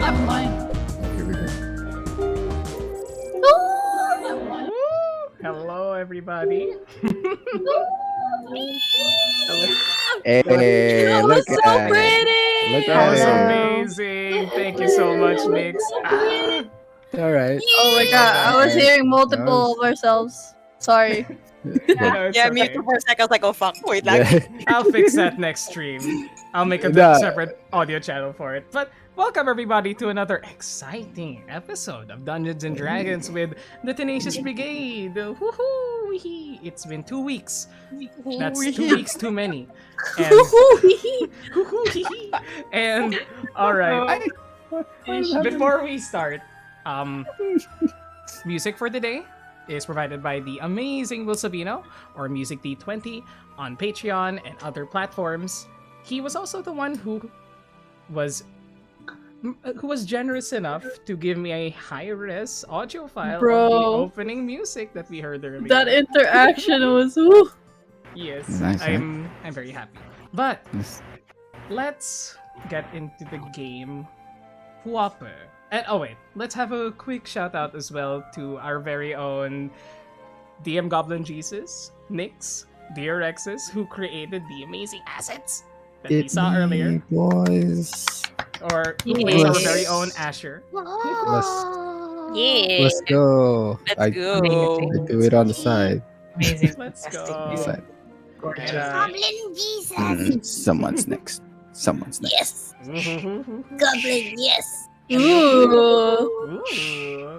I'm fine. Here we go. Hello, everybody. Hey, That look was so at it. pretty. Look That at was it. amazing. Thank you so much, Mix. All right. Oh my god, I was Alright. hearing multiple of ourselves. Sorry. No, it's Yeah, me okay. too for a second. I was like, oh fuck, wait, like. Yeah. I'll fix that next stream. I'll make a No. separate audio channel for it. But welcome everybody to another exciting episode of Dungeons and Dragons with the Tenacious Brigade. Woohoo! It's been 2 weeks. That's 2 weeks too many. And and all right. Before we start, music for today is provided by the amazing Will Sabino, or Music D20, on Patreon and other platforms. He was also the one who was generous enough to give me a high-res audio file of the Bro. opening music that we heard earlier. That interaction was woo. Yes, Nice, I'm very happy. But Yes. let's get into the game proper. And oh wait, let's have a quick shout out as well to our very own DM Goblin Jesus, Nix, DRXs, who created the amazing assets that we saw earlier. boys. Or Yes. our very own Asher. Yeah. Let's go. Let's go. I do it on the side. Amazing. Let's Fantastic. go. The side. Gorgeous. And, Goblin Jesus. Someone's next. Someone's next. Yes. Goblin, yes. Ooh.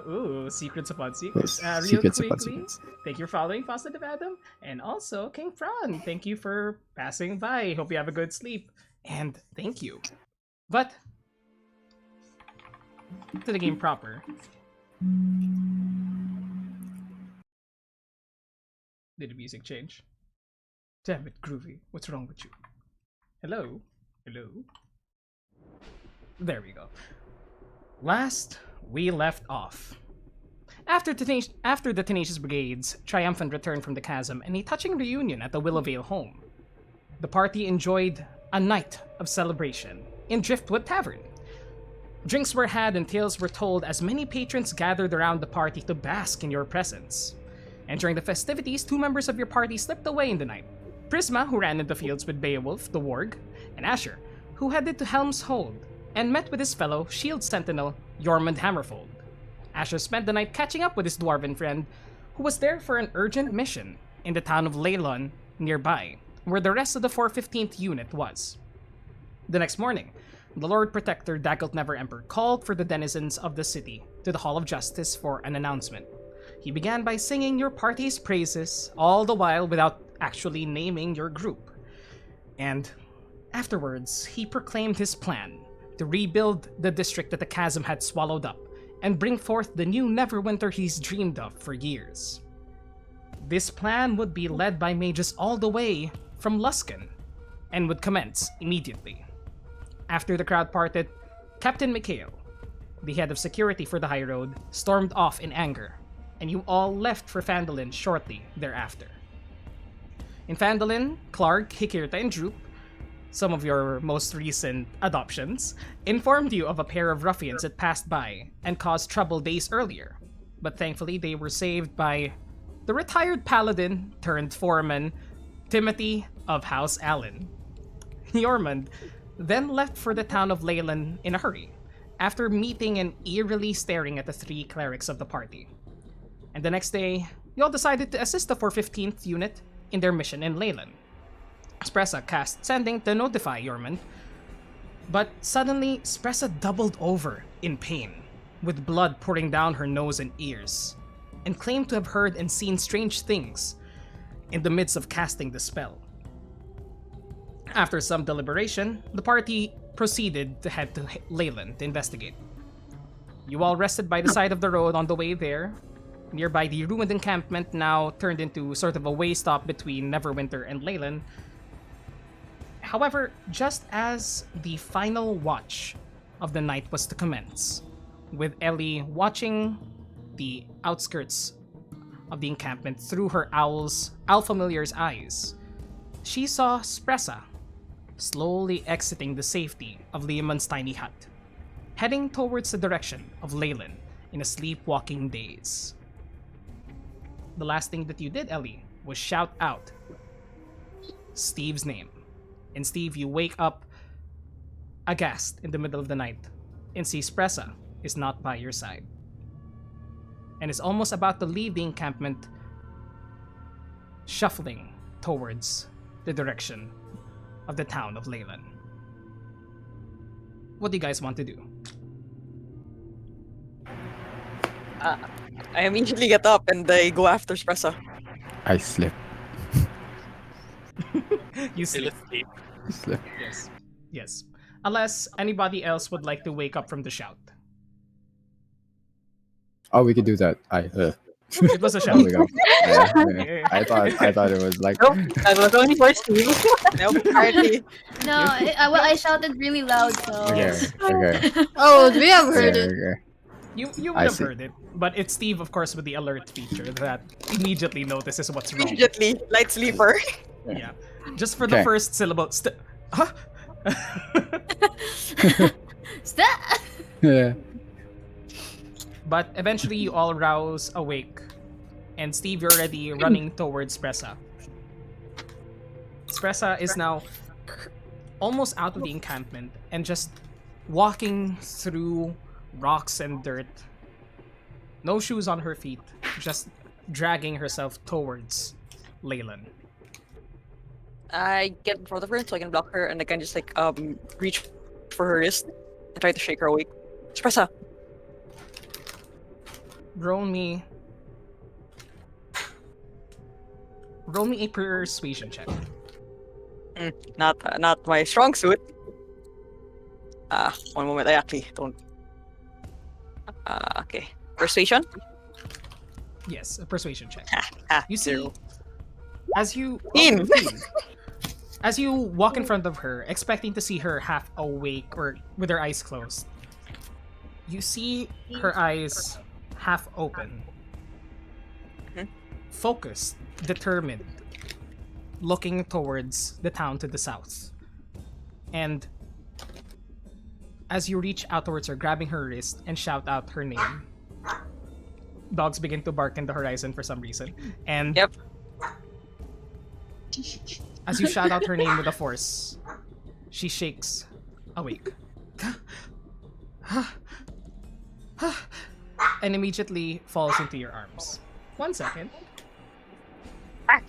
Ooh, secrets upon secrets. Real Secrets upon quickly, secrets. thank you for following Positive Adam, and also King Fran. Thank you for passing by. Hope you have a good sleep, and thank you. But to the game proper. Did the music change? Damn it, Groovy. What's wrong with you? Hello? Hello? There we go. Last, we left off. After the Tenacious Brigade's triumphant return from the chasm and a touching reunion at the Willowvale home, the party enjoyed a night of celebration in Driftwood Tavern. Drinks were had and tales were told as many patrons gathered around the party to bask in your presence. And during the festivities, 2 members of your party slipped away in the night. Prisma, who ran in the fields with Beowulf, the warg, and Asher, who headed to Helm's Hold and met with his fellow shield sentinel, Yormund Hammerfold. Asher spent the night catching up with his dwarven friend, who was there for an urgent mission in the town of Leylon nearby, where the rest of the 415th unit was. The next morning, the Lord Protector Daggelt Never Emperor called for the denizens of the city to the Hall of Justice for an announcement. He began by singing your party's praises, all the while without actually naming your group. And afterwards, he proclaimed his plan to rebuild the district that the chasm had swallowed up and bring forth the new Neverwinter he's dreamed of for years. This plan would be led by mages all the way from Luskan and would commence immediately. After the crowd parted, Captain Mikhail, the head of security for the High Road, stormed off in anger, and you all left for Phandalin shortly thereafter. In Phandalin, Clark, Hikirta, and Droop, some of your most recent adoptions, informed you of a pair of ruffians that passed by and caused trouble days earlier, but thankfully they were saved by the retired paladin turned foreman, Timothy of House Allen. Yormund then left for the town of Leylon in a hurry, after meeting and eerily staring at the 3 clerics of the party. And the next day, you all decided to assist the 415th unit in their mission in Leylon. Spressa cast Sending to notify Yormund, but suddenly Spressa doubled over in pain, with blood pouring down her nose and ears, and claimed to have heard and seen strange things in the midst of casting the spell. After some deliberation, the party proceeded to head to Leylon to investigate. You all rested by the side of the road on the way there, nearby the ruined encampment now turned into sort of a way stop between Neverwinter and Leylon. However, just as the final watch of the night was to commence, with Ellie watching the outskirts of the encampment through her familiar's eyes, she saw Spressa slowly exiting the safety of Leomund's tiny hut, heading towards the direction of Leyland in a sleepwalking daze. The last thing that you did, Ellie, was shout out Steve's name. And Steve, you wake up aghast in the middle of the night and see Spressa is not by your side and is almost about to leave the encampment, shuffling towards the direction of the town of Leyland. What do you guys want to do? I immediately get up and I go after Espresso. I slip. You sleep. Slip. Yes. Yes. Unless anybody else would like to wake up from the shout. Oh, we could do that. It was a shout. There we go. Yeah. I thought it was like. Nope, that was only for Steve. Nope, hardly. No, I shouted really loud, so. Okay. Okay. Oh, we have heard Okay, it. okay. You would I have see. heard it, but it's Steve, of course, with the alert feature that immediately notices what's wrong. Immediately, light sleeper. Yeah. Just for the Okay. first syllable. Huh? Stop! Yeah. But eventually you all rouse awake. And Steve, you're already running towards Spressa. Spressa is now almost out of the encampment and just walking through rocks and dirt. No shoes on her feet, just dragging herself towards Leyland. I get in front of her so I can block her, and I can just like reach for her wrist and try to shake her awake. Espresso. Roll me a persuasion check. Not my strong suit. One moment. I actually don't. Okay. Persuasion. Yes, a persuasion check. You see, Zero. as you In. 15. As you walk in front of her, expecting to see her half awake or with her eyes closed, you see her eyes half open, focused, determined, looking towards the town to the south. And as you reach out towards her, grabbing her wrist and shout out her name, dogs begin to bark in the horizon for some reason. And Yep. as you shout out her name with a force, she shakes awake. And immediately falls into your arms. 1 second. That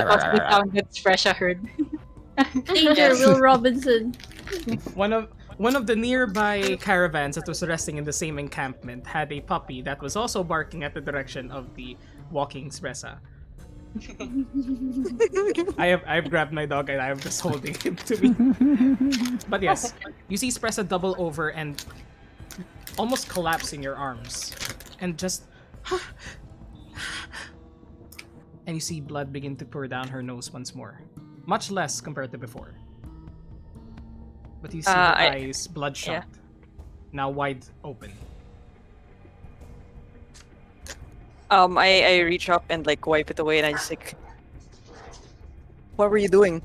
was the sound that Fresha heard. Danger, Will Robinson. One of the nearby caravans that was resting in the same encampment had a puppy that was also barking at the direction of the walking Spressa. I've grabbed my dog and I'm just holding him to me. But yes, you see Spressa double over and almost collapse in your arms. And just and you see blood begin to pour down her nose once more. Much less compared to before. But you see her eyes bloodshot, now wide open. I reach up and like wipe it away, and I just like, what were you doing?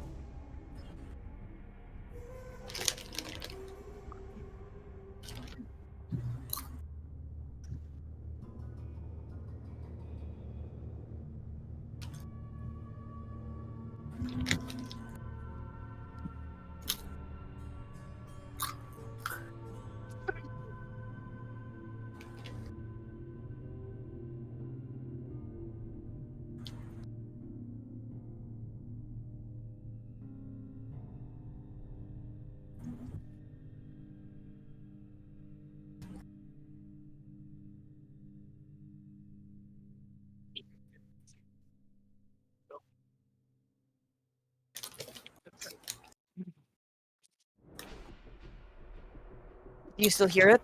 Do you still hear it?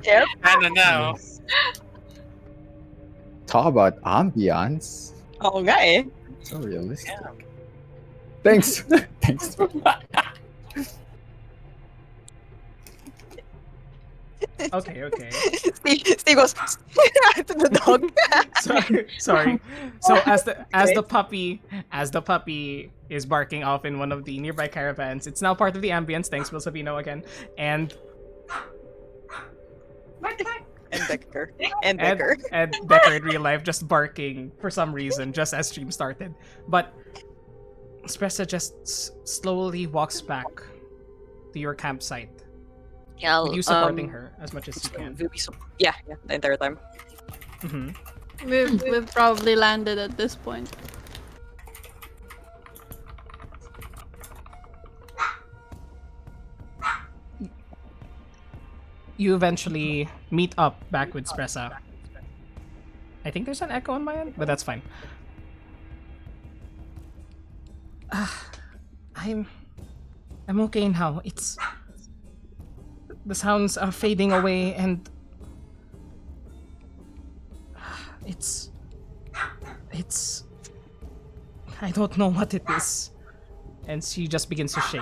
Yep. I don't know. Talk about ambiance. Oo nga eh. So realistic. Thanks. Thanks. Okay. Steve goes to the dog. Sorry. So as the puppy is barking off in one of the nearby caravans, it's now part of the ambience. Thanks, Will Savino again. And Becker. And Becker. And Becker in real life just barking for some reason, just as stream started. But Espressa just slowly walks back to your campsite. Yeah, With you supporting her as much as you can. Yeah, the entire time. Mm-hmm. We've probably landed at this point. You eventually meet up back with Espressa. I think there's an echo on my end, but that's fine. I'm okay now. The sounds are fading away, and it's I don't know what it is. And she just begins to shake.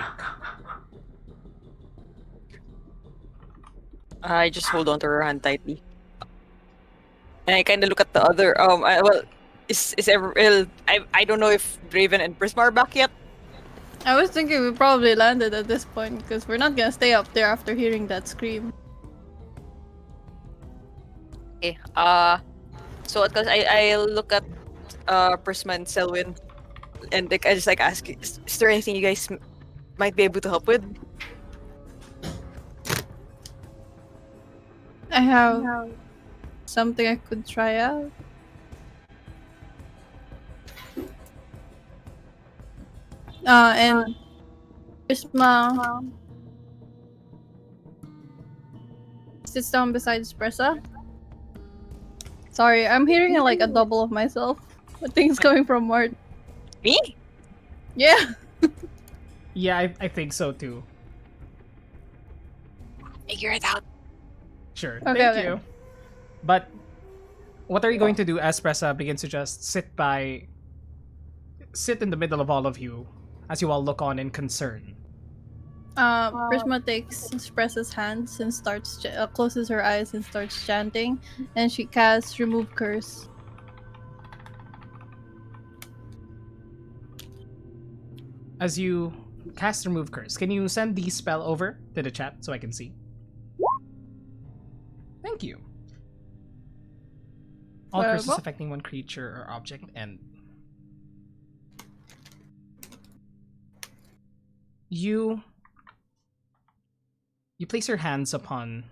I just hold on to her hand tightly. And I kind of look at the other. I don't know if Draven and Prisma are back yet. I was thinking we probably landed at this point because we're not gonna stay up there after hearing that scream. Okay. So because I look at Prisma and Selwyn, and like I just like ask, is there anything you guys might be able to help with? I have something I could try out. And Prisma sits down beside Espressa. Sorry, I'm hearing like a double of myself. I think it's coming from Mart. Me? Yeah. Yeah, I think so too. Figure it out. Sure. Okay, Thank okay. you. But what are you going to do as Espressa begins to just sit in the middle of all of you as you all look on in concern? Prisma takes Espressa's hands and starts closes her eyes and starts chanting, and she casts Remove Curse. As you cast Remove Curse, can you send the spell over to the chat so I can see? Thank you. All curses what? affecting one creature or object and you place your hands upon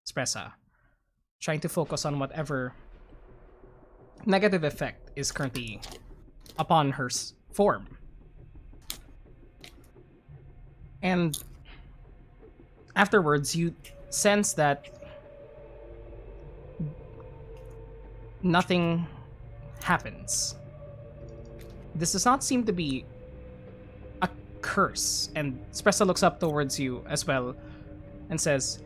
Espressa, trying to focus on whatever negative effect is currently upon her form. And afterwards, you sense that nothing happens. This does not seem to be a curse, and Espressa looks up towards you as well and says,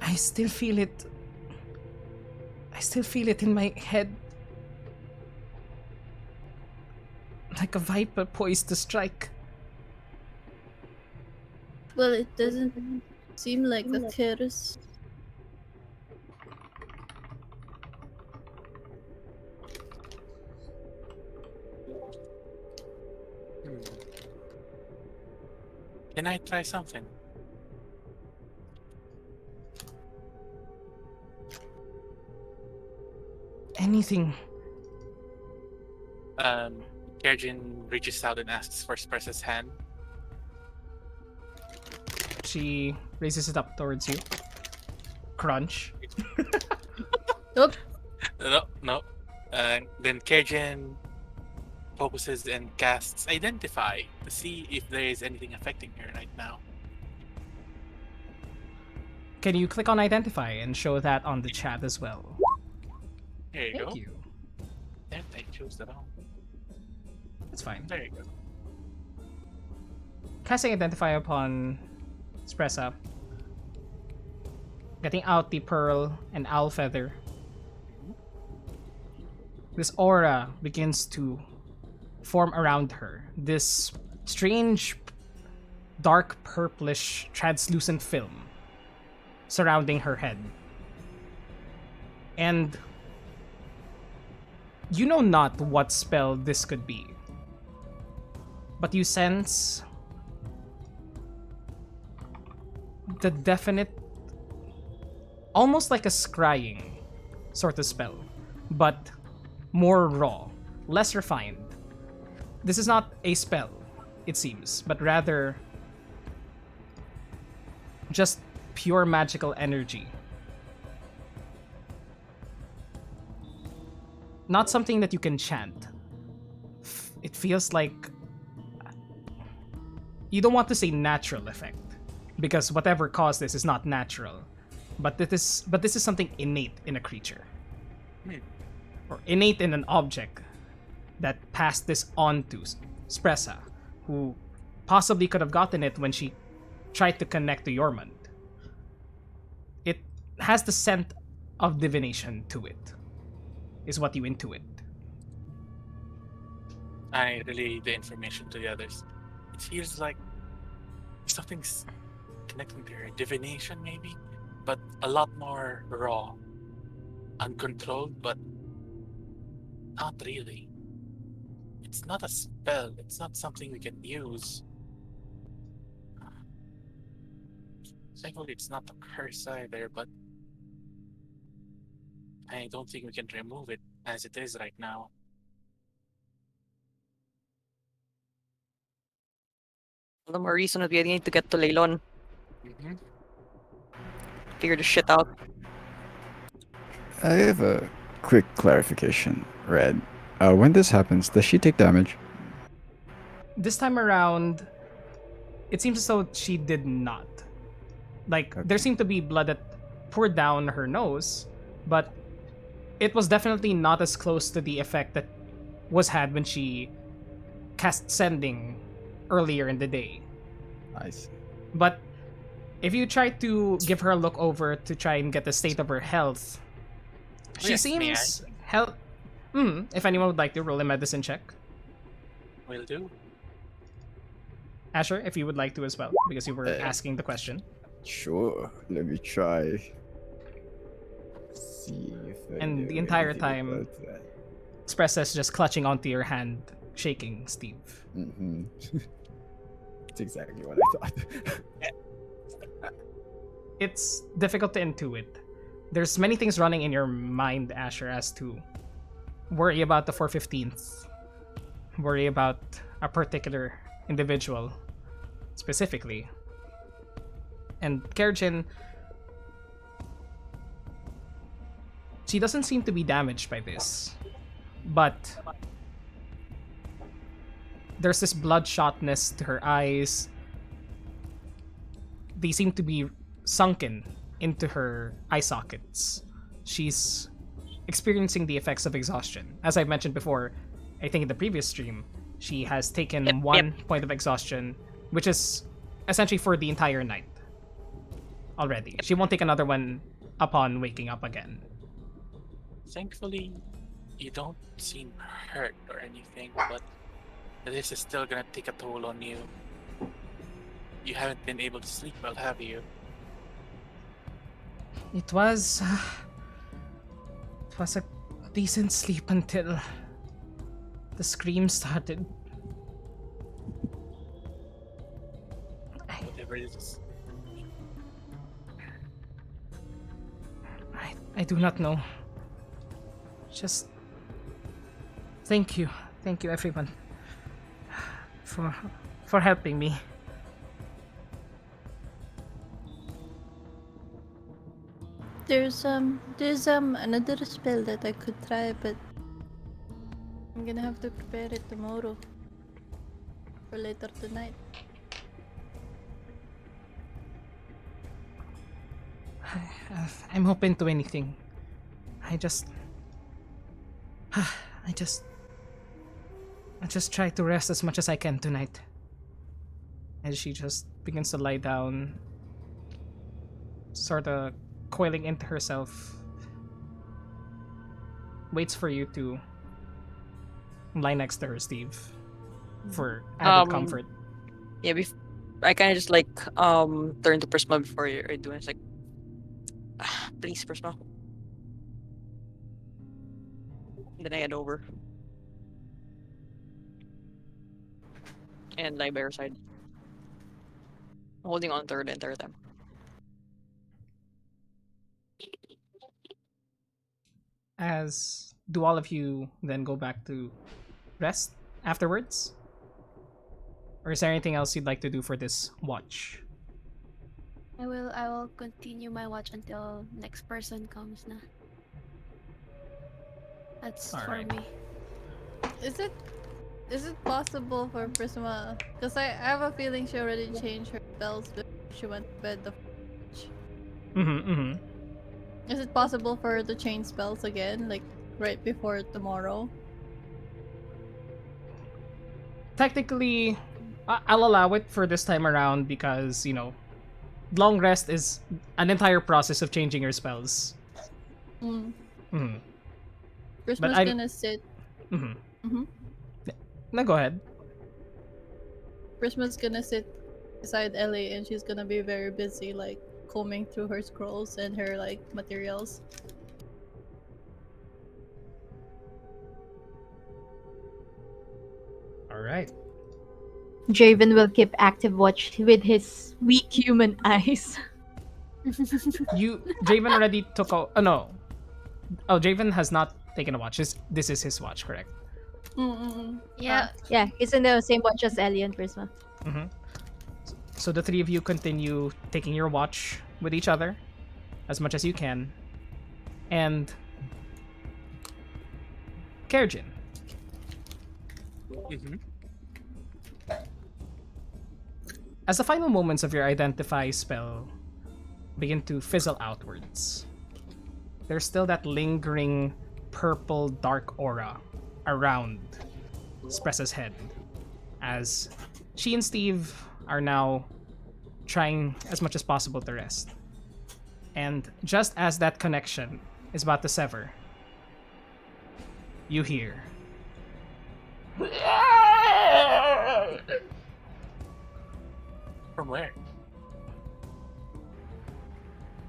I still feel it in my head. Like a viper poised to strike. Well, it doesn't seem like a curse. Can I try something? Anything. Kerjin reaches out and asks for Espressa's hand. She raises it up towards you. Crunch. Oop. No. Then Kerjin focuses and casts Identify to see if there is anything affecting her right now. Can you click on Identify and show that on the chat as well? There you Thank go. you. There, I chose the wrong. That's fine. There you go. Casting Identify upon Espressa. Getting out the pearl and owl feather. this aura begins to form around her. This strange, dark purplish, translucent film surrounding her head. And you know not what spell this could be, but you sense the definite, almost like a scrying sort of spell, but more raw, less refined. This is not a spell, it seems, but rather just pure magical energy. Not something that you can chant. It feels like, you don't want to say natural effect, because whatever caused this is not natural. But this is something innate in a creature. Or innate in an object that passed this on to Spressa, who possibly could have gotten it when she tried to connect to Yormund. It has the scent of divination to it, is what you intuit. I relay the information to the others. It feels like something's connecting to her. Divination, maybe? But a lot more raw. Uncontrolled, but not really. It's not a spell. It's not something we can use. Thankfully, it's not a curse either, but I don't think we can remove it as it is right now. All the more reason that we need to get to Leilon. Mm-hmm. Figure this shit out. I have a quick clarification, Red. When this happens, does she take damage? This time around, it seems as though she did not. Like, there seemed to be blood that poured down her nose, but it was definitely not as close to the effect that was had when she cast Sending earlier in the day. Nice. But if you try to give her a look over to try and get the state of her health, she Yes, may I? seems if anyone would like to roll a medicine check. Will do. Asher, if you would like to as well, because you were asking the question. Sure. Let me try. See if I And know the entire anything time- about that. Express says just clutching onto your hand, shaking, Steve. Mm-hmm. That's exactly what I thought. It's difficult to intuit. There's many things running in your mind, Asher, as to worry about the 415th, worry about a particular individual specifically. And Kerjin, she doesn't seem to be damaged by this, but there's this bloodshotness to her eyes. They seem to be sunken into her eye sockets. She's experiencing the effects of exhaustion. As I mentioned before, I think in the previous stream, she has taken one point of exhaustion, which is essentially for the entire night already. She won't take another one upon waking up again. Thankfully, you don't seem hurt or anything, but this is still gonna take a toll on you. You haven't been able to sleep well, have you? It was a decent sleep until the scream started. Whatever it is. I do not know. Just thank you everyone for helping me. There's another spell that I could try, but I'm gonna have to prepare it tomorrow or later tonight. I'm open to anything. I just try to rest as much as I can tonight. And she just begins to lie down, sort of coiling into herself. Waits for you to lie next to her, Steve, for added comfort. Yeah, I kind of just like turn to Prisma before you're doing. It's like, please, Prisma. Then I head over and lie by her side, holding on to her the entire time. As do all of you then go back to rest afterwards? Or is there anything else you'd like to do for this watch? I will continue my watch until next person comes na. That's for Alright. me. Is it possible for Prisma? Because I have a feeling she already changed her spells before she went to bed. Is it possible for her to change spells again, like right before tomorrow? Technically, I'll allow it for this time around because, long rest is an entire process of changing your spells. Prisma's But gonna sit. No, go ahead. Prisma's gonna sit beside Ellie and she's gonna be very busy, like combing through her scrolls and her like materials. Alright. Draven will keep active watch with his weak human eyes. Draven already took out. Oh, no. Oh, Draven has not taken a watch. This is his watch, correct? Yeah. Yeah, he's in the same watch as Ellie and Prisma. So the three of you continue taking your watch with each other as much as you can. And Kerjin. As the final moments of your identify spell begin to fizzle outwards, there's still that lingering purple dark aura around Spressa's head as she and Steve are now trying as much as possible to rest. And just as that connection is about to sever, you hear From where?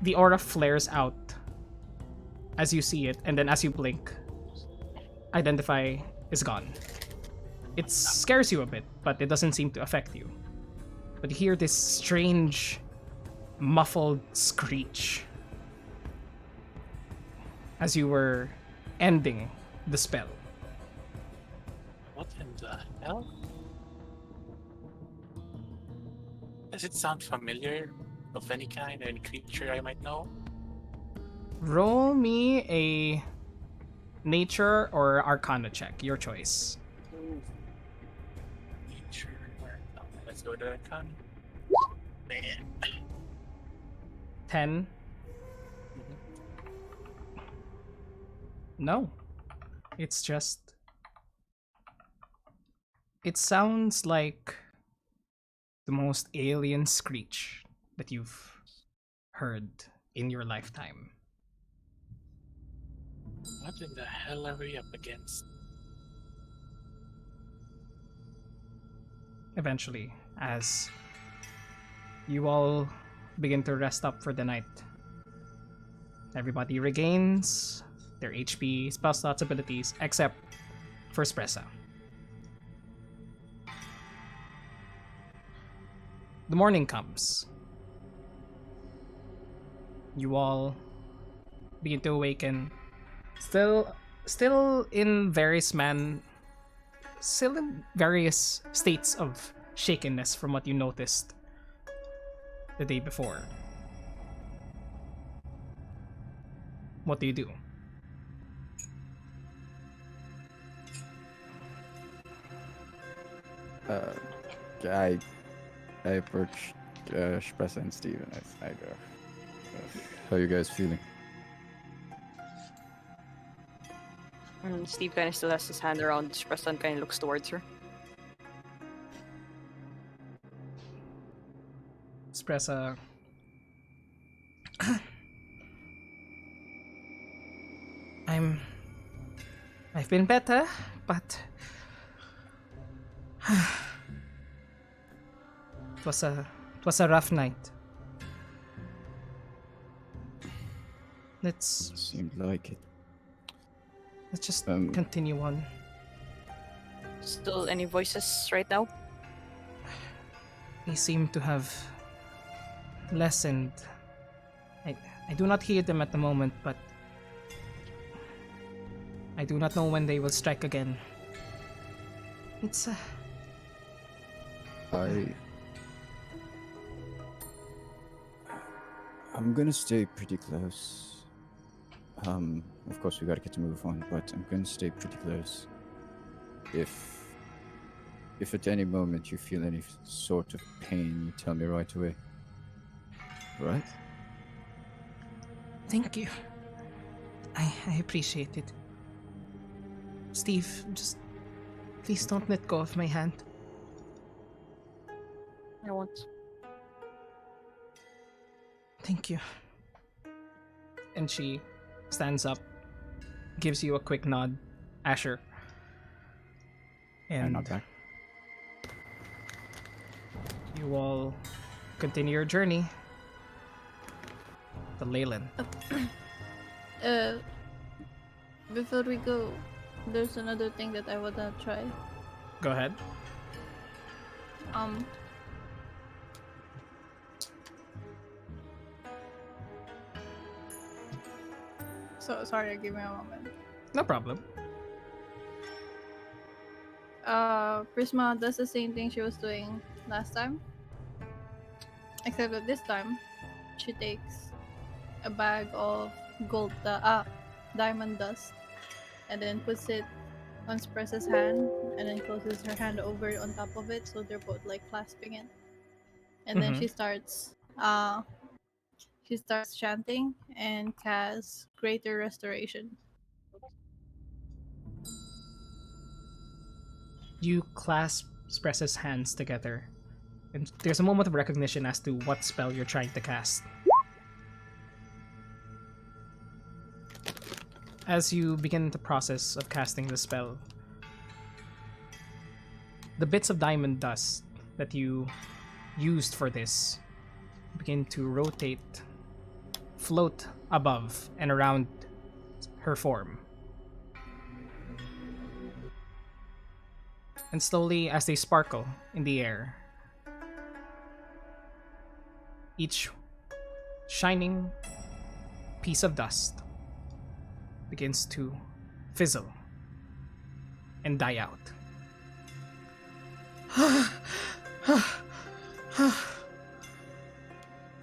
the aura flares out as you see it, and then as you blink, identify is gone. It scares you a bit, but it doesn't seem to affect you. But you hear this strange, muffled screech as you were ending the spell. What in the hell? Does it sound familiar? Of any kind, any creature I might know? Roll me a nature or arcana check, your choice. Nature. Let's go to Arcana. Man. 10. No. It's just... It sounds like the most alien screech that you've heard in your lifetime. What in the hell are we up against? Eventually, as you all begin to rest up for the night, everybody regains their HP, spell slots, abilities, except for Spressa. The morning comes. You all begin to awaken, still in various states of shakenness from what you noticed the day before. What do you do? I approach Spressa and Steve and I go, how you guys feeling? Steve kind of still has his hand around Spressa and kind of looks towards her. Spressa. I've been better, but It was a rough night. Let's Seemed like it. just Um, continue on. Still any voices right now? They seem to have lessened. I do not hear them at the moment, but I do not know when they will strike again. It's I'm gonna stay pretty close. Of course we gotta get to move on, but I'm gonna stay pretty close. If at any moment you feel any sort of pain, you tell me right away. Right? Thank you. I appreciate it. Steve, just please don't let go of my hand. I won't. Thank you. And she stands up, gives you a quick nod, Asher. I'm And not back. you all continue your journey to Leyland. Before we go, there's another thing that I wanna try. Go ahead. So sorry, give me a moment. No problem. Prisma does the same thing she was doing last time. Except that this time, she takes a bag of diamond dust and then puts it on Spress's hand and then closes her hand over on top of it so they're both like clasping it. And then she starts chanting and casts Greater Restoration. You clasp Spress's hands together, and there's a moment of recognition as to what spell you're trying to cast. As you begin the process of casting the spell, the bits of diamond dust that you used for this begin to rotate, float above and around her form. And slowly, as they sparkle in the air, each shining piece of dust begins to fizzle and die out.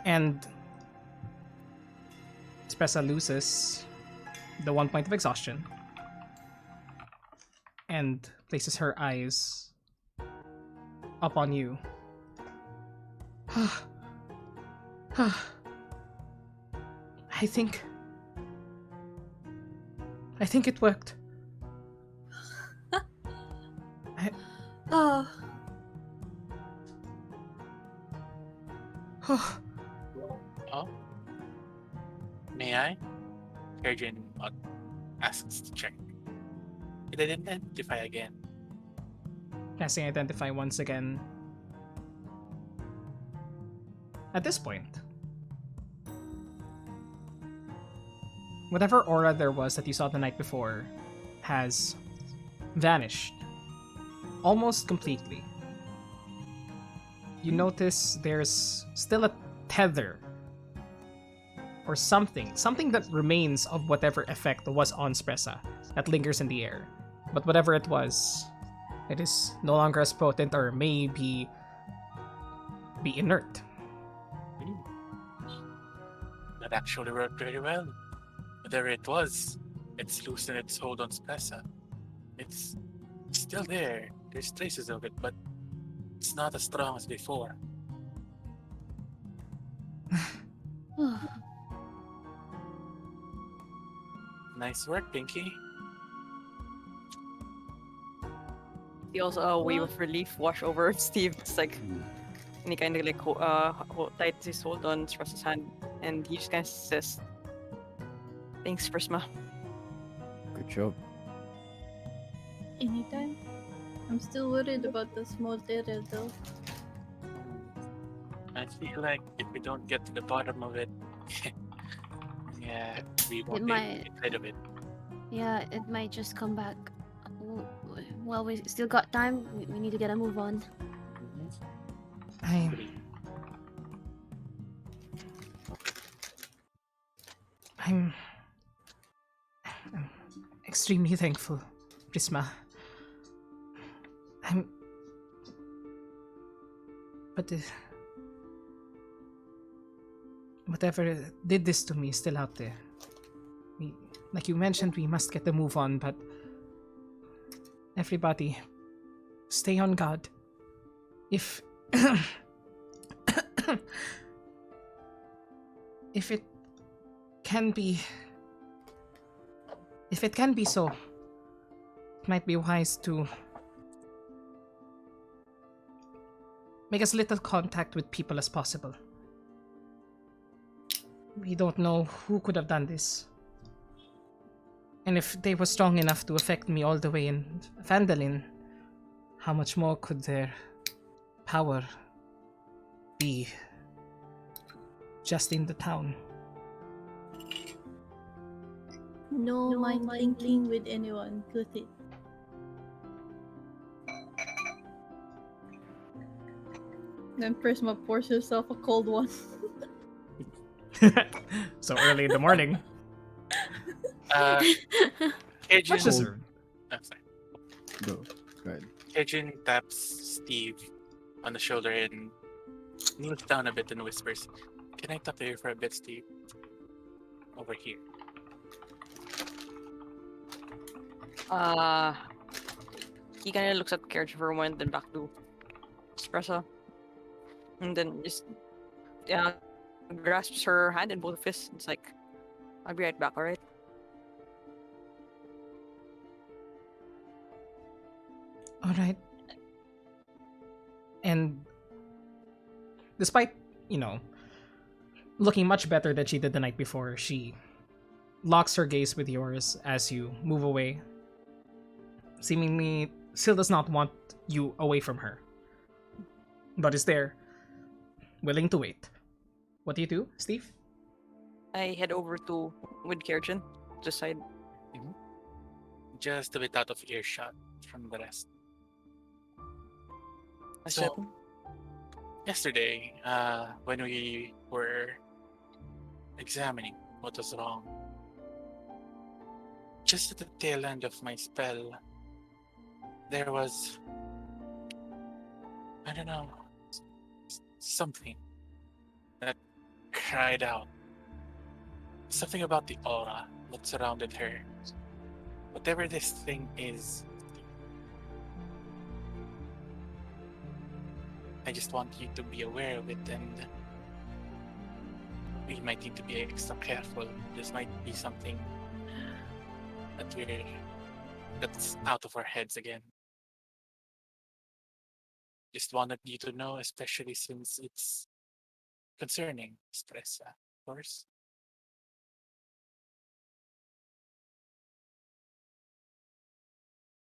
And Spessa loses the 1 point of exhaustion and places her eyes upon you. I think it worked. Oh. Oh? May I? Virgin asks to check. It didn't identify again. Casting Identify once again. At this point, whatever aura there was that you saw the night before has vanished almost completely. You notice there's still a tether or something that remains of whatever effect was on Spressa that lingers in the air. But whatever it was, it is no longer as potent or may be inert. That actually worked very well. Whatever it was, it's loosened its hold on Spressa. It's still there. There's traces of it, but it's not as strong as before. Nice work, Pinky. He also a wave of relief wash over Steve. It's like, and he kind of like tights his hold on Spress's hand, and he just kind of says, "Thanks, Prisma." Good job. Anytime. I'm still worried about the small area though. I feel like if we don't get to the bottom of it, yeah, we won't be able to might- get rid of it. Yeah, it might just come back. Well, we still got time. We need to get a move on. I, I'm, I'm extremely thankful, Prisma. But whatever did this to me is still out there. Like you mentioned, we must get the move on, but everybody, stay on guard. If if it can be so, it might be wise to make as little contact with people as possible. We don't know who could have done this. And if they were strong enough to affect me all the way in Vandalin, how much more could their power be just in the town? No mind linking with anyone, Guthi. Then Prisma pours herself a cold one. So early in the morning. Kejin, Much deserved. sorry. Go ahead. Kejin taps Steve on the shoulder and kneels down a bit and whispers, "Can I talk to you for a bit, Steve? Over here." He kind of looks at the carriage for a moment, then back to Espresso, and then just grasps her hand in both fists. It's like, "I'll be right back, alright?" Alright. And despite, looking much better than she did the night before, she locks her gaze with yours as you move away. Seemingly still does not want you away from her, but is there, willing to wait. What do you do, Steve? I head over to with Kejin, just side. Just a bit out of earshot from the rest. I said, So, yesterday, when we were examining what was wrong, just at the tail end of my spell, there was, I don't know, something that cried out. Something about the aura that surrounded her. Whatever this thing is, I just want you to be aware of it, and we might need to be extra careful. This might be something that's out of our heads again. Just wanted you to know, especially since it's concerning stress, of course.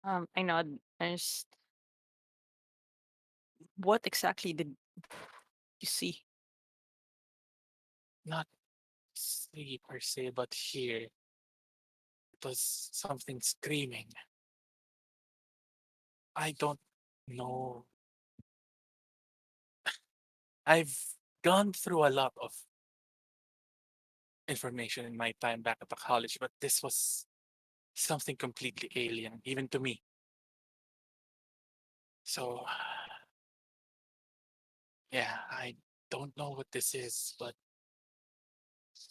I nod. I just, what exactly did you see? Not see per se, but hear. It was something screaming. I don't know. I've gone through a lot of information in my time back at the college, but this was something completely alien, even to me. So, yeah, I don't know what this is, but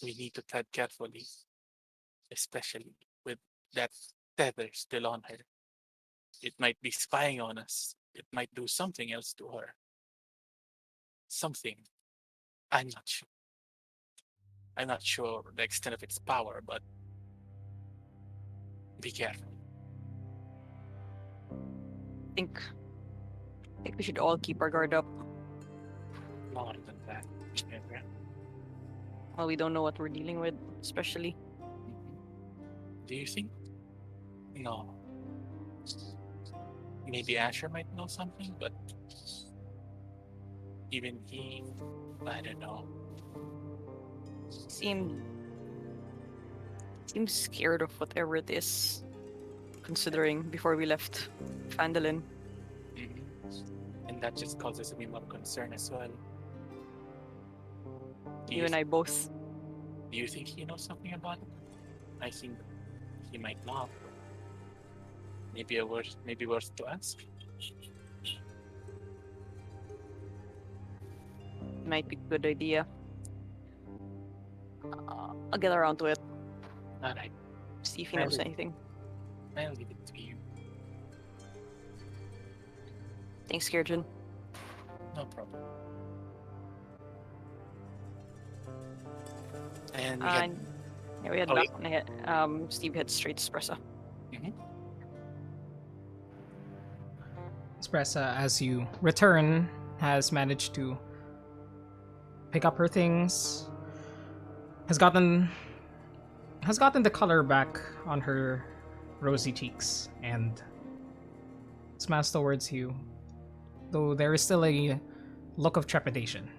we need to tread carefully, especially with that tether still on her. It might be spying on us. It might do something else to her. Something. I'm not sure. I'm not sure the extent of its power, but be careful. I think we should all keep our guard up. More than that. Never. Well, we don't know what we're dealing with, especially. Do you think? No. maybe Asher might know something, but even he, I don't know. Seemed seems scared of whatever it is, considering before we left Phandalin. Mhm. And that just causes me more concern as well. Do You you, and I both. do you think he knows something about it? I think he might not. Maybe worth to ask. Might be a good idea. I'll get around to it. All right, See if he knows Maybe. anything. I'll leave it to you. Thanks, Kirjin. No problem. And we And yeah, we had Oh, back when I had Steve head straight to Espresso. Espressa, as you return, has managed to pick up her things, has gotten the color back on her rosy cheeks, and smiles towards you, though there is still a look of trepidation.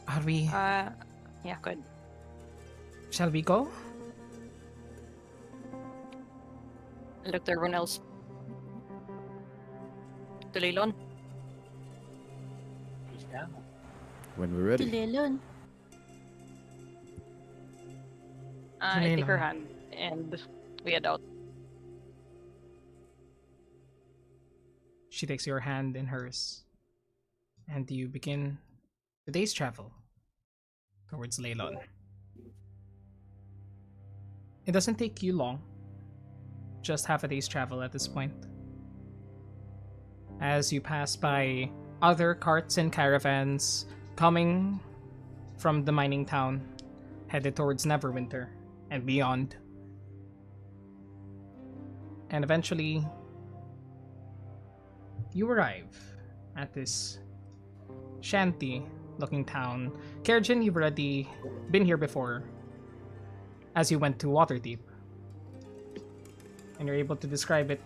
Are we? Yeah, go ahead. Shall we go? I looked at everyone else. To Leilon. Yeah. When we're ready. Tilelon. I take her Leilon. hand and we head out. She takes your hand in hers, and you begin the day's travel towards Leilon. It doesn't take you long, just half a day's travel at this point. As you pass by other carts and caravans coming from the mining town, headed towards Neverwinter and beyond. And eventually, you arrive at this shanty-looking town. Kerjin, you've already been here before, as you went to Waterdeep. And you're able to describe it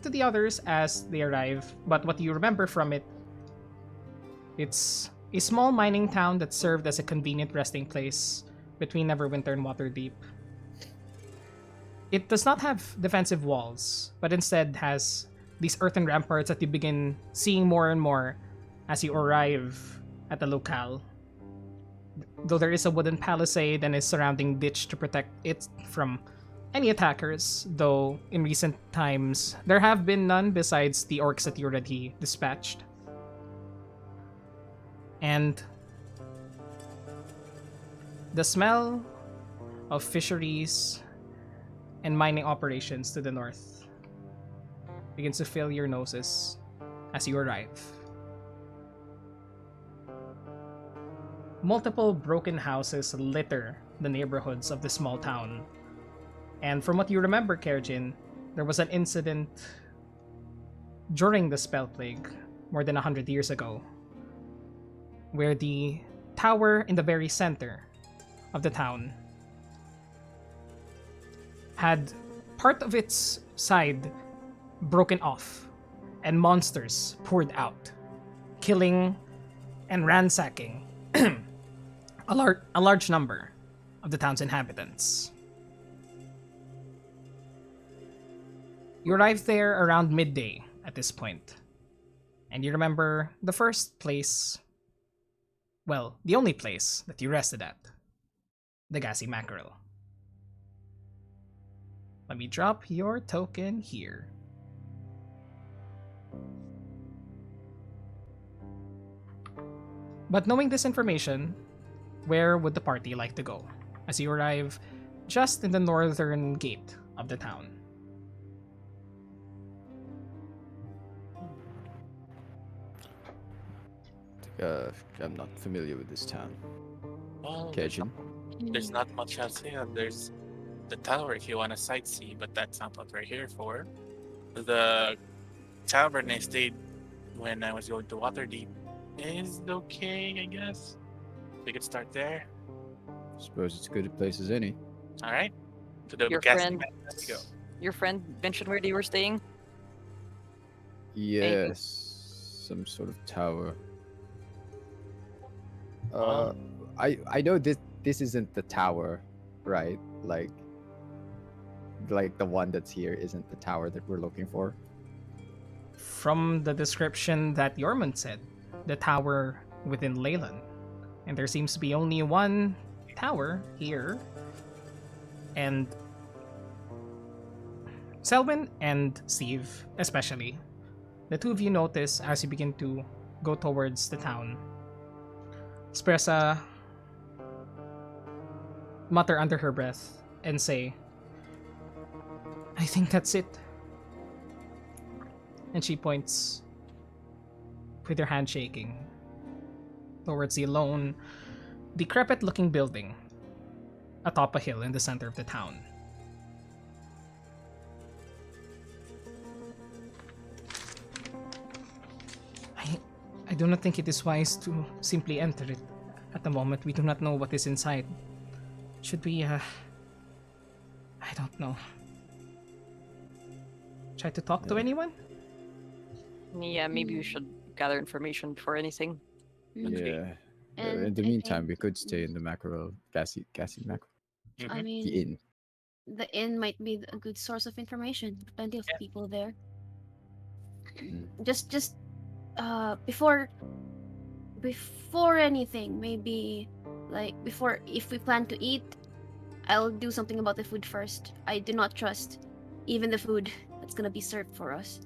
to the others as they arrive. But what you remember from it, it's a small mining town that served as a convenient resting place between Neverwinter and Waterdeep. It does not have defensive walls, but instead has these earthen ramparts that you begin seeing more and more as you arrive at the locale. Though there is a wooden palisade and a surrounding ditch to protect it from any attackers, though in recent times there have been none besides the orcs that you already dispatched. And the smell of fisheries and mining operations to the north begins to fill your noses as you arrive. Multiple broken houses litter the neighborhoods of the small town. And from what you remember, Kerjin, there was an incident during the Spell Plague more than 100 years ago, where the tower in the very center of the town had part of its side broken off and monsters poured out, killing and ransacking a large number of the town's inhabitants. You arrived there around midday at this point, and you remember the first place, well, the only place that you rested at, the Gassy Mackerel. Let me drop your token here. But knowing this information, where would the party like to go as you arrive just in the northern gate of the town? I'm not familiar with this town. Well, Cajun. there's not much else here. There's the tower if you want to sightsee, but that's not what we're here for. The tavern I stayed when I was going to Waterdeep is okay, I guess. We could start there. Suppose it's as good a place as any. All right. To the Your casting friend, Let's go. your friend mentioned where they were staying. Yes, some sort of tower. Oh. I know this isn't the tower, right? Like the one that's here isn't the tower that we're looking for. From the description that Yormund said, the tower within Leyland. And there seems to be only one tower here. And Selwyn and Steve, especially, the two of you notice as you begin to go towards the town. Spressa mutter under her breath and say, I think that's it. And she points with her hand shaking towards the lone, decrepit looking building atop a hill in the center of the town. I do not think it is wise to simply enter it. At the moment, we do not know what is inside. Should we, I don't know. Try to talk to anyone? Yeah, maybe we should gather information before anything. Yeah. And In the I meantime, think- we could stay in the mackerel, gassy mackerel. I Mhm. mean, The inn. the inn might be a good source of information. Plenty of people there. Just before anything, maybe like before, if we plan to eat, I'll do something about the food first. I do not trust even the food that's gonna be served for us.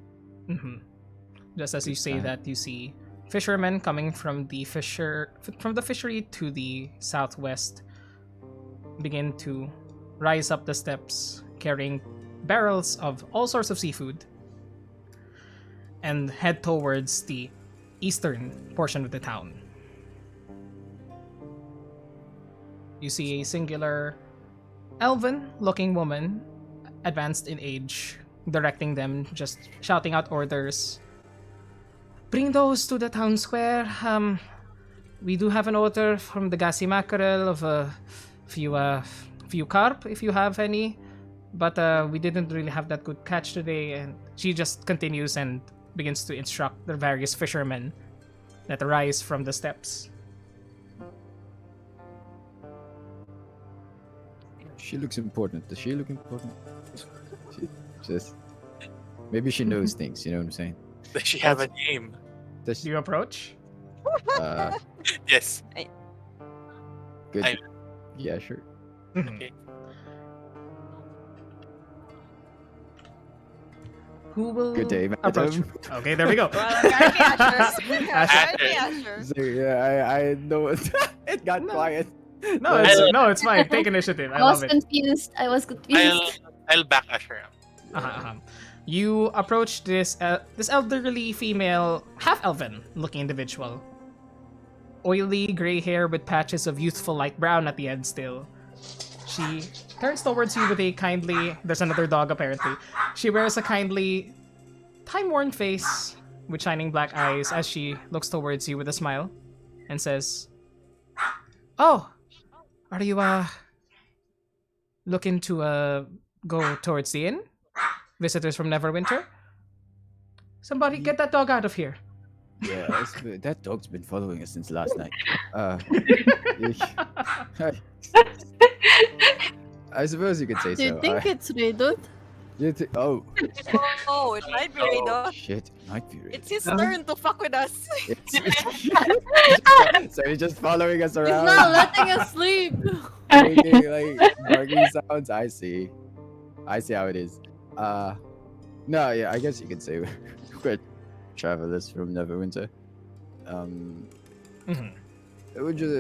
Just as you Good say plan. that, you see fishermen coming from the fishery to the southwest begin to rise up the steps carrying barrels of all sorts of seafood and head towards the eastern portion of the town. You see a singular elven looking woman, advanced in age, directing them, just shouting out orders. Bring those to the town square. We do have an order from the gassy mackerel of a few carp, if you have any. But we didn't really have that good catch today. And she just continues and begins to instruct the various fishermen that rise from the steps. She looks important. Does she look important? She just maybe she knows things. You know what I'm saying? Does she have a name? Does Do you approach? Yes. good? I- Yeah, sure. Okay. Who will Good day, approach? madam. Okay, there we go. Asher. So, yeah, I know it got quiet. No, it's fine. Take initiative. I I was love it. confused. I'll back Asher up. You approach this elderly female, half-elven looking individual. Oily gray hair with patches of youthful light brown at the end still. She turns towards you with a kindly... There's another dog apparently. She wears a kindly, time-worn face with shining black eyes as she looks towards you with a smile and says, Oh, are you looking to go towards the inn? Visitors from Neverwinter? Somebody get that dog out of here. Yeah, that dog's been following us since last night. I suppose you could say Do you so. think it's Redut? Oh Oh, it might be Rado. shit, it might be Raid. It's his turn to fuck with us. So he's just following us He's around, not letting us sleep. making like barking sounds. I see how it is. No, yeah, I guess you could say we're travelers from Neverwinter. It would just,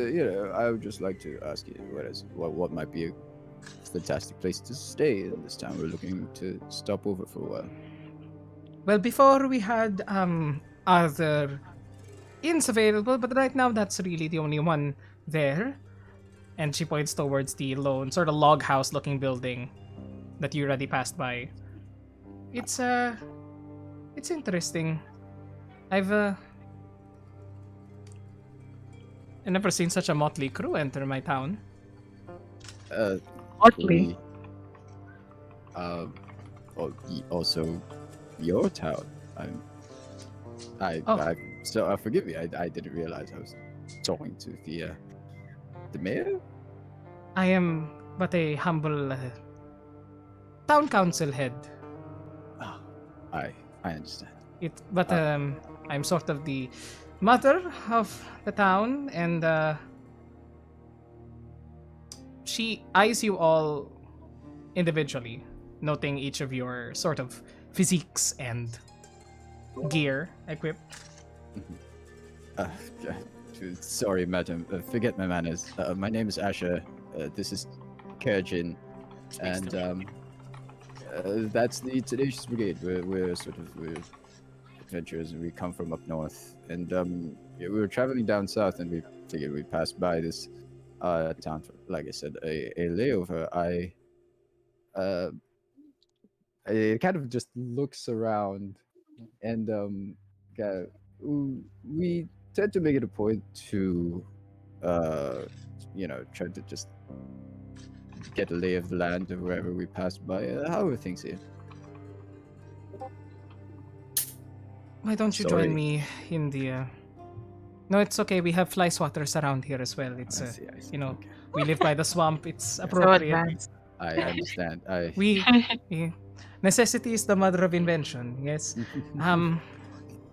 I would just like to ask you what might be a fantastic place to stay in this town. We're looking to stop over for a while. Well, before we had other inns available, but right now that's really the only one there. And she points towards the lone sort of log house looking building that you already passed by. It's interesting. I've never seen such a motley crew enter my town. Motley. Also your town. Oh. So forgive me. I didn't realize I was talking to the mayor. I am but a humble town council head. Oh, I understand. But I'm sort of the mother of the town, and she eyes you all individually, noting each of your sort of physiques and gear equipped. Uh, uh, Sorry, madam. Forget my manners. My name is Asher. This is Kerjin, and that's the Tenacious Brigade. We're adventurers, and we come from up north. And yeah, we were traveling down south, and we figured we'd pass by this town for, like I said, a layover. I kind of just looks around, and yeah, we tend to make it a point to, try to just get a lay of the land of wherever we pass by. How are things here? Why don't you Sorry. join me in the? No, it's okay. We have fly swatters around here as well. It's I see. Okay. we live by the swamp. It's So appropriate. advanced. I understand. We necessity is the mother of invention. Yes.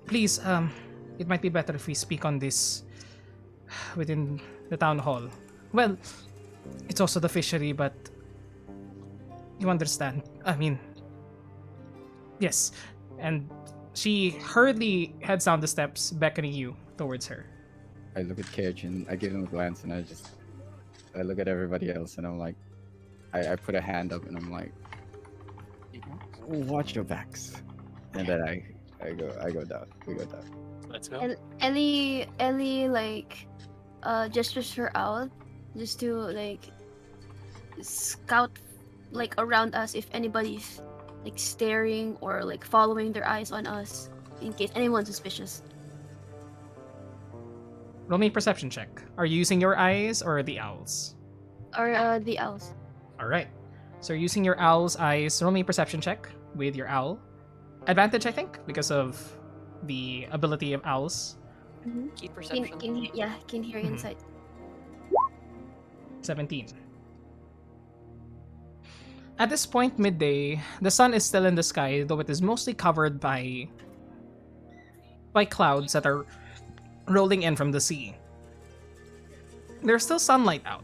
Please, it might be better if we speak on this within the town hall. Well, it's also the fishery, but you understand. I mean, yes. And she hurriedly heads down the steps, beckoning you towards her. I look at Kerjin, I give him a glance, and I look at everybody else, and I'm like, I put a hand up, and I'm like, watch your backs, and then I go down. We go down. Let's go. Ellie like gestures her out just to like scout like around us if anybody's like staring or like following their eyes on us in case anyone's suspicious. Roll me a perception check. Are you using your eyes or the owls? Or the owls. All right. So you're using your owl's eyes. Roll me a perception check with your owl. Advantage, I think, because of the ability of owls. Key perception. Can hear insight. 17. At this point, midday, the sun is still in the sky, though it is mostly covered by clouds that are rolling in from the sea. There's still sunlight out,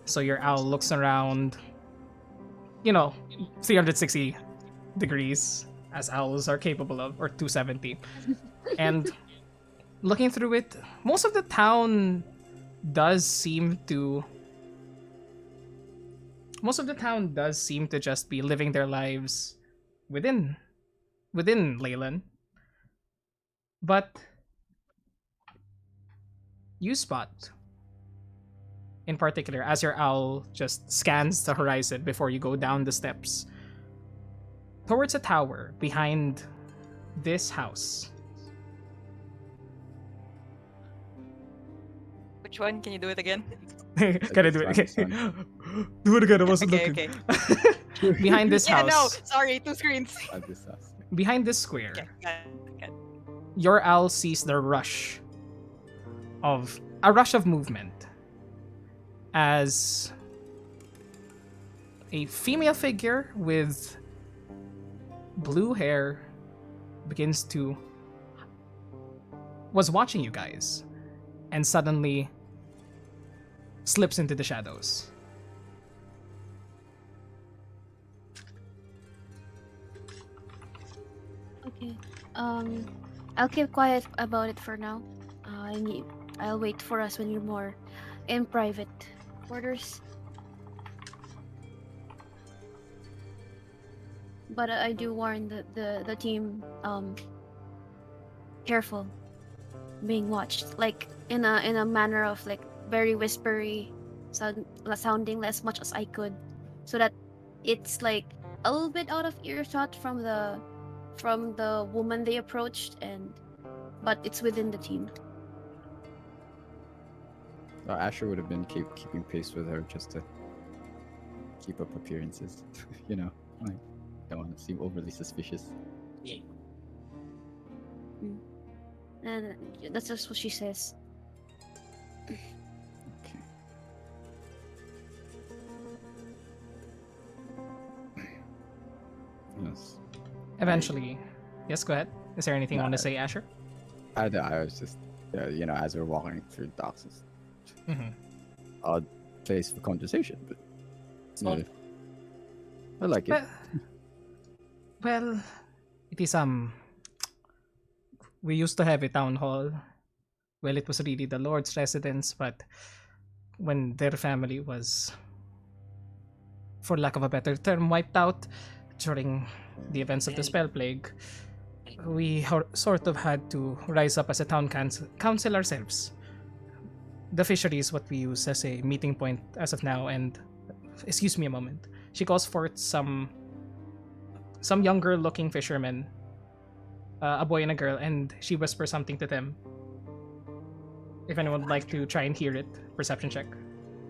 so your owl looks around, 360 degrees, as owls are capable of, or 270. And looking through it, most of the town does seem to just be living their lives within Leyland. But you spot, in particular, as your owl just scans the horizon before you go down the steps, towards a tower behind this house. Which one? Can you do it again? Can I do it again? Do it again, I wasn't looking. Behind this house. No, sorry, two screens. Behind this square, Okay. your owl sees a rush of movement as a female figure with blue hair was watching you guys and suddenly slips into the shadows. Okay. I'll keep quiet about it for now. I'll wait for us when you're more in private quarters. But I do warn the team, careful being watched, like in a manner of like very whispery, sounding as much as I could, so that it's like a little bit out of earshot from the woman they approached, but it's within the team. Asher would have been keeping pace with her just to keep up appearances, Like don't want to seem overly suspicious. Yeah. And that's just what she says. Okay. Yes. Eventually, yes, go ahead. Is there anything you want to say, Asher? I was just, as we're walking through the docks, it's Mm-hmm. odd place for conversation, but no, I like it. Well, it is we used to have a town hall. Well, it was really the Lord's residence, but when their family was, for lack of a better term, wiped out during the events of the spell plague, we sort of had to rise up as a town council ourselves. The fishery is what we use as a meeting point as of now, and excuse me a moment. She calls forth some younger looking fishermen, a boy and a girl, and she whispers something to them. If anyone would like to try and hear it, perception check.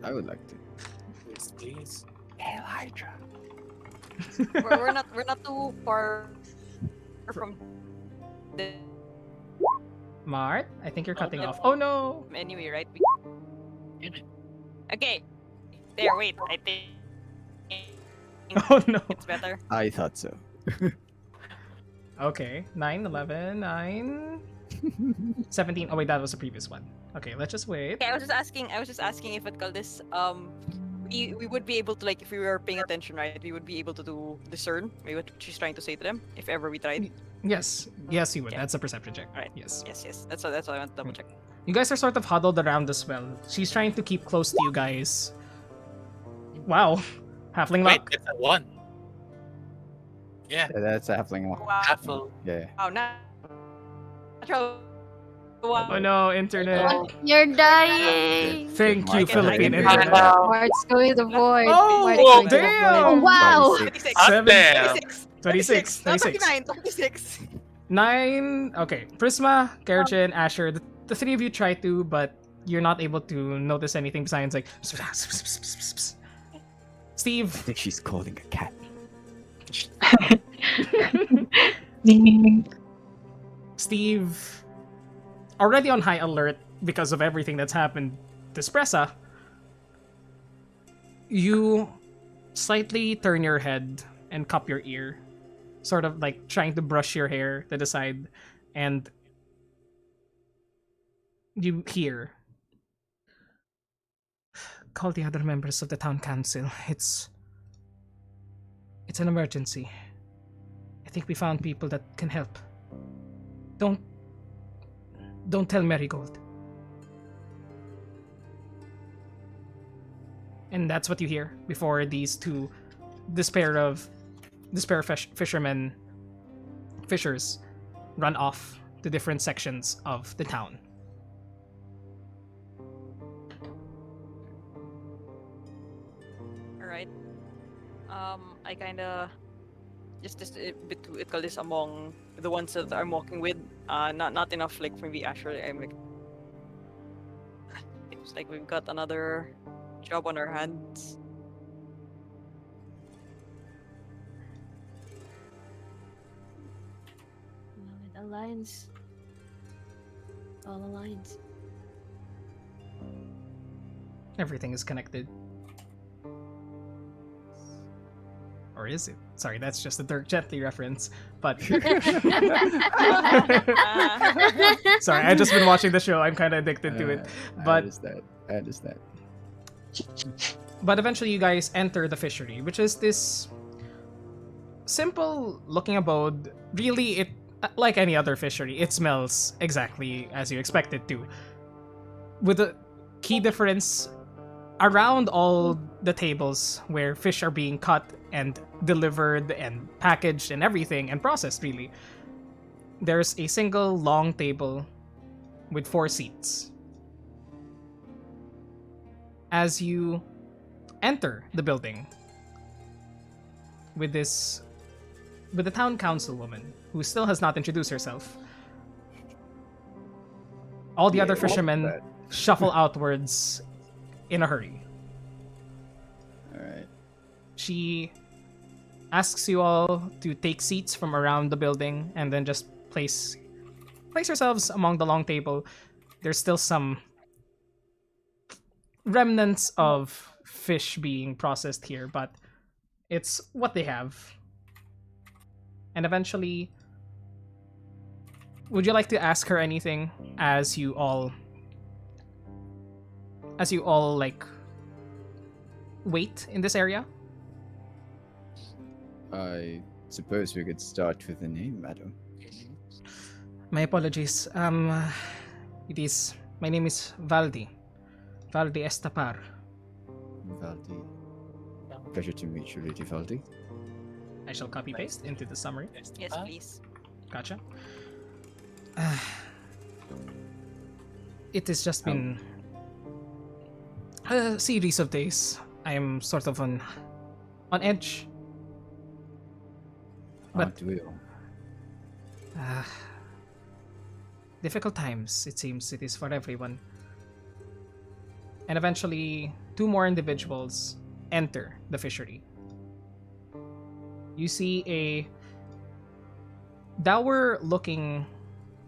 I would like to. Please, please. Hail Hydra. we're not too far from the Mart, I think you're cutting off. Oh no! anyway, right? Damn it. Okay. There, wait. I think Oh no. it's better. I thought so. Okay, 9, 11, 9, 17. Oh wait, that was the previous one. Okay, let's just wait. Okay, I was just asking if it called this we would be able to, like, if we were paying attention, right, we would be able to discern maybe what she's trying to say to them if ever we tried. Yes, you would. Yeah. That's a perception check. Alright. Yes. Yes. That's what I want to double check. You guys are sort of huddled around as well. She's trying to keep close to you guys. Wow. Halfling Wait, luck. it's a 1. Yeah, Yeah, that's a halfling one. Wow. Raffle. Yeah. Wow, natural. Wow. Oh no, internet. You're dying. Thank you, I can- Philippine I can- internet. Mart's going to void. Oh, Mart's going to the damn. void. Oh, wow. 26. Hot damn. 26. 29, 26. 9. Okay, Prisma, Kerjin, Asher. The three of you try to, but you're not able to notice anything besides like. Steve. I think she's calling a cat. Ding, ding, ding. Steve, already on high alert because of everything that's happened to Spressa, you slightly turn your head and cup your ear, sort of like trying to brush your hair to the side, and you hear, call the other members of the town council. It's an emergency. I think we found people that can help. Don't tell Marigold. And that's what you hear before these two despair fishers run off to different sections of the town. Alright. I kinda just it call this among the ones that I'm walking with. Not enough, like maybe actually I'm like it's like we've got another job on our hands. It aligns. All aligns. Everything is connected. Or is it? Sorry, that's just a Dirk Gently reference. But sorry, I've just been watching the show. I'm kind of addicted to it. But I understand. But eventually, you guys enter the fishery, which is this simple-looking abode. Really, it like any other fishery, it smells exactly as you expect it to. With a key difference, around all the tables where fish are being cut and delivered and packaged and everything and processed, really, there's a single long table with 4 seats. As you enter the building with the town councilwoman who still has not introduced herself, all the other fishermen shuffle outwards in a hurry. Alright. She asks you all to take seats from around the building and then just place yourselves among the long table. There's still some remnants of fish being processed here, but it's what they have. And eventually, would you like to ask her anything as you all like wait in this area? I suppose we could start with the name, madam. My apologies. My name is Valdi Estapar. Valdi. Pleasure to meet you, Lady Valdi. I shall copy paste into the summary. Yes, please. Gotcha. It has just been a series of days. I am sort of on edge. But Aren't we all? difficult times, it seems it is for everyone. And eventually, two more individuals enter the fishery. You see a dour-looking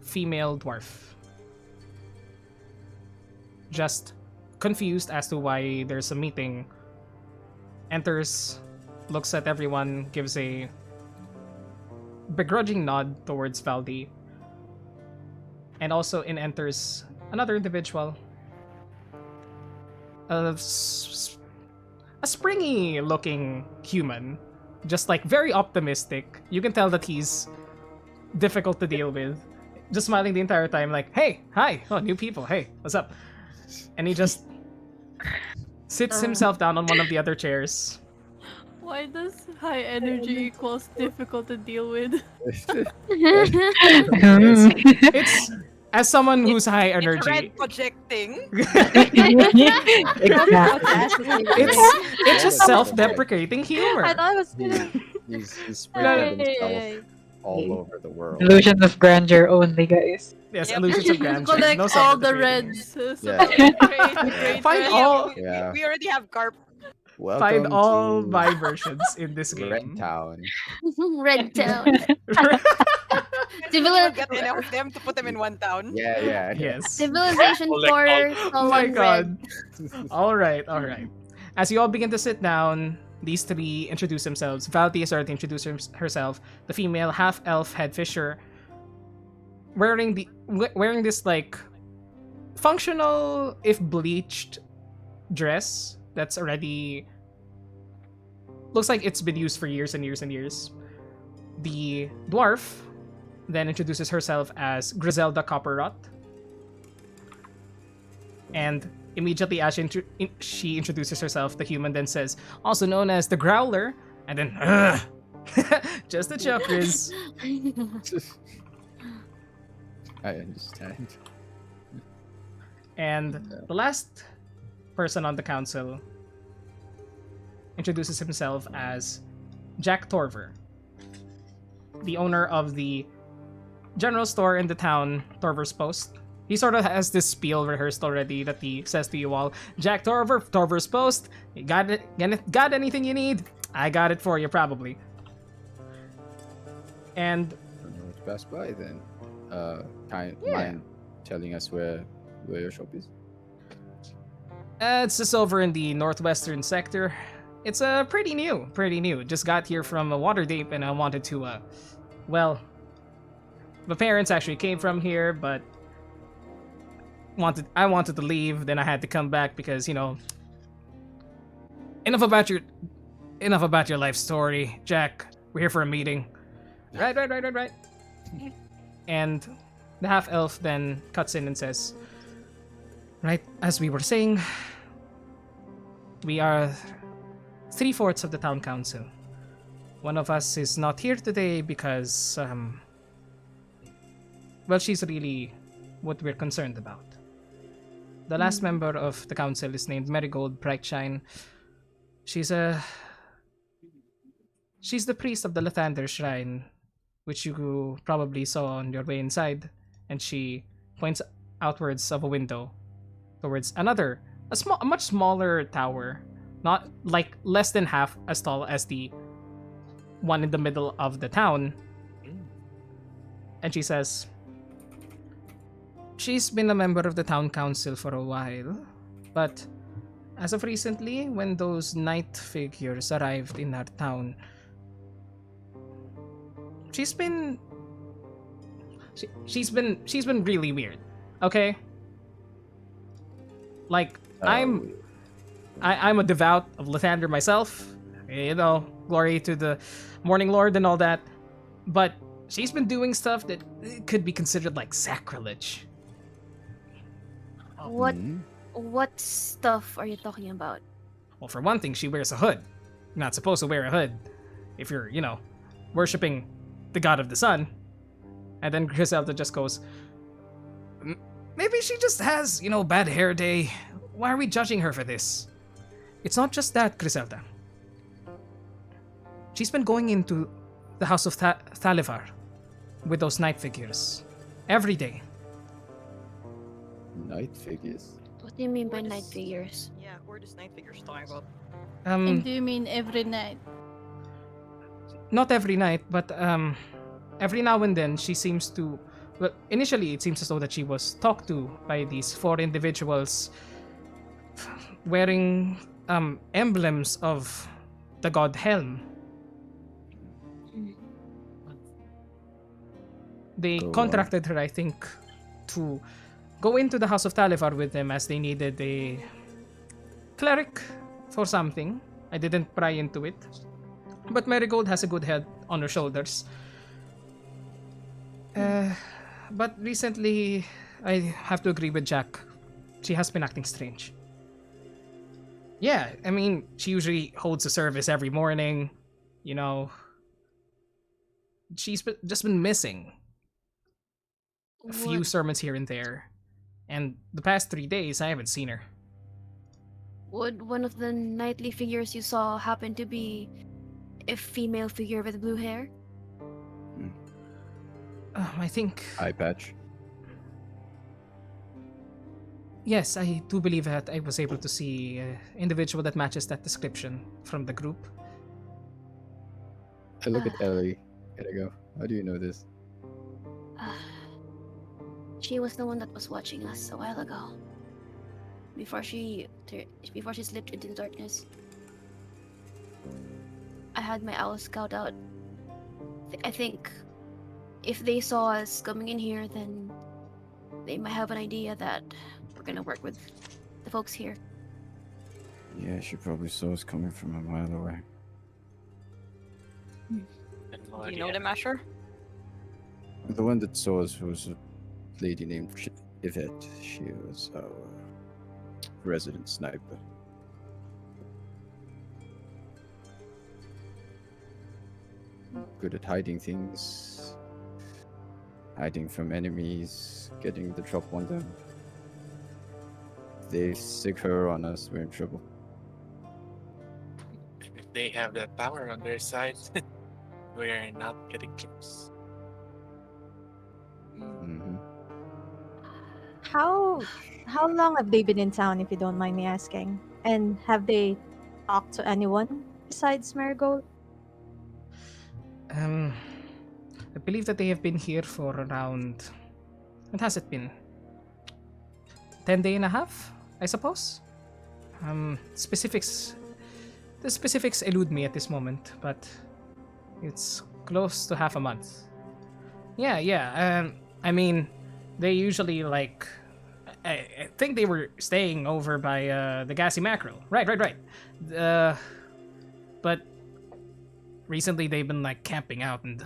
female dwarf, just confused as to why there's a meeting, enters, looks at everyone, gives a begrudging nod towards Valdi, and also enters another individual, a springy-looking human, just like very optimistic. You can tell that he's difficult to deal with, just smiling the entire time, like, "Hey, hi, oh, new people, hey, what's up?" And he just sits himself down on one of the other chairs. Why does high energy equals difficult to deal with? It's as someone who's high It's energy. red projecting. It's just self-deprecating humor. I thought it was gonna. He's spreading himself Hey. all over the world. Illusions of grandeur only, guys. Yes, Yep. illusions of grandeur. Collect No all the self-deprecating. reds. Yeah. Find all Yeah. We already have carp. find Welcome all to my versions in this Red game. Town. Red Town. We'll Civili- get enough of them to put them in one town. Yeah. Yes. Civilization Collect 4. Oh my colon god. red. All right. As you all begin to sit down, these three introduce themselves. Valdi has already introduced herself. The female half-elf head fisher, wearing this like functional, if bleached, dress that's already looks like it's been used for years and years and years. The dwarf then introduces herself as Griselda Copperrot, and immediately as she introduces herself, the human then says, also known as the Growler, and then just the jokers. I understand. And the last person on the council introduces himself as Jack Torver, the owner of the general store in the town, Torver's Post. He sort of has this spiel rehearsed already that he says to you all, Jack Torver, Torver's Post, you got anything you need? I got it for you, probably. And I don't know what to pass by then. Mind telling us where your shop is? it's just over in the northwestern sector. It's pretty new. Just got here from Waterdeep, and I wanted to, well, my parents actually came from here, but I wanted to leave. Then I had to come back because, you know, enough about your life story, Jack. We're here for a meeting. Right. And the half elf then cuts in and says, right, as we were saying, we are 3/4 of the town council. One of us is not here today because, well, she's really what we're concerned about. The last member of the council is named Marigold Brightshine. She's the priest of the Lathander Shrine, which you probably saw on your way inside, and she points outwards of a window towards a much smaller tower, not like less than half as tall as the one in the middle of the town. And she says, she's been a member of the town council for a while, but as of recently, when those night figures arrived in our town, she's been really weird. Okay? Like, I'm a devout of Lathander myself. You know, glory to the Morning Lord and all that. But she's been doing stuff that could be considered like sacrilege. What stuff are you talking about? Well, for one thing, she wears a hood. You're not supposed to wear a hood if you're, worshipping the god of the sun. And then Griselda just goes, maybe she just has, bad hair day. Why are we judging her for this? It's not just that, Griselda. She's been going into the house of Thalivar with those night figures every day. Night figures? What do you mean by night figures? Yeah, who are these night figures talking about? And do you mean every night? Not every night, but every now and then she seems to. Well, initially it seems as though that she was talked to by these 4 individuals wearing emblems of the god Helm. They contracted her, I think, to go into the House of Talivar with them as they needed a cleric for something. I didn't pry into it. But Marigold has a good head on her shoulders. But recently, I have to agree with Jack. She has been acting strange. Yeah, I mean, she usually holds a service every morning. She's just been missing a few sermons here and there. And the past 3 days, I haven't seen her. Would one of the nightly figures you saw happen to be a female figure with blue hair? I think... Eye patch. Yes, I do believe that I was able to see an individual that matches that description from the group. I look at Ellie. Gotta go. How do you know this? She was the one that was watching us a while ago. Before she slipped into the darkness. I had my owl scout out. I think if they saw us coming in here, then they might have an idea that we're gonna work with the folks here. Yeah, she probably saw us coming from a mile away. Do you know them, Asher? The one that saw us was a lady named Yvette. She was our resident sniper. Good at hiding things. Hiding from enemies. Getting the drop on them. If they stick her on us, we're in trouble. If they have that power on their side, we're not getting close. Mm-hmm. How long have they been in town, if you don't mind me asking? And have they talked to anyone besides Marigold? I believe that they have been here for around... What has it been? 10 day and a half, I suppose? The specifics elude me at this moment, but it's close to half a month. Yeah. I mean, they usually I think they were staying over by the Gassy Mackerel. Right. But recently they've been camping out in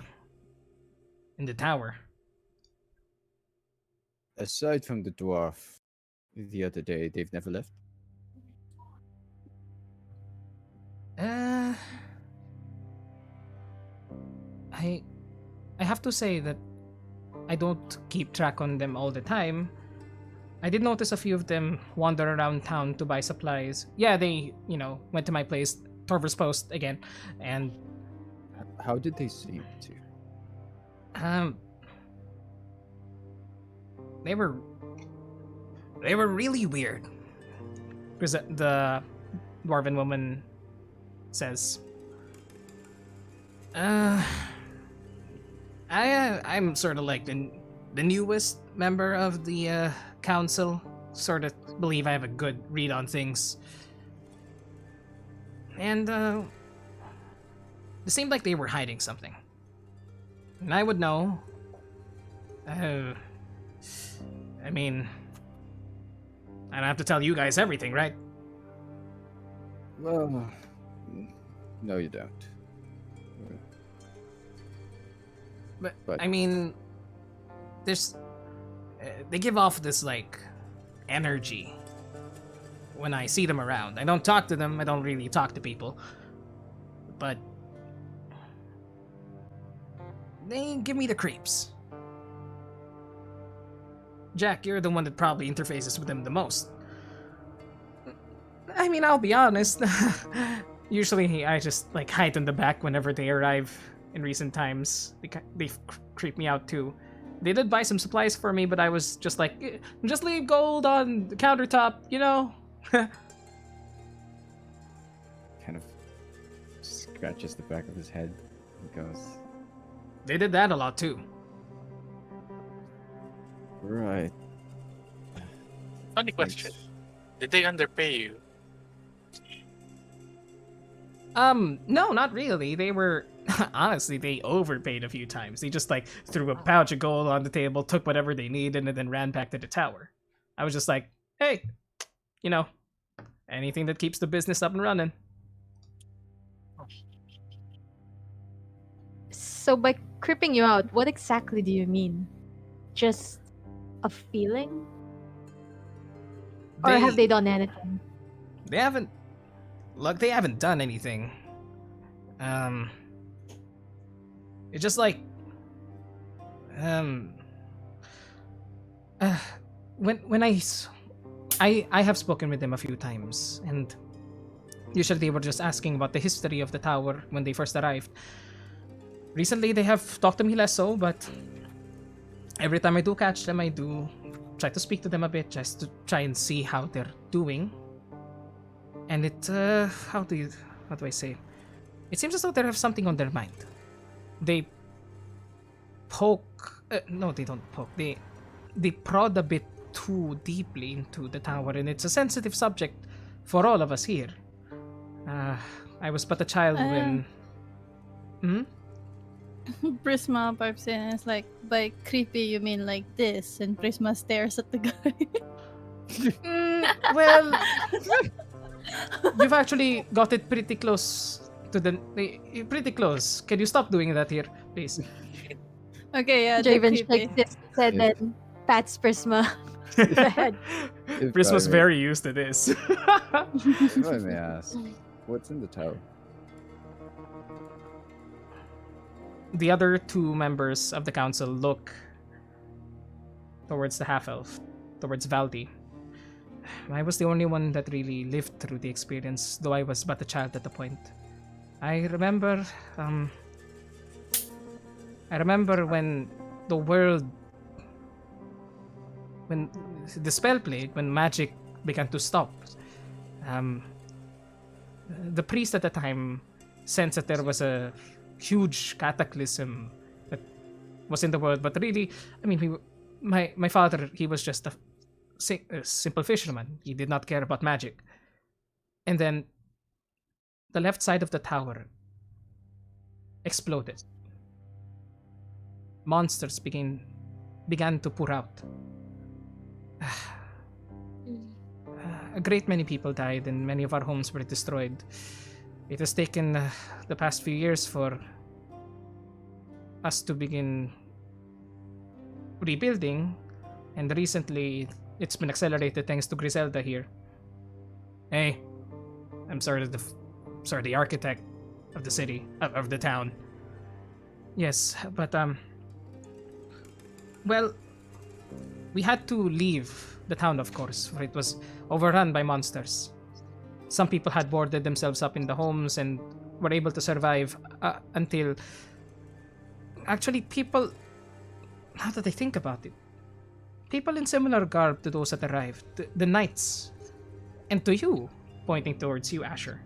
the tower. Aside from the dwarf, the other day, they've never left? I have to say that I don't keep track on them all the time. I did notice a few of them wander around town to buy supplies. Yeah, they, went to my place, Torver's Post again, and... How did they seem to? They were really weird. Because the dwarven woman says, Uh, I'm sort of like the newest member of the council. Sort of believe I have a good read on things. And it seemed like they were hiding something. And I would know. I mean, I don't have to tell you guys everything, right? Well, no, you don't. But But- I mean, there's they give off this like energy when I see them around. I don't talk to them. I don't really talk to people, but they give me the creeps. Jack, you're the one that probably interfaces with them the most. I mean, I'll be honest. Usually, I just like hide in the back whenever they arrive. In recent times, they creep me out too. They did buy some supplies for me, but I was just like, just leave gold on the countertop, you know? Kind of scratches the back of his head and goes, They did that a lot too. right. Funny question. Did they underpay you? No, not really. They were honestly, they overpaid a few times. They just like threw a pouch of gold on the table, took whatever they needed, and then ran back to the tower. I was just like, hey, you know, anything that keeps the business up and running. So by creeping you out, what exactly do you mean? Just a feeling? Or have they done anything? They haven't. Look, they haven't done anything. It's just like, when I have spoken with them a few times, and usually they were just asking about the history of the tower when they first arrived. Recently, they have talked to me less so, but every time I do catch them, I do try to speak to them a bit, just to try and see how they're doing. And it, how do I say? It seems as though they have something on their mind. They poke, no, they don't poke. They prod a bit too deeply into the tower, and it's a sensitive subject for all of us here. I was but a child when. Prisma pipes in and it's like, by creepy you mean like this, and Prisma stares at the guy. Well, you've actually got it pretty close to pretty close. Can you stop doing that here, please? Okay, yeah, Draven creepy. shakes his head and pats Prisma on the head. Chris was I may- very used to this. If I may ask, what's in the tower? The other two members of the council look towards the half-elf, towards Valdi. I was the only one that really lived through the experience, though I was but a child at the point. I remember when the world, when the spell played, when magic began to stop. The priest at the time sensed that there was a huge cataclysm that was in the world, but really, I mean, my father, he was just a simple fisherman. He did not care about magic. And then the left side of the tower exploded. Monsters began to pour out. A great many people died and many of our homes were destroyed. It has taken the past few years for us to begin rebuilding, and recently it's been accelerated thanks to Griselda here. Hey, I'm sorry, the architect of the city, of the town. Yes, but well, we had to leave the town, of course, for it was overrun by monsters. Some people had boarded themselves up in the homes and were able to survive until... Actually, people... Now that I think about it, people in similar garb to those that arrived, the knights, and to you, pointing towards you, Asher.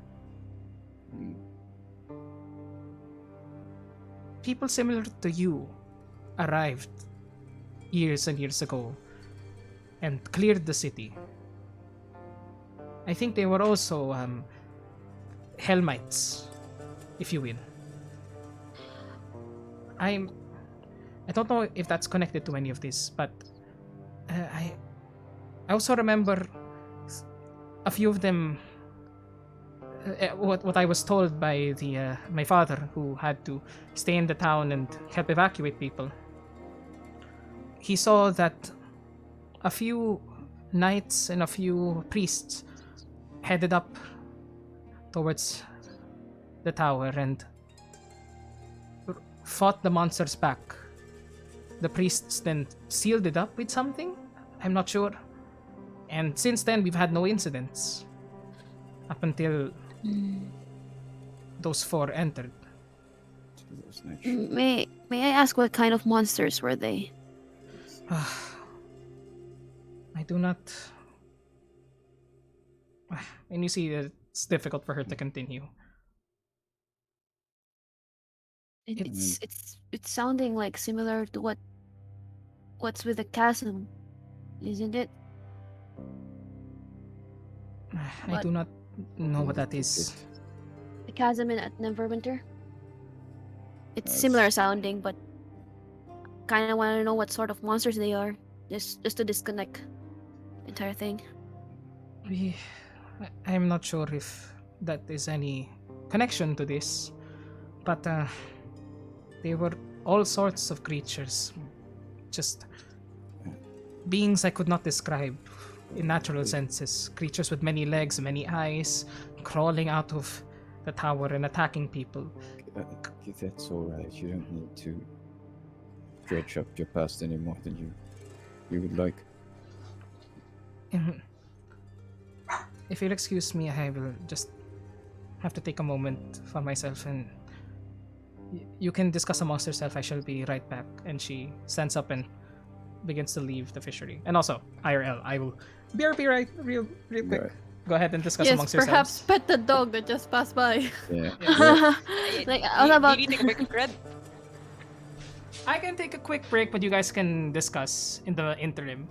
people similar to you arrived years and years ago and cleared the city. I think they were also Helmites, if you will. I don't know if that's connected to any of this, but I also remember a few of them. What I was told by my father, who had to stay in the town and help evacuate people. He saw that a few knights and a few priests headed up towards the tower and fought the monsters back. The priests then sealed it up with something? I'm not sure. And since then, we've had no incidents. Up until those 4 entered. May I ask what kind of monsters were they? I do not. And you see, it's difficult for her to continue. It's sounding like similar to what's with the chasm, isn't it? I do not know what that is. The chasm at Neverwinter. It's similar sounding, but kind of want to know what sort of monsters they are, just to disconnect the entire thing. I'm not sure if that is any connection to this, but they were all sorts of creatures, just beings I could not describe in natural senses. Creatures with many legs, many eyes, crawling out of the tower and attacking people. That's alright. You don't need to dredge up your past any more than you would like. If you'll excuse me, I will just have to take a moment for myself, and you can discuss amongst yourself. I shall be right back. And she stands up and begins to leave the fishery. And also, IRL, I will be right real quick. Right. Go ahead and discuss Yes, amongst perhaps yourselves. pet the dog that just passed by. Yeah. Like, all about. You need to make a red. I can take a quick break, but you guys can discuss in the interim.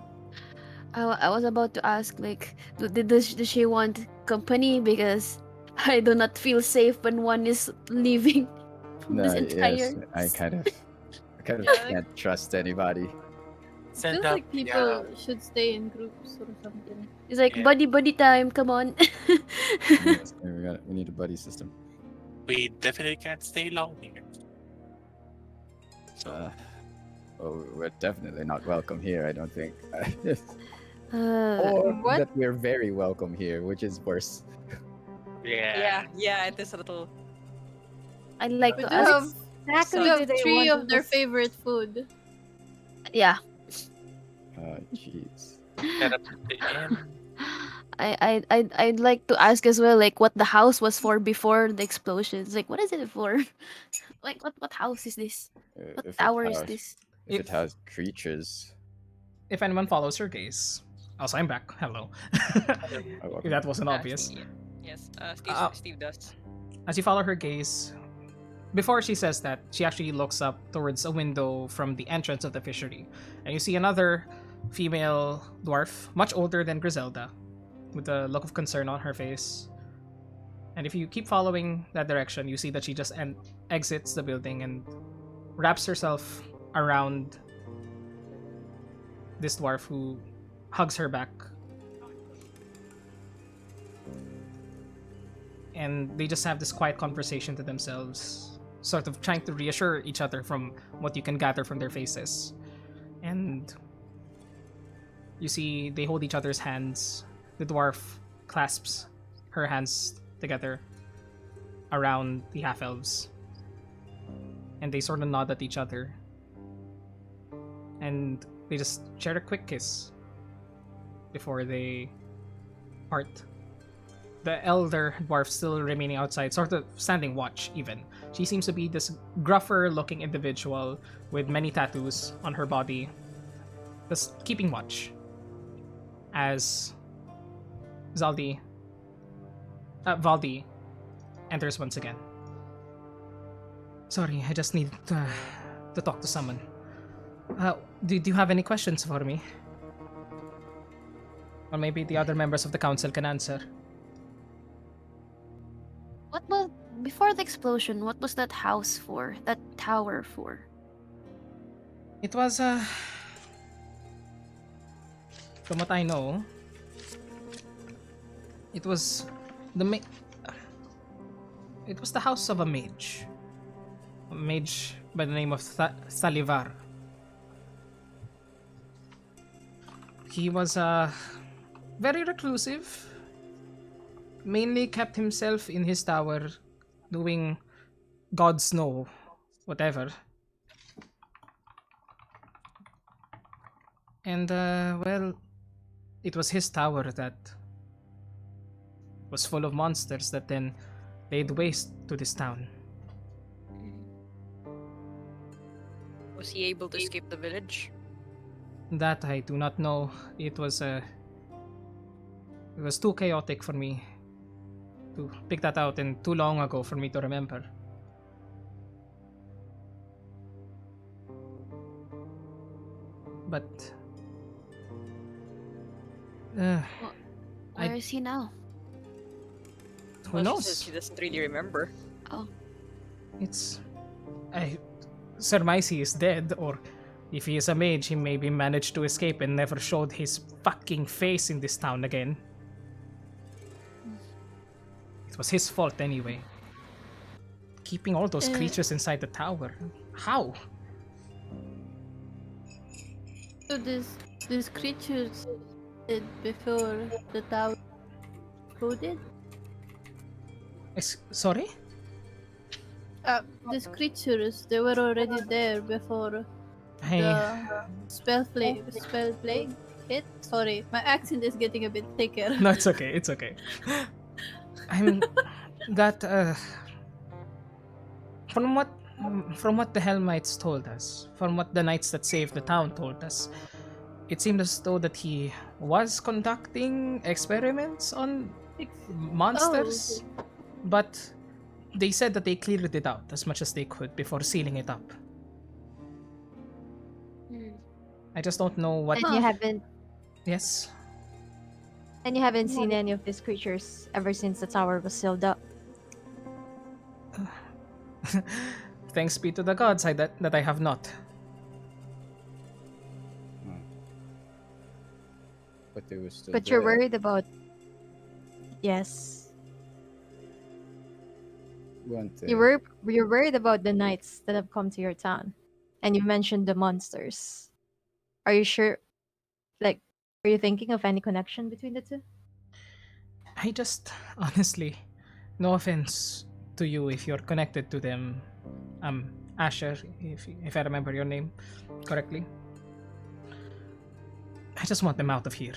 I was about to ask, like, does she want company? Because I do not feel safe when one is leaving this entire. Yes, I kind of can't trust anybody. Send Feels up, like people should stay in groups or something. It's like Yeah. buddy time. Come on. Yes, we need a buddy system. we definitely can't stay long here. So We're definitely not welcome here. I don't think. Uh, Or What? that we're very welcome here, which is worse. Yeah, it is a little. I'd like We to do ask. have, Exactly we do have they 3 want of their us- favorite food. Yeah, Jeez. set up the inn. I'd like to ask as well, like, what the house was for before the explosions. Like, what is it for? Like, what house is this? What If tower it is has, this? if it has creatures, If anyone follows her gaze. Also, I'm back. Hello. If that wasn't obvious. Yes, Steve does. As you follow her gaze, before she says that, she actually looks up towards a window from the entrance of the fishery, and you see another female dwarf, much older than Griselda, with a look of concern on her face. And if you keep following that direction, you see that she just exits the building and wraps herself around this dwarf, who hugs her back. And they just have this quiet conversation to themselves, sort of trying to reassure each other from what you can gather from their faces. And you see they hold each other's hands. The dwarf clasps her hands together around the half-elves. And they sort of nod at each other. And they just share a quick kiss before they part. The elder dwarf still remaining outside, sort of standing watch even. She seems to be this gruffer looking individual with many tattoos on her body, just keeping watch as Valdi enters once again. Sorry, I just need to talk to someone. Do you have any questions for me? Or maybe the other members of the council can answer. What was before the explosion? What was that house for? That tower for? It was, from what I know, it was it was the house of a mage. A mage by the name of Salivar. He was, very reclusive. Mainly kept himself in his tower doing gods know whatever. And well, it was his tower that was full of monsters that then laid waste to this town. Was he able to escape the village? That I do not know. It was too chaotic for me to pick that out and too long ago for me to remember. But Where is he now? who Well, knows? She says she doesn't really remember. Oh, It's I surmise he is dead, or if he is a mage, he maybe managed to escape and never showed his fucking face in this town again. It was his fault anyway. Keeping all those creatures inside the tower. How? So these creatures did before the tower exploded? Sorry? These creatures, they were already there before the spell plague hit. Sorry, my accent is getting a bit thicker. No, it's okay. It's okay. I'm that from what the Hellmites told us, from what the knights that saved the town told us, it seemed as though that he was conducting experiments on monsters, but they said that they cleared it out as much as they could before sealing it up. I just don't know what. And you haven't Yes. and you haven't seen any of these creatures ever since the tower was sealed up. Thanks be to the gods that I have not. But they were still But you're there. worried about. Yes. Weren't they? You're worried about the knights that have come to your town. And you mentioned the monsters. Are you sure? Like, are you thinking of any connection between the two? I just honestly, no offense to you if you're connected to them, Asher, if I remember your name correctly. I just want them out of here.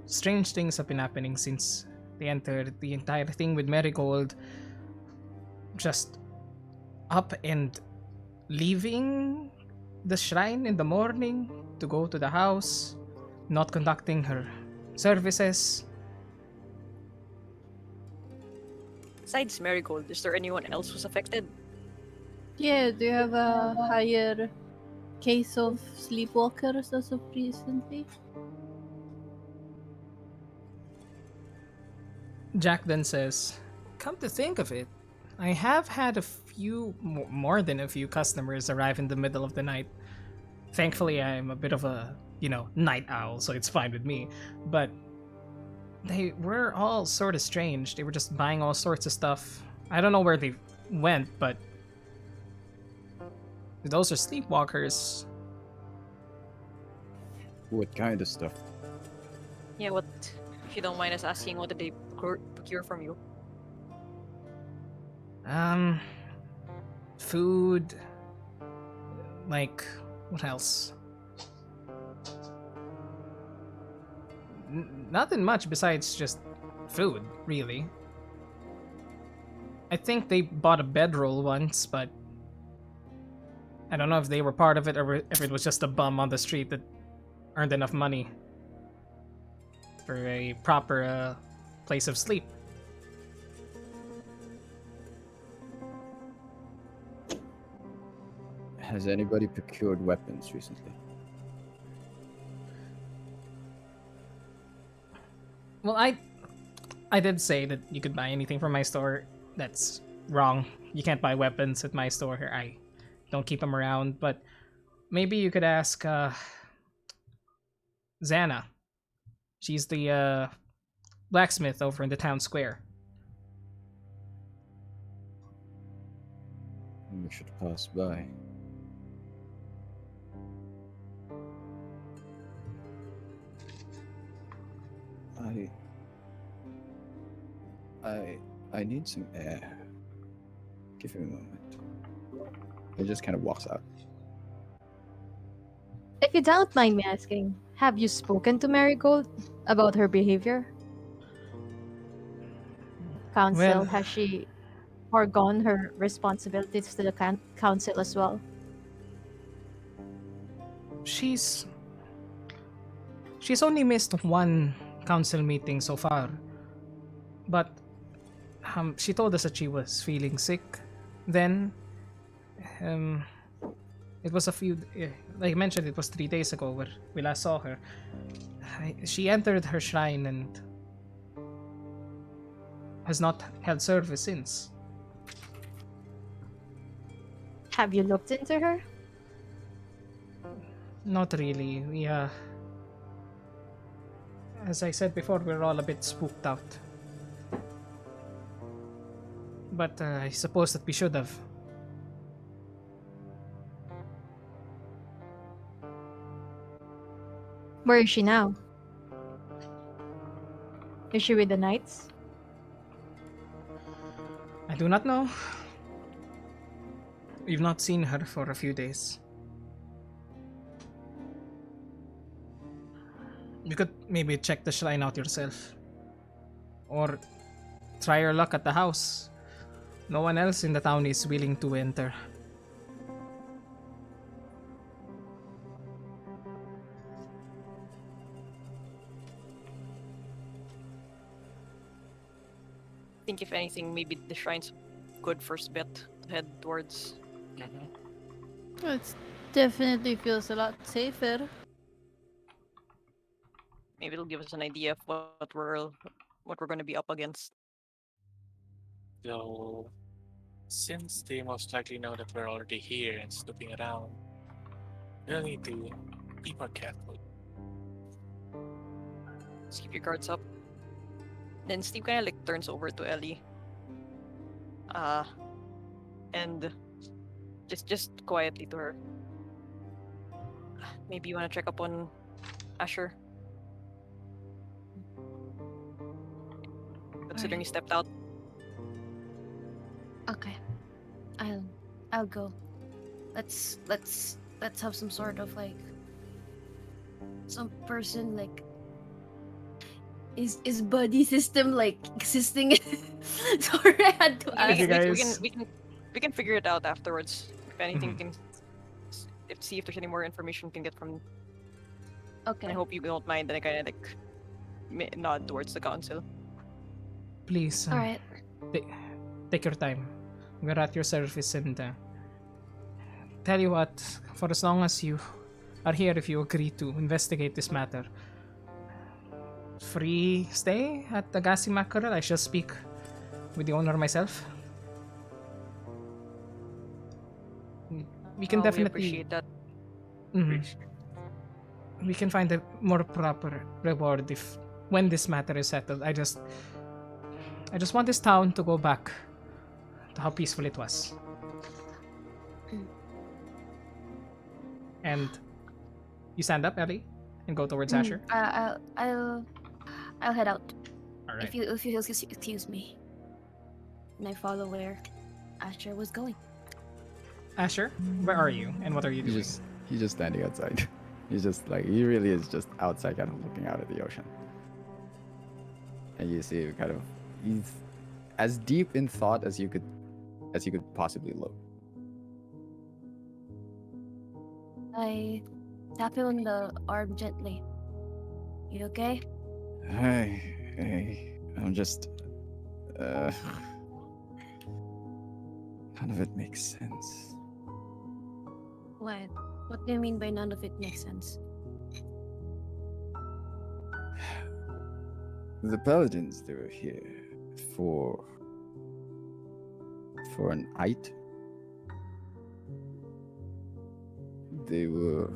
Strange things have been happening since they entered. The entire thing with Marigold, just up and leaving the shrine in the morning to go to the house, not conducting her services. Besides Marigold, is there anyone else who's affected? Yeah, do you have a higher case of sleepwalkers as of recently? Jack then says, "Come to think of it, I have had a few, more than a few customers arrive in the middle of the night. Thankfully, I'm a bit of a, night owl, so it's fine with me. But they were all sort of strange. They were just buying all sorts of stuff. I don't know where they went, but those are sleepwalkers." What kind of stuff? Yeah, what? If you don't mind us asking, what did they procure from you? Food. Like, what else? Nothing much besides just food, really. I think they bought a bedroll once, but I don't know if they were part of it or if it was just a bum on the street that earned enough money for a proper place of sleep. Has anybody procured weapons recently? Well, I did say that you could buy anything from my store. That's wrong. You can't buy weapons at my store. I don't keep them around. But maybe you could ask Xana. She's the blacksmith over in the town square. We should pass by. I need some air. Give me a moment. He just kind of walks out. If you don't mind me asking, have you spoken to Marigold about her behavior? Council, Well- has she foregone her responsibilities to the council as well? She's only missed one council meeting so far. But she told us that she was feeling sick. Then it was like I mentioned, it was 3 days ago where we last saw her. She entered her shrine and has not held service since. Have you looked into her? Not really. We as I said before, we're all a bit spooked out. But I suppose that we should have. Where is she now? Is she with the knights? I do not know. We've not seen her for a few days. You could maybe check the shrine out yourself. Or try your luck at the house. No one else in the town is willing to enter. I think if anything, maybe the shrine's good first bet to head towards. It definitely feels a lot safer. Maybe it'll give us an idea of what we're going to be up against. So, since they most likely know that we're already here and snooping around, we'll need to be more careful. Just keep your guards up. Then Steve kind of like turns over to Ellie. And just quietly to her. Maybe you want to check up on Asher. Considering he stepped out. Okay, I'll go. Let's have some sort of like some person like is buddy system like existing. Sorry, I had to Thank you, ask. guys. We can figure it out afterwards. If anything, Mhm. we can see if there's any more information we can get from. Okay. I hope you don't mind that I kind of like nod towards the council. Please, All right. take your time. We're at your service and tell you what, for as long as you are here, if you agree to investigate this matter, free stay at the Gassy Mackerel. I shall speak with the owner myself. We can We definitely appreciate that. Mhm. We can find a more proper reward if when this matter is settled. I just want this town to go back to how peaceful it was. And you stand up, Ellie, and go towards Asher. I'll head out. All right. If you excuse me. And I follow where Asher was going. Asher, where are you, and what are you doing? He's just standing outside. He's just like, he really is just outside, kind of looking out at the ocean. And you see kind of, he's as deep in thought as you could possibly look. I tap him on the arm gently. You okay? Hey, I'm just, none of it makes sense. What? What do you mean by none of it makes sense? The paladins, they were here for an item. They were,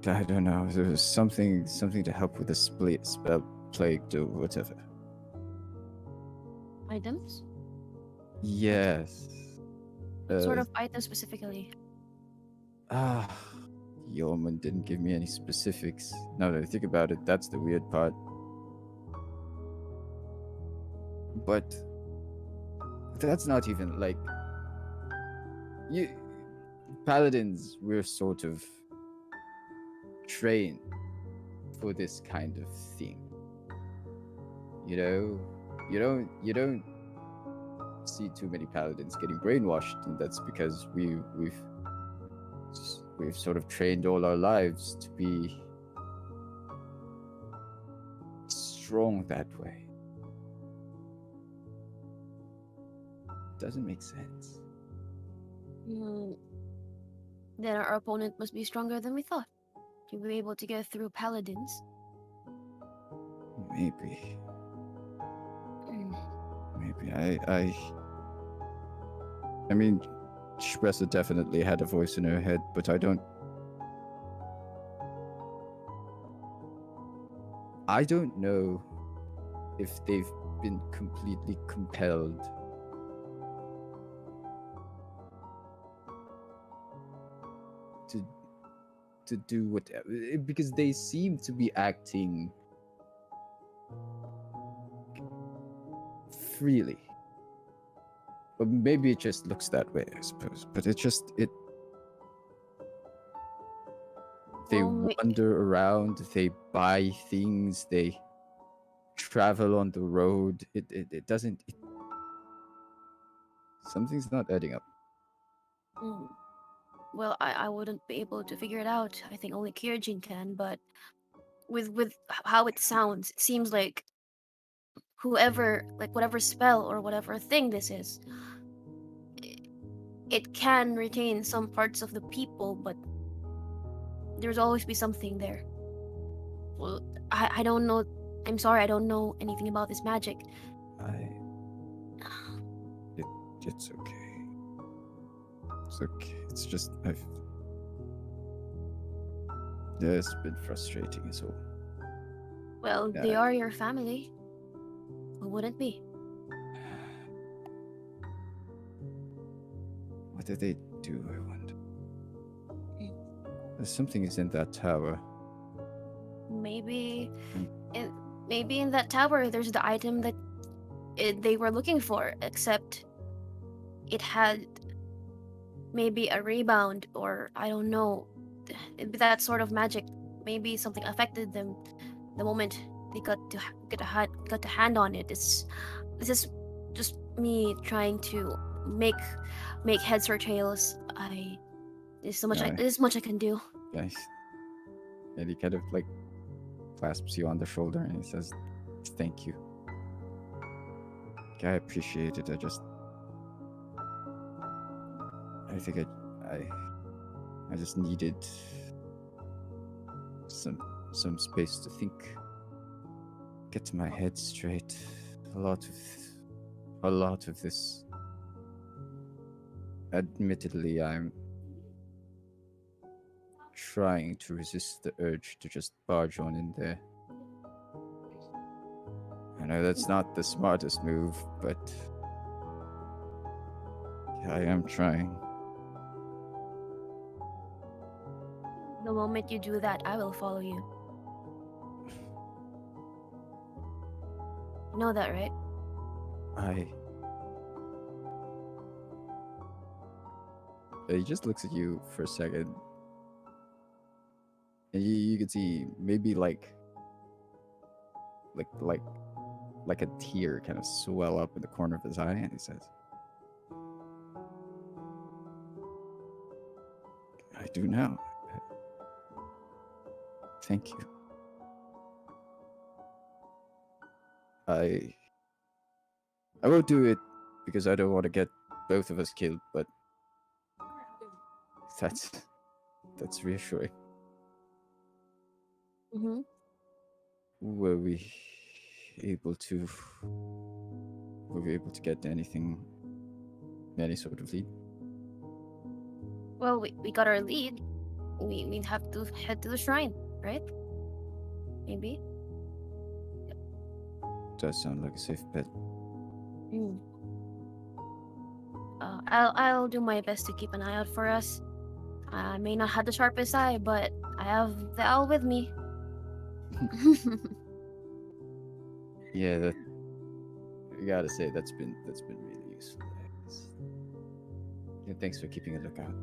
I don't know, there was something to help with the spell plague or whatever. Items? Yes. What sort of items specifically? Ah, Yeoman didn't give me any specifics. Now that I think about it, that's the weird part. But that's not even like you paladins, we're sort of trained for this kind of thing. You know, you don't see too many paladins getting brainwashed, and that's because we've sort of trained all our lives to be strong that way. Doesn't make sense. Then our opponent must be stronger than we thought. To be able to get through paladins. Maybe. Mm. Maybe I mean, Shpressa definitely had a voice in her head, but I don't know if they've been completely compelled to do whatever, because they seem to be acting freely. But maybe it just looks that way, I suppose. But it they wander around, they buy things, they travel on the road. It doesn't. Something's not adding up. Well, I wouldn't be able to figure it out. I think only Kirjin can, but with how it sounds, it seems like whoever, like whatever spell or whatever thing this is, it can retain some parts of the people, but there's always be something there. Well, I don't know. I'm sorry, I don't know anything about this magic. It's okay. It's okay. It's just it's been frustrating as well. Well, they are your family. Who wouldn't be? What did they do, I wonder? Something is in that tower. Maybe in that tower there's the item that they were looking for, except it had maybe a rebound, or I don't know, that sort of magic. Maybe something affected them the moment they got to hand on it. This is just me trying to make heads or tails. There's so much there's much I can do. Guys, and he kind of like clasps you on the shoulder and he says, "Thank you. I appreciate it. I think I just needed some space to think, get my head straight. A lot of this. Admittedly, I'm trying to resist the urge to just barge on in there. I know that's not the smartest move, but I am trying. The moment you do that, I will follow you. You know that, right? He just looks at you for a second. And you can see maybe like a tear kind of swell up in the corner of his eye, and he says, "I do now. Thank you. I won't do it because I don't want to get both of us killed, but That's reassuring. Mm-hmm. Were we able to get any sort of lead? Well, we got our lead. We'd have to head to the shrine, right? Maybe. Does sound like a safe bet. Mm. I'll do my best to keep an eye out for us. I may not have the sharpest eye, but I have the owl with me. Yeah, that I gotta say that's been really useful. Yeah, thanks for keeping a lookout.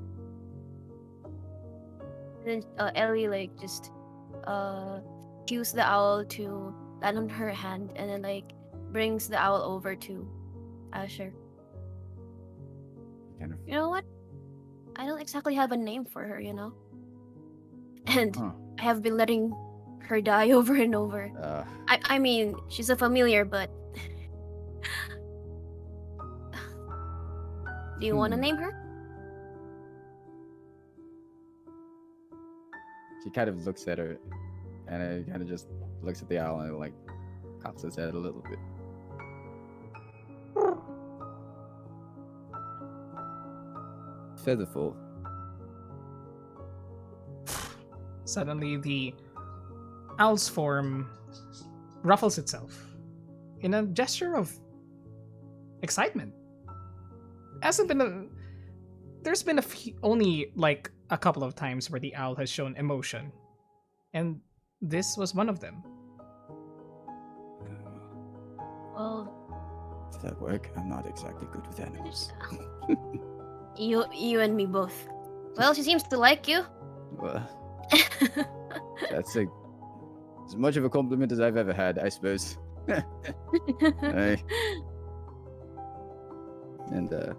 And then Ellie like just cues the owl to land on her hand, and then like brings the owl over to Asher. Kind of. You know what? I don't exactly have a name for her, you know? And Huh. I have been letting her die over and over. I mean, she's a familiar, but do you want to name her? He kind of looks at her, and he kind of just looks at the owl and like cocks his head a little bit. Featherfall. Suddenly, the owl's form ruffles itself in a gesture of excitement. There's been only like a couple of times where the owl has shown emotion, and this was one of them. Well, Does that work? I'm not exactly good with animals. you and me both. Well, she seems to like you. Well, that's as much of a compliment as I've ever had, I suppose. Aye. And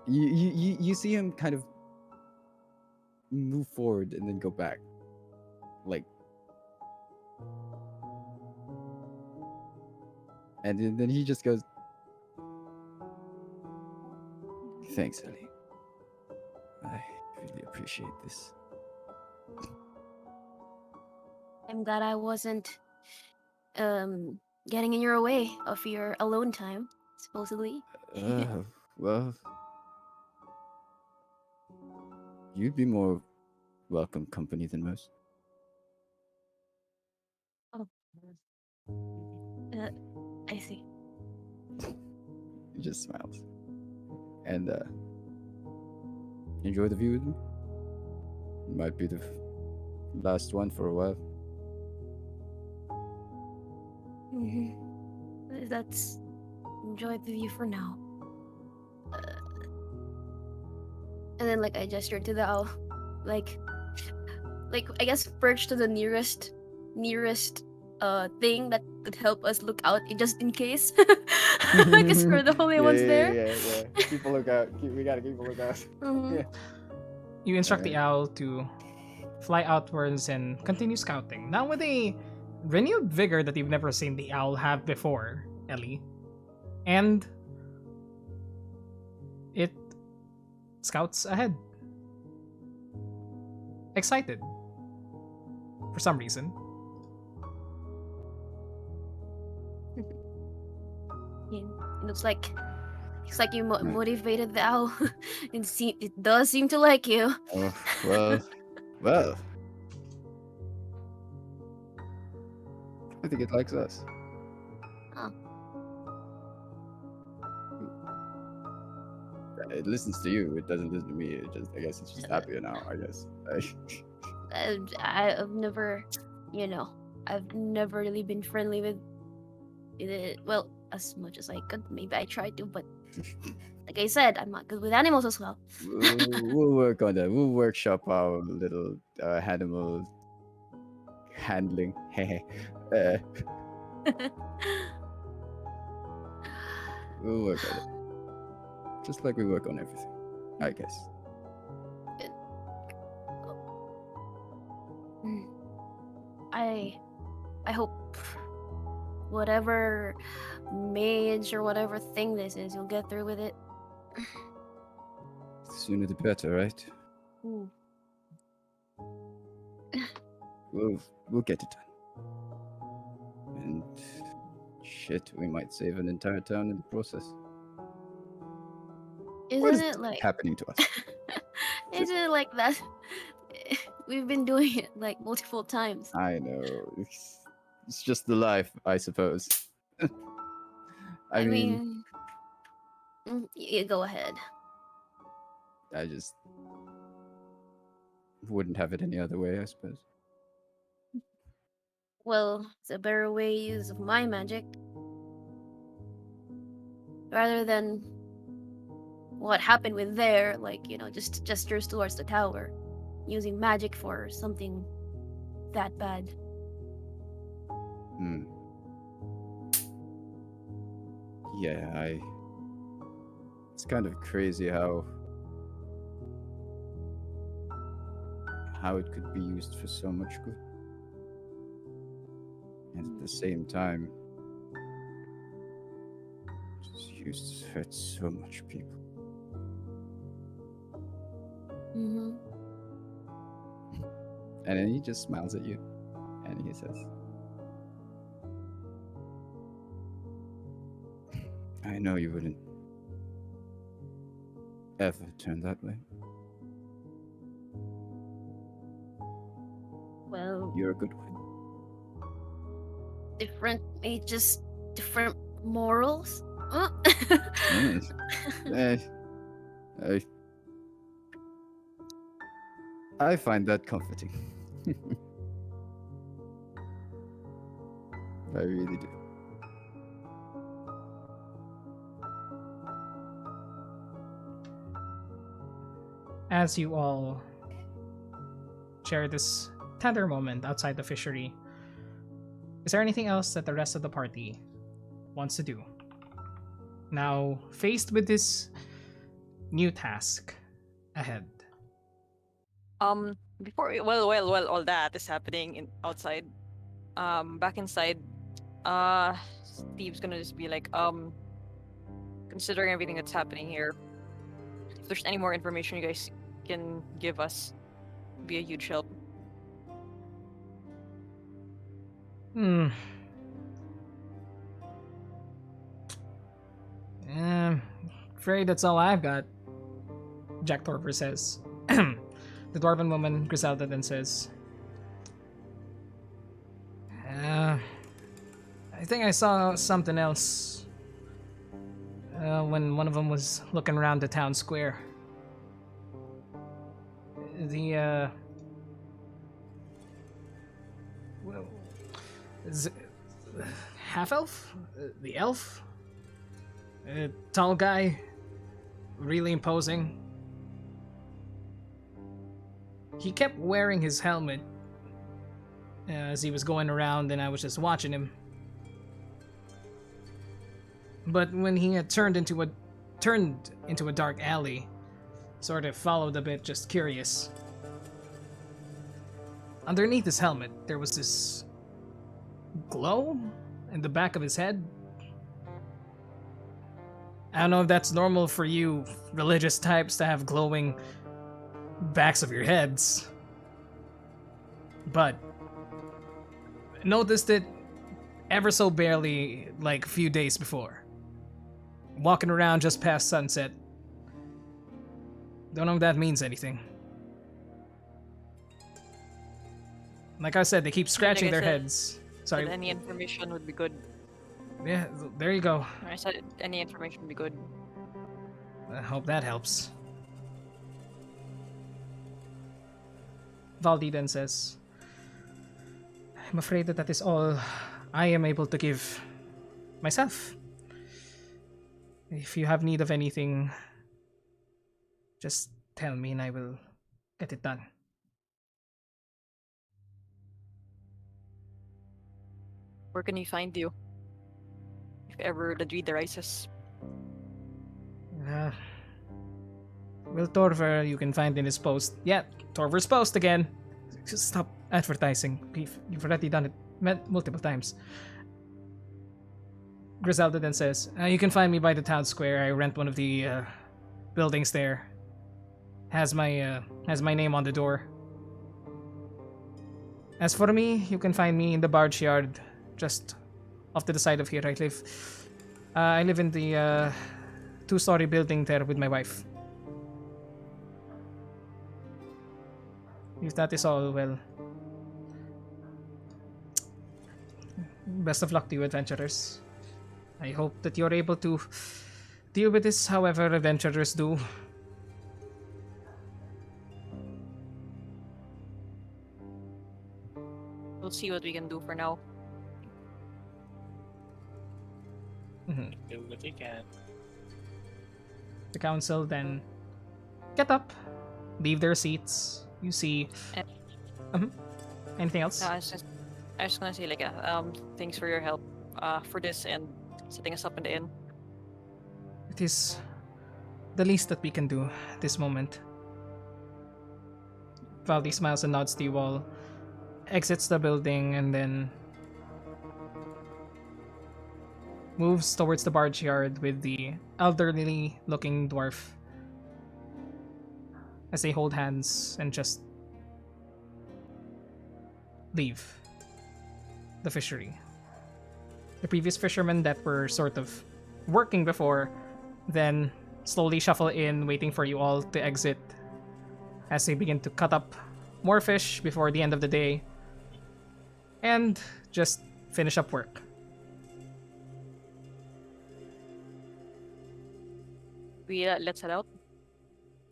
you see him kind of move forward and then go back, like, and then he just goes, "Thanks, Ellie. I really appreciate this." I'm glad I wasn't getting in your way of your alone time, supposedly. Well, you'd be more welcome company than most. Oh. I see. He just smiles. And enjoy the view with me. Might be the last one for a while. Mm-hmm. Let's enjoy the view for now. And then like I gestured to the owl, like I guess perch to the nearest thing that could help us look out just in case. Because we're the only ones there. Yeah. Keep a lookout. We gotta keep a lookout. Mhm. Yeah. You instruct the owl to fly outwards and continue scouting, now with a renewed vigor that you've never seen the owl have before, Ellie. And it scouts ahead. Excited. For some reason. It looks like you motivated the owl. It does seem to like you. Oh, well. I think it likes us. Oh. It listens to you. It doesn't listen to me. I guess it's just happier now. I guess. I've never, I've never really been friendly with it. Well, as much as I could. Maybe I tried to, but like I said, I'm not good with animals as well. We'll work on that. We'll workshop our little animal handling. We'll work on it. Just like we work on everything, I guess. I hope whatever mage or whatever thing this is, you'll get through with it. The sooner the better, right? Ooh. We'll get it done. And shit, we might save an entire town in the process. What Isn't is it like happening to us? isn't it like that? We've been doing it like multiple times. I know. It's just the life, I suppose. I mean, you go ahead. I just wouldn't have it any other way, I suppose. Well, it's a better way use of my magic. Rather than what happened with there, like, just gestures towards the tower. Using magic for something that bad. Yeah, it's kind of crazy how it could be used for so much good. And at the same time, just used to hurt so much people. Mm-hmm. And then he just smiles at you and he says, I know you wouldn't ever turn that way. Well, You're a good one. different ages, different morals. I find that comforting. I really do. As you all share this tender moment outside the fishery, is there anything else that the rest of the party wants to do? Now, faced with this new task ahead. Before while all that is happening outside, back inside, Steve's gonna just be like, considering everything that's happening here, if there's any more information you guys can give us, it'd be a huge help. Afraid that's all I've got, Jack Torver says. The dwarven woman, Griselda, then says, I think I saw something else when one of them was looking around the town square. The, half-elf? The elf? Tall guy, really imposing. He kept wearing his helmet as he was going around, and I was just watching him. But when he had turned into a dark alley, sort of followed a bit, just curious. Underneath his helmet, there was this glow in the back of his head. I don't know if that's normal for you religious types to have glowing backs of your heads, but noticed it ever so barely, like a few days before. Walking around just past sunset. Don't know if that means anything. Like I said, they keep scratching their heads. Sorry. Any information would be good. Yeah, there you go. I said any information would be good. I hope that helps. Valdi then says, I'm afraid that is all I am able to give myself. If you have need of anything, just tell me and I will get it done. Where can we find you? If ever the dread arises. Well, Torver, you can find in his post. Yeah, Torver's post again. Just stop advertising. You've already done it multiple times. Griselda then says, you can find me by the town square. I rent one of the buildings there. has my name on the door. As for me, you can find me in the barge yard, just off to the side of here. I live in the two-story building there with my wife. If that is all, well, best of luck to you, adventurers. I hope that you're able to deal with this however adventurers do. We'll see what we can do for now. Do what we can. The council then get up, leave their seats. You see. Anything else? No, I was just gonna say like, thanks for your help, for this and setting us up in the inn. It is the least that we can do at this moment. Valdi smiles and nods to you all, exits the building, and then moves towards the barge yard with the elderly looking dwarf as they hold hands and just leave the fishery. The previous fishermen that were sort of working before then slowly shuffle in, waiting for you all to exit as they begin to cut up more fish before the end of the day and just finish up work. Let's head out.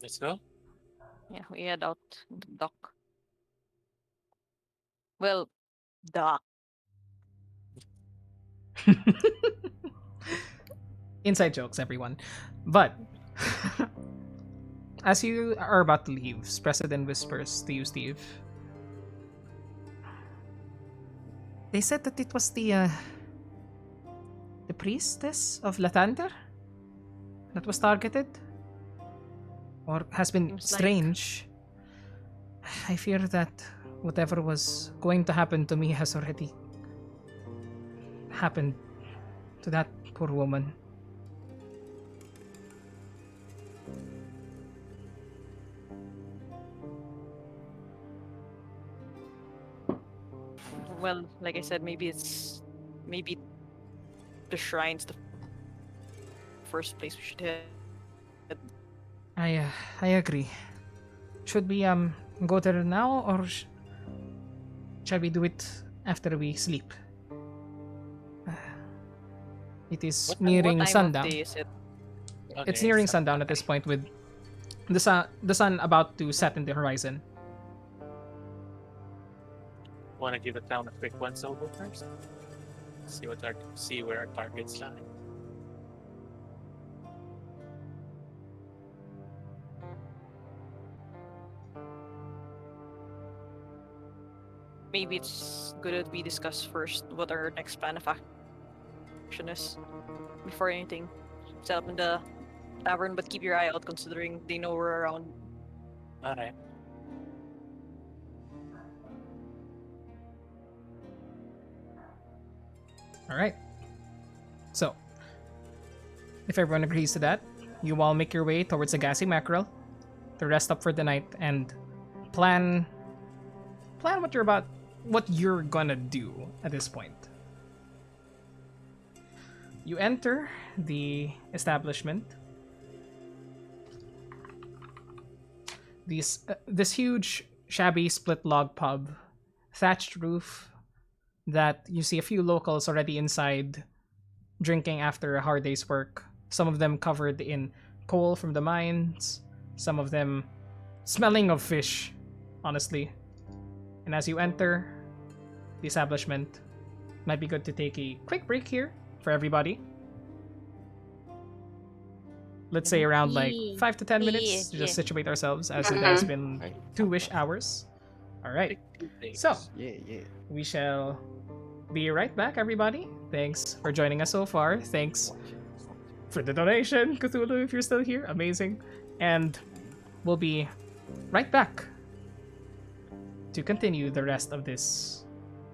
Let's go. Yeah, we head out the dock. Well, dock. Inside jokes, everyone. But as you are about to leave, President whispers to you, Steve. They said that it was the priestess of Lathander that was targeted, or has been Seems like- strange. I fear that whatever was going to happen to me has already happened to that poor woman. Well, like I said, maybe the shrine's the first place we should hit. I agree. Should we go there now, or shall we do it after we sleep? It is What nearing time sundown. of day is it? It's nearing sundown at this point, with the sun about to set in the horizon. Want to give the town a quick once over first? See where our targets lie. Maybe it's good that we discuss first what our next plan of action is before anything. Set up in the tavern, but keep your eye out considering they know we're around. Alright. Alright. So, if everyone agrees to that, you all make your way towards the gassy mackerel to rest up for the night and plan what you're gonna do at this point. You enter the establishment. This huge, shabby split log pub, thatched roof, that you see a few locals already inside drinking after a hard day's work. Some of them covered in coal from the mines, some of them smelling of fish, honestly. And as you enter the establishment, it might be good to take a quick break here for everybody. Let's say around like 5 to 10 minutes to just situate ourselves, as it has been 2-ish hours. Alright, so Yeah. we shall be right back, everybody. Thanks for joining us so far. Thanks for the donation, Cthulhu, if you're still here. Amazing. And we'll be right back to continue the rest of this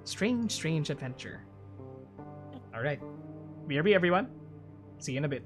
strange adventure. Alright. BRB, everyone. See you in a bit.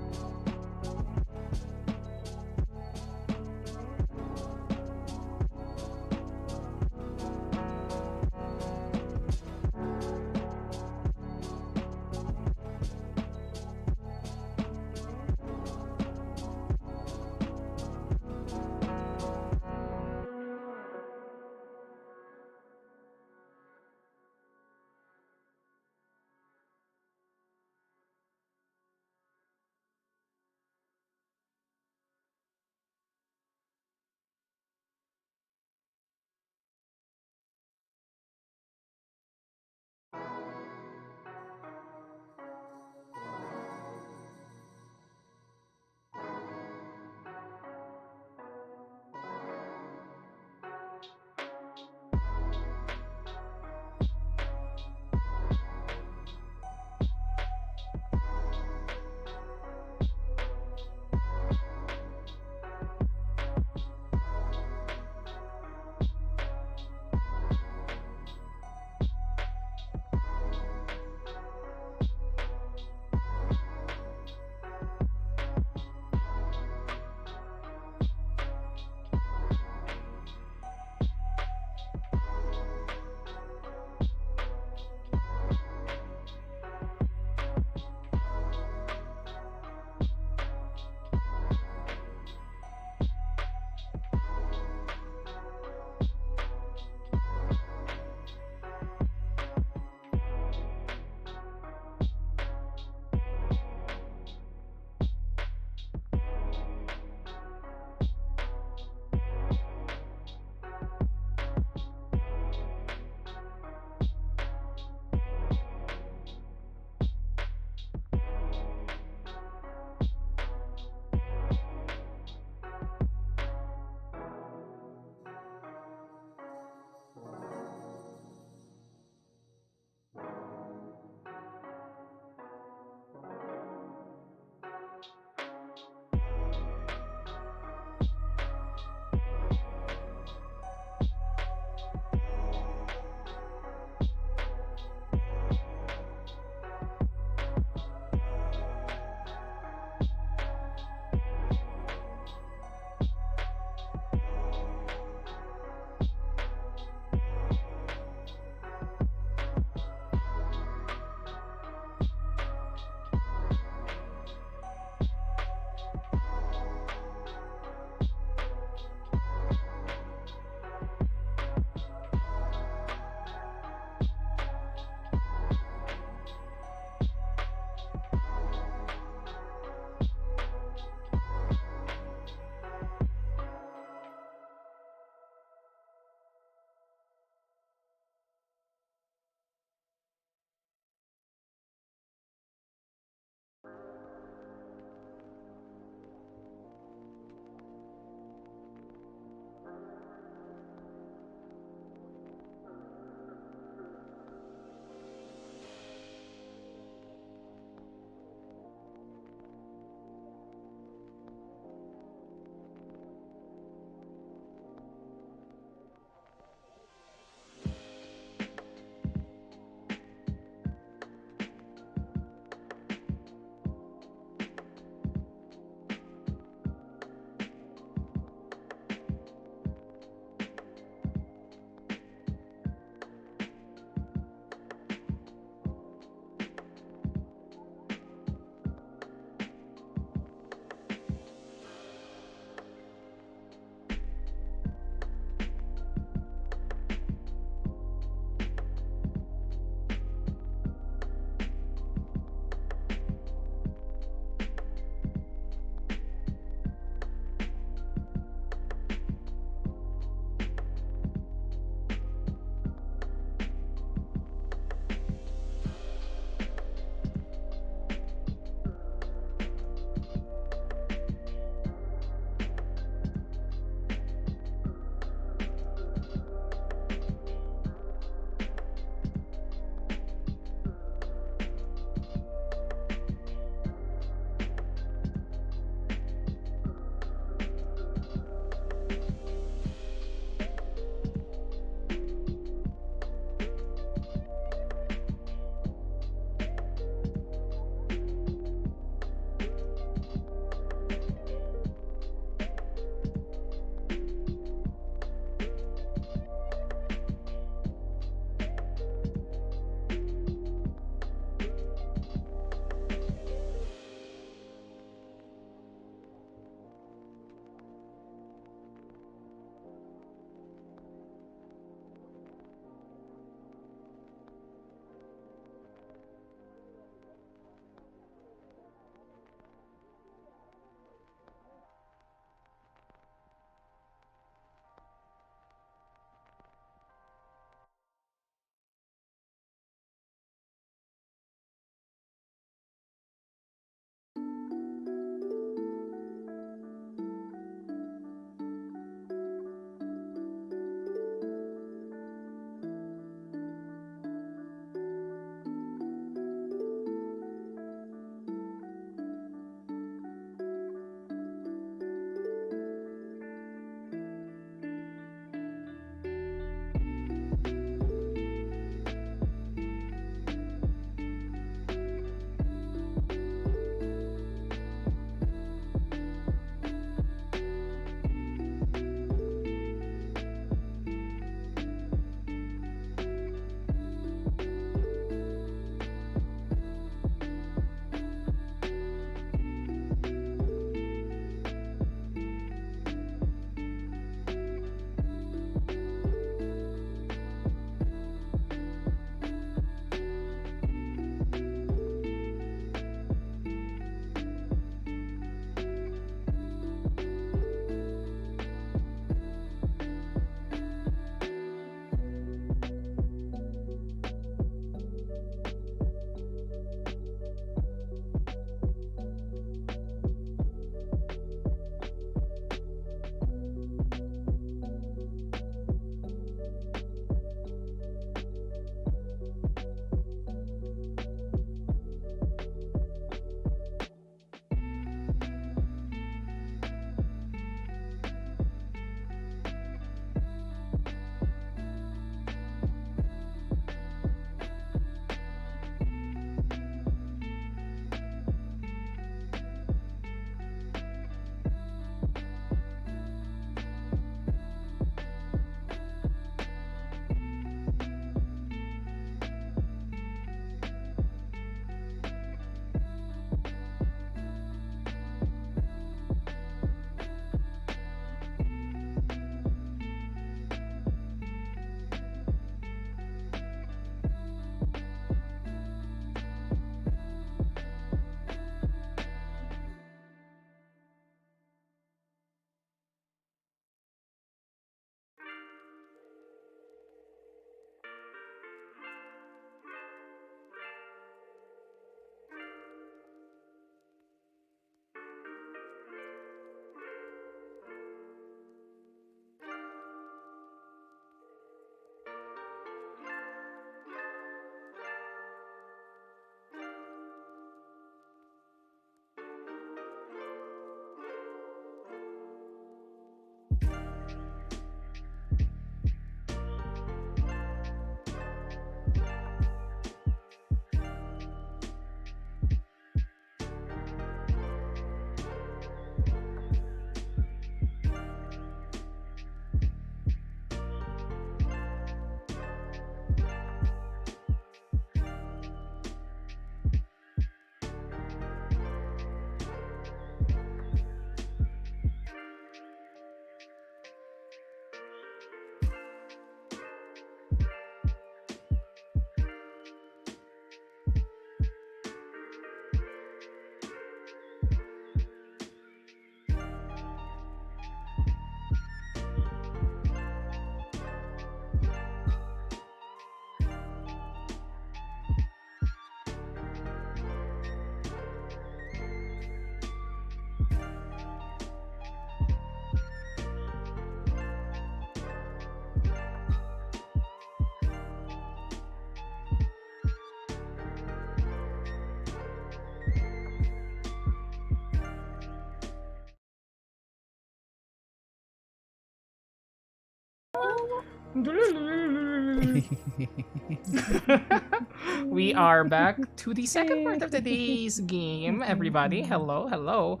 We are back to the second part of today's game, everybody. Hello, hello.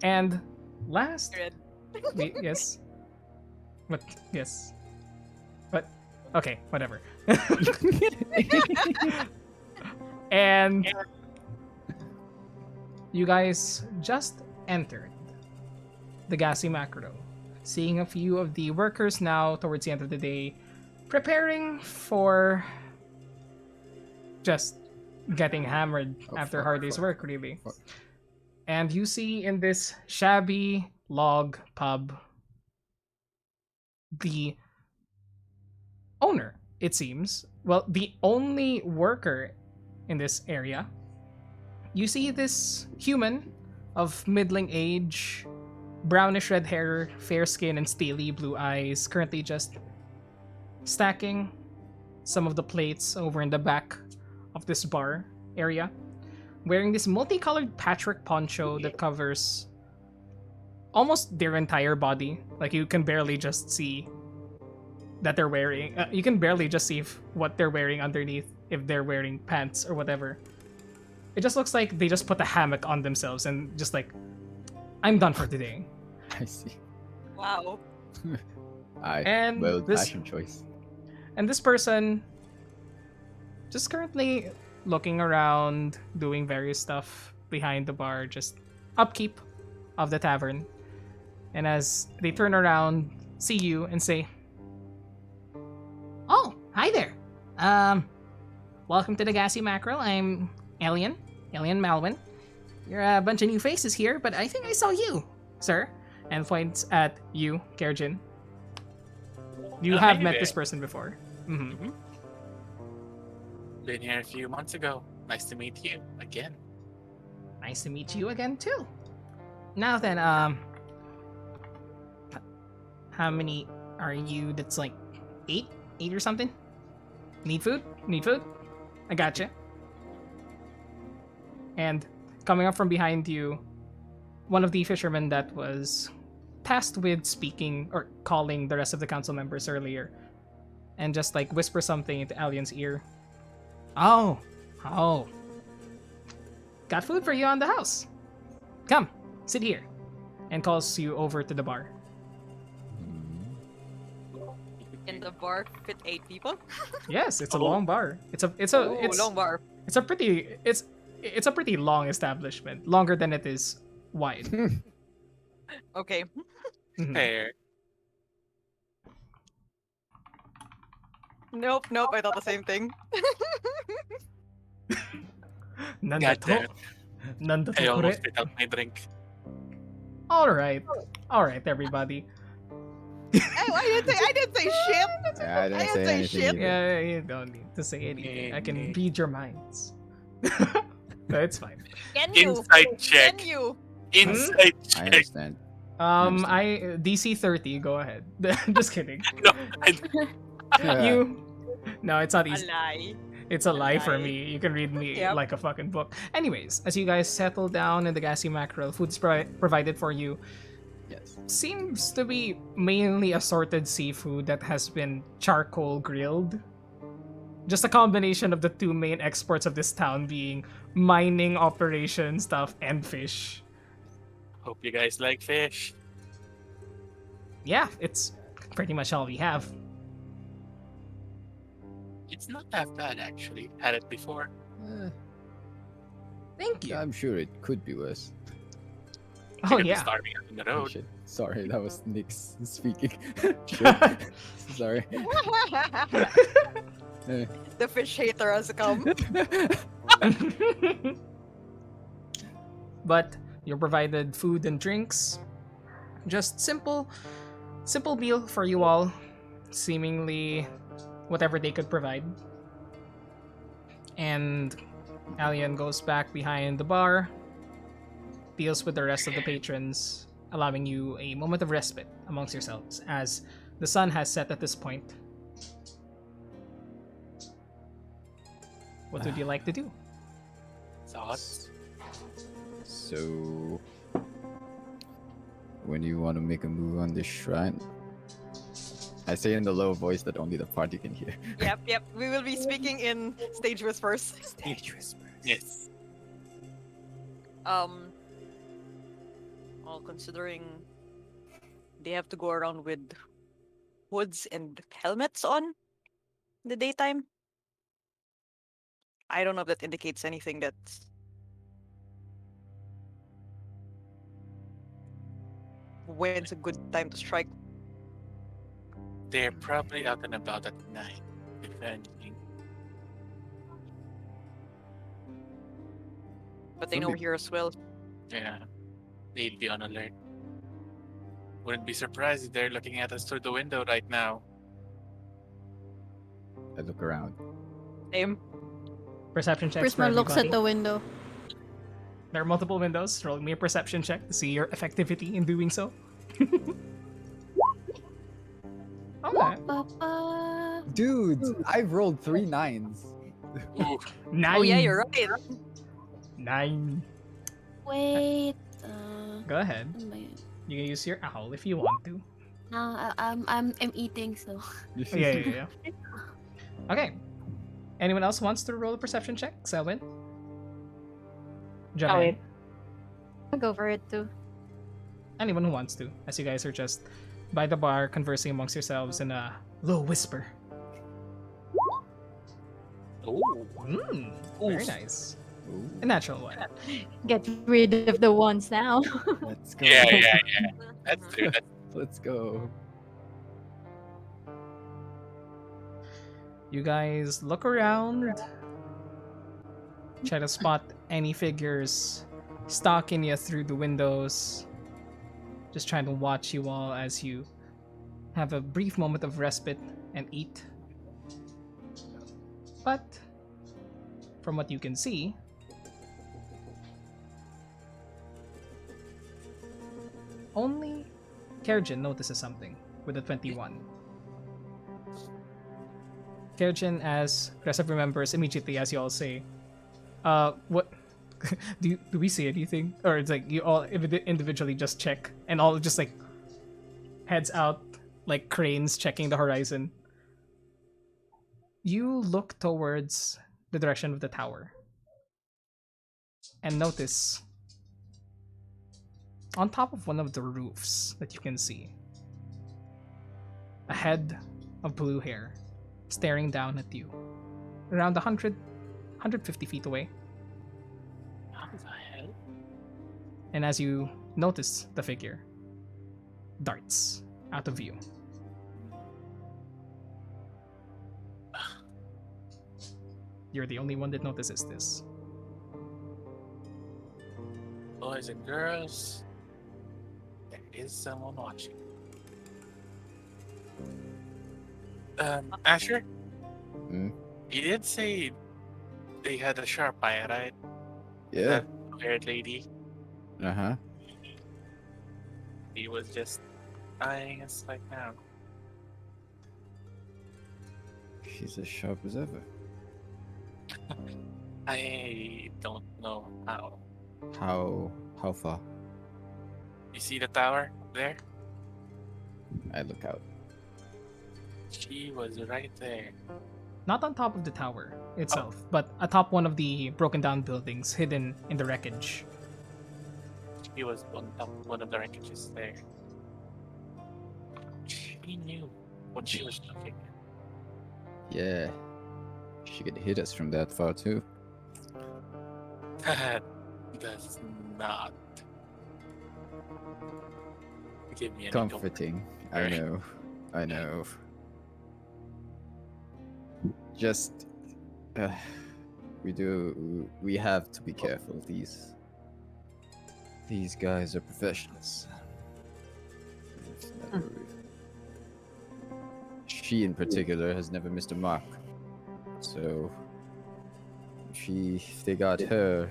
And last yes. What yes. But okay, whatever. And you guys just entered the gassy macro, seeing a few of the workers now towards the end of the day preparing for just getting hammered after a hard day's work, really. And you see in this shabby log pub the owner, it seems, well, the only worker in this area. You see this human of middling age, brownish red hair, fair skin, and steely blue eyes, currently just stacking some of the plates over in the back of this bar area, wearing this multicolored patchwork poncho that covers almost their entire body. Like, you can barely just see that they're wearing, you can barely just see what they're wearing underneath, if they're wearing pants or whatever. It just looks like they just put a hammock on themselves and just like, I'm done for today. I see. Wow. And well, this- fashion choice. And this person just currently looking around, doing various stuff behind the bar, just upkeep of the tavern. And as they turn around, see you and say, "Oh, hi there. Welcome to the Gassy Mackerel. I'm Alien Malwin. You're a bunch of new faces here, but I think I saw you, sir." And points at you, Kerjin. You have Hi met there. this person before. Mm-hmm. Been here a few months ago. Nice to meet you again. Nice to meet you again too. Now then, how many are you? That's like 8 or something. Need food? I gotcha. And coming up from behind you, one of the fishermen that was tasked with speaking or calling the rest of the council members earlier, and just like whisper something into Alien's ear. Oh, got food for you on the house. Come, sit here, and calls you over to the bar. In the bar fit 8 people? Yes, it's a Oh. long bar. It's a Long bar. It's a pretty long establishment, longer than it is wide. Okay. Mhm. Fair. Nope, I thought the same thing. None God that damn it. none that I almost spit out my drink. All right, everybody. I didn't say shit. I didn't didn't say say anything. shit. either. Yeah, you don't need to say anything. I can read your minds. No, it's fine. Can you? Inside check. Can you? Inside I check. understand. I DC 30. Go ahead. Just kidding. No, You. No, it's not A easy. lie. It's a lie for lie. me. You can read me Yep. like a fucking book. Anyways, as you guys settle down in the Gassy Mackerel, food's provided for you. Yes. Seems to be mainly assorted seafood that has been charcoal grilled. Just a combination of the two main exports of this town being mining operation stuff and fish. hope you guys like fish. Yeah, it's pretty much all we have. It's not that bad actually. Had it before. Eh, Thank you. I'm sure it could be worse. Oh Could be yeah. starving out in the Oh, road. shit. Sorry, that was Nick's speaking. Shit. Sorry. Eh. The fish hater has come. But you're provided food and drinks. Just simple meal for you all. Seemingly whatever they could provide. And Alien goes back behind the bar, deals with the rest of the patrons, allowing you a moment of respite amongst yourselves as the sun has set at this point. What would you like to do? Thoughts? So, when do you want to make a move on this shrine? I say in the low voice that only the party can hear. Yep. We will be speaking in stage whispers. Stage whispers. Yes. Well, considering they have to go around with hoods and helmets on in the daytime, I don't know if that indicates anything that's when's a good time to strike. They're probably out and about at night, if anything. But they know we're Somebody- here as well. Yeah. They'd be on alert. Wouldn't be surprised if they're looking at us through the window right now. I look around. Same. Perception checks for Prisma looks at everybody. the window. There are multiple windows. Roll me a perception check to see your effectivity in doing so. Okay. Papa. Dude, I've rolled 3 9s. Ooh, 9. Oh yeah, you're right. 9. Wait. Go ahead. Oh my. You can use your owl if you want to. No, I'm eating, so. Yeah. Okay. Anyone else wants to roll a perception check? Selwyn? John? Oh, wait. I'll go for it too. Anyone who wants to, as you guys are just by the bar conversing amongst yourselves in a low whisper. ooh. Very nice. A natural one. Get rid of the ones now. Let's go. Yeah. That's true. Let's go. You guys look around, try to spot any figures stalking you through the windows. Just trying to watch you all as you have a brief moment of respite and eat. But from what you can see, only Kerjin notices something with a 21. Kerjin, as Kresa remembers immediately as you all say, what do we see anything? Or it's like you all individually just check and all just like heads out like cranes checking the horizon. You look towards the direction of the tower and notice on top of one of the roofs that you can see a head of blue hair staring down at you around 150 feet away. What the hell? And as you notice the figure, darts out of view. You're the only one that notices this. Boys and girls, there is someone watching. Asher? Hmm? You did say they had a sharp eye, right? Yeah. That haired lady. Uh-huh. He was just eyeing us like now. She's as sharp as ever. I don't know how. How far? You see the tower there? I look out. She was right there. Not on top of the tower itself, but atop one of the broken down buildings hidden in the wreckage. She was on top of one of the wreckages there. She knew what she was looking at. Yeah. She could hit us from that far too. That does not give me any Comforting. I know. I know. Just we have to be careful. These guys are professionals. It's never- She in particular has never missed a mark. So if they got her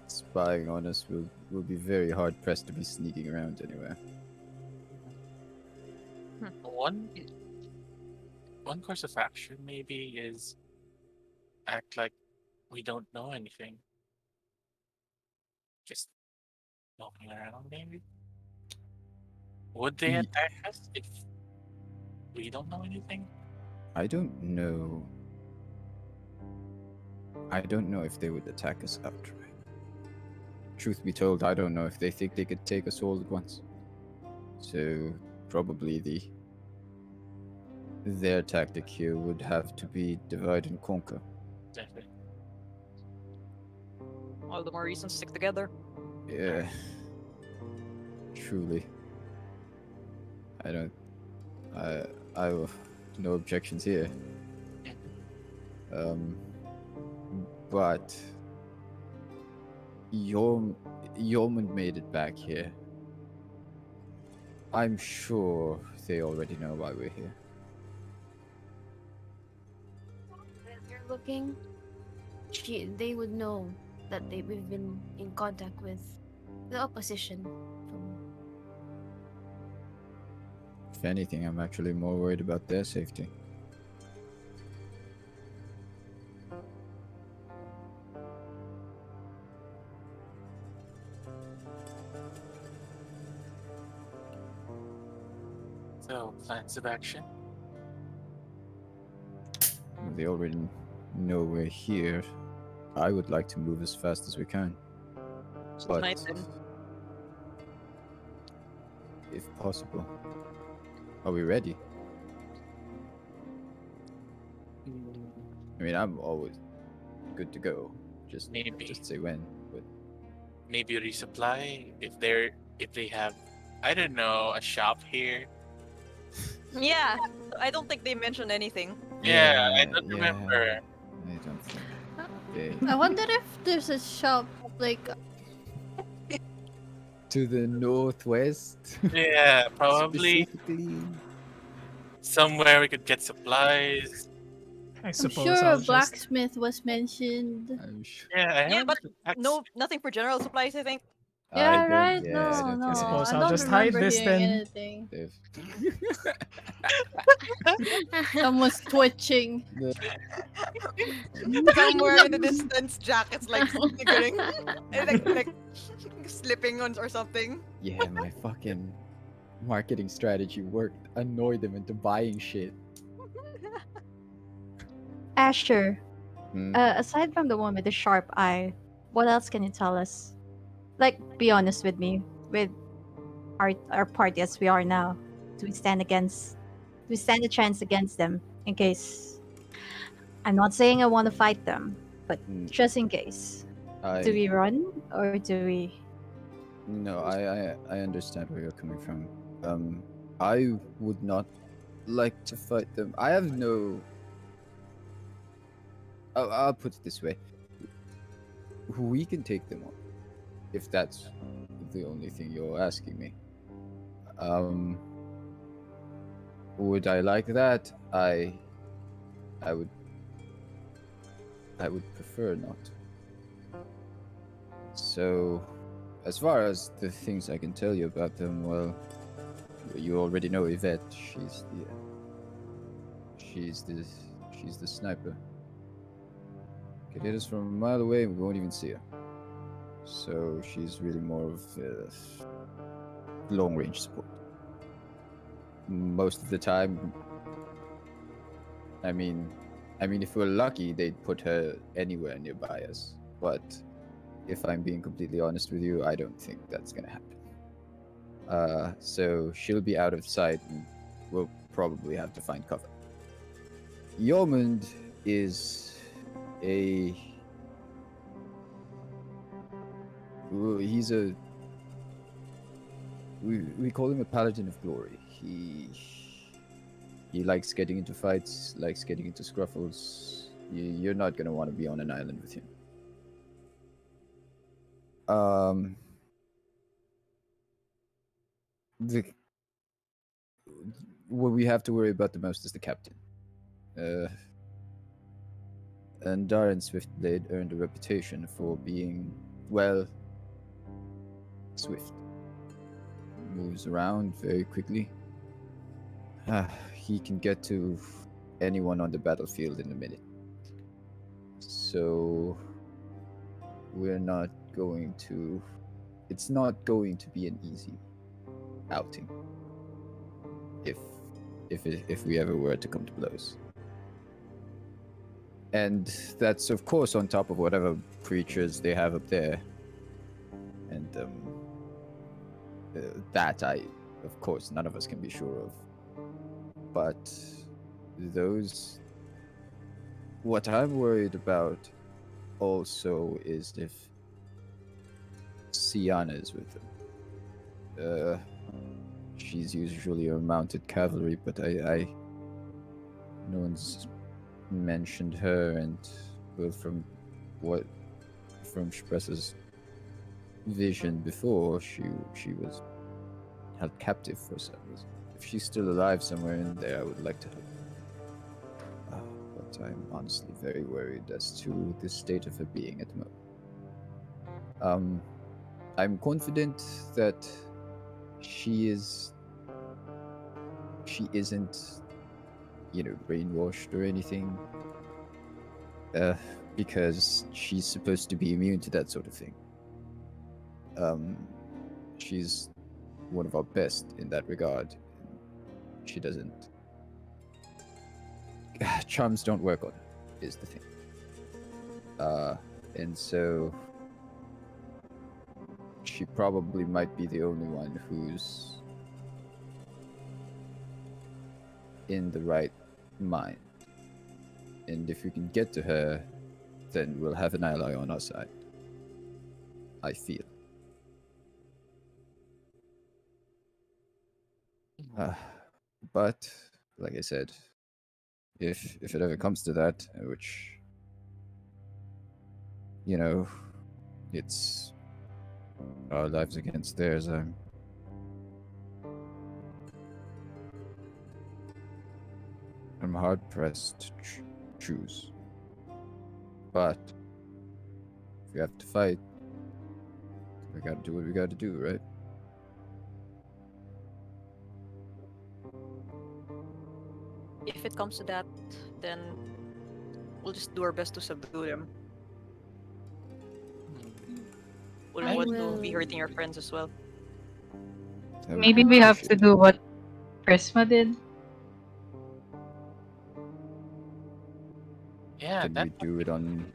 spying on us, we'll be very hard pressed to be sneaking around anywhere. One course of action maybe is act like we don't know anything. Just walking around maybe. Would they Ye- attack us if We don't know anything. I don't know. I don't know if they would attack us outright. Truth be told, I don't know if they think they could take us all at once. So probably their tactic here would have to be divide and conquer. Definitely. All the more reasons to stick together. Yeah. Truly. I don't. I have no objections here. But Yeoman made it back here. I'm sure they already know why we're here. As you're looking, they would know that we've been in contact with the opposition. If anything, I'm actually more worried about their safety. So, plans of action? They already know we're here. I would like to move as fast as we can. So But tonight then. if possible. Are we ready? I mean, I'm always good to go. Just say when. But Maybe resupply if they have, I don't know, a shop here. Yeah, I don't think they mentioned anything. Yeah, I don't remember. I don't think they. I wonder if there's a shop like To the northwest. Yeah, probably Specifically. somewhere we could get supplies. I I'm suppose sure I'll a just. blacksmith was mentioned. I'm sure. Yeah, I Yeah, have but access. nothing for general supplies, I think. Yeah, I don't. right? Yeah, I No, don't no. I think suppose I I'll don't just hide remember this hearing then. anything. if Someone's twitching. Somewhere in the distance, Jacket's like figuring, like slipping on or something. Yeah, my fucking marketing strategy worked. Annoy them into buying shit. Asher, Hmm. aside from the one with the sharp eye, what else can you tell us? Like, be honest with me. With our party as we are now, do we stand a chance against them? In case, I'm not saying I want to fight them, but Mm, just in case, do we run or do we? No, I understand where you're coming from. I would not like to fight them. I have no. I'll put it this way: we can take them on, if that's the only thing you're asking me. Um, would I like that? I would. I would prefer not. So, as far as the things I can tell you about them, well, you already know Yvette. She's the sniper. Could hit us from a mile away and we won't even see her. So she's really more of long range support. Most of the time, I mean, if we're lucky, they'd put her anywhere nearby us. But if I'm being completely honest with you, I don't think that's gonna happen. So she'll be out of sight, and we'll probably have to find cover. Yeoman is he's a we call him a paladin of glory. He likes getting into fights, likes getting into scruffles. You're not gonna want to be on an island with him. What we have to worry about the most is the captain. And Darren Swiftblade earned a reputation for being, well, swift. Moves around very quickly. He can get to anyone on the battlefield in a minute. So it's not going to be an easy outing. If if we ever were to come to blows. And that's of course on top of whatever creatures they have up there. And that of course, none of us can be sure of. But those, what I'm worried about also is if Sienna is with them. She's usually a mounted cavalry, but I no one's mentioned her, and well, from Shpressa's vision before, she was held captive for some reason. If she's still alive somewhere in there, I would like to help. But I'm honestly very worried as to the state of her being at the moment. I'm confident that she isn't, brainwashed or anything, because she's supposed to be immune to that sort of thing. She's one of our best in that regard. She doesn't. Charms don't work on her, is the thing. And so she probably might be the only one who's in the right mind. And if we can get to her, then we'll have an ally on our side. I feel. But, like I said, if it ever comes to that, which, it's our lives against theirs, I'm hard pressed to choose. But if we have to fight, we gotta do what we gotta do, right? If it comes to that, then we'll just do our best to subdue them. Wouldn't I want to will- be hurting our friends as well. I would Maybe we have to appreciate do what Prisma did. Yeah, Can that we do it on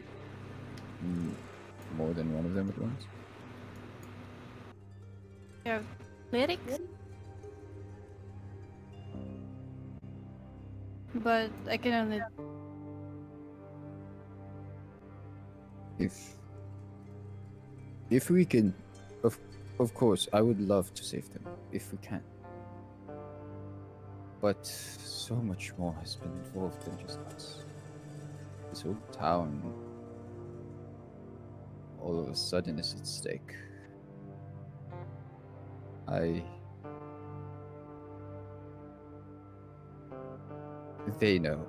more than one of them at once? You have clerics? But I can only. If we can, of course, I would love to save them if we can. But so much more has been involved than just us. This whole town, all of a sudden, is at stake. They know.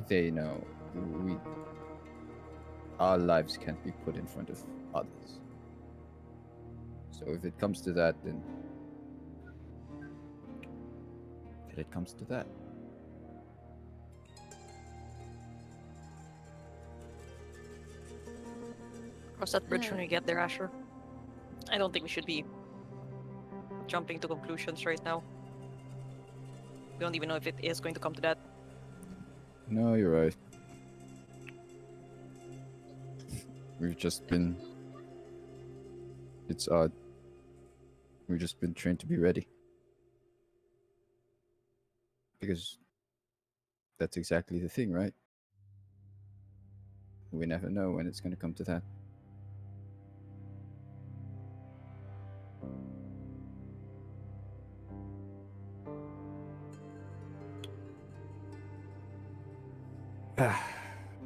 They know. Our lives can't be put in front of others. So if it comes to that, then it comes to that. Cross that bridge when we get there, Asher. I don't think we should be jumping to conclusions right now. We don't even know if it is going to come to that. No, you're right. We've just been... It's odd. We've just been trained to be ready. Because that's exactly the thing, right? We never know when it's going to come to that.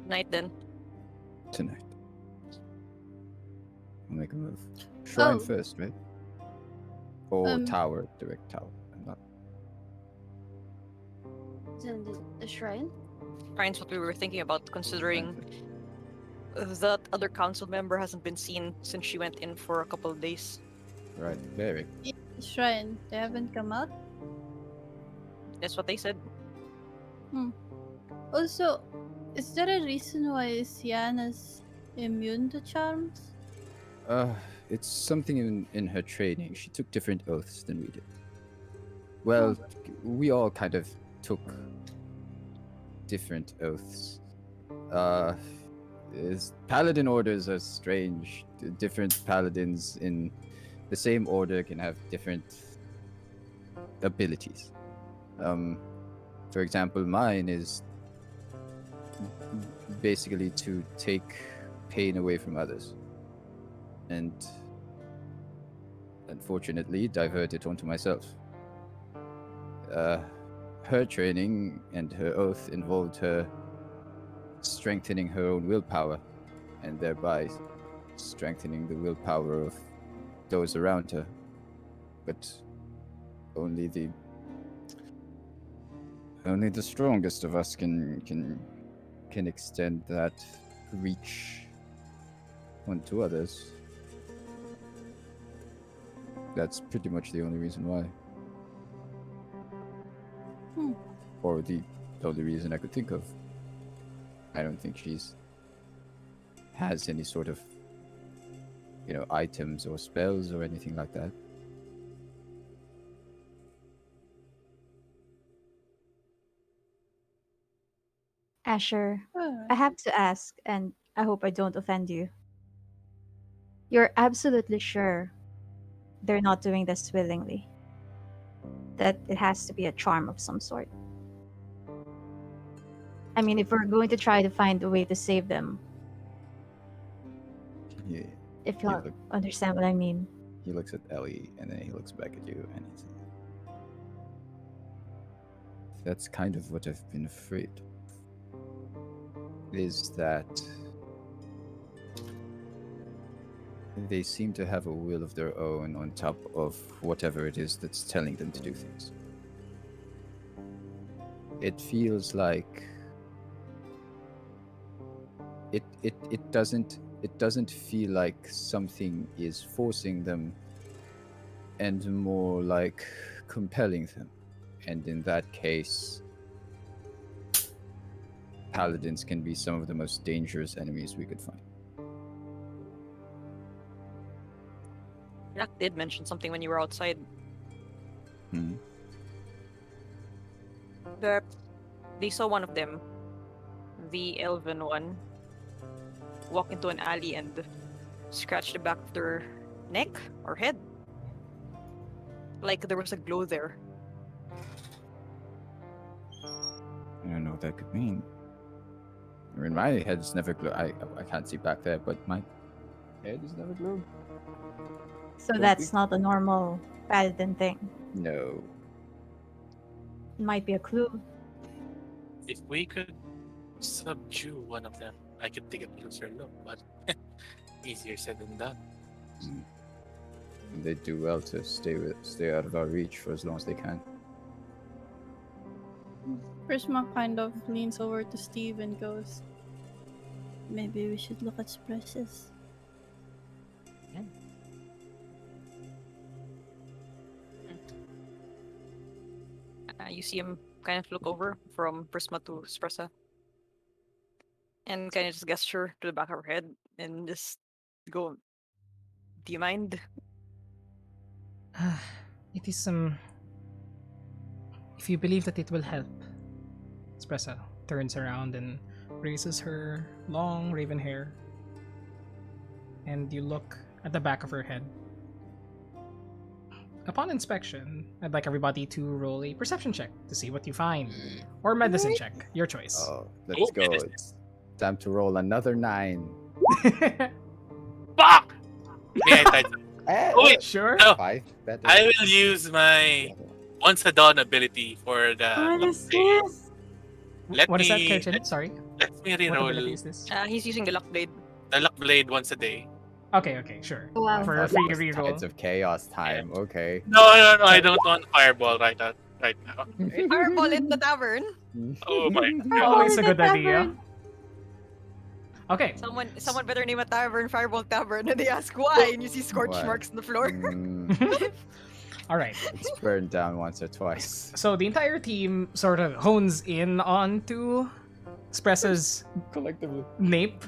Night then. Tonight. We'll make a move. Shrine Oh. first, right? Or Um, tower, direct tower. I'm not... Then the shrine. Ryan's what we were thinking about, considering that other council member hasn't been seen since she went in for a couple of days. Right, very. Shrine, they haven't come out? That's what they said. Also, is there a reason why Sienna's immune to charms? It's something in her training. She took different oaths than we did. Well, we all kind of took different oaths. Paladin orders are strange. Different paladins in the same order can have different abilities. For example, mine is basically to take pain away from others, and unfortunately divert it onto myself. Her training and her oath involved her strengthening her own willpower, and thereby strengthening the willpower of those around her. But only the strongest of us can extend that reach onto others. That's pretty much the only reason why. Or the only reason I could think of. I don't think has any sort of, items or spells or anything like that. Asher, Alright. I have to ask, and I hope I don't offend you. You're absolutely sure they're not doing this willingly? That it has to be a charm of some sort? I mean, if we're going to try to find a way to save them, Yeah. if you understand what I mean. He looks at Ellie, and then he looks back at you, and he's that's kind of what I've been afraid of, is that they seem to have a will of their own on top of whatever it is that's telling them to do things. It feels like it doesn't feel like something is forcing them, and more like compelling them. And in that case, paladins can be some of the most dangerous enemies we could find. Jack did mention something when you were outside. That they saw one of them, the elven one, walk into an alley and scratch the back of their neck or head. Like there was a glow there. I don't know what that could mean. I mean, my head's never glowed. I can't see back there, but my head is never glowed. So Don't that's we- not a normal paladin thing. No. It might be a clue. If we could subdue one of them, I could take a closer look, but easier said than done. They do well to stay out of our reach for as long as they can. Prisma kind of leans over to Steve and goes, maybe we should look at Sprecious. You see him kind of look over from Prisma to Espressa. And kind of just gesture to the back of her head and just go, do you mind? It is if you believe that it will help. Espressa turns around and raises her long raven hair. And you look at the back of her head. Upon inspection, I'd like everybody to roll a perception check to see what you find. Or medicine check, your choice. Oh, let's Oh, go. medicine. It's time to roll another 9. Fuck! May I type? Oh, wait. Sure. No, 5 better. I will use my once a dawn ability for the. What is this? What is that, Kirchen? Sorry. Let me What ability reroll is this? He's using the luck blade. the luck blade once a day. Okay, sure. Wow. For a free reroll. Tides of Chaos time. Okay. No, I don't want fireball right now. Fireball in the tavern. Oh my Always a the good idea. Okay. Someone better name a tavern Fireball Tavern, and they ask why, and you see scorch Why? marks on the floor. All right. It's burned down once or twice. So the entire team sort of hones in onto Espressa's Collectively. nape,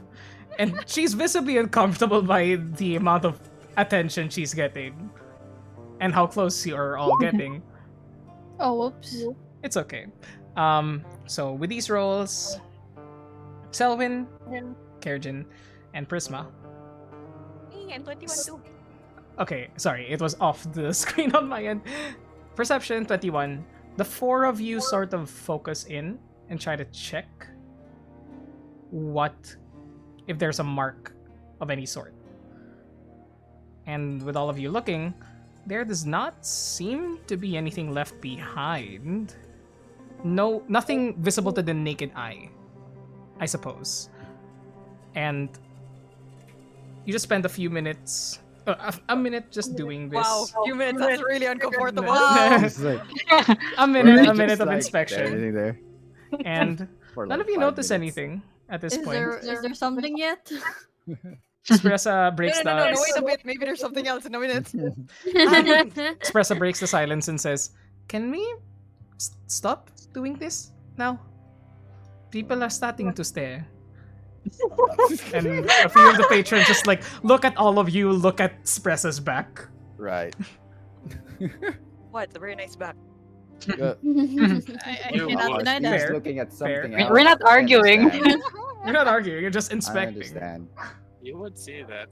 and she's visibly uncomfortable by the amount of attention she's getting and how close you are all getting. Oh, whoops. It's okay. So with these rolls, Selwyn, Kerjin, and Prisma. And 21 too. Okay, sorry, it was off the screen on my end. Perception 21. The four of you sort of focus in and try to check if there's a mark of any sort. And with all of you looking, there does not seem to be anything left behind. No, nothing visible to the naked eye, I suppose. And you just spend a few minutes, a minute just doing this. Wow, few minutes. That's really uncomfortable. It's like, a we're minute just of like, inspection, anything there? and For none like of you 5 notice minutes. anything at this Is point. there something yet? Espressa breaks No, the wait a bit. Maybe there's something else in a minute. Espressa breaks the silence and says, "Can we stop doing this now? People are starting to stare." And a few of the patrons just like look at all of you, look at Espressa's back. Right. What? A very nice back. Uh, I You cannot are deny fair. that. looking at something Fair. else. We're not I arguing. understand. You're not arguing, you're just I inspecting. understand. You would say that.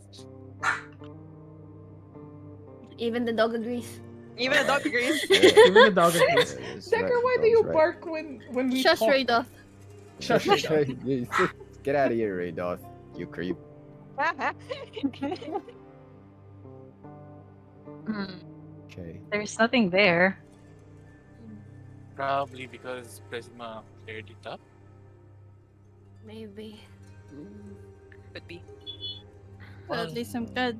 Even the dog agrees. Even a dog agrees. Even the dog agrees. Yeah, it's Decker, right, why do dog's you right. bark when we Shush, talk? Raidoth. Shush, Raidoth. Get out of here, Raidoth. You creep. Okay. There's nothing there. Probably because Prisma cleared it up. Maybe. Could be. But at least I'm good.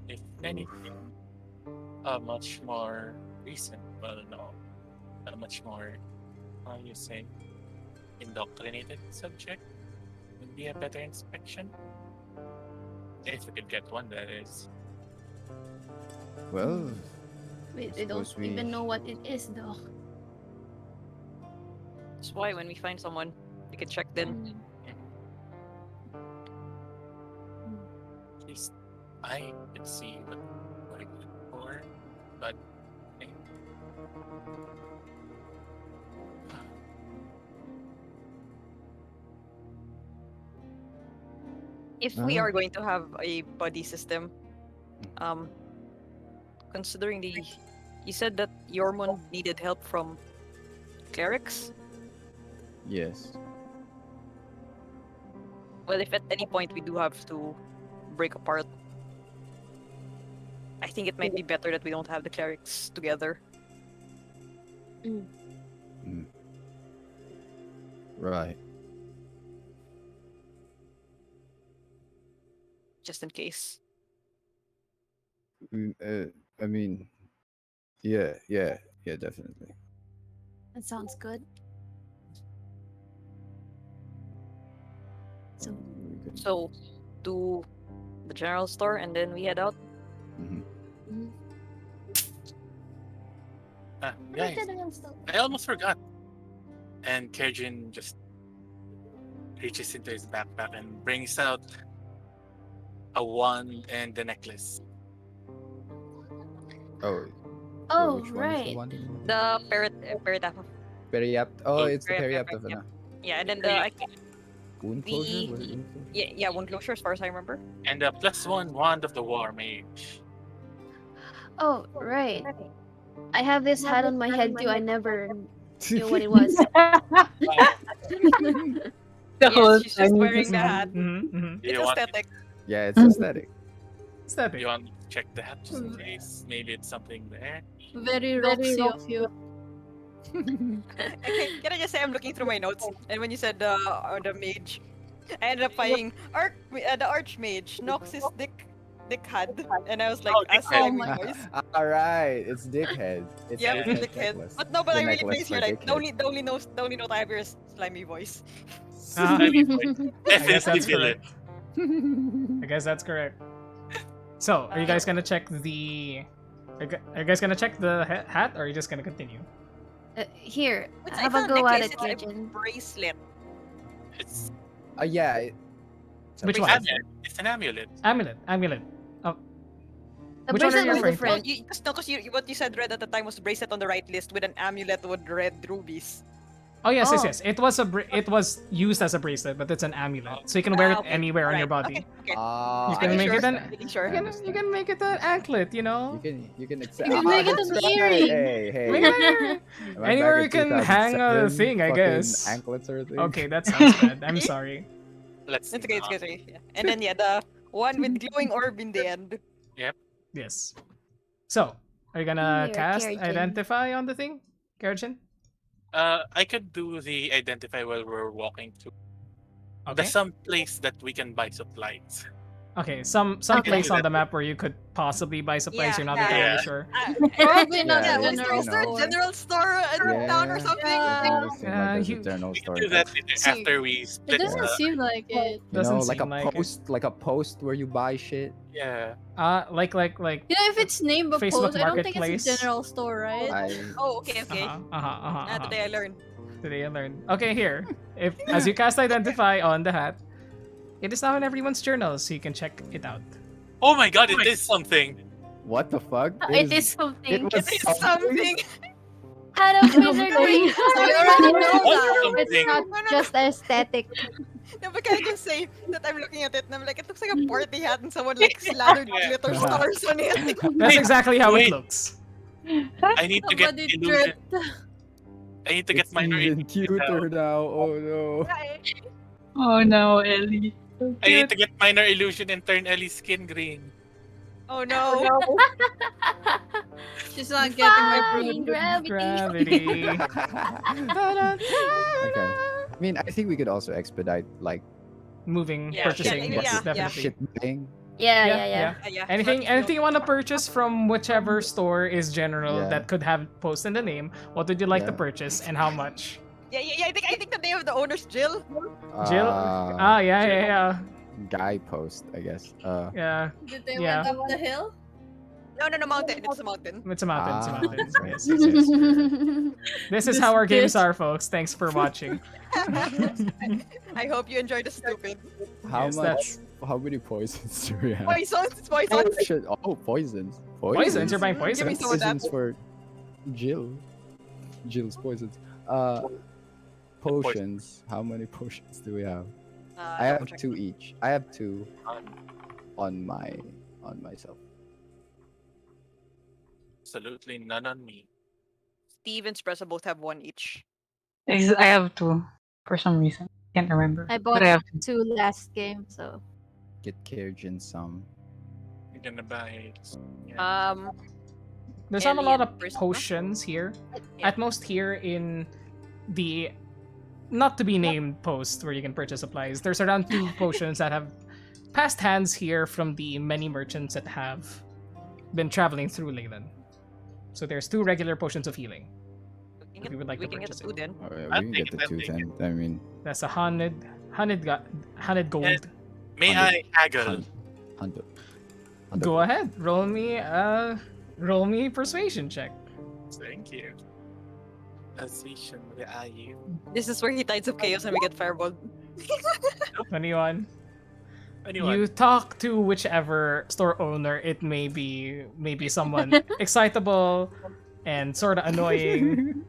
If anything, a much more recent, well, no, a much more, how you say, indoctrinated subject would be a better inspection. If we could get one, that is. Well, We don't suppose we- even know what it is, though. That's why when we find someone, we can check then. At least I could see what it was for, but eh, If we Ah. are going to have a buddy system, considering you said that Yormon needed help from clerics. yes. Well, if at any point we do have to break apart, I think it might be better that we don't have the clerics together. Right. Just in case. I mean, yeah, definitely. That sounds good. So, We could- So, to the general store and then we head out. Mhm. guys, I almost forgot. And Kerjin just reaches into his backpack and brings out a wand and the necklace. Oh. Oh, which one is right. the one in- The parrot apple. Periapt. Oh, it's the Periapt, periapt of yeah. ano? Yeah, and then the Wound The- closure? Was it wound closure? yeah, wound closure as far as I remember. And the +1 wand of the war mage. Oh, right. I have this hat on my head too. I never knew what it was. The whole Yes, she's just time. wearing the hat. Mm-hmm. It's You want- aesthetic. Yeah, it's aesthetic. Step You it. want to check the hat just in case? Maybe it's something there. Very Roxy of you. Okay, can I just say I'm looking through my notes, and when you said the mage, I ended up finding the archmage Nox's dick had, and I was like, Oh, asking dickhead. my voice. All right, it's dickhead. It's Yeah, dickhead dickhead. necklace. But no, but The I really necklace praise for her. Like, dickhead. the only note I have here is slimy voice. I guess Definitely that's villain. correct. I guess that's correct. So, are you guys gonna check the? Are you guys gonna check the hat, or are you just gonna continue? Here, It's have not a go at necklace, it, it's a Kijin. bracelet. It's Yeah. Which an one? amulet. It's an amulet. Amulet. A The Which one are bracelet you was referring to? different. Because what you said Red at the time was bracelet on the right list with an amulet with red rubies. Oh yes, yes, Oh. yes. It was used as a bracelet, but it's an amulet, so you can wear it Okay. anywhere on your Right. body. Okay. You I can make it understand. an. Really sure. I understand. You can make it an anklet, you know. You can accept. You can make it that's an right. earring. Hey, hey. Make it anywhere. Am I Anywhere back you in can hang a 2007 thing, I fucking guess. Anklets or thing? Okay, that sounds bad. I'm sorry. Let's It's see. okay, it's okay. Yeah. And then the one with glowing orb in the end. Yes. So, are you gonna Here, cast Kerrigan. identify on the thing, Kerrigan? I could do the identify while we're walking to. Okay. There's some place that we can buy supplies. Okay. Some Okay. place on the map where you could possibly buy supplies. You're not Yeah, entirely yeah. sure. Probably not Yeah, the you general know. store. General store in town or something. It does seem like there's you- a general We can store. do that See, after we It split. doesn't seem like it. You know, Doesn't like a seem like it. post where you buy shit. Yeah. Like. You know, if it's named a Facebook post, I don't think it's Marketplace. a general store, right? Oh, okay. Today I learned. Today I learned. Okay, here. If as you cast identify on the hat, it is now in everyone's journal, so you can check it out. Oh my god, it is something. What the fuck? It is It something. was It's something. Hat of wizardry. You already know that. It's not just aesthetic. No, but can I just say that I'm looking at it and I'm like, it looks like a party hat and someone like slathered Yeah. glitter stars on it. That's exactly how it wait. looks. I need to get Somebody illusion. dripped. I need to get It's minor even illusion. cuter now. Oh no. Oh no, Ellie. I need to get minor illusion and turn Ellie's skin green. Oh no. She's not getting my Fine, brood. gravity. Gravity. Okay. I mean, I think we could also expedite like Moving, Yeah, purchasing, yeah, yes, yeah. definitely. shipping. Yeah. Anything you want to purchase from whichever store is general Yeah. that could have post in the name. What would you like to Yeah. purchase and how much? Yeah. I think the name of the owner's Jill. Jill? Yeah. Guy post, I guess. Yeah. Did they Yeah. went up the hill? No, mountain. It's a mountain. It's a mountain. It's a Ah, mountain. that's Yes, yes, yes. This is how our games This are, folks. Thanks for watching. I hope you enjoy the stupid. How Yes, much? that's- How many poisons do we have? Poisons. It's Oh, poisons. shit. Oh, poisons. Poisons? You're buying Give me poisons? some of that. Poisons for Jill. Jill's poisons. Potions. How many potions do we have? I have Check. 2 each. I have 2 on myself. Absolutely none on me. Steve and Espresso both have 1 each. I have two for some reason. Can't remember. I But bought I have two. 2 last game, so Get Kerrigan some. You're gonna buy. Yeah. There's not a lot of Alien Prisma? potions here. Yeah. At most here in the not to be named post where you can purchase supplies. There's around 2 potions that have passed hands here from the many merchants that have been traveling through Leyland. So there's 2 regular potions of healing. We we would like we to can get purchase the 2 then. Alright, I'll we can take get it, the I'll 2 take then. I mean, That's 100 gold. Yes. May I haggle? 100. Go ahead. Roll me persuasion check. Thank you. Persuasion, where are you? This is where he tides of chaos and we get fireballed. 21. Anyone? You talk to whichever store owner it may be, maybe someone excitable and sort of annoying,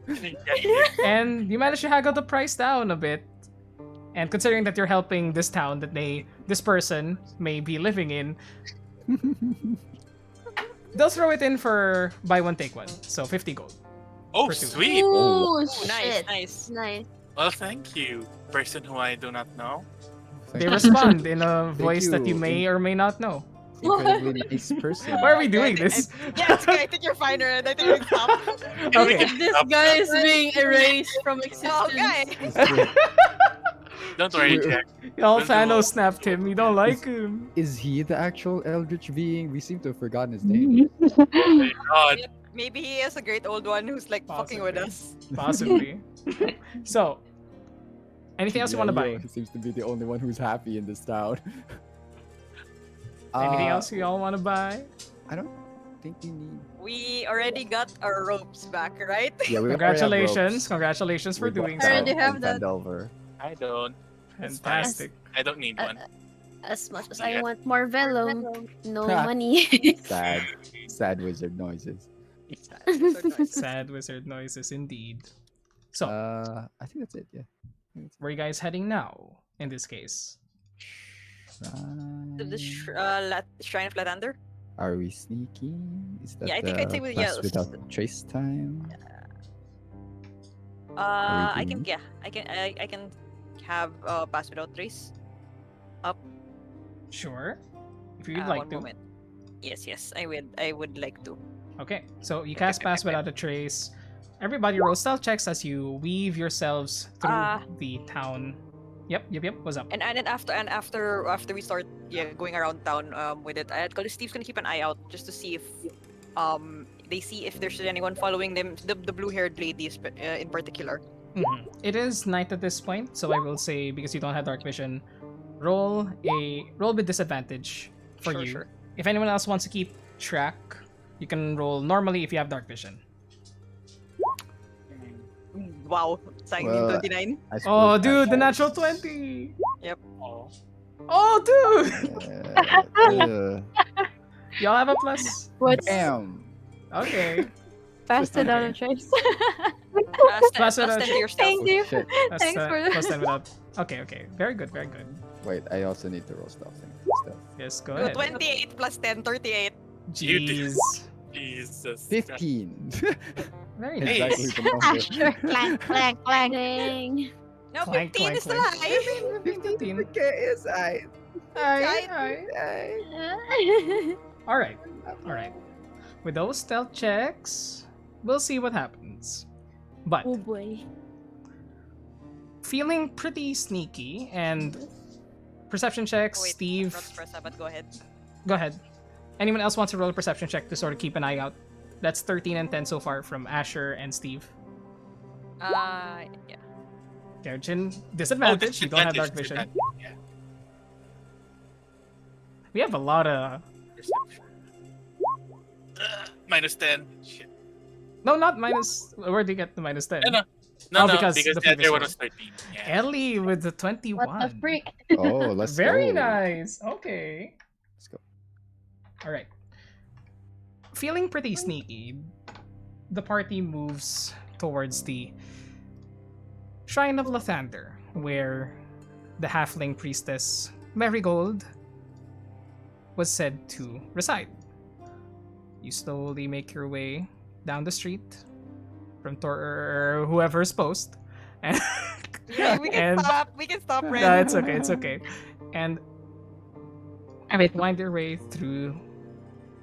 and you manage to haggle the price down a bit. And considering that you're helping this town that this person may be living in, they'll throw it in for buy one take one, so 50 gold. Oh, Pursue. sweet! Ooh, Nice, shit. nice. Nice. Well, thank you, person who I do not know. They respond in a voice that you you. may or may not know. Incredibly nice person. Why are we doing I think- this? Yeah, it's okay. I think you're fine, Red. I think we can stop. Okay. This guy is being erased from existence. Okay. Don't worry, Jack. Y'all We'll do Thanos it. snapped him. You don't like him. Is he the actual Eldritch being? We seem to have forgotten his name. God, Maybe he is a great old one who's like fucking with Possibly. us. Possibly. So, anything else you want to buy? He seems to be the only one who's happy in this town. Anything else you all want to buy? I don't think we need. We already got our ropes back, right? Yeah, we Congratulations. Congratulations for doing I already so. have that. Over. I don't. That's Fantastic. I don't need one. As much as I want more vellum, no Ha. money. Sad wizard noises. Sad wizard noises indeed. So, I think that's it. Yeah. where are you guys heading now? In this case, To the Shrine of Lathander? Are we sneaking? Is that Yeah, I think I'd say with pass yeah. without trace time? I can doing? I can have pass without trace. sure. If you'd One like to. moment. Yes, I would like to. Okay, so you cast pass without a trace. Everybody roll stealth checks as you weave yourselves through the town. Yep. What's up? And then after we start going around town with it, because Steve's gonna keep an eye out just to see if they see if there's anyone following them, the blue-haired ladies in particular. Mhm. It is night at this point, so I will say, because you don't have dark vision, roll with disadvantage for you. Sure. If anyone else wants to keep track, you can roll normally if you have dark vision. Wow, sayang din Well, 29. I Oh, suppose dude, the Ash- natural 20. Oh. Oh, dude. Y'all have a plus. What's Bam! Okay. fast without a trace? Plus Plus without- 10 to your stealth. Thank you. Shit. That's, Thanks for plus 10 without. Okay. Very good. Wait, I also need to roll stealth. Yes, go So ahead. 28 plus 10, 38. You Jeez. Jesus. 15. Very nice. Exactly the number. Sure. Clank, clank, clank. Dang. No, Clank, 15 is clank, alive. 15. Okay, yes, I. All right. With those stealth checks, we'll see what happens. But Oh boy. feeling pretty sneaky and perception checks, Oh, wait, Steve. not press that, but go ahead. Go ahead. Anyone else wants to roll a perception check to sort of keep an eye out? That's 13 and 10 so far from Asher and Steve. Yeah. Garjin, disadvantage. You don't have dark vision. Yeah. We have a lot of. Perception. Minus 10. Shit. No, not minus. Where do you get the minus 10? No, Oh, no, because because the the other previous one one. was 13. Yeah. Ellie with the 21. What the freak? Oh, let's Very go. nice. Okay. Let's go. All right. Feeling pretty sneaky, the party moves towards the Shrine of Lathander, where the halfling priestess Marigold was said to reside. You slowly make your way down the street from whoever's post, and Yeah, we can And- stop. We can stop, Ren. no, it's okay, and I mean, wind your way through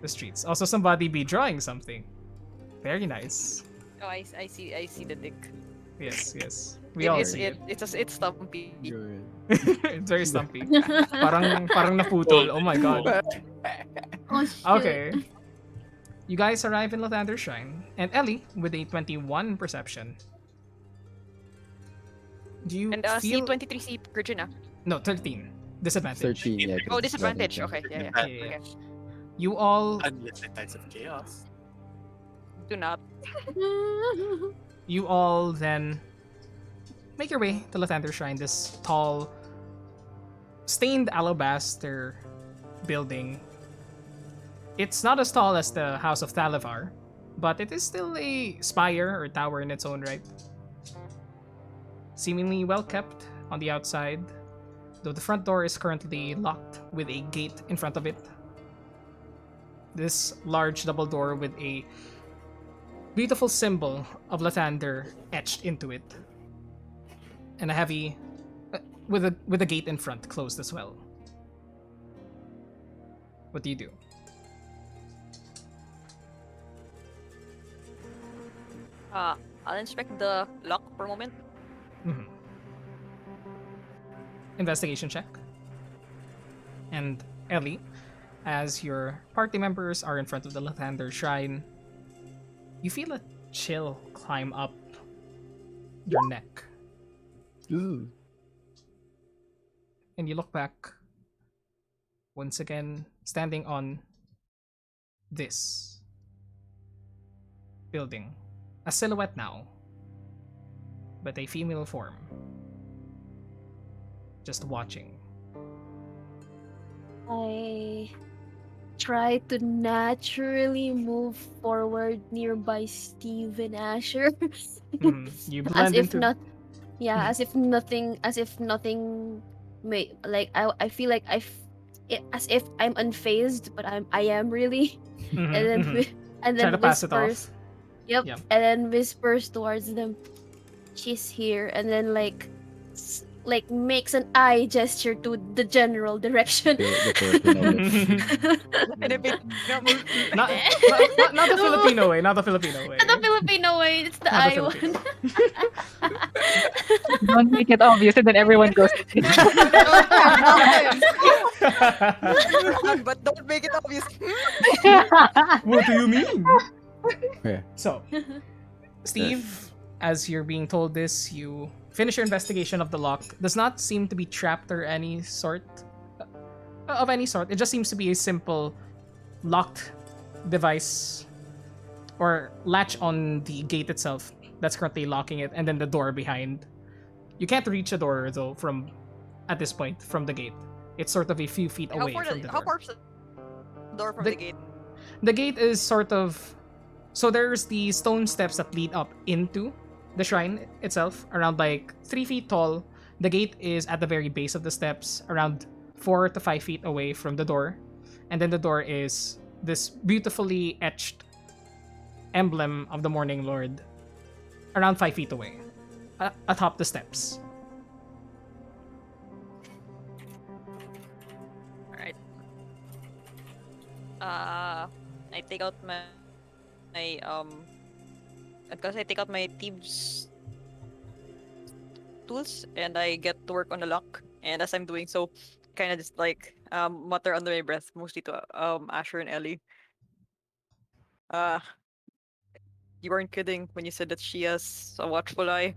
the streets. Also, somebody be drawing something. Very nice. Oh, I see the dick. Yes. We all see it. It's stumpy. Good. It's very stumpy. Parang naputol. Oh my god. Oh shit. Okay. You guys arrive in Lathander Shrine, and Ellie with a 21 perception. Do you And feel? C23 C Virginia. No, 13. Disadvantage. 13, yeah. Oh, disadvantage. Okay, yeah. Yeah. You all, Unless the Tides of Chaos. Do not. you all then make your way to Lathander Shrine. This tall, stained alabaster building. It's not as tall as the House of Thalavar, but it is still a spire or tower in its own right. Seemingly well kept on the outside, though the front door is currently locked with a gate in front of it. This large double door with a beautiful symbol of Lathander etched into it, and a heavy with a gate in front closed as well. What do you do? I'll inspect the lock for a moment. Mhm. Investigation check. And Ellie, as your party members are in front of the Lathander Shrine, you feel a chill climb up your neck. Ooh. And you look back, once again, standing on this building. A silhouette now, but a female form. Just watching. I try to naturally move forward nearby Steve and Asher. You as blend if into. not yeah, as if nothing may like I feel like as if I'm unfazed, but I am really. And then and Try to then pass it whispers. off. Yep. Yeah. And then whispers towards them, she's here, and then like makes an eye gesture to the general direction. The Filipino look. Not the Filipino way. Not the Filipino way. Not the Filipino way, it's the Not the eye Filipino. one. Don't make it obvious, and then everyone goes. But don't make it obvious. What do you mean? Yeah. So, Steve, as you're being told this, you finish your investigation of the lock. Does not seem to be trapped or any sort of any sort. It just seems to be a simple locked device or latch on the gate itself that's currently locking it, and then the door behind. You can't reach the door though from at this point from the gate. It's sort of a few feet away from the How door. far is the door from The- the gate? The gate is sort of so there's the stone steps that lead up into the shrine itself, around like 3 feet tall. The gate is at the very base of the steps, around 4 to 5 feet away from the door, and then the door is this beautifully etched emblem of the Morning Lord, around 5 feet away, atop the steps. Alright. I take out my because I take out my team's tools and I get to work on the lock. And as I'm doing so, kind of just like mutter under my breath, mostly to Asher and Ellie. Uh, you weren't kidding when you said that she has a watchful eye.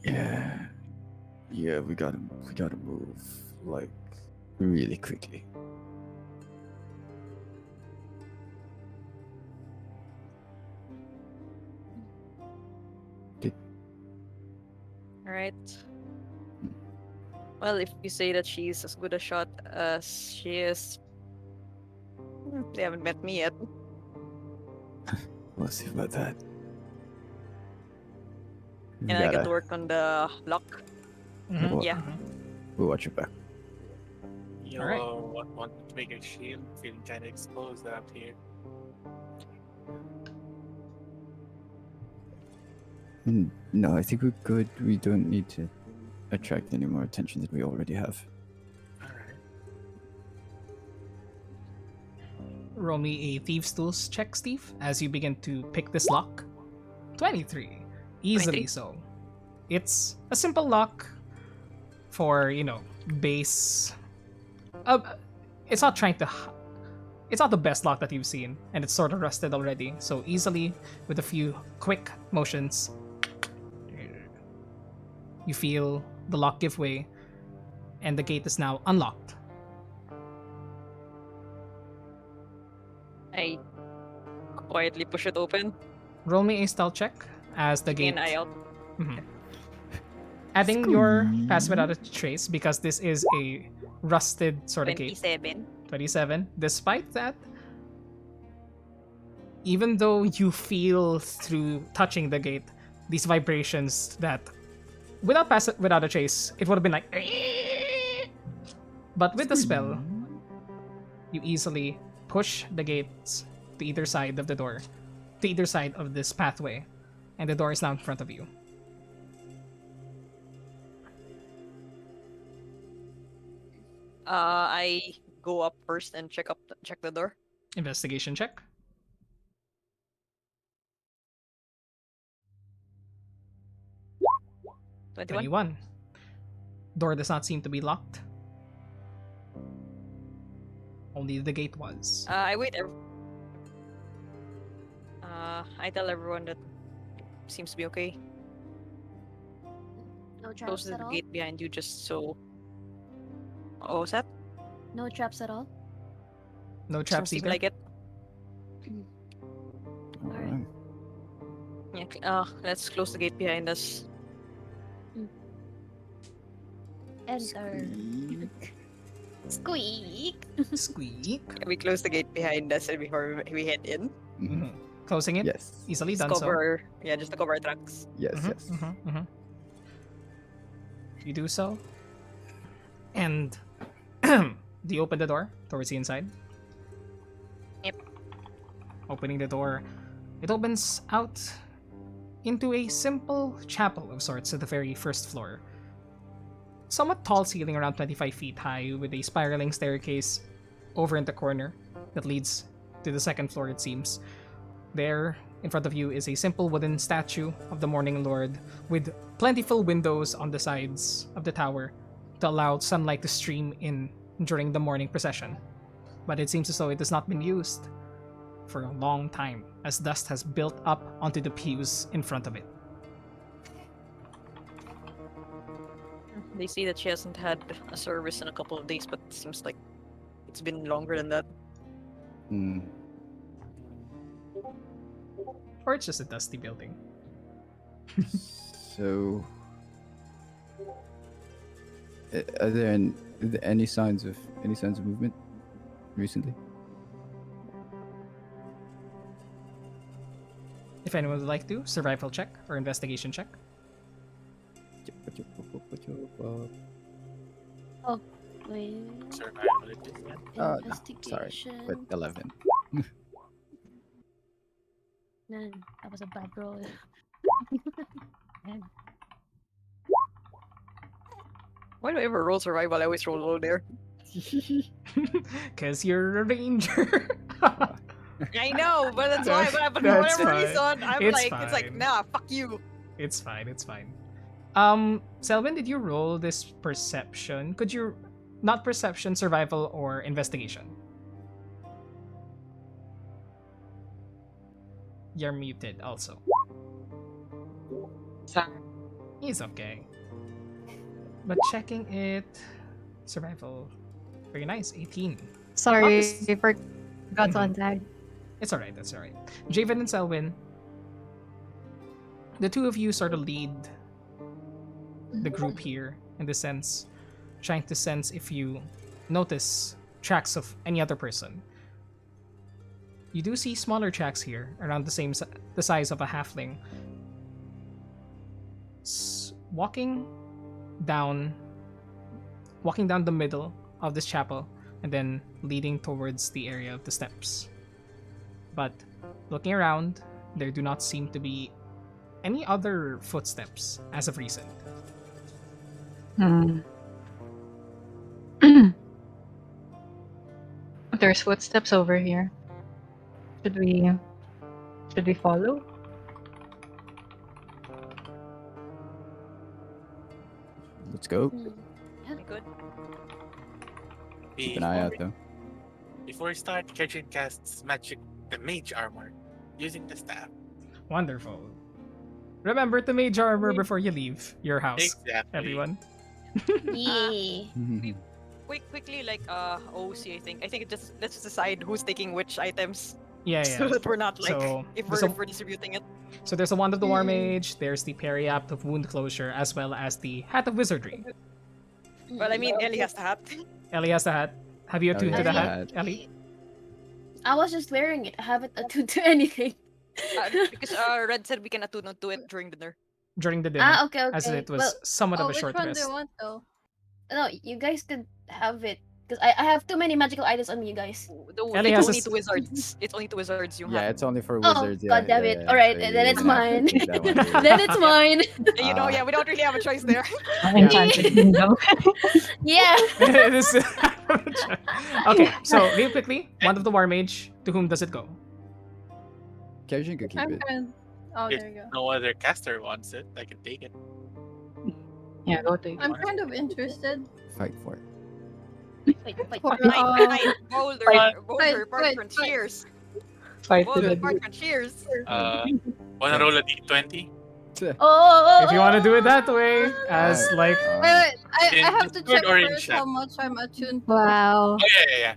Yeah. Yeah, we gotta move like really quickly. Alright. Well, if you say that she's as good a shot as she is, they haven't met me yet. We'll see about that. We And I get gotta- to work on the lock. Mhm. Yeah. We'll watch your back. You Alright. want to make a shield, feeling kind of exposed out here. No, I think we're good. We don't need to attract any more attention than we already have. Alright. Roll me a Thieves' Tools check, Steve, as you begin to pick this lock. 23. Easily 23. so. It's a simple lock for, base. It's not trying to. It's not the best lock that you've seen, and it's sort of rusted already. So easily, with a few quick motions, you feel the lock give way, and the gate is now unlocked. I quietly push it open. Roll me a stealth check as the Keeping gate. an eye out. Mhm. Adding your pass without a trace because this is a rusted sort of gate. 27. 27. Despite that, even though you feel through touching the gate these vibrations that without a trace it would have been like, but with the spell you easily push the gates to either side of the door, to either side of this pathway, and the door is now in front of you. I go up first and check the door. Investigation check. 21. 21. Door does not seem to be locked. Only the gate was. I wait. I tell everyone that seems to be okay. No Close traps the at all? gate behind you, just so. Oh, was that? No traps at all? No traps Seems either. like it. Alright. Yeah. Let's close the gate behind us. Enter. Squeak. Squeak. We close the gate behind us and before we head in. Mhm. Closing it. Yes. Easily Just done so. cover, just to cover our tracks. Yes, Mhm, yes. mhm, mhm. You do so, and do you open the door towards the inside? Yep. Opening the door, it opens out into a simple chapel of sorts at the very first floor. Somewhat tall ceiling, around 25 feet high, with a spiraling staircase over in the corner that leads to the second floor, it seems. There, in front of you, is a simple wooden statue of the Morning Lord with plentiful windows on the sides of the tower to allow sunlight to stream in during the morning procession. But it seems as though it has not been used for a long time, as dust has built up onto the pews in front of it. They say that she hasn't had a service in a couple of days, but it seems like it's been longer than that. Hmm. Or it's just a dusty building. So, are there any signs of movement recently? If anyone would like to, survival check or investigation check. Wait. Survival it is, yeah. No, Investigation. sorry, but 11. Man, that was a bad roll. Man. Why do I ever roll survival? I always roll low there. Because you're a ranger. I know, but that's why. But for That's whatever fine. reason, I'm It's it's like, fine. nah, fuck you. It's fine, it's fine. Selwyn, did you roll this perception? Could you, not perception, survival, or investigation? You're muted also. Sorry. It's okay. But checking it, survival, very nice, 18. Sorry, Obvious- I forgot to untag. It's alright, that's alright. Javen and Selwyn, the two of you sort of lead the group here in the sense, trying to sense if you notice tracks of any other person. You do see smaller tracks here, around the size of a halfling, walking down the middle of this chapel and then leading towards the area of the steps. But looking around, there do not seem to be any other footsteps as of recent. There's footsteps over here. Should we follow? Let's go. We good? Keep an eye out, though. Before we start, Kejin casts magic, the mage armor, using the staff. Wonderful. Remember to mage armor before you leave your house, Exactly. everyone. Yeah. Quickly, like OC, I think. Let's just decide who's taking which items, Yeah, so yeah. that we're not like So, if so- we're distributing it. So there's a Wand of the War Mage, there's the Periapt of Wound Closure, as well as the Hat of Wizardry. Well, I mean, Ellie has the hat. Ellie has the hat. Have you attuned to the yeah, hat, Ellie? I was just wearing it. I haven't attuned to anything. Because Red said we can attune to it during dinner. During the dinner, Ah, okay, okay. as it was Well, somewhat of a which short one do rest. you want though? no, you guys could have it. Because I have too many magical items on me, you guys. Ellie It's has only a to wizards. It's only to wizards. You Yeah, have. it's only for Oh, wizards. yeah, God damn yeah, it. yeah. Alright, So then you're it's gonna have to mine. take that one, dude. Then it's mine. You know, yeah, we don't really have a choice there. Enchanted Kingdom. Yeah. It is- okay, so real quickly, Wand of the War Mage, to whom does it go? Kejin could keep I'm it. kind. Oh, If there you go. no other caster wants it, I can take it. Yeah, go to I'm kind of interested. Fight for it. Fight. For, Boulder, wait, parchment, wait. cheers. fight to Boulder, the parchment, cheers. Wanna roll a d20? Oh. If you want to do it that way, as like Wait, I In have to Discord check or in first chat? how much I'm attuned to. Wow. Oh yeah.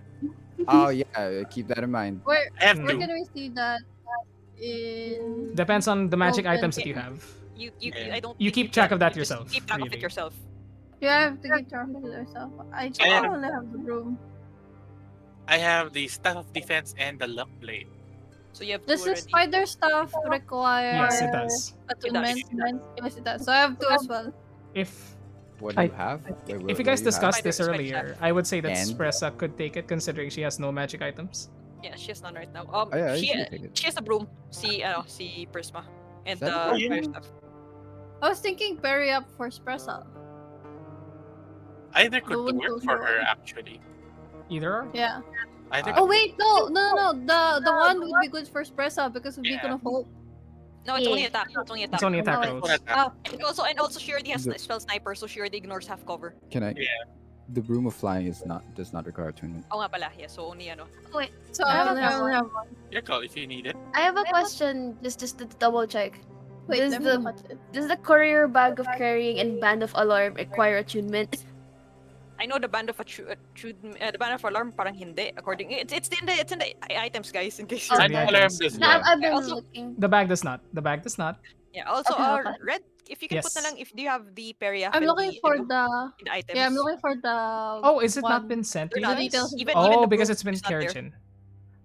Oh yeah, keep that in mind. Where I have where two. can we see that? In depends on the magic Open. items that you have. I don't. You think keep track can. of that You just yourself, Keep track of really. it yourself. You have to get your umbrella yourself. I I have- only have the broom. I have the staff of defense and the luck blade. So you have Does two the already. spider stuff require Yes, it does. attunement? Yes, it does. So I have two as well. If What do you have? if you guys discussed this Spider earlier, staff. I would say that And? Spressa could take it considering she has no magic items. Yeah, she has none right now. Oh, yeah, she, you can take it. she has a broom. See Prisma. And Is that the a broom? fire stuff. I was thinking parry up for Spressa. Either could one work goes for her wrong. actually. Either or. Yeah. Either Oh wait, no. The one would be good for Spressa because of Beacon Yeah. of Hope. No, it's only Yeah. attack. It's only attack. It's only attack Oh, rolls. could attack. Ah, And also she already has The- spell sniper, so she already ignores half cover. Can I? Yeah. The broom of flying does not require attunement. Oh nga pala, yeah, so only Wait, so I I have only a have one. Your call if you need it. I have a question. Just to double check. Wait, Does let me the look at it. does the courier bag of carrying and band of alarm require attunement? I know the band of the band of alarm parang hindi according it's in the items guys in case Oh, you're And the alarm items. does No, not. I've been Also- looking. The bag does not. The bag does not. yeah also Okay, okay. red if you can put Yes. na lang if do you have the Peria I'm looking for the. in the items. Yeah, I'm looking for the. Oh, is it not one. been sent to They're you not. guys? details. Even Oh, the because broom it's been is not there. Kerjin.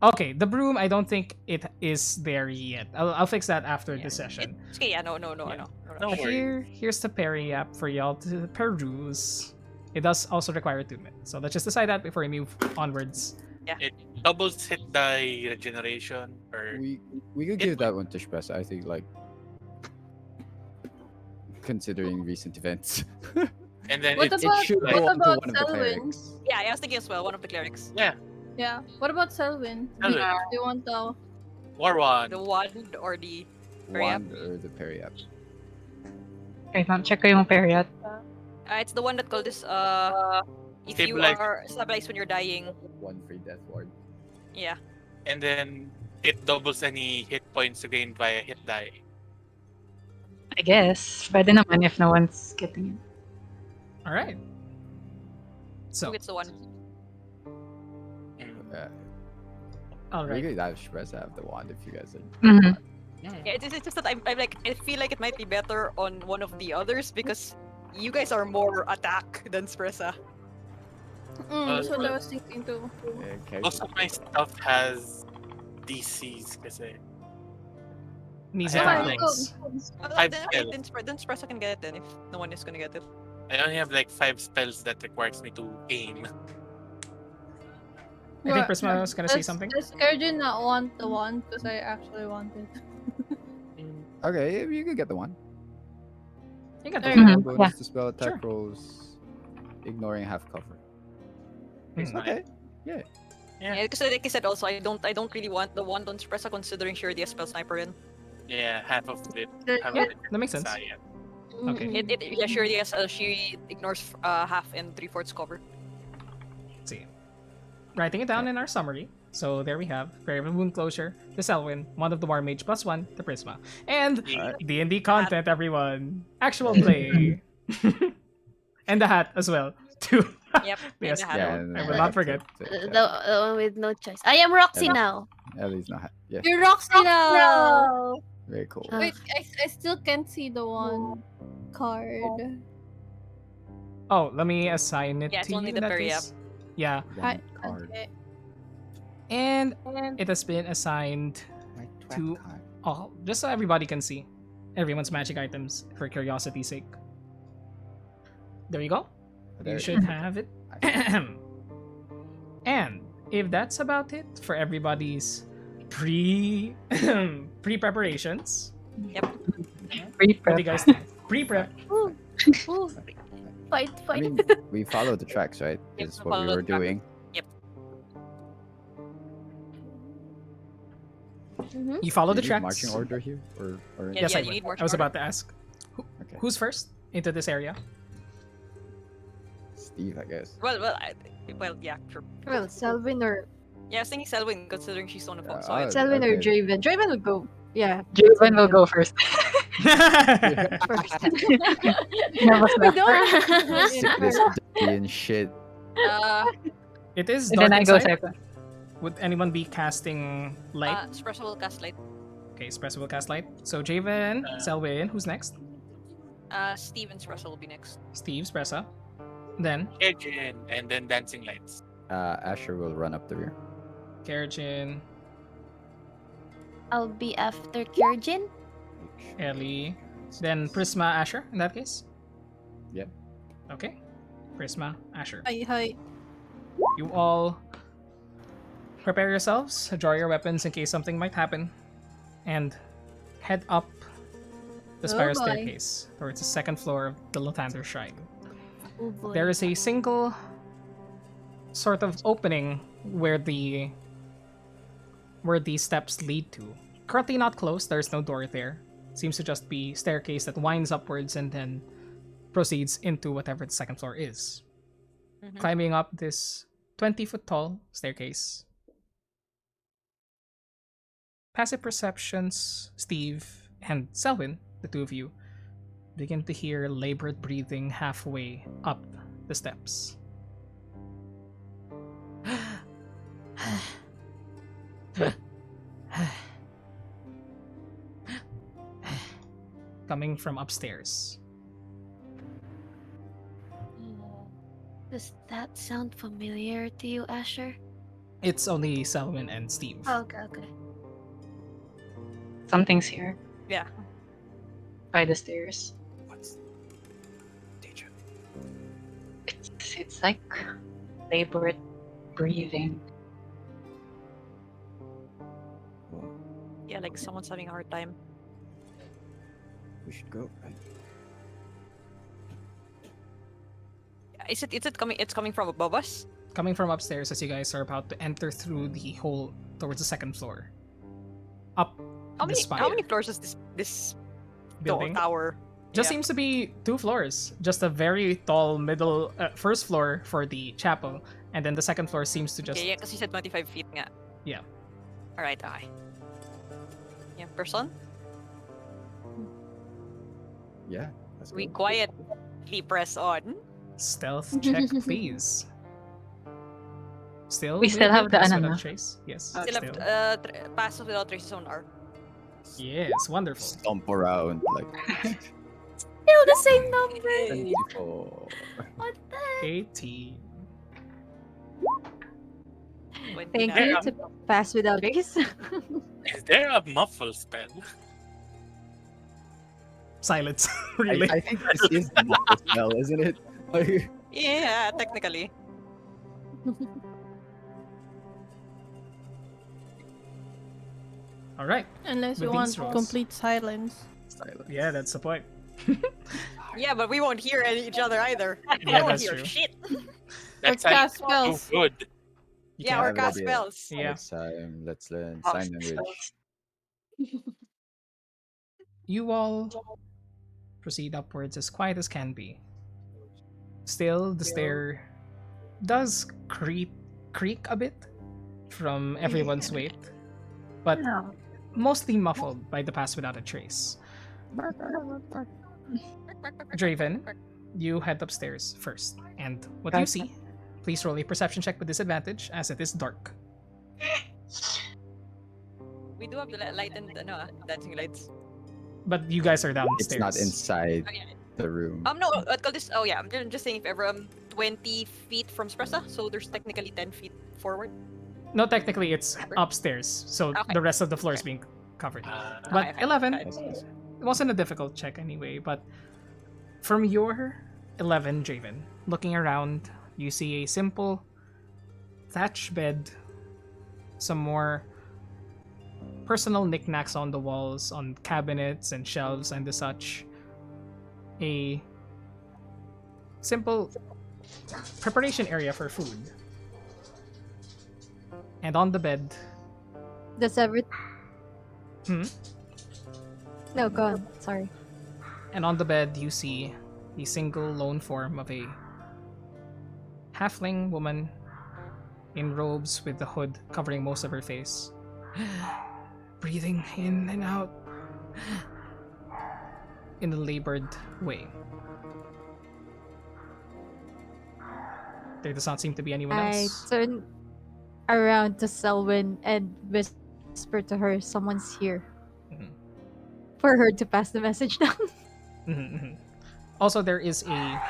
Okay, the broom, I don't think it is there yet. I'll fix that after Yeah. the session. It's okay, yeah, no. Yeah. No worries. Here's the Perry app for y'all to peruse. It does also require attunement. So let's just decide that before we move onwards. It doubles hit die regeneration or We could give that one to Spress. I think like considering recent events. and then What it about- should what go on to about one of the Selwyn? clerics. Yeah, I was thinking as well, one of the clerics. Yeah. What about Selwyn? Selwyn. Do you want the? War one. The wand or the Perry app? Wand or the Perry app. Okay, ma'am, check ko yung period. It's the one that called this if you Stabilize. are stabilized when you're dying. One free death ward. Yeah. And then it doubles any hit points gained via hit die. I guess. Pwede naman if no one's getting it. All right. Who So, gets the one? all We right. could have Spress have the wand if you guys are. Mhm. Yeah, it's just that I'm like I feel like it might be better on one of the others because you guys are more attack than Spressa. That's what I was thinking too. Okay. Most of my stuff has DCs kasi. Needs Yeah. attack Okay, rolls. Five Then Spressa can get it then if no one is gonna get it. I only have like 5 spells that requires me to aim. I think Prisma was gonna say something. Does Kerjin not want the one? Because I actually want it. Okay, you could get the one. You got There the you Mhm. Bonus Yeah. to spell attack Sure. rolls, ignoring half cover. Mm. Okay. Yeah, because like I said also I don't really want the wand on Spressa considering she already has spell sniper in. Yeah, half of it. Half Yeah, of it that makes sense. Science. Okay. Yeah, she already has she ignores half and 3/4 cover. Let's see. Writing it down in our summary. So there we have Variable Wound Closure, the Selwyn, one of the War Mage +1, the Prisma. And Yeah. D&D content, everyone. Actual play. And the hat as well. Too. Yep. Yes, and the hat. Yeah, I and will I not have forget. The one with no choice. I am Roxy Yeah. now. At least not. Yeah, You're Roxy now. very cool. Ah. Wait, I still can't see the one card. Oh, let me assign it Yeah, it's to only you the in that Perry case. Yeah, One card. Okay. and it has been assigned My to- trap card. all, just so everybody can see everyone's magic items for curiosity's sake. There you go. There You it should is. have it. I- And if that's about it for everybody's pre-preparations, Free what do you prep. guys think? Pre-prep. Ooh, fight, I fight. mean, we followed the tracks, right? Yep, Is we what we followed were the track. doing. Mhm. You follow Do the you need tracks. marching order here, or Yeah, Yes, you I need would. marching I was order. about to ask. okay. Who's first into this area? Steve, I guess. Well, yeah, sure. Well, Selwyn or Yeah, I was thinking Selwyn considering she's on the phone. So Ah, it's Selwyn or okay. Draven. Draven would go. Yeah. Javen will go first. First. Nervous we na. don't. Sickness, dirty and shit. It is And dark then I go inside. second. Would anyone be casting light? Espresso will cast light. Okay, Espresso will cast light. So Javen, Selwyn, who's next? Steve and Espresso will be next. Steve, Espresso. Then Edgin, and then dancing lights. Asher will run up the rear. Kerjin, I'll be after Kyrjin. Ellie, then Prisma, Asher. In that case, Yep. okay. Prisma, Asher. Hi, hi. You all prepare yourselves, draw your weapons in case something might happen, and head up the spiral boy. staircase towards the second floor of the Lathander Shrine. Oh boy. There is a single sort of opening where the steps lead to. Currently not closed, there's no door there. Seems to just be staircase that winds upwards and then proceeds into whatever the second floor is. Mhm. Climbing up this 20-foot tall staircase. Passive perceptions, Steve and Selwyn, the two of you, begin to hear labored breathing halfway up the steps. Coming from upstairs. Does that sound familiar to you, Asher? It's only Selwyn and Steve. Oh, okay. Something's here Yeah. by the stairs. What's danger? It's like labored breathing. Well, Yeah, like someone's having a hard time. we should go, right? Is it coming? It's coming from above us. Coming from upstairs as you guys are about to enter through the hole towards the second floor. Up How the many? spire. How many floors is this Building? tower? Just Yeah. seems to be 2 floors. Just a very tall middle first floor for the chapel, and then the second floor seems to just Yeah, because you said 25 feet nga. Yeah. All right, okay. Yeah, person. Yeah. Let's We go. quietly press on. stealth check, please. Still, We still have the pass ano, without no? trace. Yes, Still still. have pass without traces on R. Yes, wonderful. Stomp around like Still the same number. 24. What the? 18. Thank you to pass without trace. Is there a muffle spell? Silence. Really. I think this is the muffle spell, isn't it? Like, Yeah, technically. All right. Unless you With want these rolls. complete silence. silence. Yeah, that's the point. Yeah, but we won't hear each other either. We Yeah, won't that's hear true. shit. That's cast so spells. good. You Yeah, can't- or have an cast idea. spells. Yeah. Next time, let's learn Oh, sign language. You all proceed upwards as quiet as can be. Still, the stair does creak a bit from everyone's weight, but mostly muffled by the pass without a trace. Draven, you head upstairs first, and what you Okay. see, please roll a perception check with disadvantage as it is dark. We do have the light and dancing lights. But you guys are downstairs. It's not inside Oh, yeah. the room. No, what call this? Oh yeah, I'm just saying if ever 20 feet from Spressa, so there's technically 10 feet forward. No, technically it's upstairs, so Okay. the rest of the floor is being covered. Uh, But Okay, 11, okay. Nice, nice. it wasn't a difficult check anyway, but from your 11, Draven, looking around, you see a simple thatch bed, some more personal knickknacks on the walls, on cabinets and shelves and the such. A simple preparation area for food. And on the bed, Does every hmm? no go on. Sorry. And on the bed, you see the single lone form of a halfling woman in robes with the hood covering most of her face. Breathing in and out in a labored way. There does not seem to be anyone I else. turn around to Selwyn and whisper to her, "Someone's here." Mhm. For her to pass the message down. Mhm, mhm. Also, there is a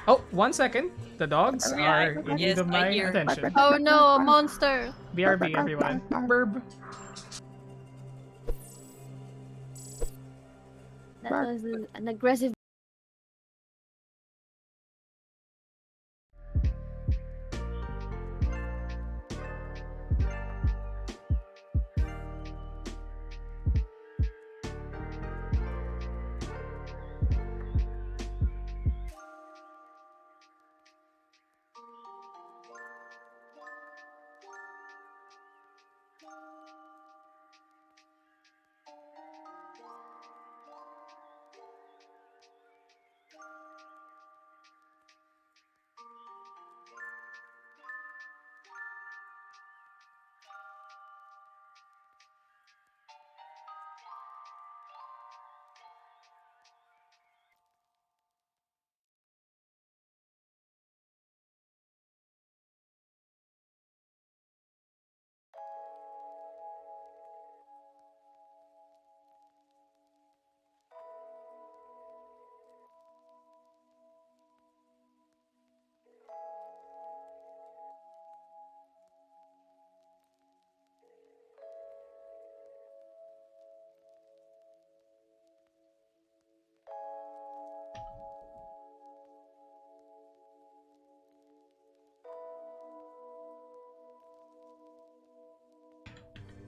Oh, 1 second. The dogs are in need Yes, of I my hear. attention. Oh no, a monster! BRB, everyone. Burb. That was an aggressive.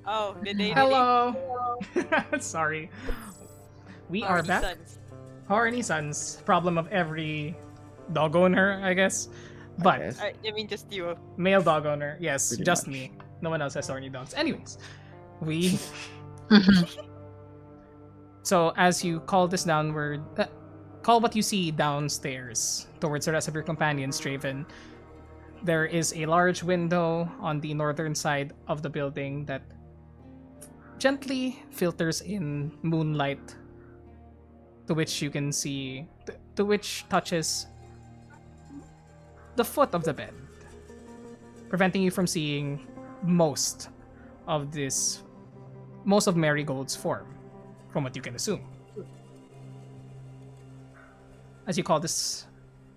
Oh, did they really? Hello. Sorry. We are Horny back. sons. Horny sons. Problem of every dog owner, I guess. But guess. I mean, just you. male dog owner, yes, Pretty just much. me. No one else has horny dogs. Anyways, we. So as you call this downward, call what you see downstairs towards the rest of your companions, Draven. There is a large window on the northern side of the building that gently filters in moonlight, to which you can see, to which touches the foot of the bed, preventing you from seeing most of Marigold's form, from what you can assume. As you call this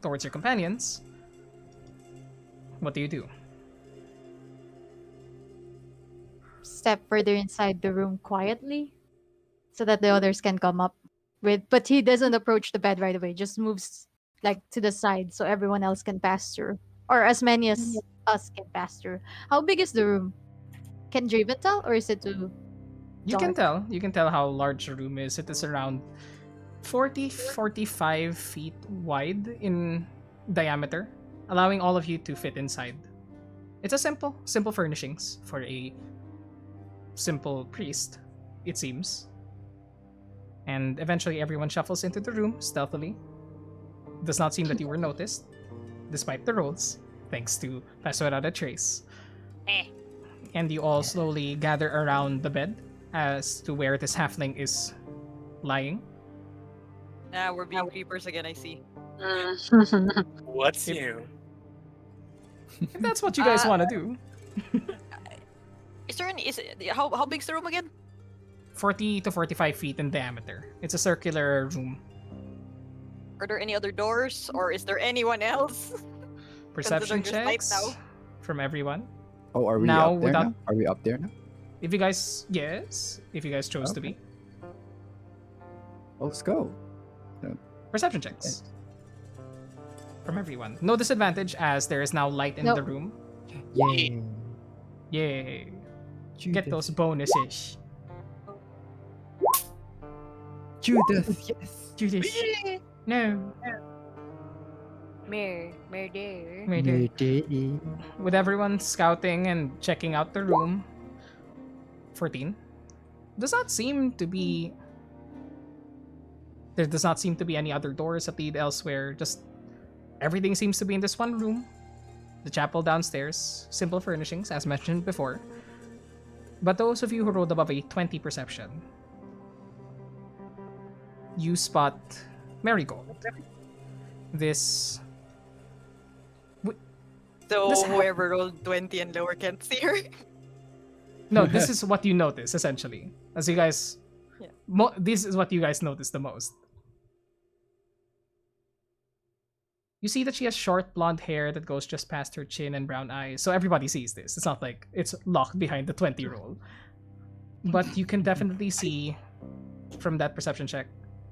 towards your companions, what do you do? Step further inside the room quietly so that the others can come up with, but he doesn't approach the bed right away, just moves like to the side so everyone else can pass through, or as many as us can pass through. How big is the room? Can Draven tell, or is it too You can dark? tell. You can tell how large the room is. It is around 45 feet wide in diameter, allowing all of you to fit inside. It's a simple furnishings for a simple priest, it seems. And eventually everyone shuffles into the room stealthily. Does not seem that you were noticed, despite the rolls, thanks to Pasorada Trace. And you all slowly gather around the bed as to where this halfling is lying. Nah, we're being creepers again, I see. What's If- new? If that's what you guys want to do. Is there any? How big's the room again? 40 to 45 feet in diameter. It's a circular room. Are there any other doors, or is there anyone else? Perception Considering there's light checks now. from everyone. Oh, are we Now, up there without- now? Are we up there now? If you guys, yes, if you guys chose to Okay. be. Let's go. Perception checks from everyone. No disadvantage as there is now light in Nope. the room. Yay. Yay. Get Judith. those bonuses. Judith, yes. Judas. No. Murder. Murder. With everyone scouting and checking out the room, 14. Does not seem to be. There does not seem to be any other doors that lead elsewhere. Just everything seems to be in this one room. The chapel downstairs, simple furnishings, as mentioned before. But those of you who rolled above a 20 perception, you spot Marigold. This. So This- whoever rolled 20 and lower can't see her. No, this is what you notice, essentially. As you guys. Yeah. This is what you guys notice the most. You see that she has short blonde hair that goes just past her chin and brown eyes. So everybody sees this. It's not like it's locked behind the 20 roll. But you can definitely see from that perception check,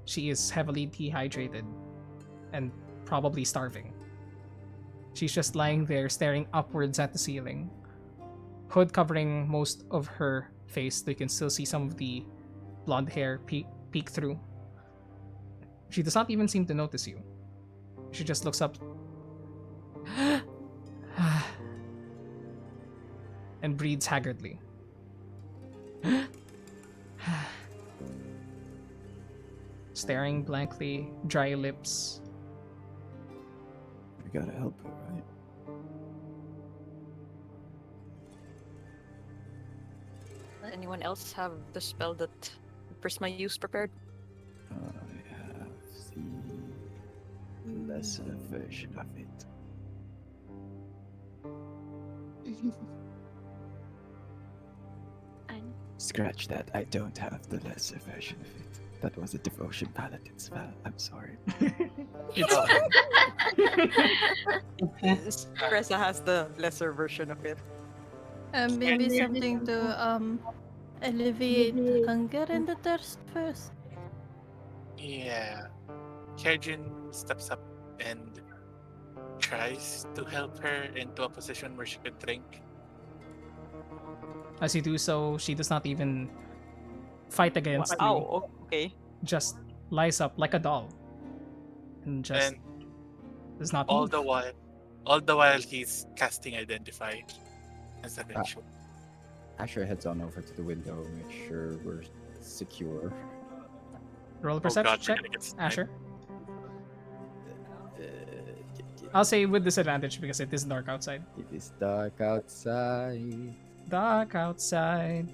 she is heavily dehydrated and probably starving. She's just lying there staring upwards at the ceiling. Hood covering most of her face, so you can still see some of the blonde hair peek through. She does not even seem to notice you. She just looks up and breathes haggardly. Staring blankly, dry lips. We gotta help her, right? Does anyone else have the spell that Prisma used prepared? I have the lesser version of it. Scratch that. I don't have the lesser version of it. That was a devotion paladin spell. I'm sorry. Pressa has the lesser version of it. Maybe something to alleviate hunger and the thirst first. Yeah. Kerjin steps up and tries to help her into a position where she could drink. As you do so, she does not even fight against you. Oh, okay. Just lies up like a doll. And just And does not all move. the while he's casting Identify as a ritual. Asher heads on over to the window, make sure we're secure. Roll a Oh perception god, we're check, gonna get sniped. Asher. I'll say with disadvantage because it is dark outside. It is dark outside. Dark outside.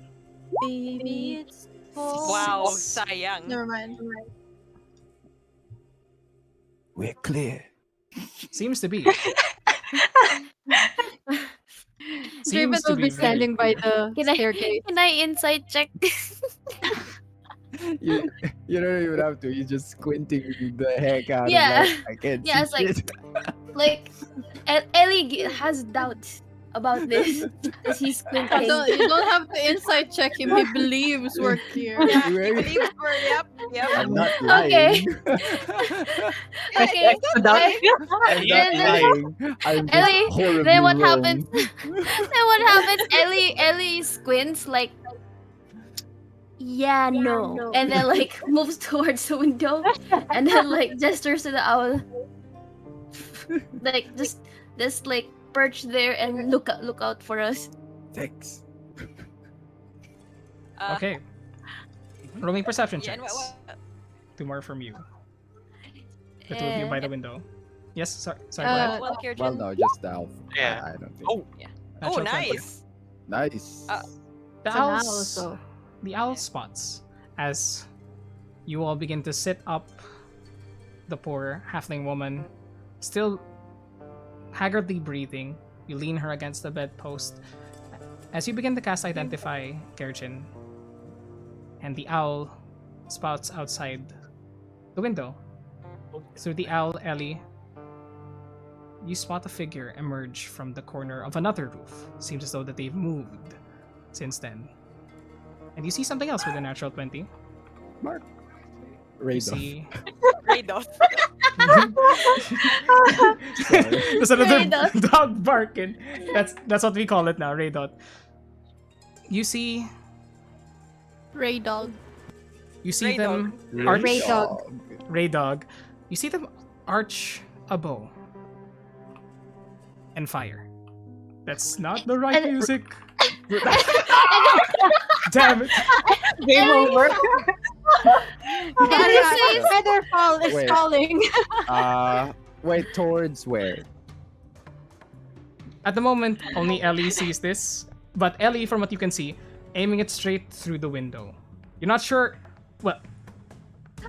Baby, it's cold. Wow, sayang. Never mind. We're clear. Seems to be. Draven will be standing by the Can I- staircase. Can I insight check? you, you don't even have to. You're just squinting the heck out Yeah. of like, I can't Yeah, see it's like- shit. Like, Ellie has doubts about this because he's squinting. You don't have to inside check him. He believes we're here. Yeah, Wait. yep. I'm not Okay. lying. Okay. I'm not Then- lying. I'm just Ellie, horribly then what wrong. happens? Then what happens? Ellie squints like, yeah, no, and then like moves towards the window, and then like gestures to the owl, like just like perch there and look out for us. Thanks. Okay. Rolling perception Yeah, and checks. what- 2 more from you. The 2 of you by the window. Yes, sorry go Uh, ahead. Well, Kirjan. Well, no, just the elf. Yeah. I don't think. Oh, Oh, Natural 20. nice. Nice. The It's an owl, owls, so- the owl spots as you all begin to sit up the poor halfling woman, still haggardly breathing. You lean her against the bedpost. As you begin to cast Identify, Kerjin, and the owl spouts outside the window. Through the owl, Ellie, you spot a figure emerge from the corner of another roof. Seems as though that they've moved since then. And you see something else with a natural 20. You Radar. see... Radar. There's another Raydot. dog barking. That's what we call it now, Raydot. You see Ray dog. Ray them arch Ray dog. Ray dog. You see them arch a bow and fire. That's not the right And- music. Damn it. Game over. Ellie says, Featherfall is Wait. calling. Wait, towards where? At the moment, only Ellie sees this, but Ellie, from what you can see, aiming it straight through the window. You're not sure. Well,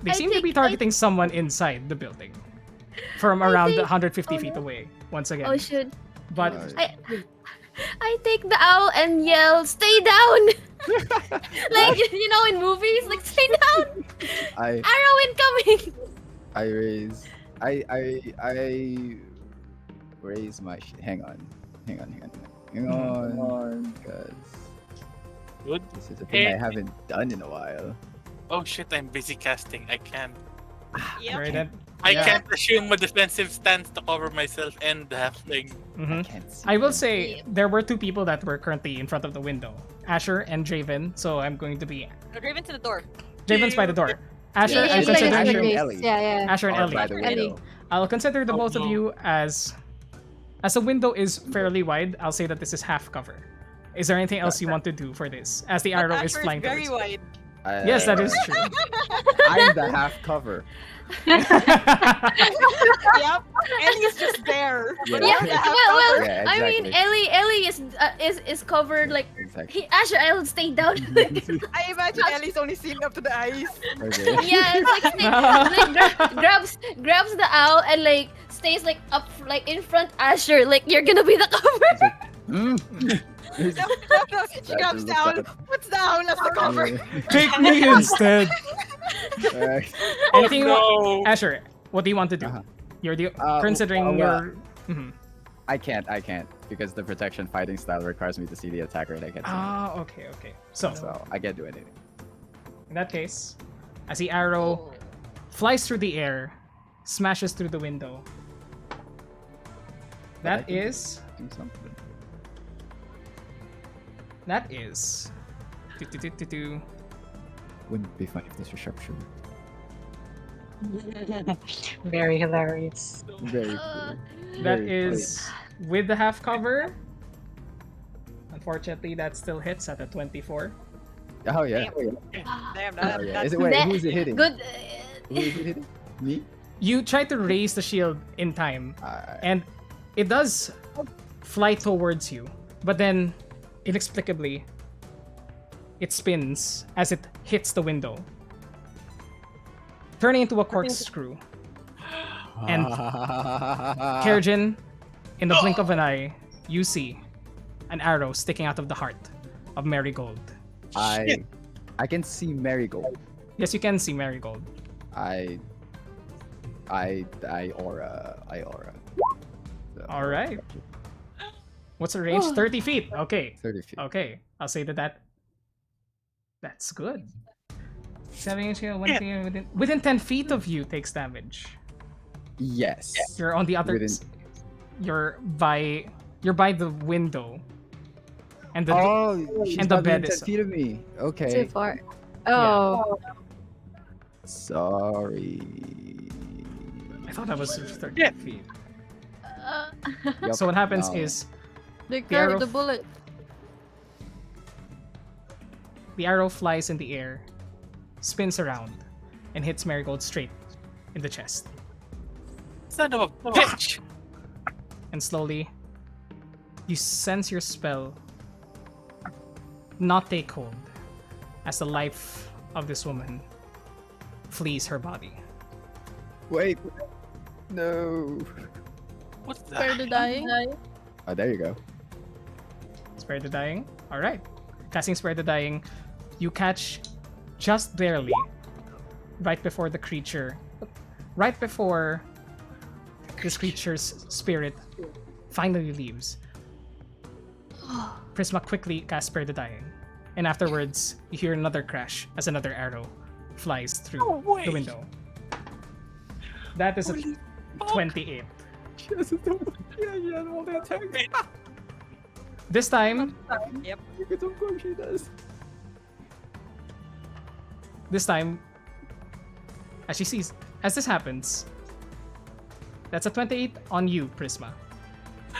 they I seem to be think I- targeting someone inside the building from around think- 150 oh, feet no. away. Once again, "Oh shit!" but I take the owl and yell, "Stay down!" Like in movies, like stay down. I Arrow incoming. I raise I raise my hang on. Hang on. Because Good. this is a thing I haven't done in a while. Oh shit, I'm busy casting. I can't. Right then. I Yeah. can't assume a defensive stance to cover myself and the halfling. Mhm. Can't see I will them. say there were two people that were currently in front of the window, Asher and Draven. So I'm going to be Raven to the door. Draven's by the door. Asher, Yeah, I'm it's like considering Asher you. and Ellie. Yeah. Asher and Are Ellie. by the window. I'll consider the Oh, both of no. you as the window is fairly wide. I'll say that this is half cover. Is there anything else you want to do for this? As the arrow is Asher flying very towards wide. Yes, that is true. I'm the half cover. Yep. Ellie's just there. Yeah. Yeah, well, Yeah, I mean, exactly. Ellie is covered like Exactly. Asher. I'll stay down. I imagine Ellie's only seeing up to the eyes. Okay. Yeah, it's like grabs the owl and like stays like up like in front Asher. Like you're gonna be the cover. Mm. No, she grabs the owl. What's the owl as the cover? Take me instead. Alright. Anything you want? No. Asher, what do you want to do? Uh-huh. You're the well, considering your. Mhm. I can't because the protection fighting style requires me to see the attacker and I can't see him. Ah, okay. So So I can't do anything. in that case, as the arrow flies through the air, smashes through the window. But I That can is. do something. That is. Do. Wouldn't it be funny if this was sharpshooter? Very hilarious. Very Uh, cool. That Very is with the half cover. Unfortunately, that still hits at a 24. Oh yeah. Damn, Oh yeah. Is it wait? Who's it hitting? Good. Who is it hitting? Me? You try to raise the shield in time, and it does fly towards you, but then inexplicably it spins as it hits the window, turning into a corkscrew. And Kerjin, in the blink of an eye, you see an arrow sticking out of the heart of Marigold. I can see Marigold. Yes, you can see Marigold. I aura. So, All right. What's the range? 30 feet. Okay. 30 feet. Okay. I'll say that's good. 7 inch scale, 1 thing within 10 feet of you takes damage. Yes. You're on the other. Within- You're by the window, and the she's and the not within bed 10 is. feet of me. Too Okay. far. Oh. Sorry. I thought that was 30 feet. Yup, So what happens no. is They arrow curved the bullet. the arrow flies in the air, spins around, and hits Marigold straight in the chest. Son of a bitch! And slowly, you sense your spell not take hold as the life of this woman flees her body. Wait. No. What's Spare that? the dying. Oh, there you go. Spare the dying. All right. Casting Spare the Dying, you catch just barely right before this creature's spirit finally leaves. Prisma quickly casts Spare the Dying, and afterwards you hear another crash as another arrow flies through No way. the window. That is a Holy fuck. 28. She has all the attacks. This time, Because of course she does. as this happens, that's a 28 on you, Prisma.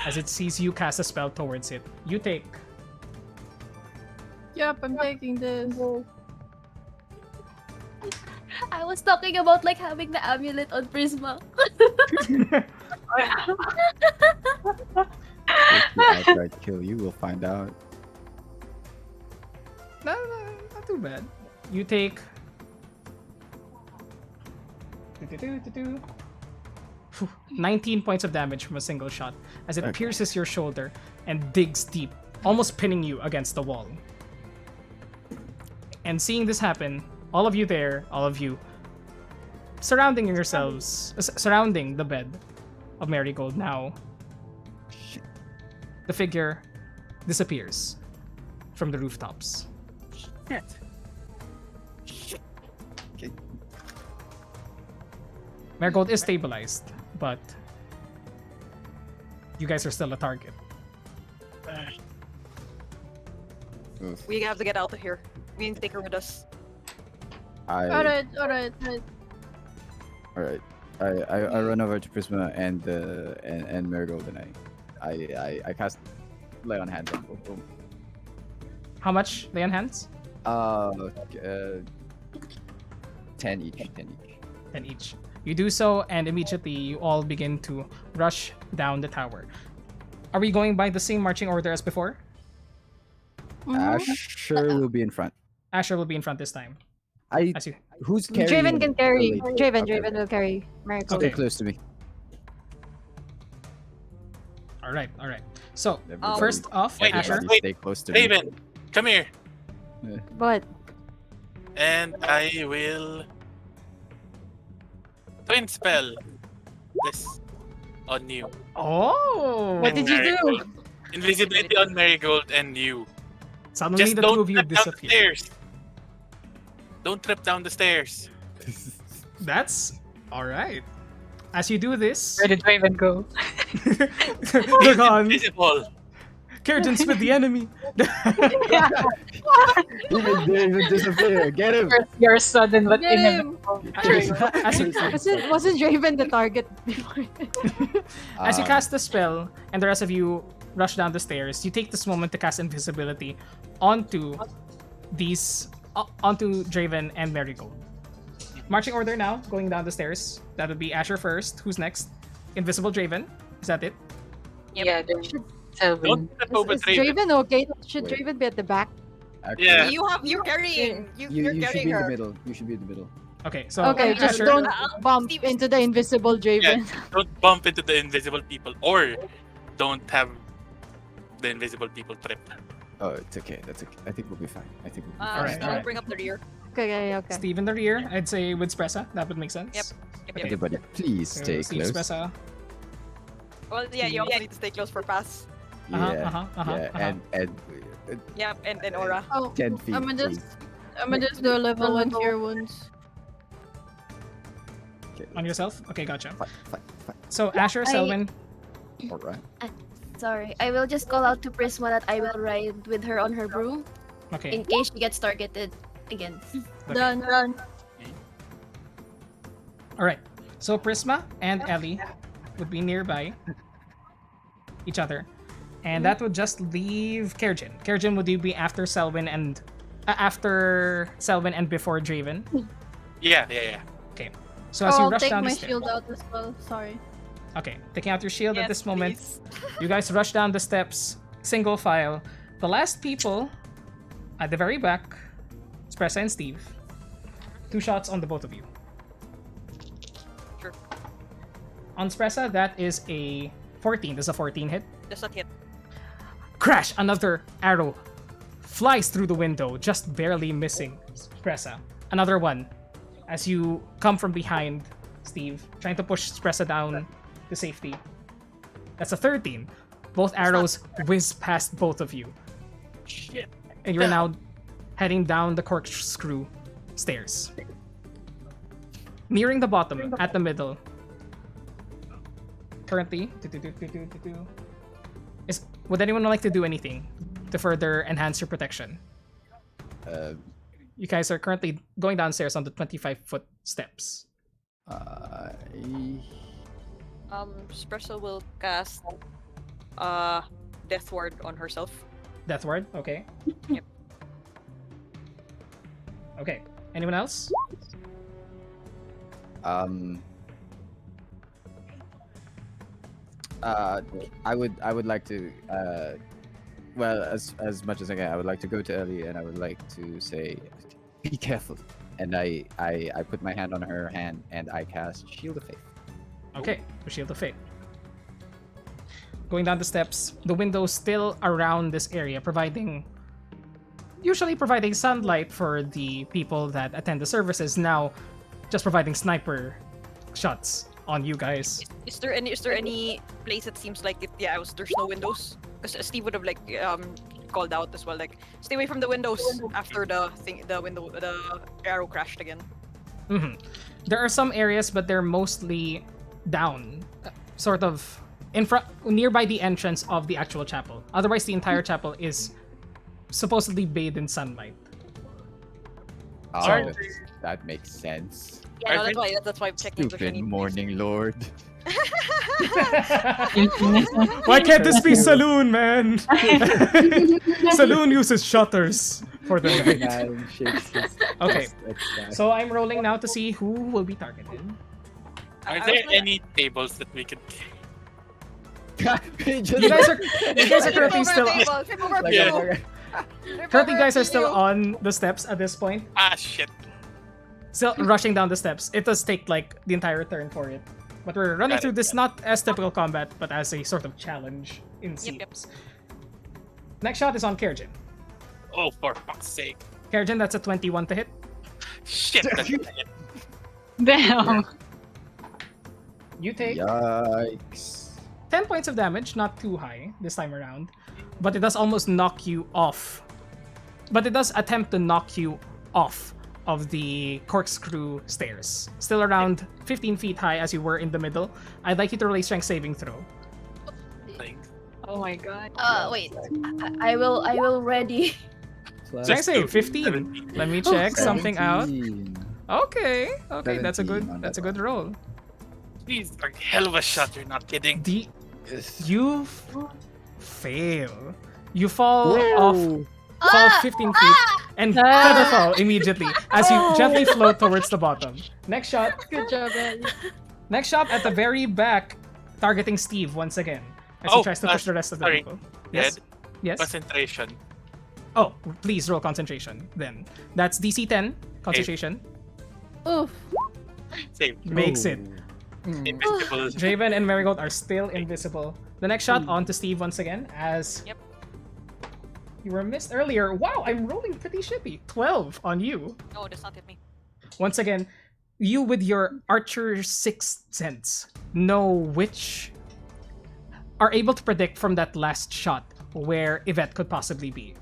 As it sees you cast a spell towards it, you take Yep, I'm taking this. I was talking about like having the amulet on Prisma. If you outright kill you, we'll find out. No, not too bad. You take 19 points of damage from a single shot as it Okay. pierces your shoulder and digs deep, almost pinning you against the wall. And seeing this happen, all of you surrounding yourselves, surrounding the bed of Marigold now, the figure disappears from the rooftops. Shit. Okay. Marigold is stabilized, but you guys are still a target. Oof. We have to get out of here. We need to take her with us. Alright. Alright. I run over to Prisma and Marigold, and I cast lay on hands on both of them. How much lay on hands? 10 each. 10 each. You do so, and immediately you all begin to rush down the tower. Are we going by the same marching order as before? Asher will be in front. Asher will be in front this time. As you... Who's carrying? Draven can carry. the lady? Draven Okay. will carry Marigold. Stay close to me. All right. So Everybody- first off, Wait, Asher. everybody stay close to me. Raven, come here. But And I will twin spell this on you. Oh, what did you do? Marigold. Invisibility on Marigold and you. Suddenly Just the don't two of you trip down the disappear. stairs. Don't trip down the stairs. That's all right. As you do this, Where did Raven go? they're gone. Invisible. Carrigan's with the enemy. Even disappear. Get him. Your sudden but Get him! inevitable. wasn't Draven the target before? As you cast the spell, and the rest of you rush down the stairs, you take this moment to cast invisibility onto onto Draven and Marigold. Marching order now, going down the stairs. That would be Asher first. Who's next? Invisible Draven. Is that it? Yeah, then Selvin. Don't trip over Is Raven. Draven okay? Should Wait. Draven be at the back? Actually, Yeah. You're carrying. You You're should be carrying in the her. middle. You should be in the middle. Okay, so Okay, just Asher, don't bump Steve- into the invisible Draven. Don't bump into the invisible people, or don't have the invisible people trip. Oh, it's okay. That's okay. I think we'll be fine. Alright, I'll alright. bring up the rear. Okay. Steve in the rear. I'd say with Spressa. That would make sense. Yep. Everybody, please So stay Steve, close. Spressa. Well, yeah, you also need to stay close for pass. Yeah, And Aura. Oh, 10 feet. I'ma please. just do a level 1 cure wounds. Okay, On yourself? Okay, gotcha. Fine. So Asher, Selvin. All right. Sorry, I will just call out to Prisma that I will ride with her on her broom Okay. in case she gets targeted again. Done. Alright. So Prisma and Ellie would be nearby each other. And that would just leave Kerjin. Kerjin would be after Selvin and before Draven. Yeah. Okay. So as you I'll rush take down my the stairs. shield out as well. Sorry. Okay, taking out your shield at Yes, this moment. please. You guys rush down the steps, single file. The last people at the very back, Spressa and Steve. 2 shots on the both of you. Sure. On Spressa, that is a 14. Does a 14 hit? Just not hit. Crash! Another arrow flies through the window, just barely missing Spressa. Another one as you come from behind Steve, trying to push Spressa down to safety. That's a 13. Both arrows whiz past both of you. Shit. And you're now heading down the corkscrew stairs. Nearing the bottom, at the middle. Currently, would anyone like to do anything to further enhance your protection? You guys are currently going downstairs on the 25-foot steps. Espresso will cast Death Ward on herself. Death ward, okay. Yep. Okay. Anyone else? I would like to well, as much as I can, I would like to go to Ellie and I would like to say, be careful. And I put my hand on her hand and I cast Shield of Faith. Okay, the Shield of Fate. Going down the steps, the windows still around this area, usually providing sunlight for the people that attend the services. Now, just providing sniper shots on you guys. Is there any place that seems like there's no windows? Because Steve would have like called out as well, like stay away from the windows after the arrow crashed again. There are some areas, but they're mostly down, sort of in front, nearby the entrance of the actual chapel. Otherwise, the entire chapel is supposedly bathed in sunlight. Oh, that makes sense. Yeah, no, that's why I'm checking. Stupid morning lord. Why can't this be Saloon, man? Saloon uses shutters for the night. Okay, so I'm rolling now to see who will be targeted. Are there any tables that we could? You guys are currently still. Currently, you guys are still on the steps at this point. Ah, shit. Still rushing down the steps. It does take like the entire turn for it. But we're running through this not as typical combat, but as a sort of challenge in seems. Next shot is on Kerjin. Oh, for fuck's sake. Kerjin, that's a 21 to hit. Shit, that's a hit. Damn. You take Yikes. 10 points of damage, not too high this time around. But it does almost knock you off. But it does attempt to knock you off of the corkscrew stairs. Still around 15 feet high as you were in the middle. I'd like you to roll a strength saving throw. Thanks. Oh my god. Wait. I will ready. Strength save 15. Let me check something out. Okay, that's a good roll. Please, a hell of a shot, you're not kidding. You fail. You fall off. Fall 15 feet and feather fall immediately as you gently float towards the bottom. Next shot. Good job, Ellie. Next shot at the very back, targeting Steve once again as he tries to push the rest of the people. Yes. Yes. Concentration. Oh, please roll concentration then. That's DC 10 concentration. Oof. Save. Makes it. Invisible. Draven and Marigold are still invisible. The next shot on to Steve once again as you were missed earlier. Wow, I'm rolling pretty shitty. 12 on you. No, that's not hit me. Once again, you with your Archer's sixth sense are able to predict from that last shot where Yvette could possibly be.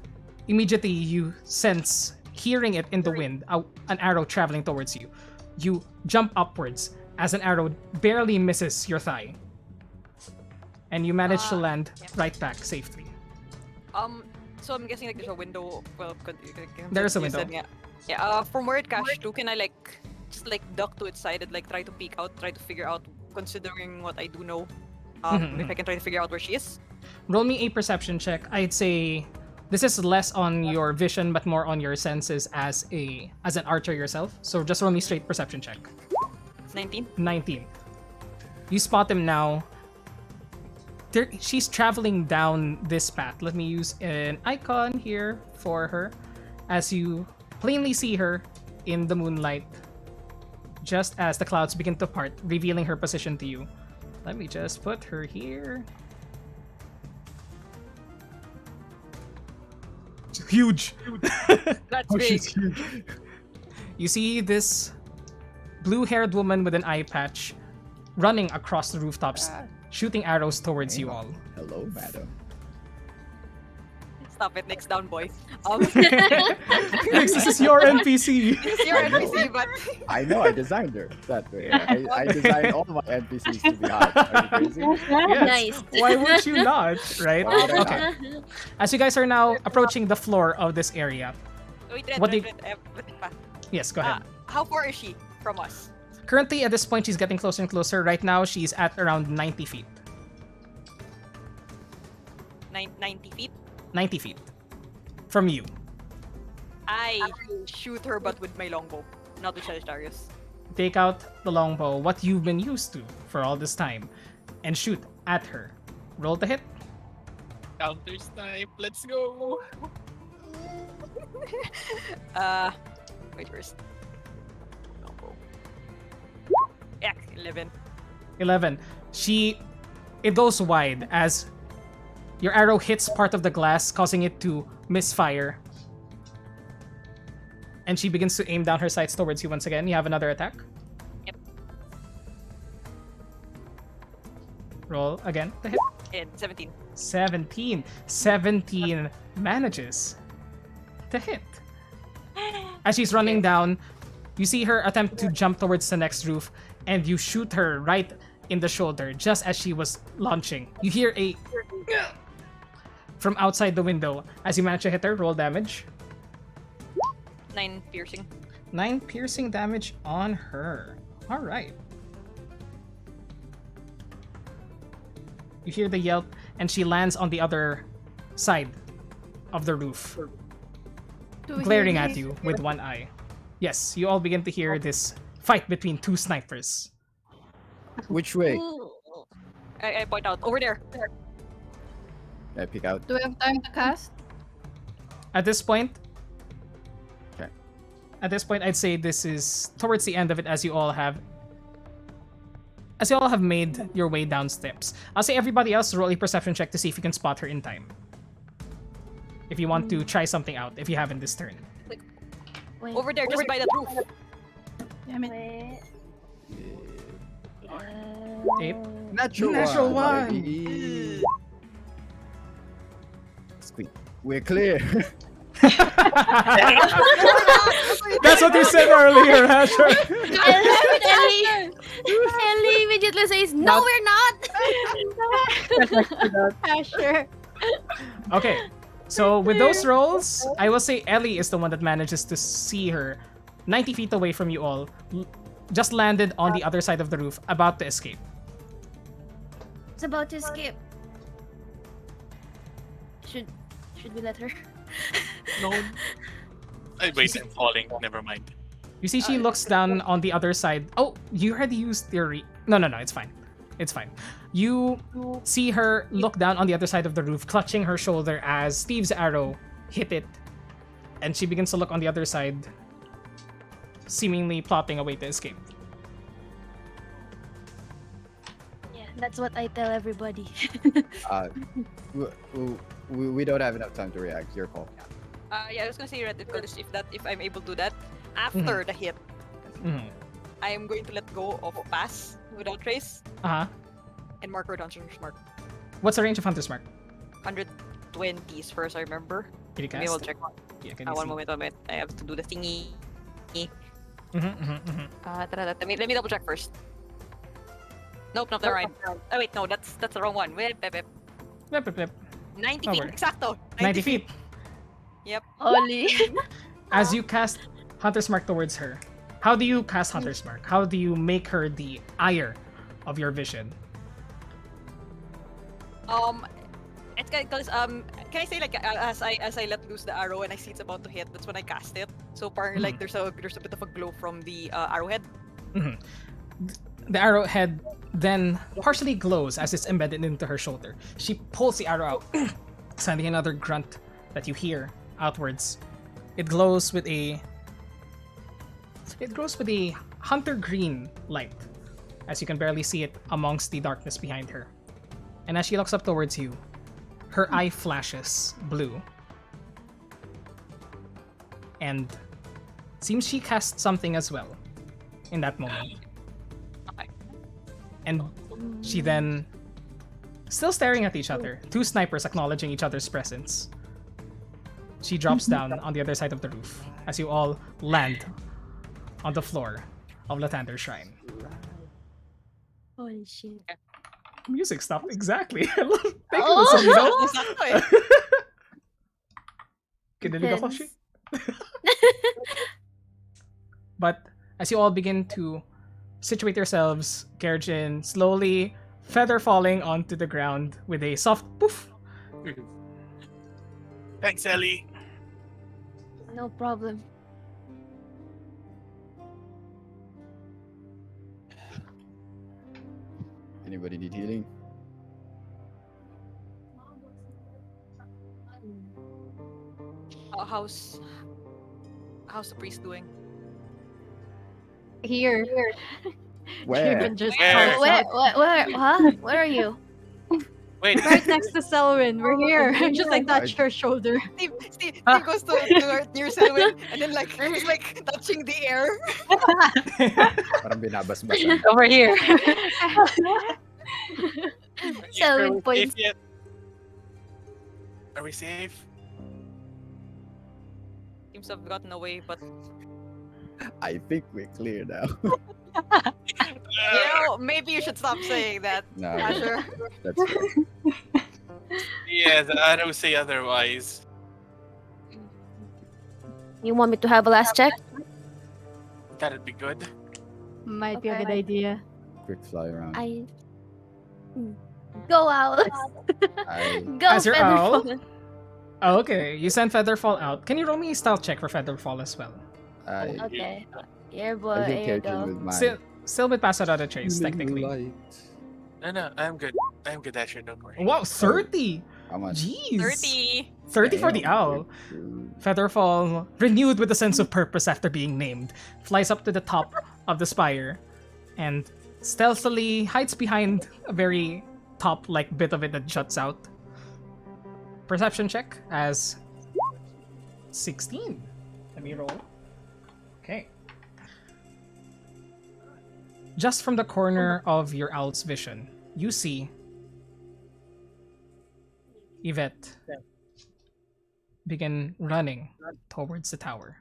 Immediately, you sense, hearing it in the wind, an arrow traveling towards you. You jump upwards as an arrow barely misses your thigh. And you manage to land right back safely. So I'm guessing like there's a window. Well, There's a window. Yeah. From where it crashed to, can I like just like duck to its side and like try to peek out, try to figure out, considering what I do know, if I can try to figure out where she is. Roll me a perception check. I'd say this is less on your vision, but more on your senses as an archer yourself. So just roll me straight perception check. 19. 19. You spot him now. She's traveling down this path. Let me use an icon here for her as you plainly see her in the moonlight just as the clouds begin to part, revealing her position to you. Let me just put her here. Huge. That's big. You see this blue-haired woman with an eye patch running across the rooftops, shooting arrows towards you all. Hello, madam. Stop it, Nick's down, boy. Nix, this is your NPC. This is your NPC, but I know, I designed her that way. I designed all my NPCs to be hot. Are you crazy? Yes. Nice. Why would you not, right? Why would I Okay. As you guys are now approaching the floor of this area. wait, Yes, go ahead. how far is she from us? Currently, at this point, she's getting closer and closer. Right now, she's at around 90 feet. 90 feet? 90 feet. From you. I shoot her, but with my longbow, not with Sagittarius. Take out the longbow, what you've been used to for all this time, and shoot at her. Roll to hit. Counter snipe. Let's go. Wait first. Longbow. Yeah, 11. 11. It goes wide as your arrow hits part of the glass, causing it to misfire. And she begins to aim down her sights towards you once again. You have another attack. Roll again to hit. And 17. 17 manages to hit. As she's running down, you see her attempt to jump towards the next roof, and you shoot her right in the shoulder just as she was launching. You hear a from outside the window. As you manage to hit her, roll damage. 9 piercing. 9 piercing damage on her. Alright. You hear the yelp, and she lands on the other side of the roof, glaring at you with one eye. Yes, you all begin to hear this fight between two snipers. Which way? I point out. Over there. I peek out. Do we have time to cast? At this point, Okay. I'd say this is towards the end of it, as you all have made your way down steps. I'll say everybody else roll a perception check to see if you can spot her in time. If you want to try something out, if you haven't this turn. Wait. Over there, just by the roof. Damn it. Wait. Ape. Natural one. baby. Squeak. We're clear. That's what you said earlier, Asher. I love it, Ellie. Ellie immediately says, "No, we're not." Asher. Okay, so with those rolls, I will say Ellie is the one that manages to see her 90 feet away from you all, just landed on the other side of the roof, about to escape. It's about to escape. Should we let her? No. Wait, I'm falling. Never mind. You see she looks down on the other side. Oh, you already used theory. No, it's fine. It's fine. You see her look down on the other side of the roof, clutching her shoulder as Steve's arrow hit it. And she begins to look on the other side, seemingly plotting a way to escape. Yeah, that's what I tell everybody. We don't have enough time to react. Your call. Yeah, I was gonna say if I'm able to do that after the hit, Mm-hmm. I am going to let go of pass without trace Uh-huh. and mark her Hunter's mark. What's the range of Hunter's Mark? 120 as far as I remember. Can you Maybe I'll cast? check one. Yeah, can you One see? moment. I have to do the thingy. Mm-hmm. Let me double check first. Nope, never mind. Oh wait, no, that's the wrong one. Wait. Flip. 90 Oh, feet, where? exacto. 90 feet. Yep. Oli. As you cast Hunter's Mark towards her, how do you cast Hunter's Mark? How do you make her the ire of your vision? It's because can I say like as I let loose the arrow and I see it's about to hit, that's when I cast it. So apparently like there's a bit of a glow from the arrowhead. Mm-hmm. The arrowhead then partially glows as it's embedded into her shoulder. She pulls the arrow out, sending another grunt that you hear outwards. It glows with a hunter green light, as you can barely see it amongst the darkness behind her. And as she looks up towards you, her eye flashes blue. And seems she cast something as well in that moment. Okay. And she then, still staring at each other, two snipers acknowledging each other's presence, she drops down on the other side of the roof as you all land on the floor of Latander's Shrine. Holy shit. Music stopped exactly. Thank you, Salino. Kinilig ako, shit. But as you all begin to situate yourselves, Kerjin slowly feather falling onto the ground with a soft poof. Thanks, Ellie. No problem. Anybody need healing? How's the priest doing? Here. Where? Driven just Where? calls out. Where? Huh? Where are you? Wait, Right next to Selwyn. We're here. Just like touched her shoulder. Steve goes to near Selwyn and then like he's like touching the air. Parang binabasbasan. Over here. Yeah, Are with we points. safe yet? Are we safe? Seems to have gotten away, but I think we're clear now. maybe you should stop saying that, No, Asher. that's fine. Yes, I don't say otherwise. You want me to have a last check? That'd be good. Might be a Okay. good idea. Quick fly around. I go out. I Go As your owl? Featherfall. Oh, okay, you send Featherfall out. Can you roll me a stealth check for Featherfall as well? I Okay. Here, I boy. think Here you Kojin go. with my Still with pass without a trace, healing technically. light. No, I'm good. I'm good, Asher. Don't worry. Wow, 30! How much? Jeez! 30. 30 for the Damn, owl. dude. Featherfall, renewed with a sense of purpose after being named, flies up to the top of the spire and stealthily hides behind a very top like bit of it that juts out. Perception check as 16. Let me roll. Okay. Just from the corner of your owl's vision, you see Yvette begin running towards the tower,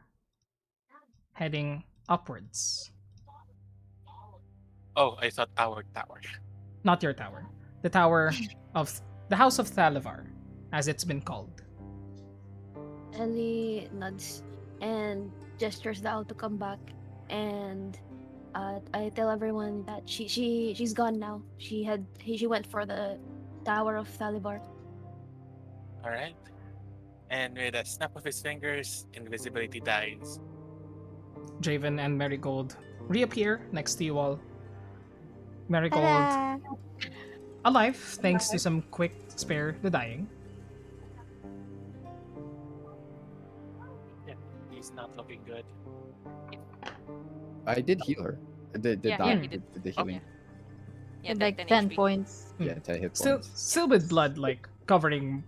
heading upwards. Oh, I thought our tower. Not your tower. The tower of the House of Thalivar, as it's been called. Ellie nods and gestures the owl to come back, and I tell everyone that she's gone now. She went for the Tower of Thalivar. All right. And with a snap of his fingers, invisibility dies. Draven and Marigold reappear next to you all. Marigold Ta-da! alive thanks to some quick spare the dying. Yeah, he's not looking good. I did heal her. The Yeah, dying, he did. the healing. Yeah, And 10 like 10 HP. points. Yeah, 10 hit Still points. still with blood like covering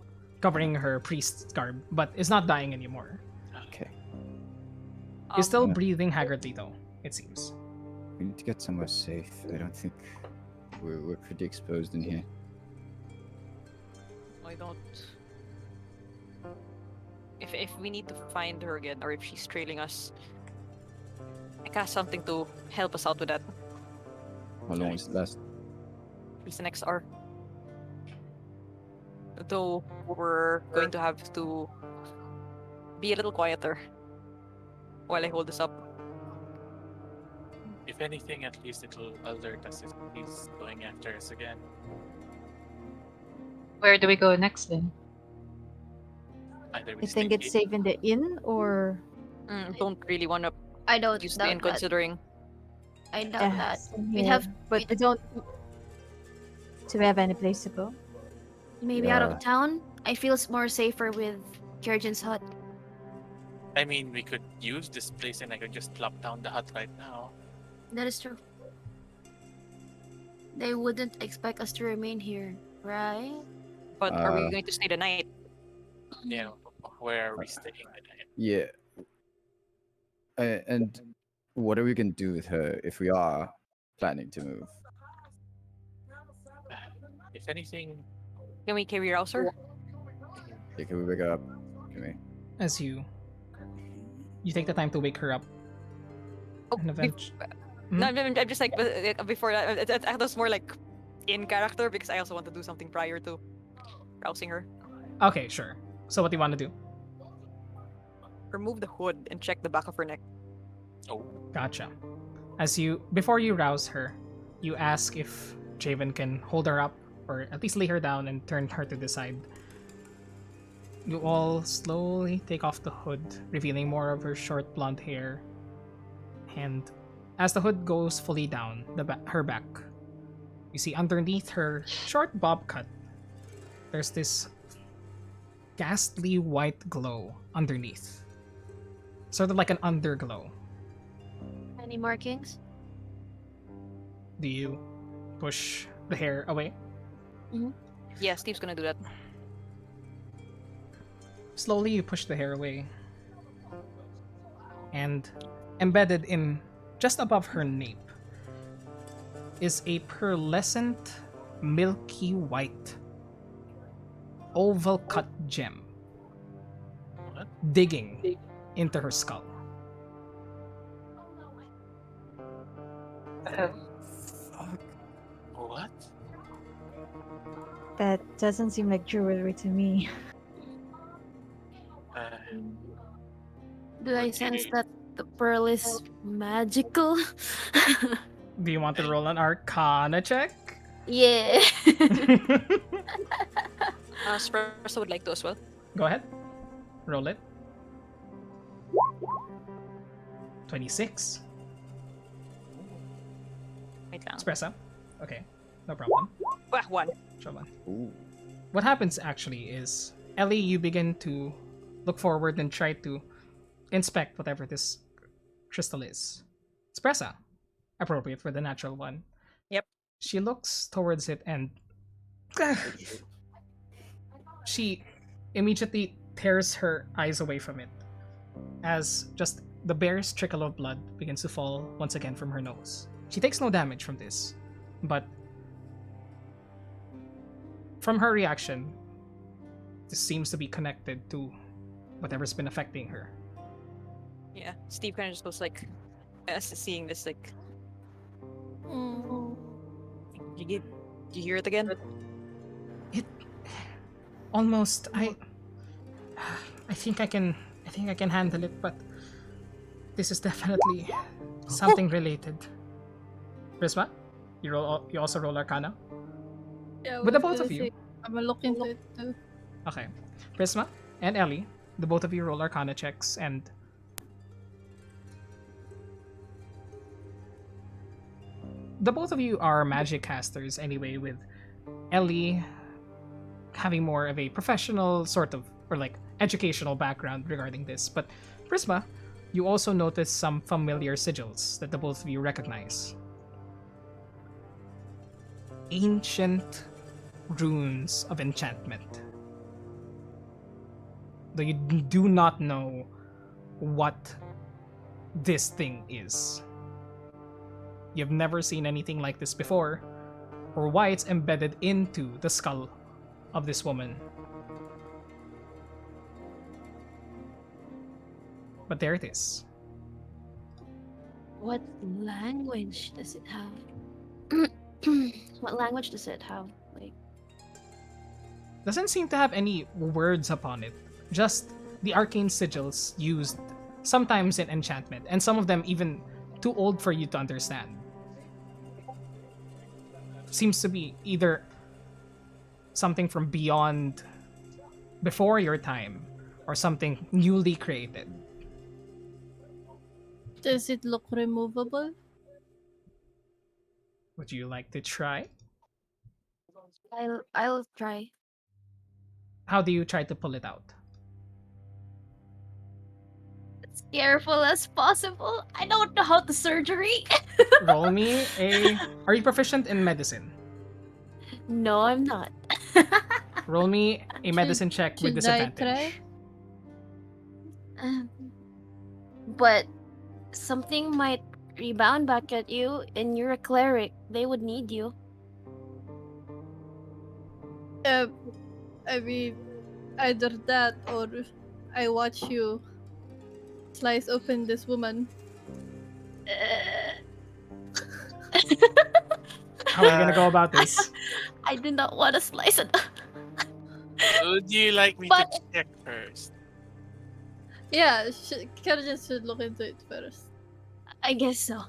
her priest's garb, but is not dying anymore. Okay. Is still Yeah. breathing haggardly though, it seems. We need to get somewhere safe. I don't think we're pretty exposed in here. I don't. If we need to find her again, or if she's trailing us, I cast something to help us out with that. How long is it last? It's the next hour. Though we're going to have to be a little quieter while I hold this up. If anything, at least it'll alert us if he's going after us again. Where do we go next then? Either we I think it's safe in the inn, or Don't really want to I don't use the doubt in that. considering. I doubt that. same We'd here. have But we don't. Do we have any place to go? maybe out Yeah. of town. I feel more safer with Kyrgyz's hut. I mean, we could use this place and I could just plop down the hut right now. That is true. They wouldn't expect us to remain here, right? But are we Uh, going to stay the night? Yeah, where are we staying tonight? Yeah. And what are we gonna do with her if we are planning to move? If anything, Can we carry rouse her? Yeah, can we wake her up? Can we? As you take the time to wake her up. Oh, And event- No, I'm just like before that. That was more like in character because I also want to do something prior to rousing her. Okay, sure. So what do you want to do? Remove the hood and check the back of her neck. oh, Gotcha. Before you rouse her, you ask if Javen can hold her up or at least lay her down and turn her to the side. You all slowly take off the hood, revealing more of her short blonde hair. And as the hood goes fully down her back, you see underneath her short bob cut, there's this ghastly white glow underneath. Sort of like an underglow. Any markings? Do you push the hair away? Yeah, Steve's gonna do that. Slowly, you push the hair away. And embedded in just above her nape is a pearlescent milky white, oval cut gem What? digging into her skull. Fuck. What? That doesn't seem like jewelry to me. Uh, Do I sense Okay. that the pearl is magical? Do you want to roll an Arcana check? Yeah. Espresso would like to as well. Go ahead. Roll it. 26. Wait lang. Espresso. Okay, no problem. Wah, one. Trouble. Ooh. What happens actually is, Ellie, you begin to look forward and try to inspect whatever this crystal is. Espresso. Appropriate for the natural one. Yep. She looks towards it and she immediately tears her eyes away from it as just the barest trickle of blood begins to fall once again from her nose. She takes no damage from this, but from her reaction, this seems to be connected to whatever's been affecting her. Yeah. Steve kind of just goes like, as seeing this, like, you hear it again? It almost I think I can handle it, but this is definitely something related. Prisma, you also roll Arcana? Yeah, With the I was both of gonna you. say, I'm gonna look into it too. Okay. Prisma and Ellie, the both of you roll Arcana checks, and the both of you are magic casters anyway, with Ellie having more of a professional sort of, or like educational background regarding this. But Prisma, you also notice some familiar sigils that the both of you recognize. Ancient runes of enchantment. Though you do not know what this thing is. You've never seen anything like this before, or why it's embedded into the skull of this woman. But there it is. What language does it have? What language does it have? Like, Doesn't seem to have any words upon it, just the arcane sigils used sometimes in enchantment, and some of them even too old for you to understand. Seems to be either something from beyond, before your time, or something newly created. Does it look removable? Would you like to try? I'll try. How do you try to pull it out? As careful as possible. I don't know how to surgery. Roll me a. Are you proficient in medicine? No, I'm not. Roll me a medicine check with Should I disadvantage. try? But something might rebound back at you, and you're a cleric. They would need you. I mean, either that or I watch you slice open this woman. How are you gonna go about this? I do not want to slice it. Would you like me But- to check first? Yeah, Kerjan should look into it first. I guess so.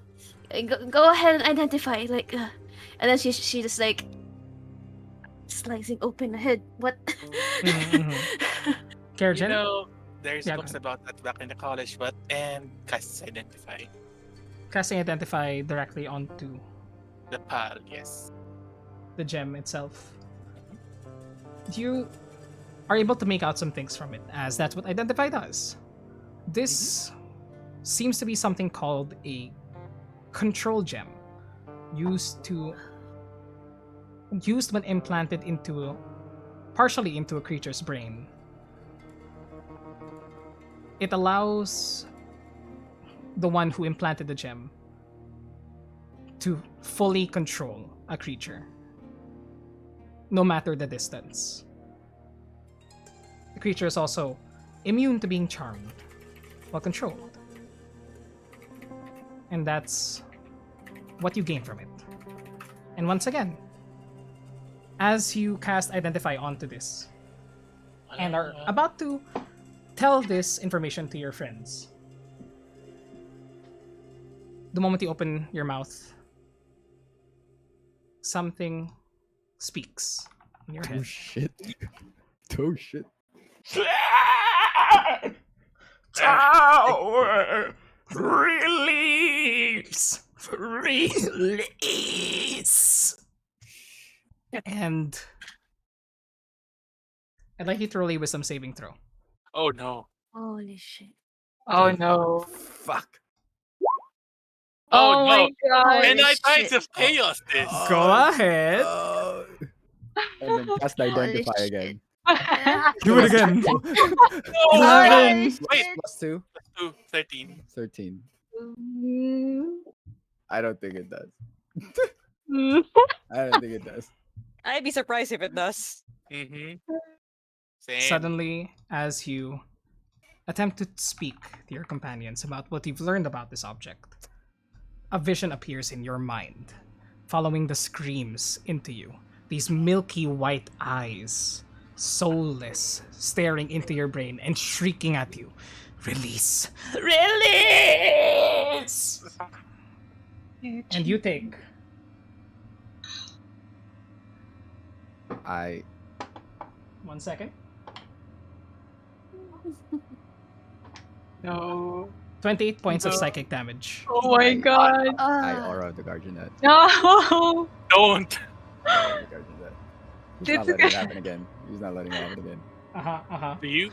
Go ahead and identify, like, and then she just like slicing open the head. What? Mhm. Kerjan? You know, there's Yeah, go books ahead. about that back in the college, but and casts identify Casting identify directly onto the pal. Yes. the gem itself. You are able to make out some things from it, as that's what identify does. This seems to be something called a control gem, used when implanted partially into a creature's brain. It allows the one who implanted the gem to fully control a creature. no matter the distance. The creature is also immune to being charmed while controlled. And that's what you gain from it. And once again, as you cast Identify onto this and are about to tell this information to your friends, the moment you open your mouth, something speaks in your Oh head. shit. Oh shit. Tower release. Release. And I'd like you to roll a wisdom saving throw. Oh no. Holy shit. Oh no. Fuck. Oh, my no. god. And I tried shit. to chaos this. Go ahead. And then cast Identify shit. again. Do it again. No, Eleven. Wait, Plus 2? 2, 13. 13. I don't think it does. I don't think it does. I'd be surprised if it does. Mm-hmm. Same. Suddenly, as you attempt to speak to your companions about what you've learned about this object, a vision appears in your mind, following the screams into you. These milky white eyes, soulless, staring into your brain and shrieking at you. Release! Release! And you take I 1 second. No. 28 points of No. psychic damage. Oh my god. I aura of the guardian net. No. Don't. Aura of the guardian net. He's not It's letting it okay. happen again. He's not letting it happen again. Do you?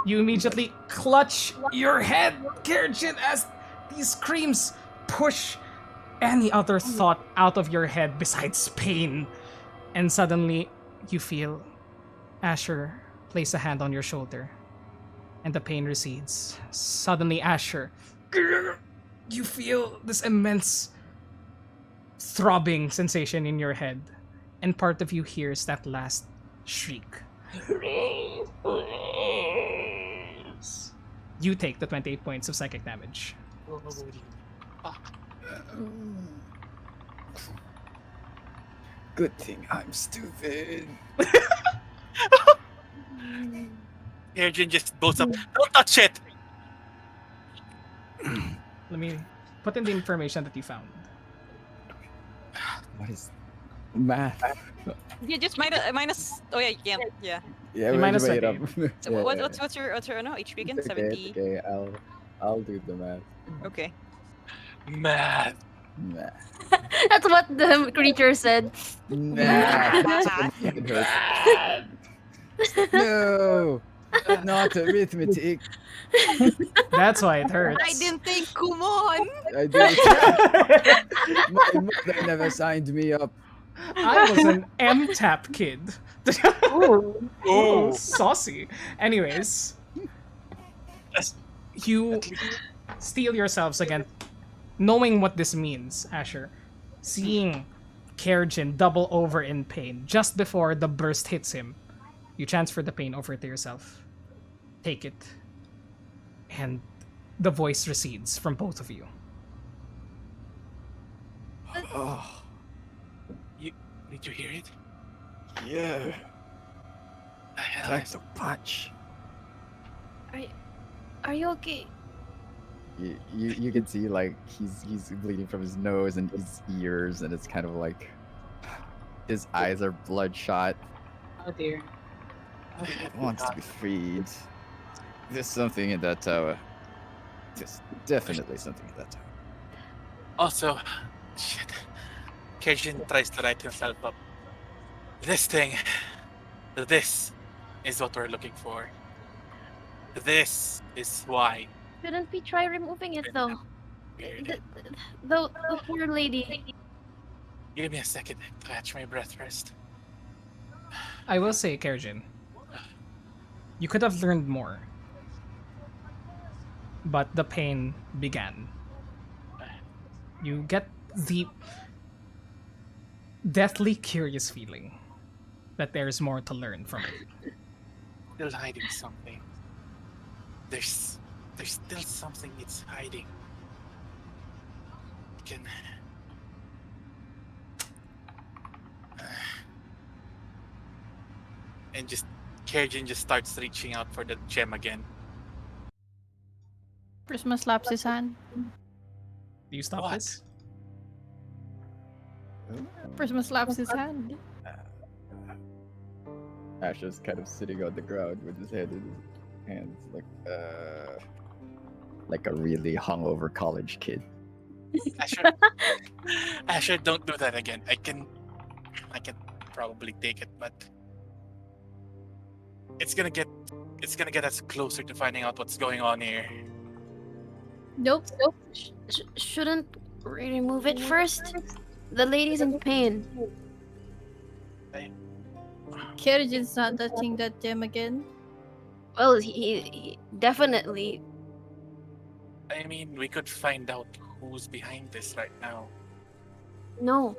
You immediately clutch your head, Kirjin, as these screams push any other thought out of your head besides pain. And suddenly, you feel Asher place a hand on your shoulder, and the pain recedes. Suddenly, Asher, you feel this immense throbbing sensation in your head, and part of you hears that last shriek. You take the 28 points of psychic damage. Good thing I'm stupid. Erjin just blows up. Don't touch it! Let me put in the information that you found. What is math? You just minus. Oh yeah, you can. Yeah. Yeah, You we minus made it that up. So Yeah, what's your no HP again? It's okay, 70. it's okay. I'll do the math. Okay. Math. Math. That's what the creature said. Math. It hurts. No, not arithmetic. That's why it hurts. I didn't think Kumon. I did. My mother never signed me up. I was an M-tap kid. Oh. Saucy. Anyways, you steel yourselves again, knowing what this means, Asher. Seeing Kerjin double over in pain just before the burst hits him, you transfer the pain over to yourself. Take it. And the voice recedes from both of you. Oh, Did you hear it? yeah. The hell? Thanks a bunch. Are you okay? You can see like he's bleeding from his nose and his ears, and it's kind of like his eyes are bloodshot. Oh dear. He wants to be freed. There's something in that tower. There's definitely something in that tower. Also, shit. Kejin tries to write himself up. This thing. This is what we're looking for. This is why. Shouldn't we try removing it though? The poor lady. Give me a second to catch my breath first. I will say, Kerjin, you could have learned more. But the pain began. You get the deathly curious feeling that there's more to learn from it. Still hiding something. There's still something it's hiding. Can and just Kerjin just starts reaching out for the gem again. Prisma slaps his hand. Do you stop What? this? Prisma slaps his hand. Ash is kind of sitting on the ground with his head in his hands, like a really hungover college kid. Asher, don't do that again. I can probably take it, but it's gonna get us closer to finding out what's going on here. Nope. Shouldn't we remove it first? The lady's in pain. Kerjin's not touching that gem again. Well, he definitely. I mean, we could find out who's behind this right now. No.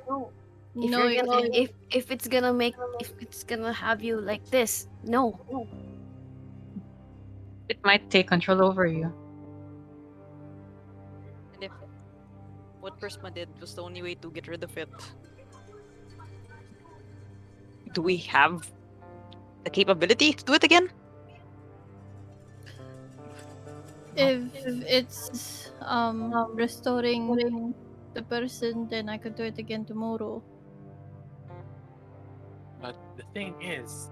If No, you're gonna, if it's gonna have you like this, no. It might take control over you. And if what Prisma did was the only way to get rid of it, do we have the capability to do it again? if it's restoring the person, then I could do it again tomorrow. But the thing is,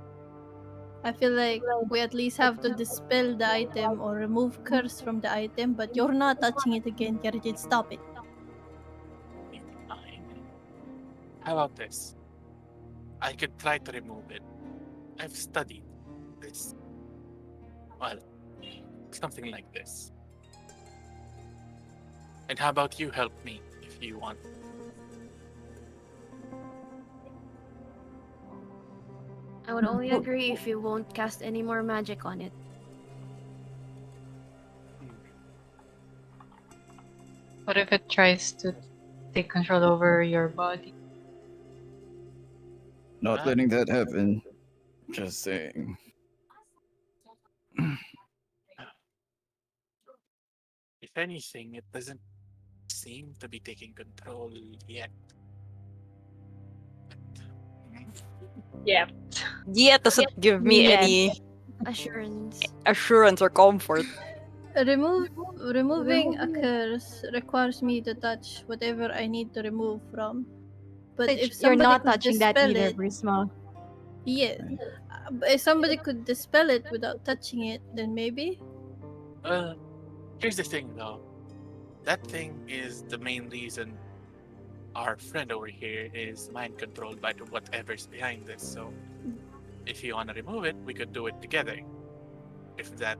I feel like we at least have to dispel the item or remove curse from the item, but you're not touching it again, Kerjin. Stop it. fine. How about this? I could try to remove it. I've studied this. Well, something like this. And how about you help me if you want? I would only agree if you won't cast any more magic on it. What if it tries to take control over your body? Not letting that happen. Just saying. If anything, it doesn't seem to be taking control yet. Yeah. Yet doesn't give me Yet. any Assurance. assurance or comfort. Removing a curse requires me to touch whatever I need to remove from. But if You're somebody not could touching that dispel either, it, Brisma. yeah. If somebody could dispel it without touching it, then maybe. Here's the thing though. That thing is the main reason our friend over here is mind controlled by whatever's behind this. So if you want to remove it, we could do it together. If that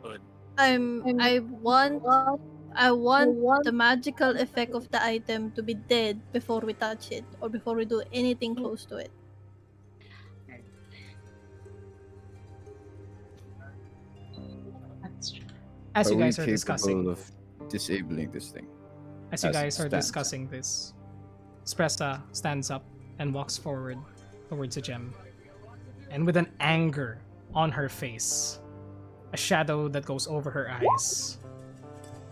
would. I want the magical effect of the item to be dead before we touch it or before we do anything close to it. That's true. As you we guys are capable discussing, of disabling this thing? as you as it guys are stands? discussing this, Spresta stands up and walks forward towards the gem. And with an anger on her face, a shadow that goes over her eyes,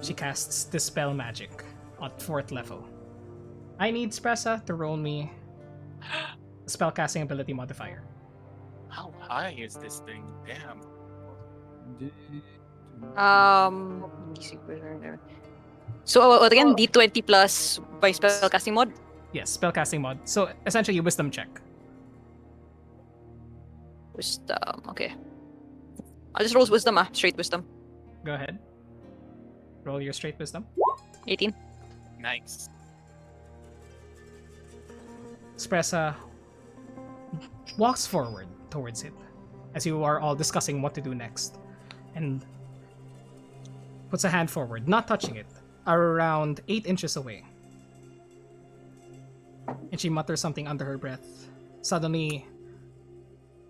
she casts Dispel Magic at 4th level. I need Spressa to roll me a spellcasting ability modifier. How high is this thing? Damn. Let me see where there. So what again? D20 plus by spellcasting mod. Yes, spellcasting mod. So essentially, wisdom check. Wisdom. Okay. I'll just roll wisdom. Straight wisdom. Go ahead. Roll your straight wisdom. 18. Nice. Spressa walks forward towards it as you are all discussing what to do next, and puts a hand forward, not touching it, around 8 inches away. And she mutters something under her breath. Suddenly,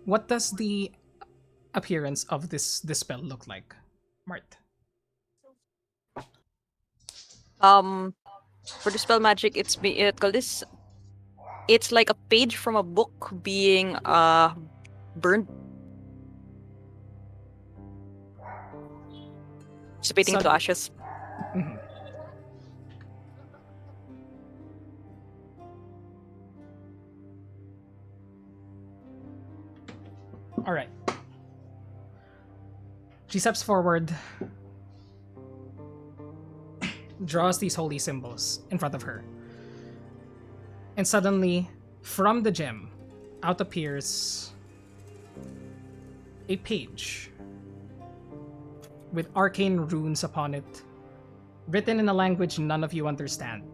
what does the appearance of this spell look like, Mart? For the spell magic, it called this It's like a page from a book being burned, dissipating into Sud- ashes. Mhm. All right. She steps forward, draws these holy symbols in front of her. And suddenly, from the gem, out appears a page with arcane runes upon it, written in a language none of you understand.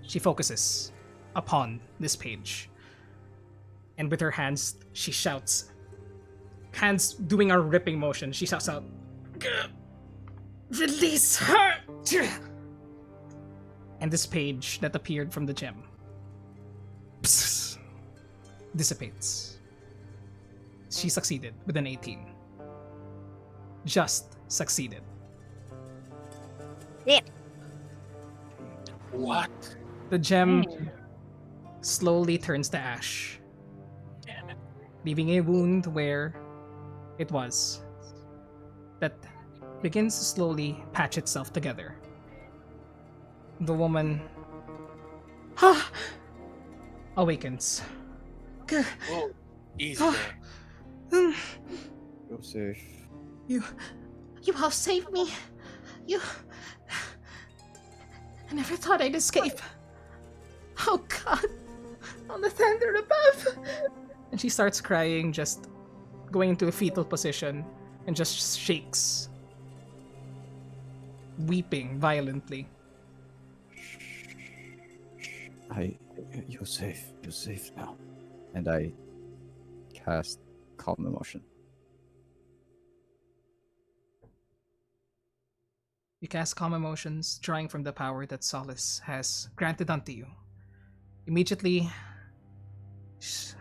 She focuses upon this page, and with her hands, she shouts, hands doing a ripping motion, she shouts out, "Release her!" And this page that appeared from the gem dissipates. She succeeded with an 18. Just succeeded. What? The gem slowly turns to ash, Damn it. leaving a wound where it was that begins to slowly patch itself together. The woman awakens. Whoa. Easy there. You're safe. You have saved me. I never thought I'd escape. Oh God, on the thunder above. And she starts crying, just going into a fetal position, and just shakes, weeping violently. You're safe. You're safe now. And I cast Calm Emotion. You cast calm emotions, drawing from the power that Solace has granted unto you. Immediately,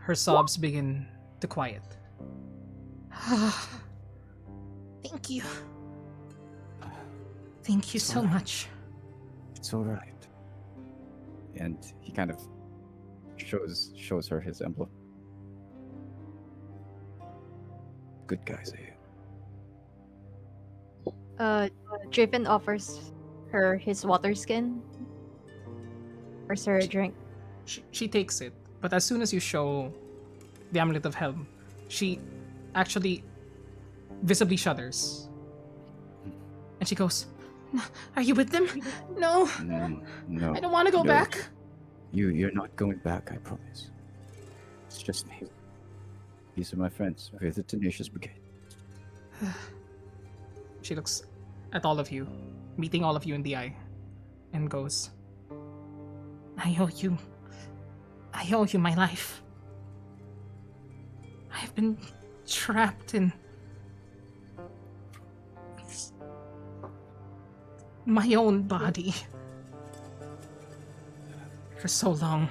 her sobs begin to quiet. Thank you. Thank you It's so alright. much. It's all right. And he kind of shows her his emblem. Good guys here. Driven offers her his water skin. Offers her a drink. She takes it, but as soon as you show the Amulet of Helm, she actually visibly shudders. And she goes, "Are you with them? No, No. I don't want to go no. back." You're not going back, I promise. It's just me. These are my friends. We're the Tenacious Brigade. She looks at all of you, meeting all of you in the eye, and goes, I owe you my life. I've been trapped in my own body for so long.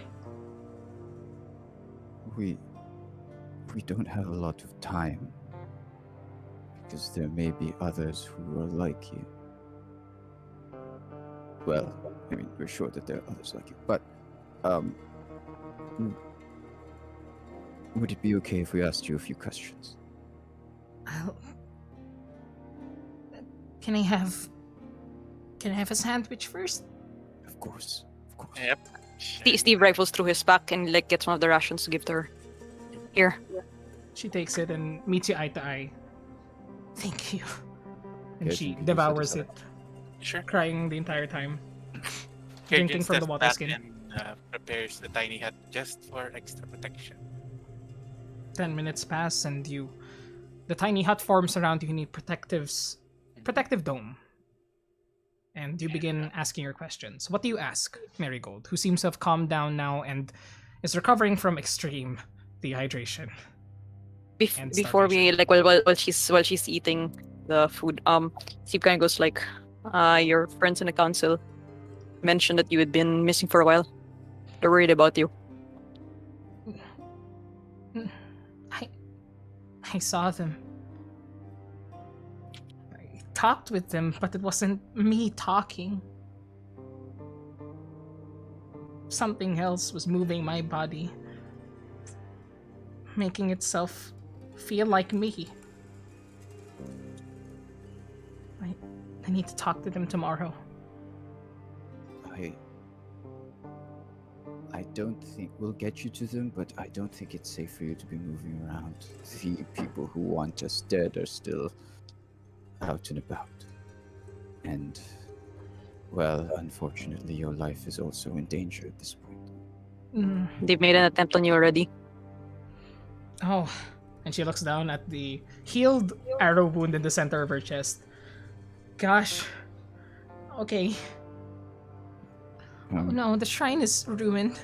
We don't have a lot of time. Because there may be others who are like you. Well, I mean, we're sure that there are others like you. But, would it be okay if we asked you a few questions? Can I have a sandwich first? Of course. Yep. Steve rifles through his pack and like gets one of the rations to give to her. Here. She takes it and meets you eye to eye. Thank you. And Okay, she you can devours set it, Sure. crying the entire time. Kirjin Drinking from the steps water back skin. and prepares the tiny hut just for extra protection. 10 minutes pass and the tiny hut forms around you in a protective dome. And you begin asking your questions. What do you ask, Marigold, who seems to have calmed down now and is recovering from extreme dehydration? And Before we like while she's eating the food, Steve kind of goes like, your friends in the council mentioned that you had been missing for a while. They're worried about you. I saw them. I talked with them, but it wasn't me talking. something else was moving my body, making itself feel like me. I need to talk to them tomorrow. I don't think we'll get you to them, but I don't think it's safe for you to be moving around. The people who want us dead are still out and about. And, well, unfortunately, your life is also in danger at this point. They've made an attempt on you already. Oh, and she looks down at the healed arrow wound in the center of her chest. Gosh. Okay. Oh no, the shrine is ruined.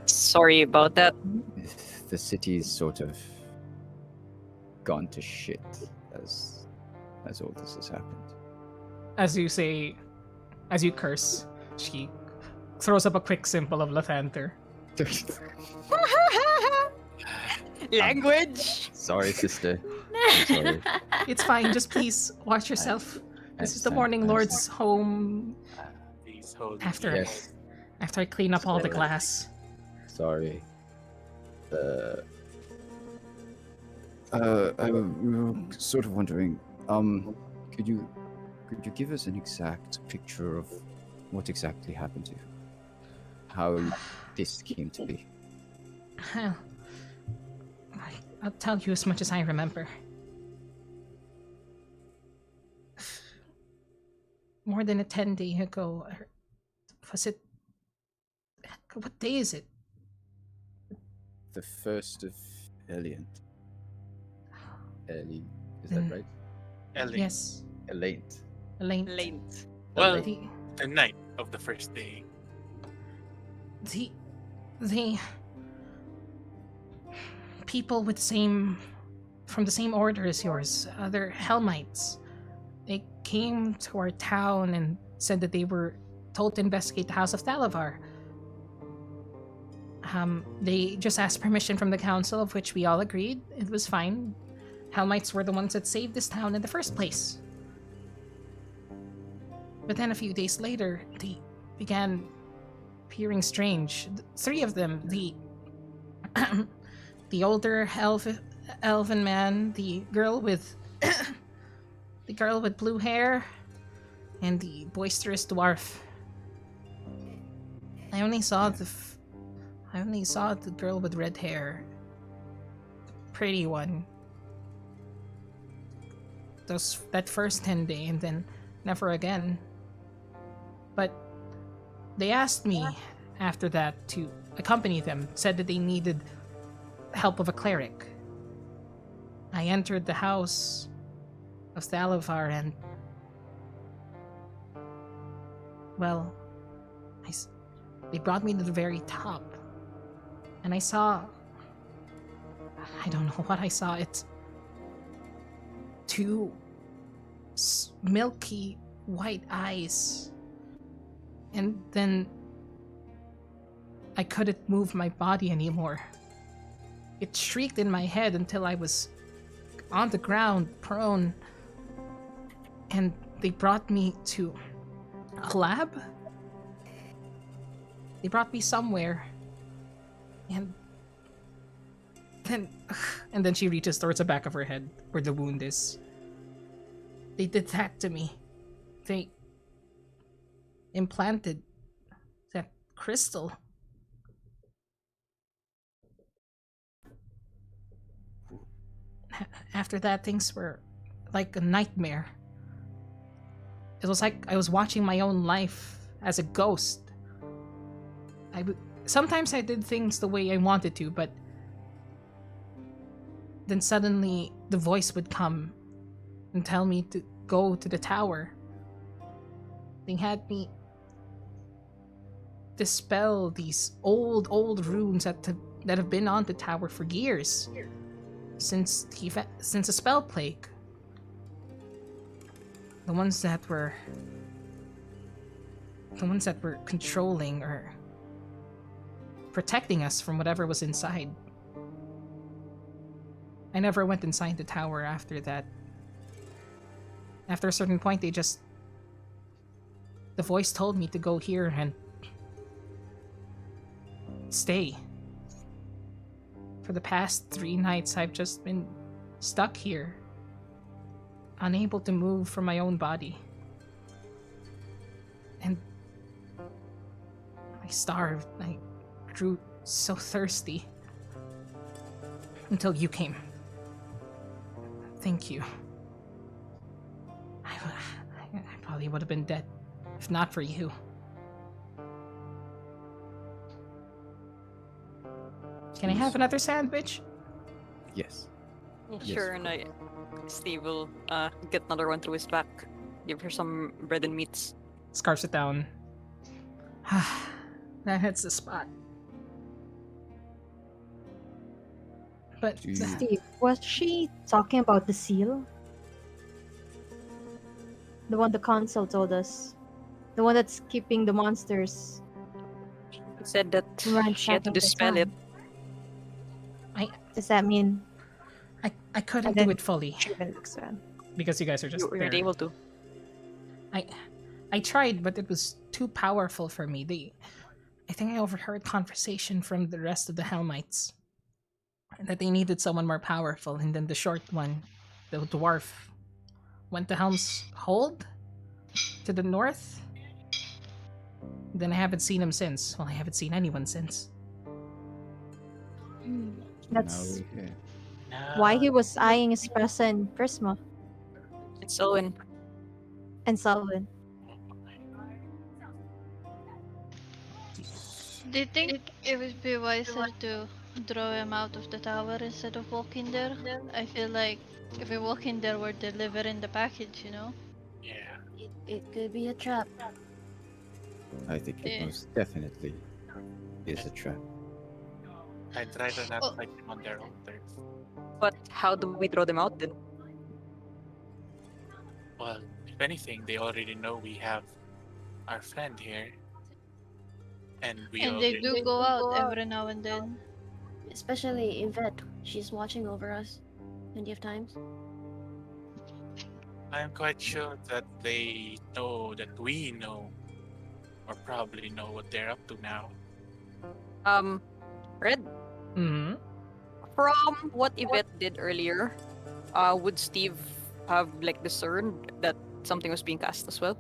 Sorry about that. The city's sort of gone to shit as all this has happened. As you curse, she throws up a quick symbol of Lathanter. Language! Sorry, sister. I'm sorry. It's fine, just please watch yourself. This is the Morning Lord's home. After I clean up all the glass. Sorry. We were sort of wondering, could you give us an exact picture of what exactly happened to you? How this came to be? Well, I'll tell you as much as I remember. More than a 10-day ago, was it? What day is it? The 1st of Eliant. Ellie, is that right? Ellie. Yes. Elaine. Late. Well, the night of the first day. The people with from the same order as yours, other Helmites, they came to our town and said that they were told to investigate the House of Thalavar. They just asked permission from the council, of which we all agreed. It was fine. Helmites were the ones that saved this town in the first place. But then a few days later, they began appearing strange. 3 of them, the the older elven man, the girl with blue hair, and the boisterous dwarf. I only saw the girl with red hair, the pretty one. That first 10-day, and then never again. But they asked me after that to accompany them, said that they needed help of a cleric. I entered the house of Thalavar and, well, they brought me to the very top. And I don't know what I saw. It's 2 milky white eyes. And then I couldn't move my body anymore. It shrieked in my head until I was on the ground, prone. And they brought me to a lab? They brought me somewhere. And then she reaches towards the back of her head, where the wound is. They did that to me. They implanted that crystal. After that, things were like a nightmare. It was like I was watching my own life as a ghost. Sometimes I did things the way I wanted to, but then suddenly the voice would come and tell me to go to the tower. They had me dispel these old runes that have been on the tower for years, since a spell plague. The ones that were controlling or protecting us from whatever was inside. I never went inside the tower after that. After a certain point, they just The voice told me to go here and stay. For the past 3 nights, I've just been stuck here, unable to move from my own body. And I starved. I grew so thirsty. Until you came. Thank you. I probably would have been dead if not for you. Can I have another sandwich? Yes. Yeah, Yes. sure, and Steve will get another one through his back. Give her some bread and meats. Scarfs it down. That hits the spot. But Do you- Steve, was she talking about the seal? The one the council told us. The one that's keeping the monsters. He said that from ransacking she had to the dispel it. town. Does that mean I couldn't And do then- it fully Driven looks well? because you guys are just You weren't there. able to. I tried, but it was too powerful for me. I think I overheard conversation from the rest of the Helmites that they needed someone more powerful, and then the short one, the dwarf, went to Helm's Hold to the north. Then I haven't seen him since. Well, I haven't seen anyone since. That's Now we're here. why he was eyeing his present Prisma It's Owen. and Selwyn. Do you think it would be wiser to throw him out of the tower instead of walking there? I feel like if we walk in there, we're delivering the package, you know? Yeah. It could be a trap. I think it Yeah. most definitely is a trap. I'd rather not Oh. fight them on their own terms. But how do we throw them out then? Well, if anything, they already know we have our friend here. And we And they already... do go out every now and then. Especially Yvette. She's watching over us plenty of times. I'm quite sure that they know that we know, or probably know what they're up to now. Red, Mm-hmm. from what Yvette did earlier, would Steve have like discerned that something was being cast as well?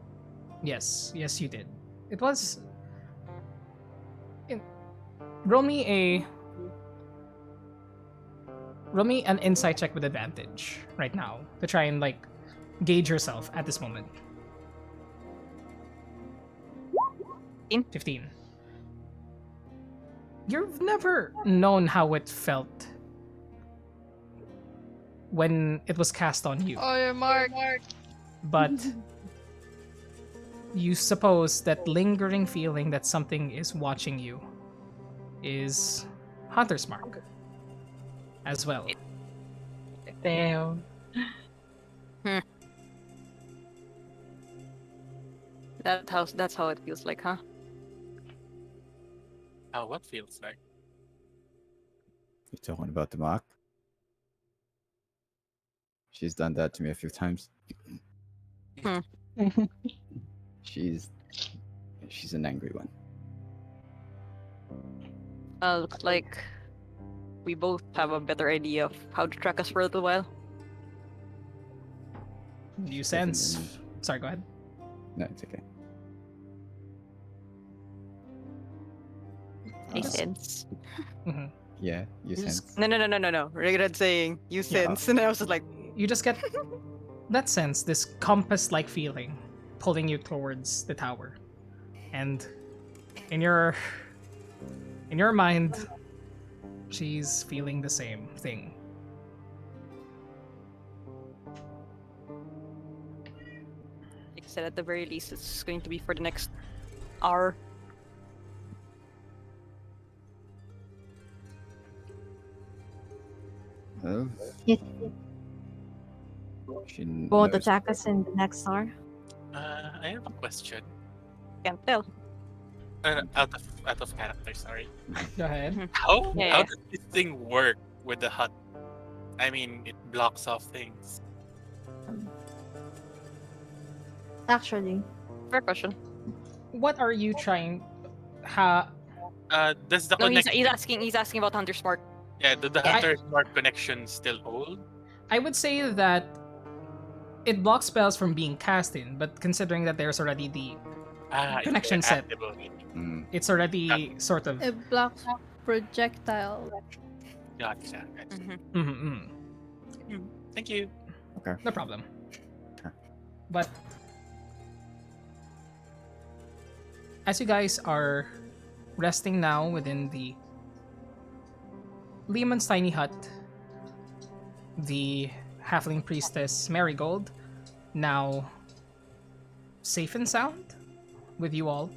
Yes, yes, you did. It was. Roll me an insight check with advantage right now to try and like gauge yourself at this moment. 15. You've never known how it felt when it was cast on you, Oh, your mark. but you suppose that lingering feeling that something is watching you is Hunter's Mark as well. Damn. That's how it feels like, huh? What feels like? You're talking about the mark? She's done that to me a few times. She's an angry one. Looks like we both have a better idea of how to track us for a little while. Do you sense? Definitely. Sorry, go ahead. No, it's okay. Makes sense. hmm Yeah, you Just- sense. No. Regret saying you Yeah. sense, and I was just like, You just get that sense, this compass-like feeling pulling you towards the tower. And in your mind, she's feeling the same thing. like I said, at the very least, it's going to be for the next hour. Oh, It she won't knows. attack us in the next hour. I have a question. Can't tell. Out of character, sorry. Go ahead. How Yeah. does this thing work with the hut? I mean, it blocks off things. Actually, Fair question. what are you trying? Ha, Does the No, connect? he's asking about Hunter Smart. Yeah, the I- Hunter Smart connection still hold? I would say that it blocks spells from being cast in, but considering that there's already the Ah, connection it's set, active. Mm. it's already sort of. It blocks projectile. Gotcha. Mm-hmm. Thank you. No problem. Okay. But as you guys are resting now within the Lemon's tiny hut, the halfling priestess Marigold, now safe and sound with you all.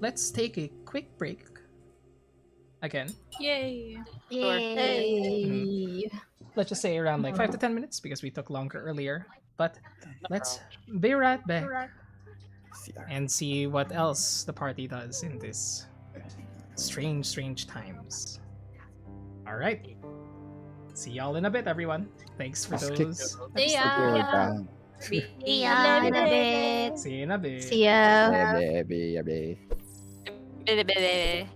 Let's take a quick break. Again, Yay! Hey. let's just say around like 5 to 10 minutes because we took longer earlier. But let's be right back and see what else the party does in this strange times. All right. See y'all in a bit, everyone. Thanks for those. See Figure it ya! out. See ya in a bit. See you in a bit. See ya. Baby. Bele.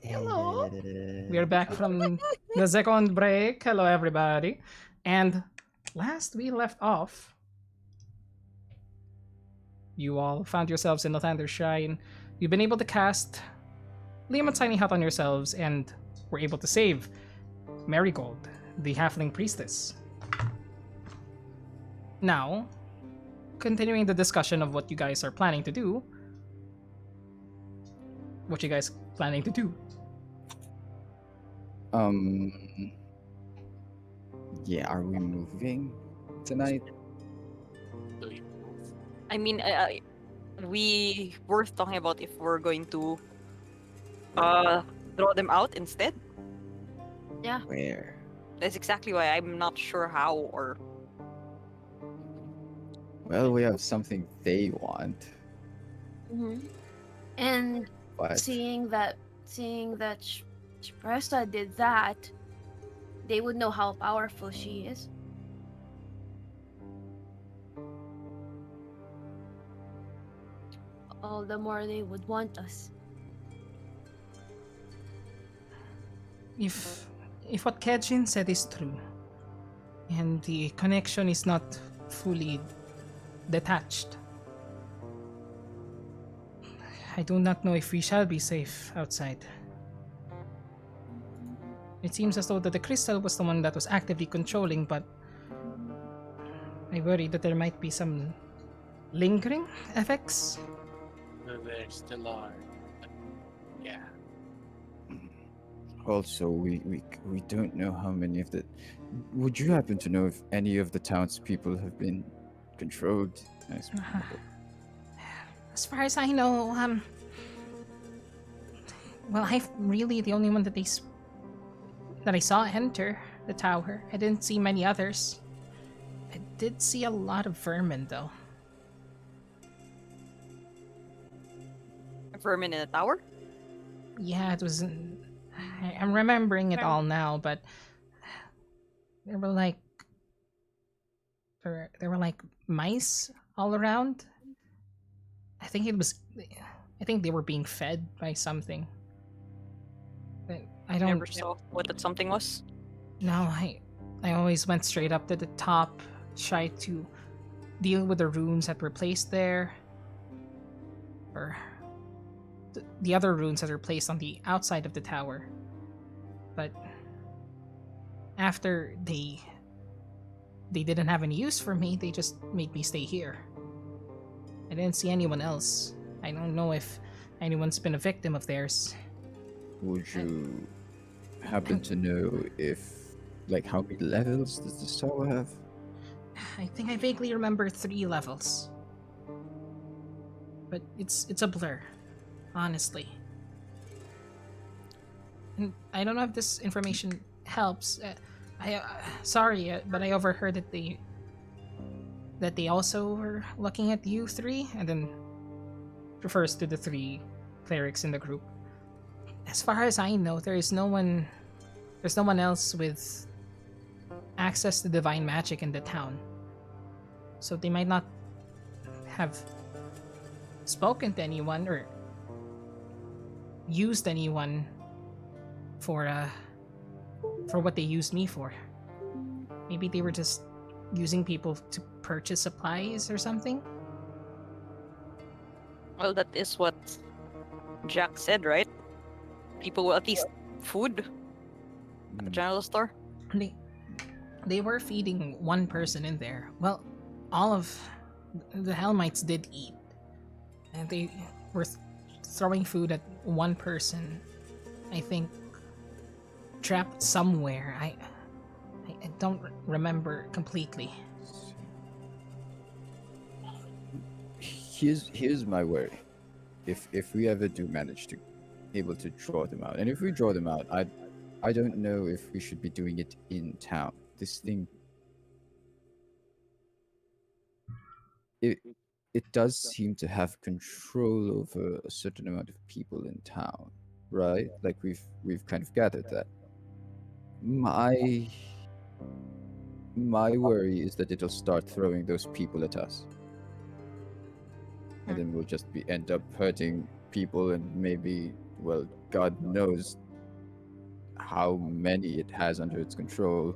Hello. We're back from the second break. Hello, everybody. And last we left off, you all found yourselves in the Thundershine. You've been able to cast Liam Tiny Hut on yourselves and were able to save Marigold, the Halfling Priestess. Now, continuing the discussion of what you guys are planning to do. What you guys planning to do? Yeah, are we moving tonight? Do we move? I mean, we were talking about if we're going to throw them out instead. Where? That's exactly why I'm not sure how or. Well, we have something they want, And but seeing that Shpressa did that, they would know how powerful she is. All the more they would want us. If what Kejin said is true, and the connection is not fully detached, I do not know if we shall be safe outside. It seems as though that the crystal was the one that was actively controlling, but I worry that there might be some lingering effects. There still are. But yeah. also we don't know how many of the. Would you happen to know if any of the townspeople have been controlled? As far as I know, well, I'm really the only one that I saw enter the tower. I didn't see many others. I did see a lot of vermin, though. Vermin in a tower? Yeah, it was. I'm remembering it all now, but there were like there were like mice all around. I think they were being fed by something. But I don't. Never saw what that something was. No, I always went straight up to the top, tried to deal with the runes that were placed there, or the other runes that are placed on the outside of the tower. But after they didn't have any use for me, they just made me stay here. I didn't see anyone else. I don't know if anyone's been a victim of theirs. Would you happen to know if, like, how many levels does this tower have? I think I vaguely remember 3 levels. But it's a blur, honestly. And I don't know if this information helps. Sorry, but I overheard that they also were looking at you 3, and then refers to the 3 clerics in the group. As far as I know, there's no one else with access to divine magic in the town. So they might not have spoken to anyone or used anyone for what they used me for. Maybe they were just using people to purchase supplies or something. Well, that is what Jack said, right? People will at least food at the general store. They were feeding one person in there. Well, all of the Helmites did eat, and they were throwing food at one person. I think trapped somewhere. I don't remember completely. Here's my worry. If we ever do manage to able to draw them out, and if we draw them out, I don't know if we should be doing it in town. This thing, it does seem to have control over a certain amount of people in town, right? Like we've kind of gathered that. My worry is that it'll start throwing those people at us, and then we'll just end up hurting people and maybe well, God knows how many it has under its control.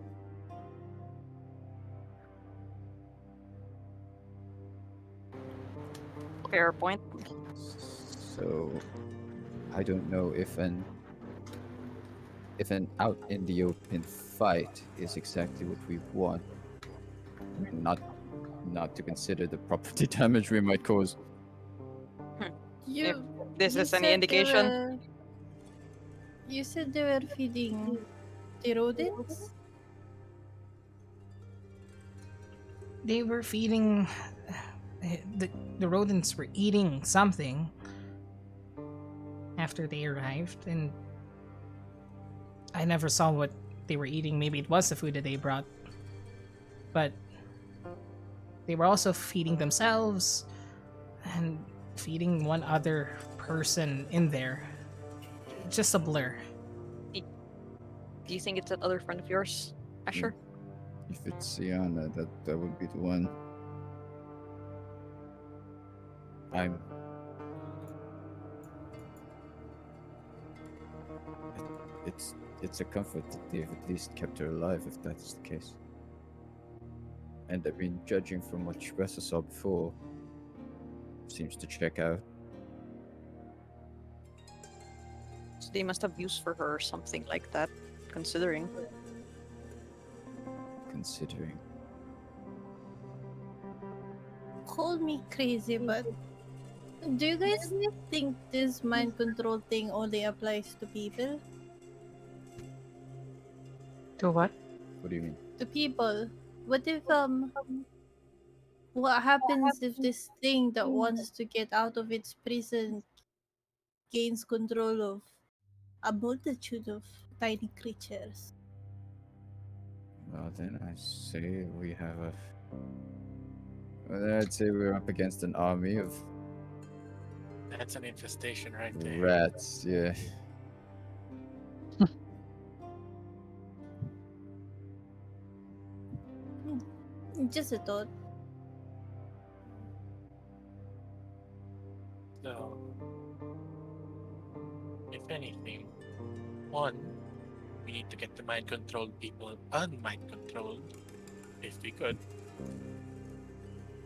Fair point. So I don't know if an out in the open fight is exactly what we want. I mean, not to consider the property damage we might cause. You, This you is any said indication. You said they were feeding the rodents? They were feeding. The rodents were eating something after they arrived, and I never saw what they were eating. Maybe it was the food that they brought, but they were also feeding themselves and feeding one other person in there. Just a blur. Do you think it's that other friend of yours, Asher? If it's Iana, that would be the one. It's a comfort that they've at least kept her alive, if that's the case. And I mean, judging from what Shpressa saw before, seems to check out. So they must have use for her or something like that, considering. Call me crazy, but do you guys think this mind control thing only applies to people? To what? What do you mean? To people. What if what happens if this thing that wants to get out of its prison gains control of a multitude of tiny creatures? Well, then I say we have a. Well, then I'd say we're up against an army of That's an infestation right there. rats. Yeah. Just a thought. So, if anything, one, we need to get the mind controlled people unmind controlled, if we could.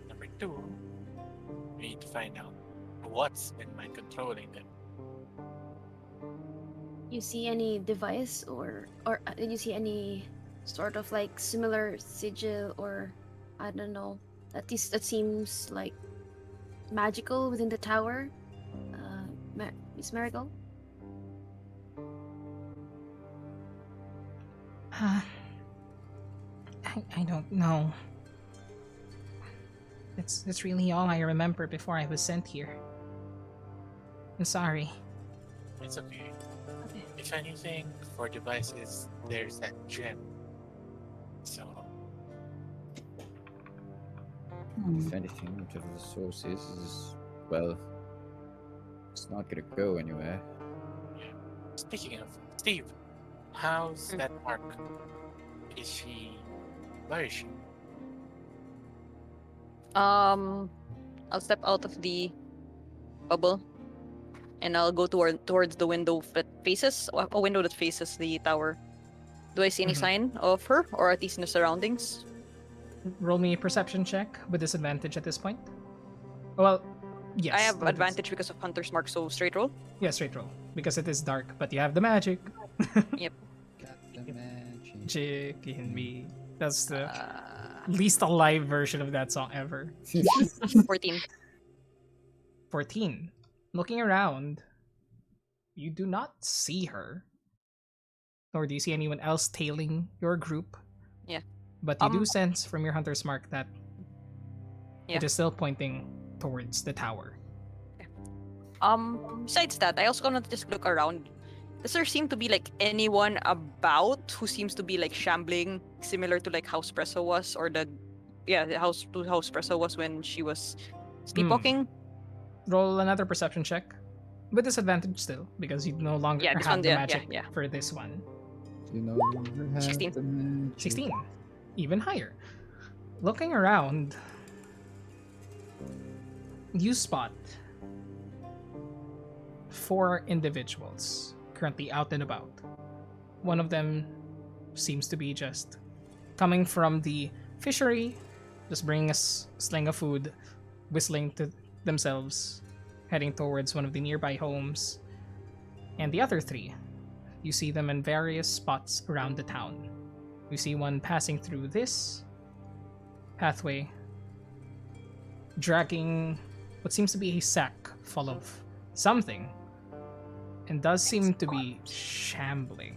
Number two, we need to find out what's been mind controlling them. You see any device or did you see any sort of like similar sigil or I don't know that seems like magical within the tower, Miss Marigold? I don't know. That's really all I remember before I was sent here. I'm sorry. It's okay. If anything, for devices, there's that gem. So, If anything, whatever the source is, well, it's not gonna go anywhere. speaking of, Steve, how's that mark? Is she flourishing? I'll step out of the bubble, and I'll go towards the window that faces a window that faces the tower. Do I see any sign of her, or at least in the surroundings? Roll me a perception check with disadvantage at this point. Well, yes. I have that is- advantage because of Hunter's Mark, so straight roll. Yeah, straight roll. Because it is dark, but you have the magic. Yep. Got the magic. Magic in me. That's the least alive version of that song ever. 14. 14. Looking around, you do not see her. Nor do you see anyone else tailing your group. Yeah. But you do sense from your hunter's mark that Yeah. it is still pointing towards the tower. Besides that, I also gonna just look around. Does there seem to be like anyone about who seems to be like shambling, similar to like how Espresso was, or how Espresso was when she was sleepwalking? Roll another perception check. With disadvantage still, because you no longer Yeah, this have one, the yeah, magic yeah. for this one. You know, you have 16. the magic. 16. Even higher. Looking around, you spot 4 individuals currently out and about. One of them seems to be just coming from the fishery, just bringing a sling of food, whistling to themselves, heading towards one of the nearby homes. And the other 3, you see them in various spots around the town. You see one passing through this pathway, dragging what seems to be a sack full of something, and does seem to be shambling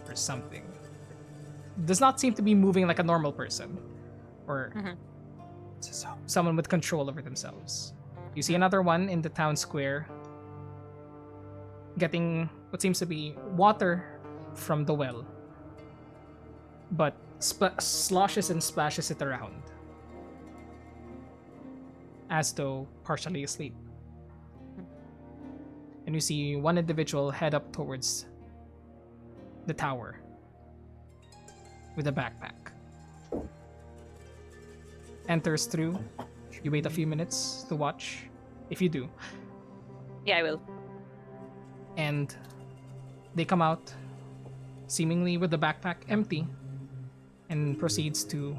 or something. Does not seem to be moving like a normal person or someone with control over themselves. You see another one in the town square getting what seems to be water from the well, but sloshes and splashes it around as though partially asleep. And you see one individual head up towards the tower with a backpack. Enters through. You wait a few minutes to watch, if you do. Yeah, I will. And they come out, seemingly with the backpack empty, and proceeds to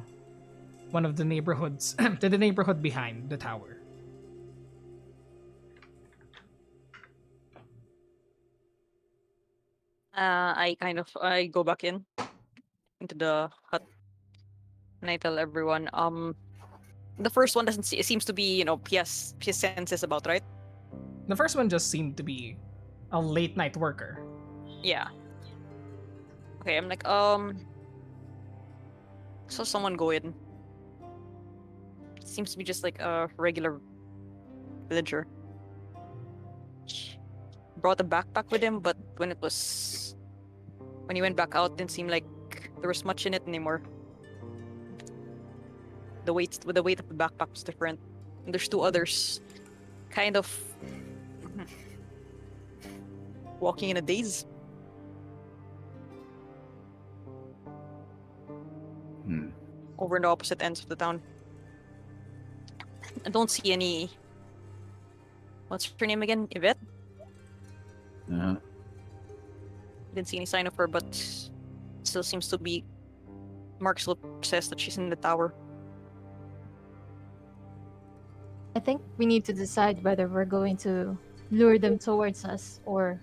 one of the neighborhoods, to the neighborhood behind the tower. I go back into the hut, and I tell everyone, the first one doesn't see, it seems to be, he has his senses about, right? The first one just seemed to be a late night worker. Yeah. Okay, I'm like, saw someone go in. Seems to be just like a regular villager. Brought a backpack with him, but when he went back out, didn't seem like there was much in it anymore. The weight of the backpack was different. And there's 2 others, kind of walking in a daze. Over in the opposite ends of the town. I don't see any. What's her name again? Yvette? Didn't see any sign of her, but still seems to be. Mark still says that she's in the tower. I think we need to decide whether we're going to lure them towards us or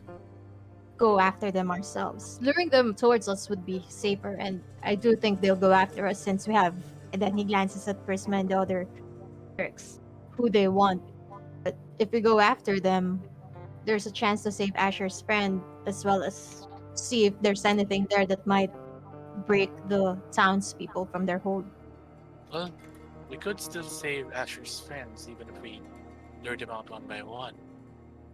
go after them ourselves. Luring them towards us would be safer, and I do think they'll go after us since we have. And then he glances at Prisma and the other clerics, who they want. But if we go after them, there's a chance to save Asher's friend, as well as see if there's anything there that might break the townspeople from their hold. Well, we could still save Asher's friends even if we lure them out one by one.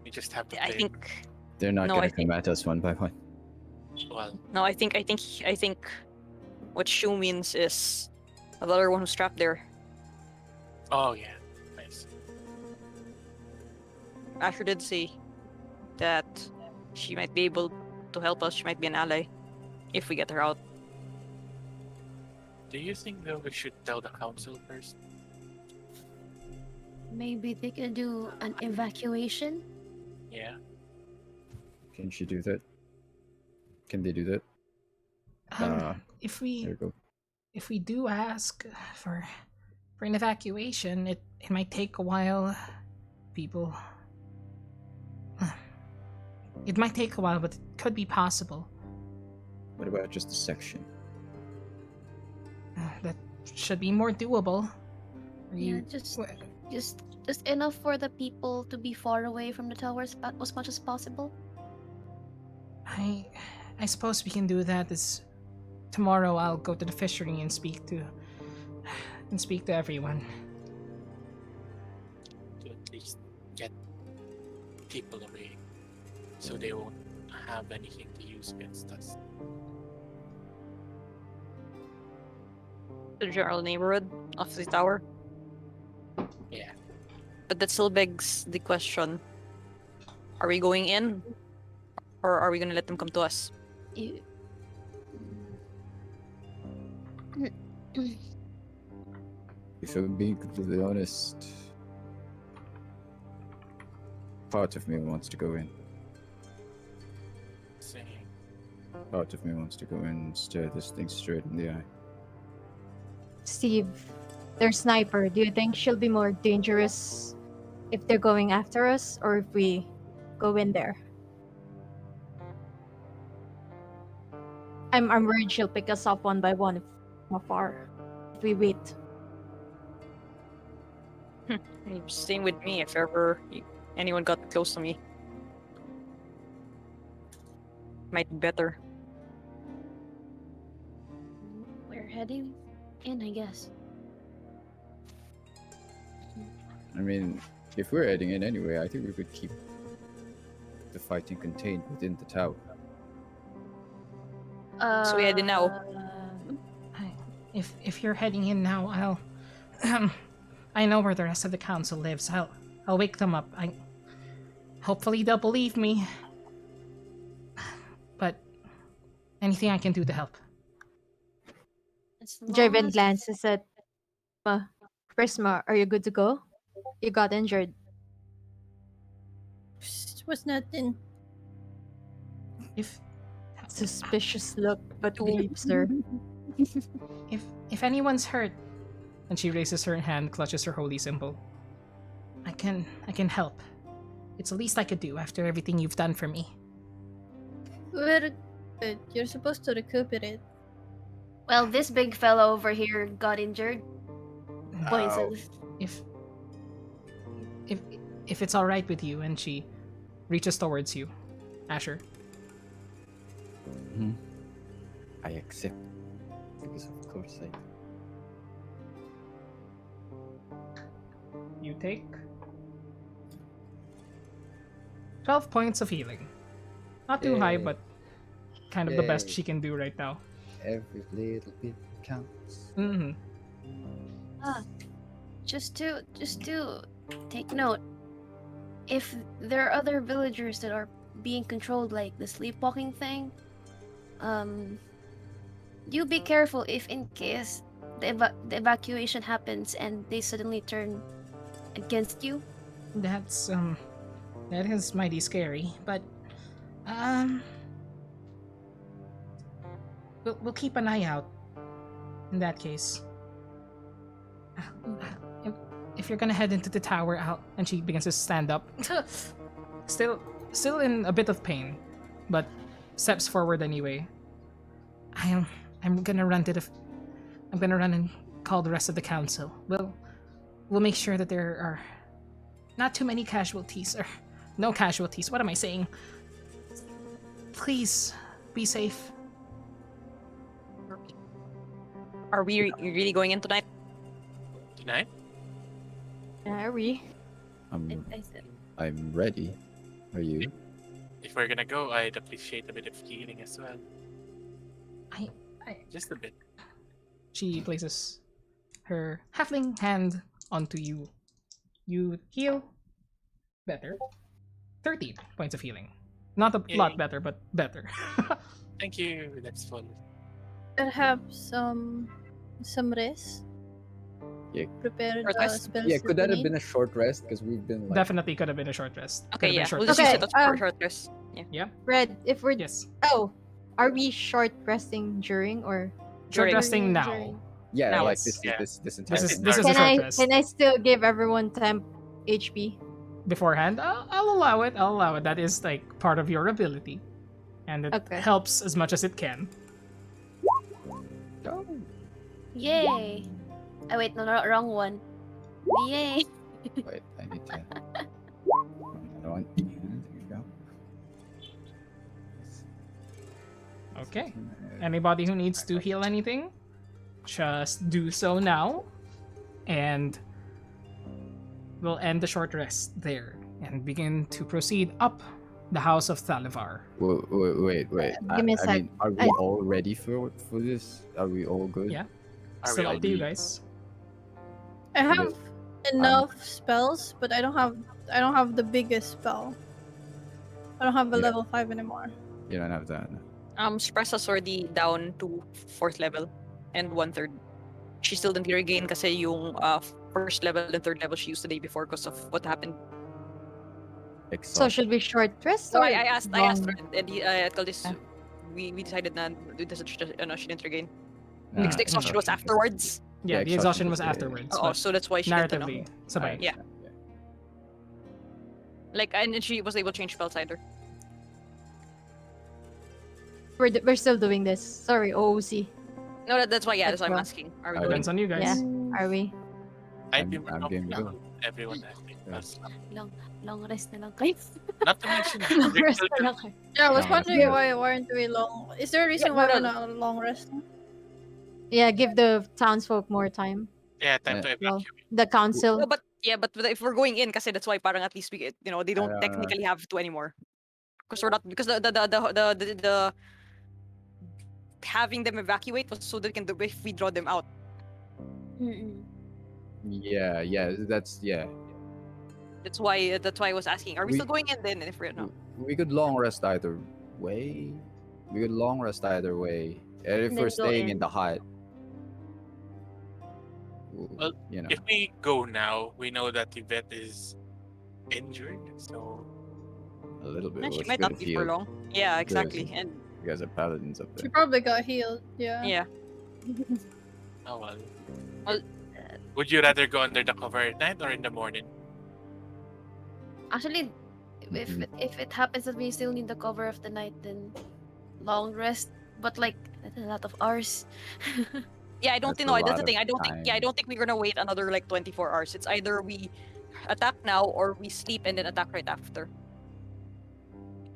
We just have to I play. think. They're not No, gonna I come at us one by one. Well, No, I think what Shu means is another one who's trapped there. oh yeah, nice. Asher did say that she might be able to help us. She might be an ally if we get her out. Do you think that we should tell the council first? Maybe they can do an evacuation. Yeah. Can she do that? Can they do that? If There we we go. do ask for an evacuation, it might take a while. People, it might take a while, but it could be possible. What about just a section? That should be more doable. Yeah, just enough for the people to be far away from the towers as much as possible. I suppose we can do that. Tomorrow I'll go to the fishery and speak to everyone. To at least get people away so they won't have anything to use against us. The general neighborhood of the tower. Yeah. But that still begs the question: are we going in, or are we gonna let them come to us? You... If I'm being completely honest, part of me wants to go in. Same. Part of me wants to go and stare this thing straight in the eye. Steve, their sniper. Do you think she'll be more dangerous if they're going after us or if we go in there? I'm worried she'll pick us up one by one from afar if we wait. Same with me if ever anyone got close to me. Might be better. We're heading in, I guess. I mean, if we're heading in anyway, I think we could keep the fighting contained within the tower. So we head in now. If you're heading in now, I'll I know where the rest of the council lives. I'll wake them up. Hopefully they'll believe me. But anything I can do to help. As long Javen as- glances at Prisma. Are you good to go? You got injured. Was nothing. If Suspicious look, but believes her. if anyone's hurt, and she raises her hand, clutches her holy symbol, I can help. It's the least I could do after everything you've done for me. We're good. You're supposed to recuperate. Well, this big fellow over here got injured. Poisoned. If it's all right with you, and she reaches towards you, Asher. I accept. Because of course I... You take 12 points of healing. Not too high, Yay. but kind of the best Yay. she can do right now. Every little bit counts. Mm-hmm. Just to take note, if there are other villagers that are being controlled like the sleepwalking thing, you be careful if in case the evacuation happens and they suddenly turn against you. That is mighty scary, but we'll keep an eye out in that case. If you're gonna head into the tower, and she begins to stand up, still in a bit of pain, but steps forward anyway. I'm gonna run and call the rest of the council. We'll make sure that there are not too many casualties, or no casualties. What am I saying? Please be safe. Are we really going in tonight? Tonight? Are we? I said, I'm ready. Are you? If we're gonna go, I'd appreciate a bit of healing as well. Just a bit. She places her halfling hand onto you. You heal better. 13 points of healing. Not a Yay. lot better, but better. Thank you. That's fun. Perhaps some rest. Yeah. Prepare Short the rest? spells. Yeah, that could we that have need. been a short rest? Because we've been like... Definitely could have been a short rest. Okay, Could have been yeah. a short We'll rest. just use Okay, it for um, short rest. Yeah. Yeah. Red, if we're Yes. oh, are we short resting during or Short During- resting now. during- Yeah, Now like it's- this entire... This is This a can short I rest. can I still give everyone temp HP? Beforehand, I'll allow it. I'll allow it. That is like part of your ability, and it Okay. helps as much as it can. Oh. Yay! Oh wait, no, wrong one. Yay! Wait, I need to... Another one. There you go. Okay. Anybody who needs to heal anything, just do so now, and we'll end the short rest there and begin to proceed up the House of Thalivar. Wait. Give me a I sec. mean, are we I- all ready for this? Are we all good? Yeah. Are we Still all up to you good? guys. I have enough spells, but I don't have the biggest spell. I don't have a Yeah. level 5 anymore. You don't have that. Spress is already down to 4th level and 1/3. She still didn't regain kasi yung 1st level and 3rd level she used the day before because of what happened. So exhausted. should we short rest So or I asked long? her, and I told this. Yeah. We decided na this is just, she didn't regain. Mm. Because the exhaustion was afterwards. Yeah, the exhaustion was yeah, afterwards. Oh, but so that's why she didn't know. narratively, sabay. Yeah. Like, and then she was able to change spell cider. We're still doing this. Sorry, OOC. No, that's why. Yeah, that's why I'm Well, asking. Are we Okay. going? Depends on you guys. Yeah. Are we? I'd be I'm more game to go. comfortable with everyone having us. Long rest na lang kayo. Not to mention, Long they're rest still na lang kayo. Yeah, I was No, wondering yeah. why weren't we long. Is there a reason Yeah, why no, we're no. not on long rest? Yeah, give the townsfolk more time. yeah, time to Well, evacuate. the council. No, but if we're going in, kasi that's why parang at least we, they don't know. technically have to anymore. Because we're not, because the having them evacuate was so they can do if we draw them out. Yeah, that's That's why I was asking. Are we We- still going in then? If we're not, We could long rest either way. We could long rest either way. And if And we're then go staying in in. the hut, Well, you know, If we go now, we know that Yvette is injured, so a little bit. she Which might could not have be for healed. long. Yeah, exactly. Good. And You guys are paladins up She there. probably got healed. Yeah. yeah, oh well. Well, Would you rather go under the cover at night or in the morning? Actually, if Mhm. if it happens that we still need the cover of the night, then long rest. But like that's a lot of hours. yeah. I don't That's know. a That's lot the thing. of I don't think. Yeah, I time. don't think we're gonna wait another like 24 hours. It's either we attack now or we sleep and then attack right after.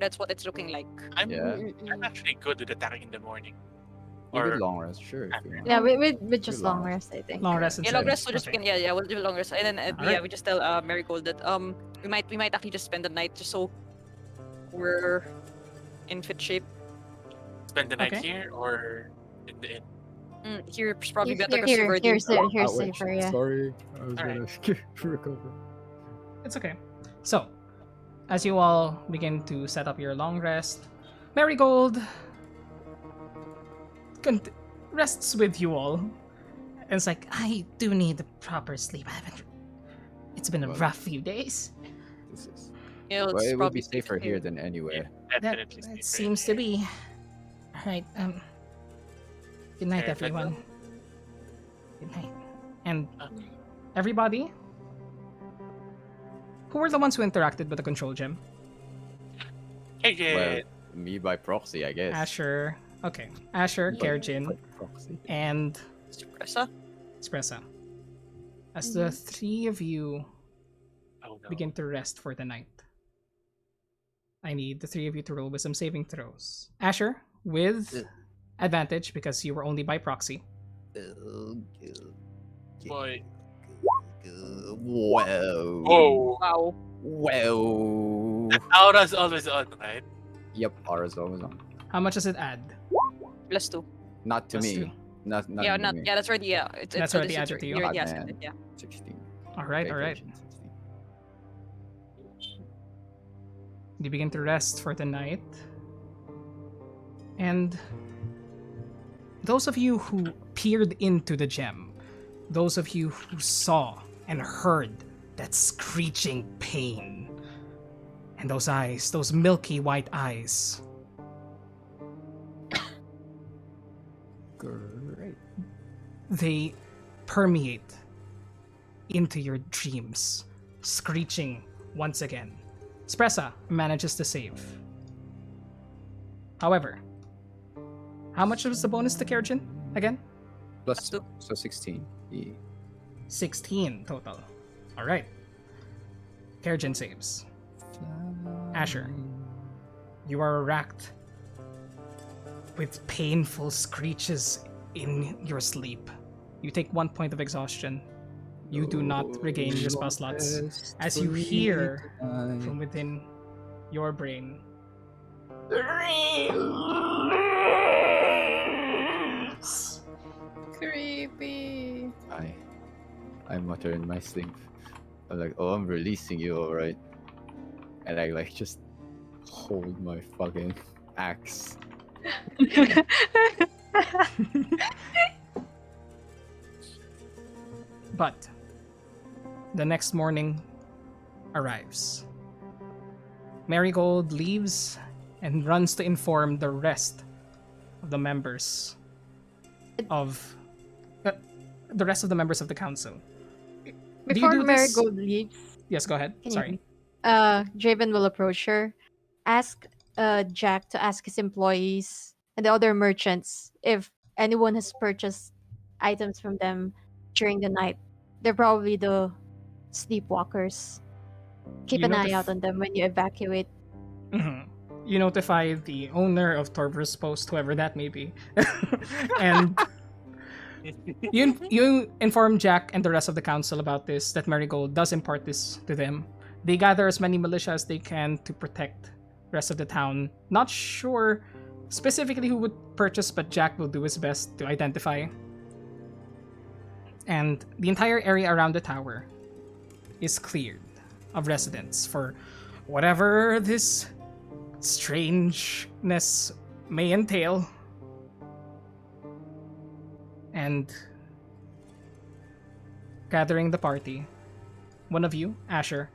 That's what it's looking like. I'm Yeah. I'm actually good with attacking in the morning. We could Or long rest, sure. If you want. Yeah, we just Too long. long rest, I think. Long rest Yeah, instead. long rest. So just Okay. we can. Yeah, we'll do long rest. And then Alright. we just tell Marigold that we might actually just spend the night just so we're in fit shape. spend the night Okay. here or in the inn. Here's probably Here, better here, because here's safer, yeah. Sorry, I was Alright. gonna recover. It's okay. So, as you all begin to set up your long rest, Marigold rests with you all. And it's like, I do need the proper sleep. It's been a Well, rough few days. This is. Yeah, Well, it's it would probably be safer here than anywhere. Definitely That safer seems to here. be. Alright, good night, Fair, fair. everyone. Good night. And Okay. everybody, who were the ones who interacted with the control gem? Hey, yeah. Well, me by proxy, I guess. Asher. Okay. Asher, Kerjin, By proxy. and Suppressa. Espressa. As the three of you Oh no. begin to rest for the night, I need the three of you to roll wisdom saving throws. Asher, with advantage because you were only by proxy. Boy. Whoa. Whoa. Wow. Whoa. Aura's always on, right? Yep, Aura's always on. How much does it add? +2. Not to Plus me. two. Not Yeah, to not me. yeah. That's already That's already added to you? Yeah, Hot yes, man. yeah. 16. Alright, Pay alright. attention, 16. You begin to rest for the night. And those of you who peered into the gem, those of you who saw and heard that screeching pain, and those eyes, those milky white eyes, Great. they permeate into your dreams, screeching once again. Espressa manages to save. However, how much was the bonus to Kerjin again? Plus Plus 2. so 16. Yeah. 16 total. Alright. Kerjin saves. Asher, you are racked with painful screeches in your sleep. You take 1 point of exhaustion. You do not regain your spell slots as you hear from within your brain. Creepy. I mutter in my sleep. I'm like, oh, I'm releasing you, alright. And I like just hold my fucking axe. But the next morning arrives. Marigold leaves and runs to inform the rest of the members of the council. Before do this- Marigold leaves, Yes, go ahead. can Sorry. Draven will approach her, ask Jack to ask his employees and the other merchants if anyone has purchased items from them during the night. They're probably the sleepwalkers. Keep You an eye notif- out on them when you evacuate. Mhm. You notify the owner of Torver's Post, whoever that may be, and you inform Jack and the rest of the council about this, that Marigold does impart this to them. They gather as many militia as they can to protect the rest of the town. Not sure specifically who would purchase, but Jack will do his best to identify. And the entire area around the tower is cleared of residents for whatever this strangeness may entail. And gathering the party, one of you, Asher,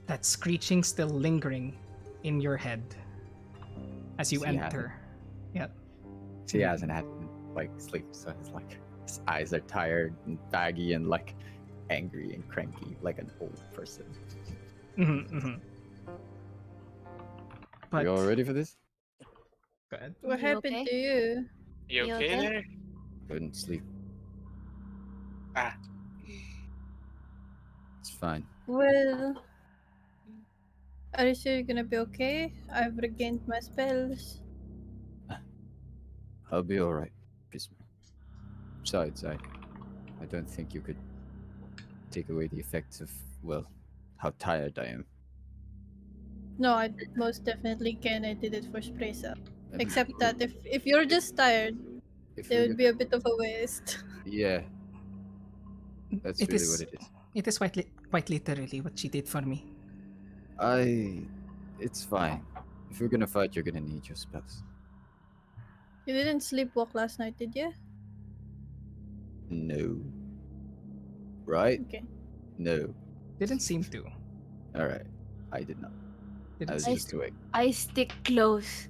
that screeching still lingering in your head as you See, enter. Yep. He hasn't had like sleep, so it's like his eyes are tired and baggy and like angry and cranky, like an old person. But You all ready for this? go ahead. What You happened okay? to you? You You okay okay? there? Couldn't sleep. Ah, It's fine. Well, are you sure you're gonna be okay? I've regained my spells. I'll be all right. Besides, I don't think you could take away the effects of, well, how tired I am. No, I most definitely can. I did it for Spraysa. And Except that if you're just tired, if it we're would be a bit of a waste. yeah, that's It really is- what it is. It is quite literally what she did for me. It's fine. If we're gonna fight, you're gonna need your spells. You didn't sleepwalk last night, did you? No. Right? Okay. No. Didn't seem to. All right. I did not. I Didn't was seem just awake. I stick close.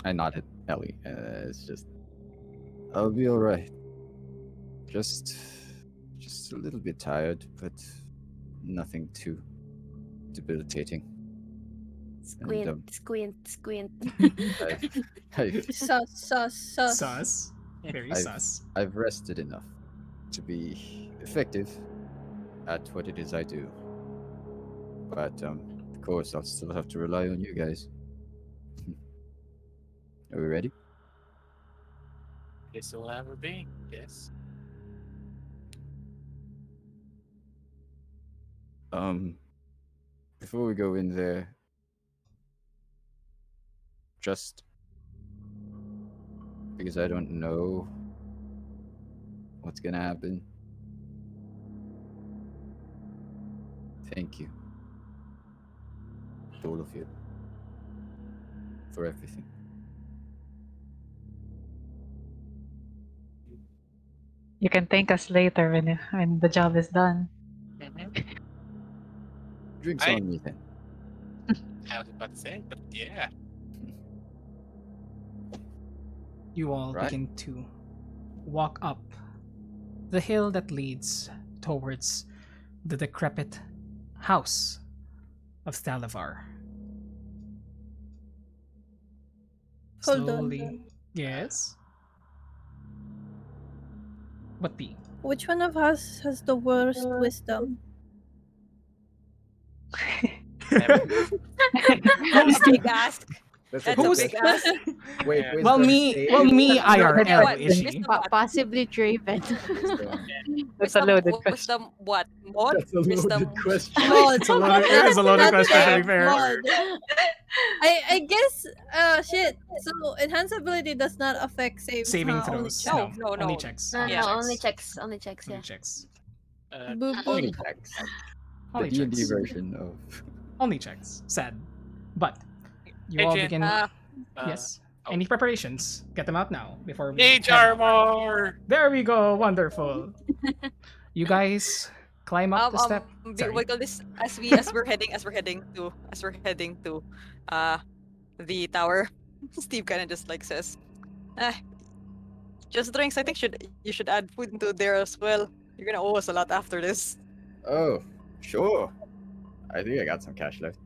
I nodded, Ellie. It's just, I'll be all right. Just a little bit tired, but nothing too debilitating. Squint, squint, squint. I've, Sus. Sus. Very I've- sus. I've rested enough to be effective at what it is I do. But of course, I'll still have to rely on you guys. Are we ready? This will ever be. Yes. Before we go in there, just because I don't know what's gonna happen. Thank you, all of you, for everything. You can thank us later when the job is done. Drinks I- on me then. I was about to say, but yeah. You all Right. begin to walk up the hill that leads towards the decrepit house of Thalavar. Hold on. Slowly. Yes. What the? Which one of us has the worst wisdom? That's a big ask. That's That's a Who's- big ask. Wait, Well, me IRL What? is she? Wisdom Possibly Draven. That's a loaded question. Wisdom what? Mod? That's a Wisdom. loaded question. Mod. It's a loaded That's question, to be it, fair. Mod. I guess shit. So enhanced ability does not affect saves. Saving huh? Only throws. check. No, Only no. checks. No, Yeah. no, only checks, yeah. Only checks. Boo Only boo. checks. The Only D&D checks. version of. Only checks. Sad. But you all Agent, begin. Yes. oh. Any preparations? Get them out now before we. Mage head out. armor! There we go. Wonderful. You guys climb up the step. Sorry. What call this? As we're heading to the tower, Steve kind of just like says, just drinks. I think you should add food into there as well. You're gonna owe us a lot after this. Oh, sure. I think I got some cash left.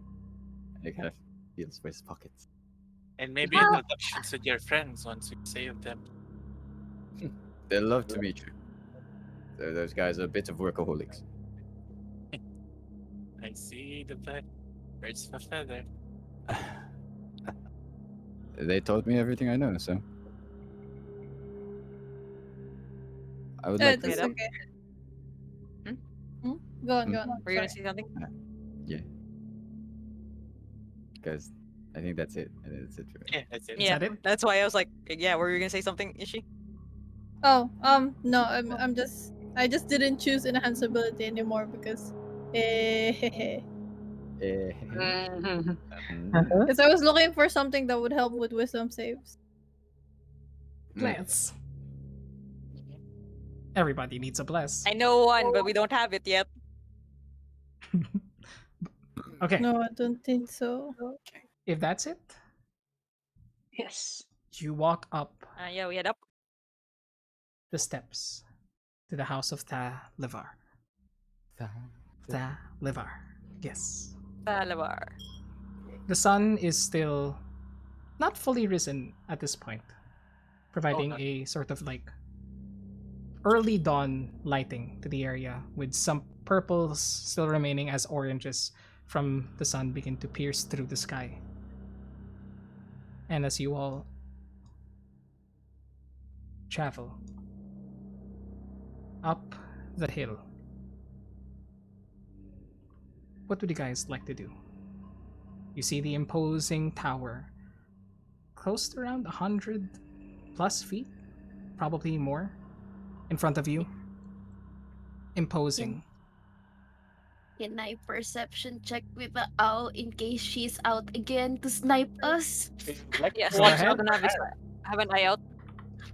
And he kind of feels for his pockets. And maybe introductions with your friends once you save them. They'd love to meet you. Those guys are a bit of workaholics. I see the birds of a feather. They told me everything I know, so I would like That's to. okay. Go on. Were you gonna say something? Yeah. Because I think that's it. I think that's it for me. Yeah, that's it. Yeah, that it? that's why I was like, yeah. Were you gonna say something, Ishi? Oh, no, I just didn't choose enhance ability anymore because because I was looking for something that would help with wisdom saves. Bless. Everybody needs a bless. I know one, but we don't have it yet. Okay. No, I don't think so. If that's it, Yes. you walk up Yeah, we head up. the steps to the house of Levar. Levar. Yes. Salavar. The sun is still not fully risen at this point, providing a sort of like early dawn lighting to the area, with some purples still remaining as oranges from the sun begin to pierce through the sky. And as you all travel up the hill, what would you guys like to do? You see the imposing tower, close to around 100 plus feet, probably more, in front of you. Imposing. Can I perception check with the owl in case she's out again to snipe us? Yes, Go ahead. have an eye out.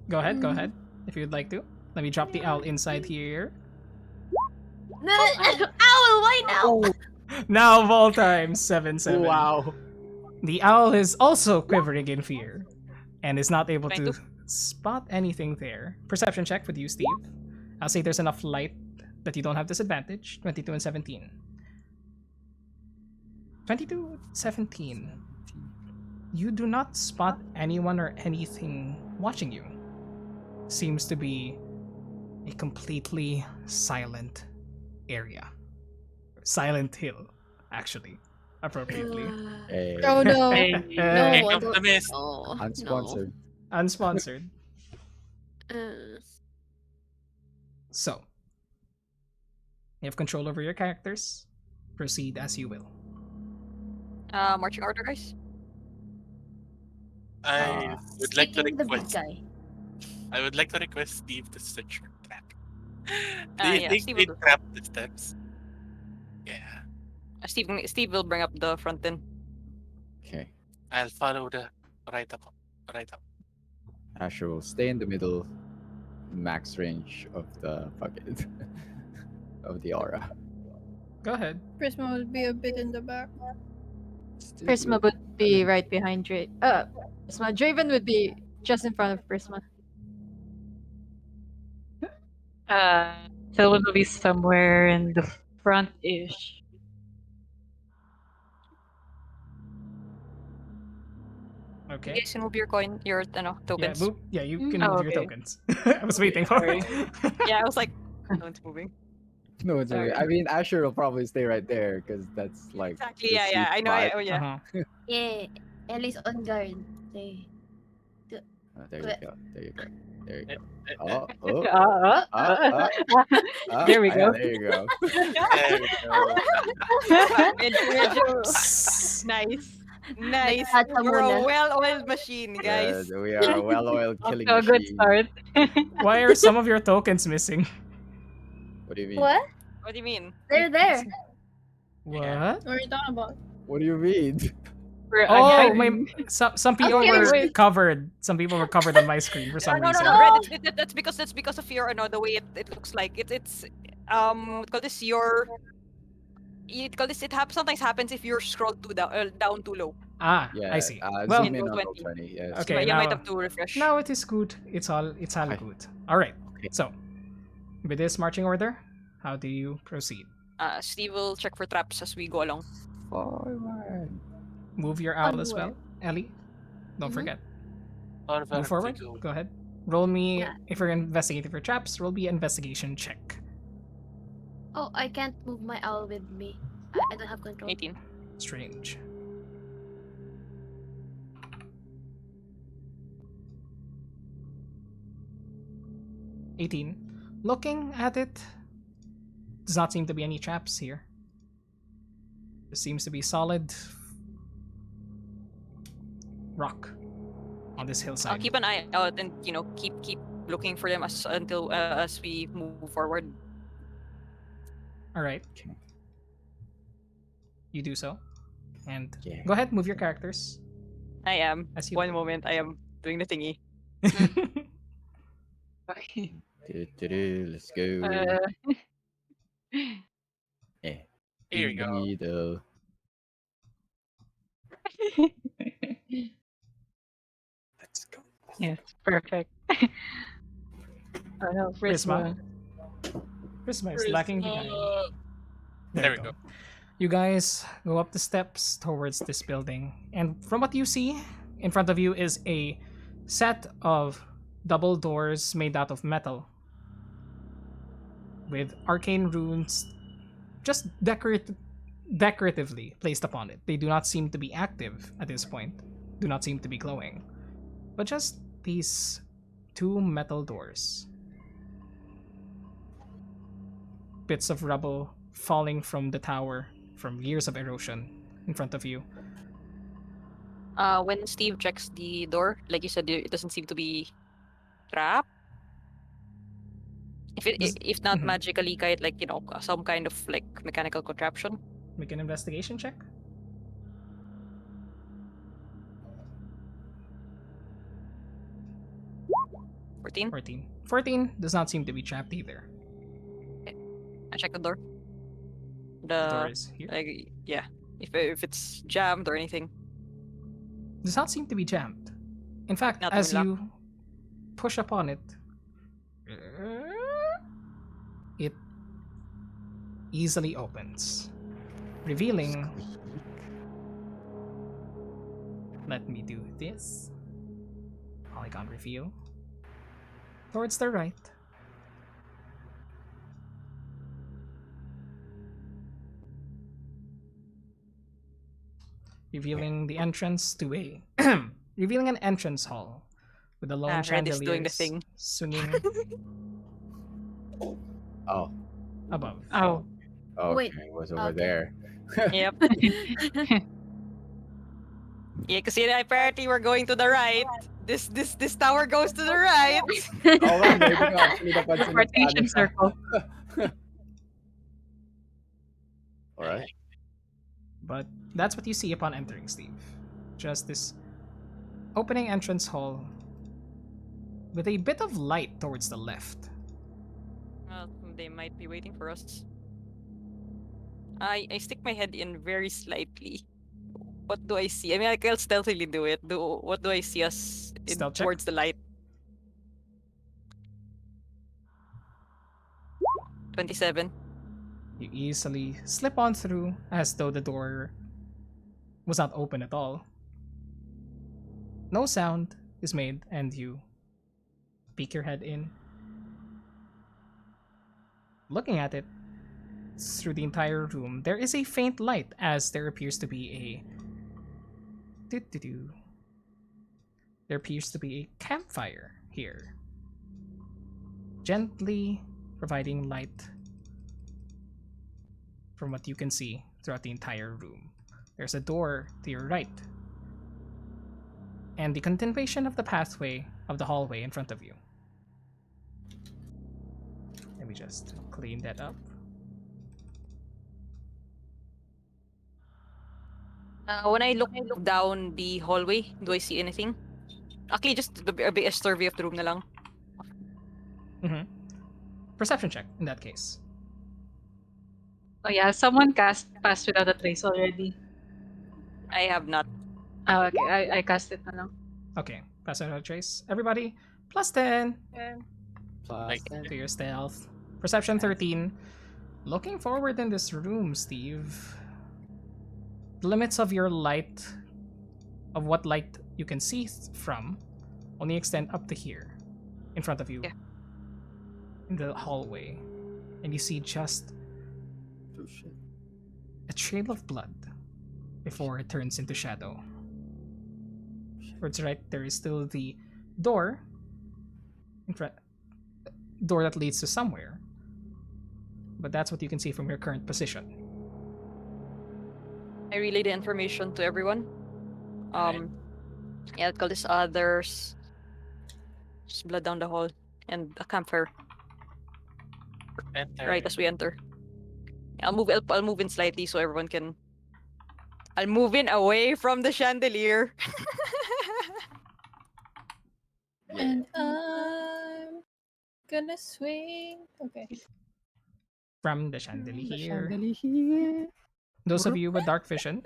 Go ahead, if you'd like to. Let me drop the owl inside here. No, owl, why now? Now of all time, 7-7. Wow. The owl is also quivering in fear, and is not able to 22. spot anything there. Perception check with you, Steve. I'll say there's enough light that you don't have disadvantage. 22 and 17. 22, 17. You do not spot anyone or anything watching you. Seems to be a completely silent area. Silent hill, actually, appropriately. Hey. Oh no. Hey. No, I don't. Optimist. Oh, Unsponsored. Unsponsored. No. So, you have control over your characters. Proceed as you will. Marching order, guys. I would like to Speaking the big request. guy. I would like to request Steve to set your trap. Do Ah, you yeah, think Steve they will do. trap the steps? Yeah, Steve will bring up the front end. Okay. I'll follow the right up. Asher will stay in the middle, max range of the bucket of the aura. Go ahead. Prisma would be a bit in the back. Prisma would be right behind Prisma. Draven would be just in front of Prisma. Sylvan will be somewhere in the front-ish. Okay. You guys can move your coin, your tokens. Yeah, you can Oh, move your okay. tokens. I was waiting for Sorry. it. Yeah, I was like, no one's moving. No, it's okay. Sorry. I mean, Asher will probably stay right there because that's like. Exactly. the Yeah, yeah. sweet I know. spot. Oh, yeah. Uh-huh. Yeah, Ellie's on guard. They- Oh, there you go. There you go. There you go. Uh, Oh, There we yeah, go. there you go. There we go. Nice. Tata We're a muna. well-oiled machine, guys. We are a well-oiled Off killing to a good machine. start. Why are some of your tokens missing? What do you mean? What? What do you mean? They're there. What? What are you talking about? What do you mean? We're Oh, unhiding. some people Okay, were wait. covered. Some people were covered on my screen for some No, reason. Red, that's because of fear. No, the way it looks like it's call this you call this, sometimes happens if you're scrolled down too low. Ah, Yeah. I see. You Well, Zoom in can on go roll 20. 20. Yes. Okay, You might now- have to refresh. now it is good. It's all Hi. good. All right. Okay. So, with this marching order, how do you proceed? Steve will check for traps as we go along. Forward. Move your owl as well, Onward. Ellie. Don't Mhm. forget. What about Move if we forward. go? Go ahead. Roll me Yeah. if you're investigating for traps. Roll me an investigation check. Oh, I can't move my owl with me. I don't have control. 18. Strange. Looking at it, does not seem to be any traps here. There seems to be solid rock on this hillside. Keep an eye out and keep looking for them until as we move forward. All right. Okay. You do so, and Yeah. go ahead, move your characters. I am. As you One moment, I am doing the thingy. Let's go. Yeah. Here you In the go. middle. Let's go. Yes, perfect. Oh no, Prisma. Prisma. Prisma is lacking behind. There we go. You guys go up the steps towards this building, and from what you see, in front of you is a set of double doors made out of metal with arcane runes just decoratively placed upon it. They do not seem to be active at this point, do not seem to be glowing, but just these two metal doors. Bits of rubble falling from the tower from years of erosion in front of you. When Steve checks the door, like you said, it doesn't seem to be trapped. If not Mhm. magically, some kind of like mechanical contraption. Make an investigation check. 14. 14 does not seem to be trapped either. I check the door. The door is here. Yeah. If it's jammed or anything. Does not seem to be jammed. In fact, Not as unlocked. you push upon it, it easily opens, revealing. Let me do this. Polygon reveal. Towards the right. Revealing the entrance to a revealing an entrance hall with a lone Red chandelier is doing the thing. swinging Oh. above. Oh, Okay. Wait, It was over okay. there. Yep. Yeah, because apparently we're going to the right. This tower goes to the right. Oh, wow, maybe ko actually napansin ng teleportation plano. circle. Alright. But that's what you see upon entering, Steve. Just this opening entrance hall with a bit of light towards the left. Well, they might be waiting for us. I stick my head in very slightly. What do I see? I mean, I'll stealthily do it. What do I see us Stealth check? towards the light? 27. You easily slip on through as though the door was not open at all. No sound is made, and you peek your head in. Looking at it through the entire room, there is a faint light as there appears to be a there appears to be a campfire here, gently providing light from what you can see throughout the entire room. There's a door to your right, and the continuation of the pathway of the hallway in front of you. Let me just clean that up. When I look down the hallway, do I see anything? Actually, just a survey of the room na lang. Perception check in that case. Oh yeah, someone cast Pass Without a Trace already. I have not. Oh, okay. I cast it na lang. Okay, pass out a trace. Everybody, plus 10 Plus Like, then. to your stealth. Perception 13. Looking forward in this room, Steve. The limits of your light, of what light you can see from, only extend up to here, in front of you, Yeah. in the hallway. And you see just Oh shit. a trail of blood before it turns into shadow. Towards the right, there is still the door in front, door that leads to somewhere. But that's what you can see from your current position. I relay the information to everyone. Yeah, let's call this there's blood down the hall and a campfire enter. right as we enter. I'll move in slightly so everyone can. I'll move in away from the chandelier. Yeah. And I'm gonna swing. Okay. From the chandelier. Chandelier. Those of you with dark vision,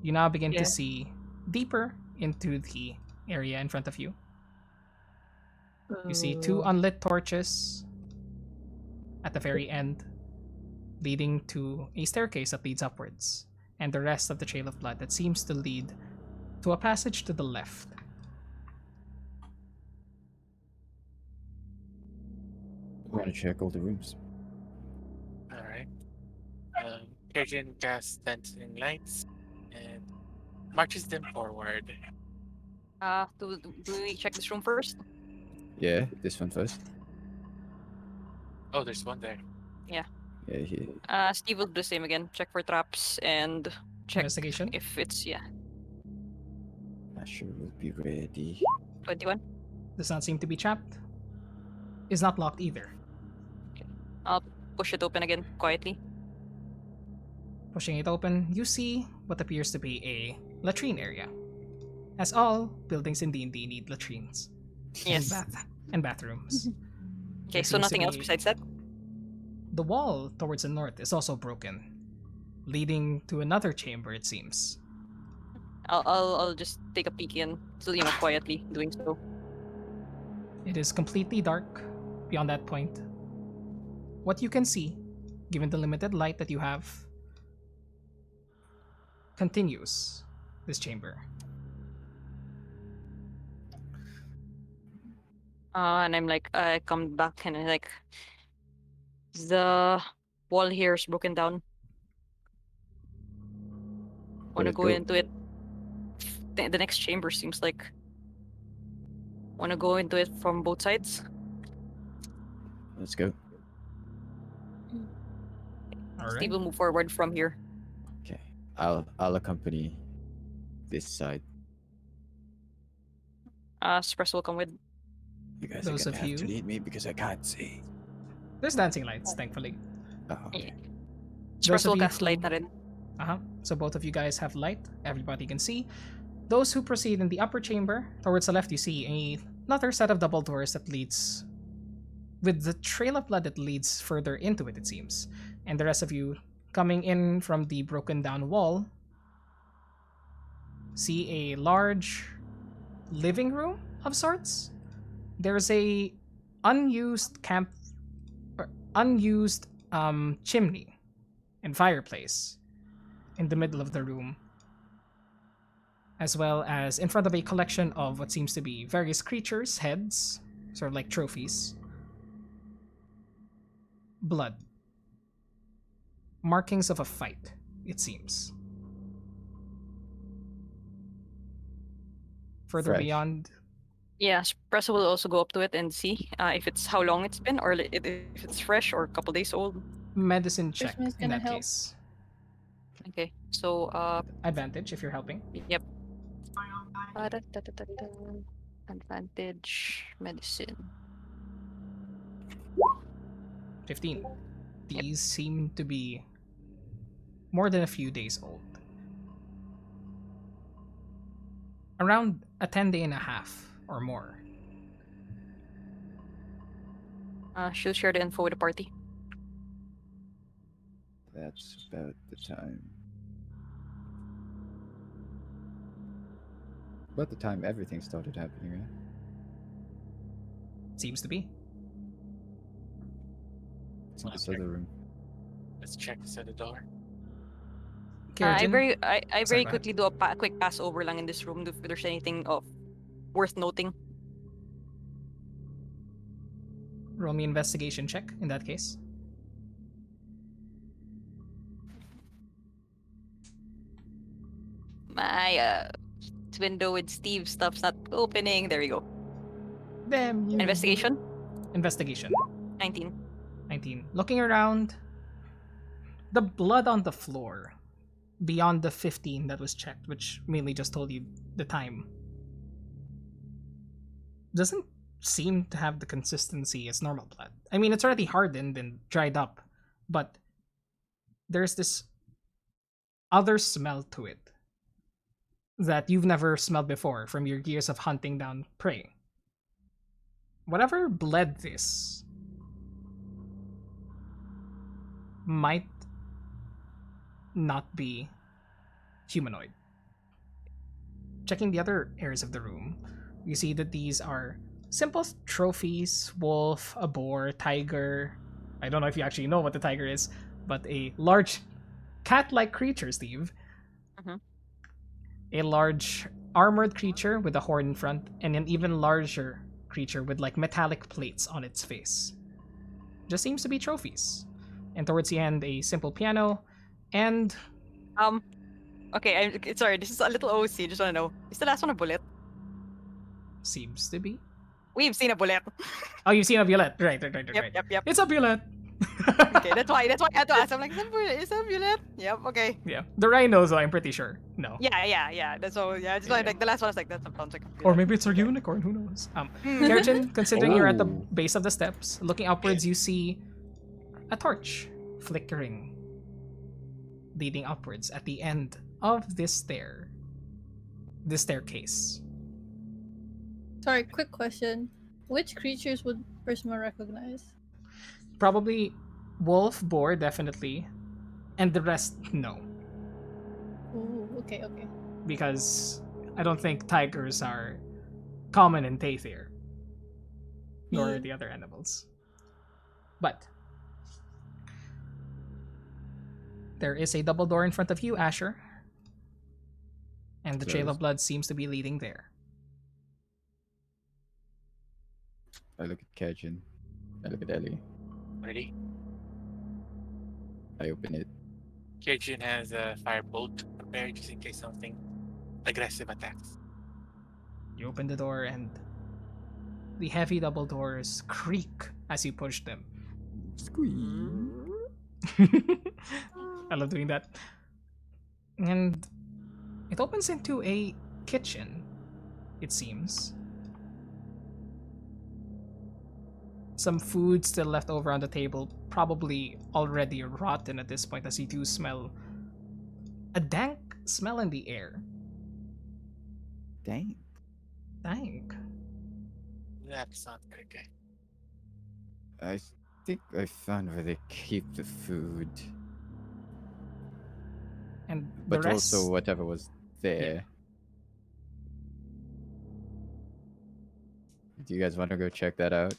you now begin to Yeah. see deeper into the area in front of you. You see two unlit torches at the very end, leading to a staircase that leads upwards, and the rest of the trail of blood that seems to lead to a passage to the left. I want to check all the rooms. Alright. Kajin casts dancing lights and marches them forward. Do we check this room first? Yeah, this one first. Oh, there's one there. Yeah, here. Steve will do the same again. Check for traps and check Investigation. if it's Asher will be ready. 21. Does not seem to be trapped. Is not locked either. I'll push it open again quietly. Pushing it open, you see what appears to be a latrine area. As all buildings in D&D need latrines. Yes. And bathrooms. Okay, There so seems to nothing else be- besides that. The wall towards the north is also broken, leading to another chamber, it seems. I'll just take a peek in, still quietly doing so. It is completely dark beyond that point. What you can see, given the limited light that you have, continues this chamber. And I'm like, I come back and I'm like, the wall here is broken down. Wanna Let's go go. into it? The next chamber seems like. Wanna go into it from both sides? Let's go. Steve will move forward from here. Okay. I'll accompany this side. Spress will come with. You guys Those are gonna of have to you- lead me because I can't see. There's dancing lights, thankfully. Oh, okay. Spress of will you cast who- light na rin. So both of you guys have light. Everybody can see. Those who proceed in the upper chamber, towards the left, you see another set of double doors that leads, with the trail of blood that leads further into it, it seems. And the rest of you coming in from the broken down wall see a large living room of sorts. There's a unused chimney and fireplace in the middle of the room, as well as in front of a collection of what seems to be various creatures' heads, sort of like trophies. Blood. Markings of a fight, it seems. Further Fresh. beyond, Yeah, Spress will also go up to it and see if it's how long it's been, or if it's fresh or a couple days old. medicine check Christmas in gonna that help. case. Okay, so Advantage if you're helping. yep. Advantage medicine. 15. These seem to be more than a few days old. Around a 10-day and a half or more. She'll share the info with the party. That's about the time. About the time everything started happening, right? Seems to be. It's in this other room. Let's check this other door. Kerjin? I Sorry, very go ahead. quickly do a quick pass over lang in this room if there's anything of worth noting. Roll me investigation check in that case. My window with Steve stuff's not opening. There we go. Damn you. Investigation? Investigation. 19. 19. Looking around, the blood on the floor, beyond the 15 that was checked, which mainly just told you the time, doesn't seem to have the consistency as normal blood. I mean, it's already hardened and dried up, but there's this other smell to it that you've never smelled before from your years of hunting down prey. Whatever bled this might not be humanoid. Checking the other areas of the room, you see that these are simple trophies: wolf, a boar, tiger. I don't know if you actually know what the tiger is, but a large cat-like creature, Steve. Mhm. A large armored creature with a horn in front, and an even larger creature with like metallic plates on its face. Just seems to be trophies. And towards the end, a simple piano, and Okay, sorry, this is a little OC, just wanna know. Is the last one a bullet? seems to be. We've seen a bullet. Oh, you've seen a bullet. Right. Yep. It's a bullet. Okay, that's why I had to ask. I'm like, is that a bullet? Yep, okay. Yeah. The rhinos, I'm pretty sure. No. Yeah. That's all. Yeah, just like the last one was like that sounds like a bullet. Or maybe it's a unicorn, who knows? Kerjin, considering you're at the Oh. base of the steps, looking upwards, you see a torch flickering, leading upwards at the end of this staircase. Sorry, quick question. Which creatures would Prisma recognize? Probably wolf, boar, definitely, and the rest, no. Ooh, okay. Because I don't think tigers are common in Taythir, nor are the other animals. But there is a double door in front of you, Asher, and the trail of blood seems to be leading there. I look at Kajin. I look at Ellie. Ready? I open it. Kirjin has a firebolt prepared just in case something aggressive attacks. You open the door and the heavy double doors creak as you push them. Squeeze. I love doing that. And it opens into a kitchen, it seems. Some food still left over on the table, probably already rotten at this point, as you do smell a dank smell in the air. Dang. Dank. That's not very good. I think I found where they keep the food. And But the rest, also whatever was there. Do you guys want to go check that out?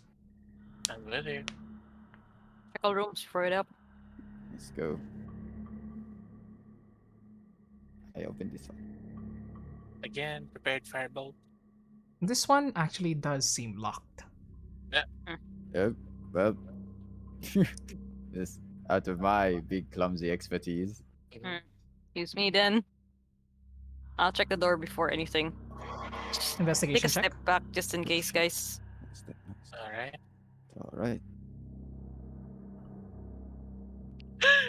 I'm ready. Check all rooms, throw it up. Let's go. I opened this one. Again, prepared firebolt. this one actually does seem locked. Yep. Well, this out of my big clumsy expertise. Excuse me then. I'll check the door before anything. Just take Investigation a check. step back just in case, guys. Alright. All right.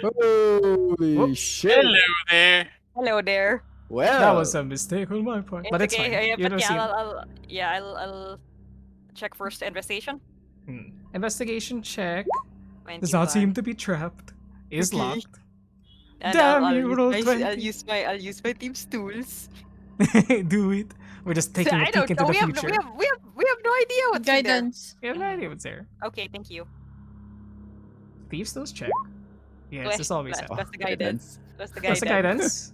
Holy Whoops. shit! Hello there. Hello there. Well, That was a mistake on my part, but it's okay. fine. You But don't yeah, see. I'll check first the investigation. Investigation check. Does not 25. seem to be trapped. Is Okay. locked. And Damn, I'll you use rolled my- 20. I'll use my team's tools. Do it. We're just taking a I peek don't into know. the We have future. no idea what's in there. Guidance. We have no idea what's there. Okay, thank you. Thieves tools check. Yes, this always happens. Plus the guidance. Plus the What's the guidance.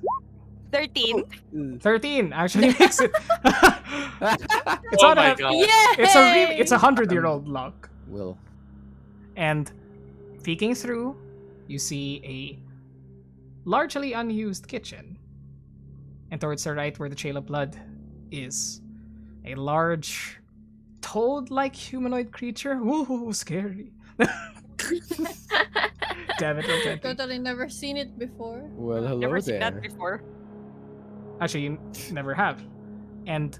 guidance? 13. 13 actually makes it. It's Oh not my a. god. It's a 100-year-old luck. Will. And peeking through, you see a largely unused kitchen. And towards the right, where the trail of blood is, a large toad-like humanoid creature. Ooh, scary. Damn it, okay. Totally never seen it before. Well, hello Never seen there. that before. Actually, you never have. And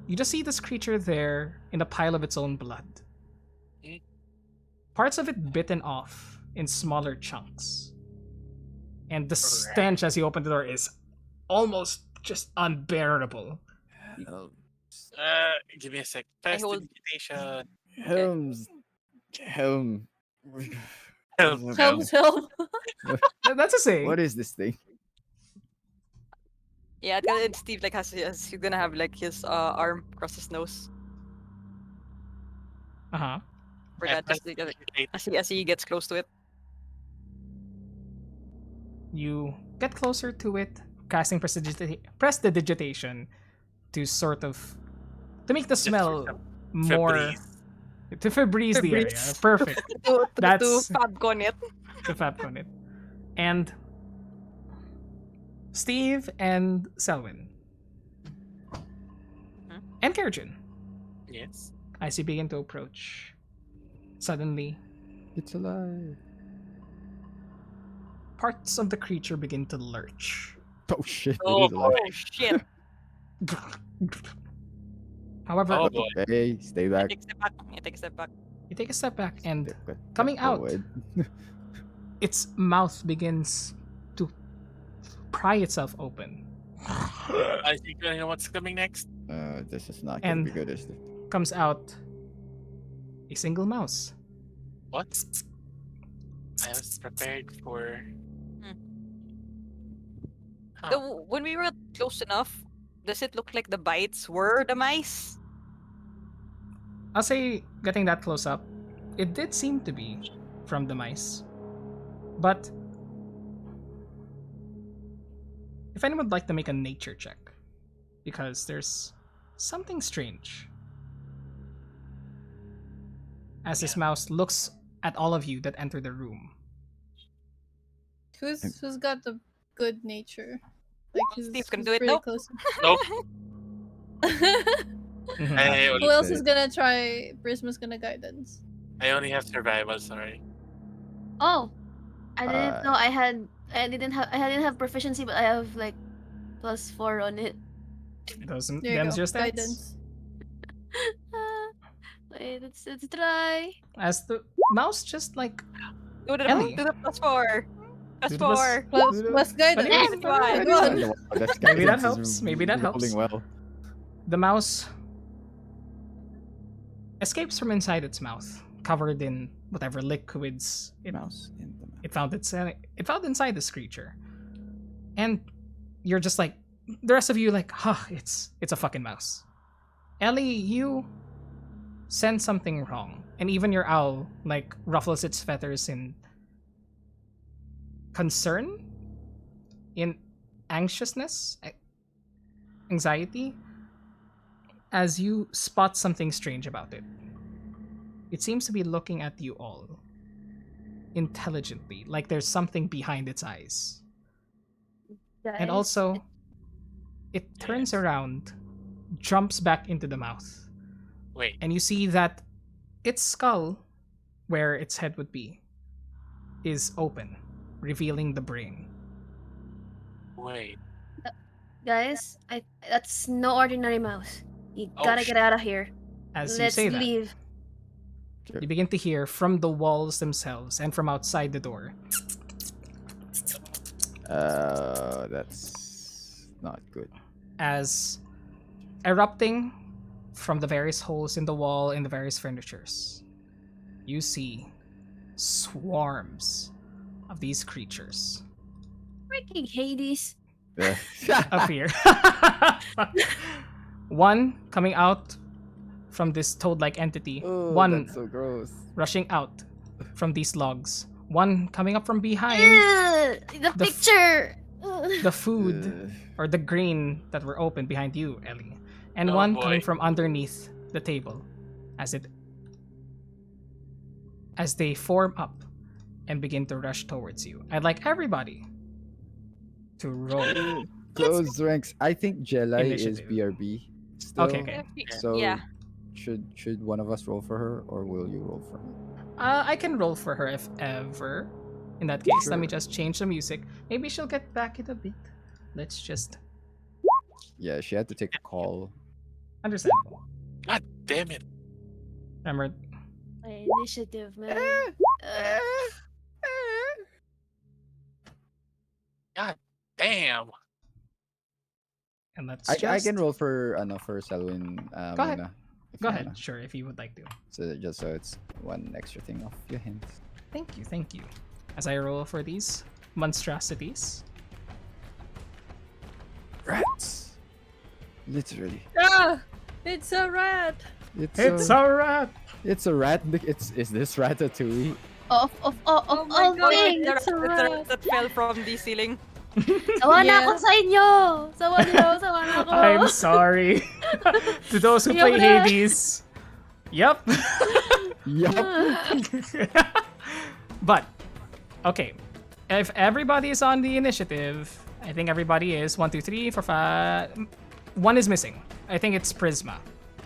you just see this creature there in a pile of its own blood. Parts of it bitten off in smaller chunks. And the stench as you open the door is almost just unbearable. Give me a sec. I hold- Prestidigitation. Helms. Helm. Help. That's a saying. What is this thing? Yeah, and Steve like he's gonna have like his arm across his nose Uh-huh. for that as he gets close to it. You get closer to it, casting prestidigitation to sort of to make the smell more to Febreze the area. Perfect. to That's- Fabcon it. To Fabcon it. And Steve and Selwyn. And Kerjin, Yes. as you begin to approach, suddenly It's alive. parts of the creature begin to lurch. Oh shit! Oh, It is alive. shit! However, Oh boy. Okay, stay I back. take a step back. I take a step back. you take a step back and Step coming out. forward. its mouth begins to pry itself open. I think I know what's coming next. This is not gonna And- be good, is it? Comes out a single mouse. What? I was prepared for. Huh. When we were close enough, does it look like the bites were the mice? I'll say, getting that close up, it did seem to be from the mice. But if anyone would like to make a nature check, because there's something strange. As this mouse looks at all of you that enter the room. Who's got the good nature? Like Steve can who's do it. pretty Nope. close. Nope. Mhm. Who else is gonna try? Prisma's gonna guidance. I only have survival, sorry. Oh, I didn't know I didn't have proficiency, but I have like +4 on it. Doesn't There you them's go. your stats. Guidance. Wait, let's try. As the mouse just like Do the Ellie. +4. Do the plus- +4. Plus guidance. Yeah, Come fine. on, come on. That's Maybe that guidance is helps, maybe that rolling helps. well. the mouse escapes from inside its mouth, covered in whatever liquids Mouse in the mouth. it found inside this creature. And you're just like the rest of you like, it's a fucking mouse. Ellie, you sense something wrong. And even your owl like ruffles its feathers in concern, in anxiousness, anxiety, as you spot something strange about it. It seems to be looking at you all intelligently, like there's something behind its eyes. And Guys, also, it turns around, jumps back into the mouth, Wait. and you see that its skull, where its head would be, is open, revealing the brain. Wait. guys, that's no ordinary mouse. You Oh, gotta sh- get out of here. As Let's you say that, leave. you begin to hear from the walls themselves and from outside the door That's not good. as erupting from the various holes in the wall in the various furnitures. You see swarms of these creatures Freaking Hades. appear. One coming out from this toad-like entity. Oh, One that's so gross. rushing out from these logs. One coming up from behind. The picture. The food or the grain that were open behind you, Ellie, and Oh, one boy. coming from underneath the table, as they form up and begin to rush towards you. I'd like everybody to roll. Close ranks. I think Jelly is Initiative. BRB. Still. Okay. So Yeah. should one of us roll for her, or will you roll for me? I can roll for her if ever. In that case, let me Sure. just change the music. Maybe she'll get back in a bit. Let's just Yeah, she had to take a call. understandable. God damn it. Remember, My initiative, man. God damn. and let's I just can roll for for Selwyn. Go ahead. Muna, if Go you ahead, wanna. sure, if you would like to. So just so it's one extra thing off your hands. Thank you. As I roll for these monstrosities. Rats. Literally. Ah! It's a rat! It's a rat! It's a rat. Is this Ratatouille? Of Oh my all God, things. it's a rat! That fell from the ceiling. Sawa na Yeah. ako sa inyo. Sawa na ako. I'm sorry. To those who play Ayoko na. Hades. Yup. Yup. But, okay. If everybody is on the initiative, I think everybody is 1, 2, 3, 4, 5. One is missing. I think it's Prisma.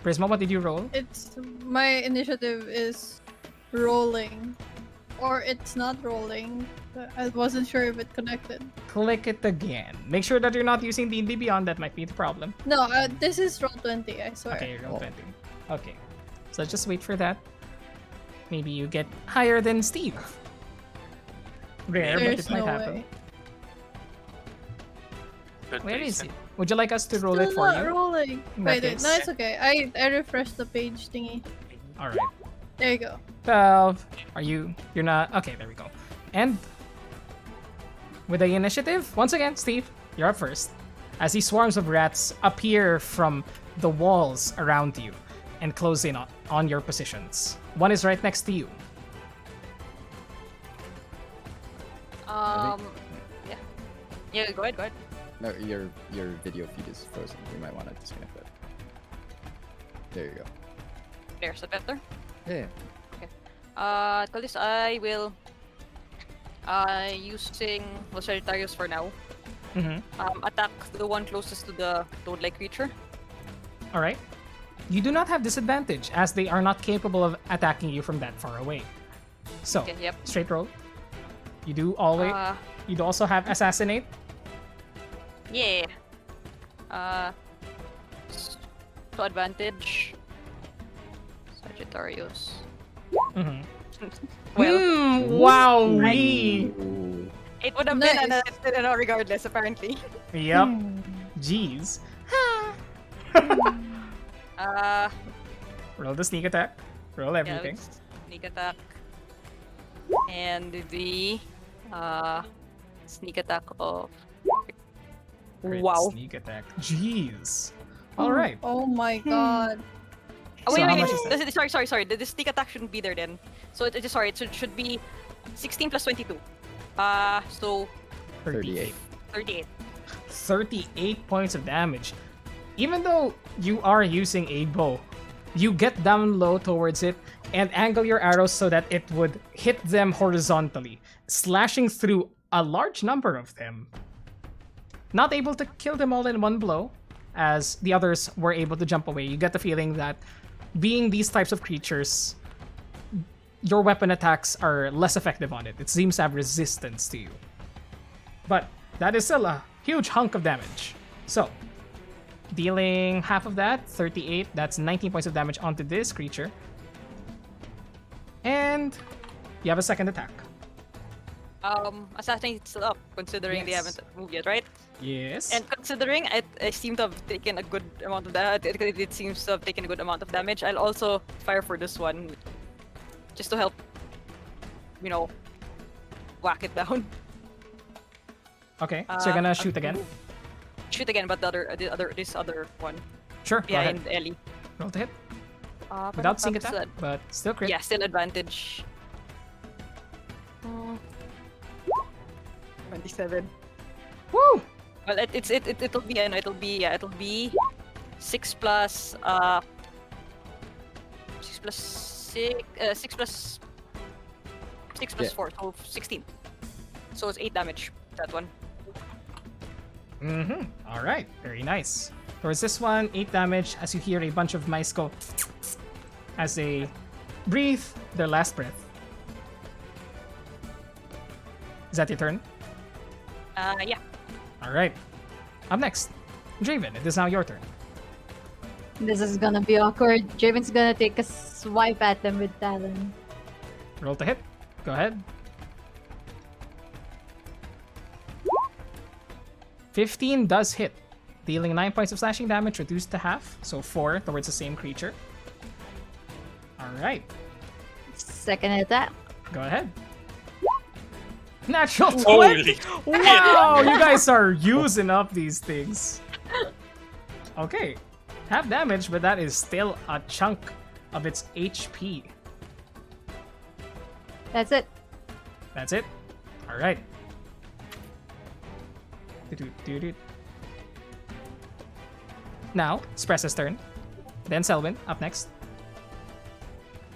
Prisma, what did you roll? It's my initiative is rolling. Or it's not rolling. I wasn't sure if it connected. Click it again. Make sure that you're not using D&D Beyond. That might be the problem. No, this is Roll20, I swear. Okay, roll 20. Okay. So let's just wait for that. Maybe you get higher than Steve. Rare, but There's it might no happen. way. Good Where is reason. it? Would you like us to roll Still it for not you? rolling. In that Wait, no, case. it's okay. I refreshed the page thingy. Alright. There you go. 12. You're not. Okay, there we go. And with the initiative, once again, Steve, you're up first. As these swarms of rats appear from the walls around you and close in on your positions. One is right next to you. Yeah. Yeah, go ahead. No, your video feed is frozen. You might want to disconnect that. There you go. There's that better. Yeah. Call this I will using Tenacious for now. Mm-hmm. Attack the one closest to the toad-like creature. Alright. You do not have disadvantage, as they are not capable of attacking you from that far away. So, Okay, yep. straight roll. You do always. You do also have assassinate. Yeah. To advantage. Sagittarius. Mm-hmm. Well, Wow. Ooh. it would have Nice. been a regardless, apparently. Yep. Jeez. Roll the sneak attack. Roll everything. Sneak attack. And the sneak attack of Crit wow. Sneak attack. Jeez. All right. Oh my god. Oh, So wait, how wait, much is that? sorry. The sneak attack shouldn't be there then. So it should be 16 plus 22. So 38. 38. 38 points of damage. Even though you are using a bow, you get down low towards it and angle your arrows so that it would hit them horizontally, slashing through a large number of them. Not able to kill them all in one blow, as the others were able to jump away. You get the feeling that being these types of creatures, your weapon attacks are less effective on it. It seems to have resistance to you. But that is still a huge hunk of damage. So, dealing half of that, 38, that's 19 points of damage onto this creature. And you have a second attack. Assassinate still up, considering they Yes. haven't moved yet, right? Yes. And considering I seem to have taken a good amount of that, it seems to have taken a good amount of damage. I'll also fire for this one, just to help, whack it down. Okay, so you're gonna shoot again? Shoot again, but this other one. Sure, go ahead. And Ellie. Roll to hit. Without Perhaps sneak that's attack, but still crit. Yeah, still advantage. Mm. 27. Woo! Well, it'll be it'll be 6 plus 6 plus 6 plus 6 plus Yeah. 4, so 16. So it's 8 damage. That one. Mm-hmm. All right. Very nice. Towards this one, 8 damage as you hear a bunch of mice go as they breathe their last breath. Is that your turn? Yeah. All right. Up next, Draven. It is now your turn. This is gonna be awkward. Draven's gonna take a swipe at them with Talon. Roll to hit. Go ahead. 15 does hit, dealing 9 points of slashing damage reduced to half, so 4 towards the same creature. Alright, Second attack. go ahead. Natural 20! Holy Wow, you guys are using up these things. Okay, half damage, but that is still a chunk of its HP. That's it. That's it? Alright. Now, it's Press's turn. Then Selwyn, up next.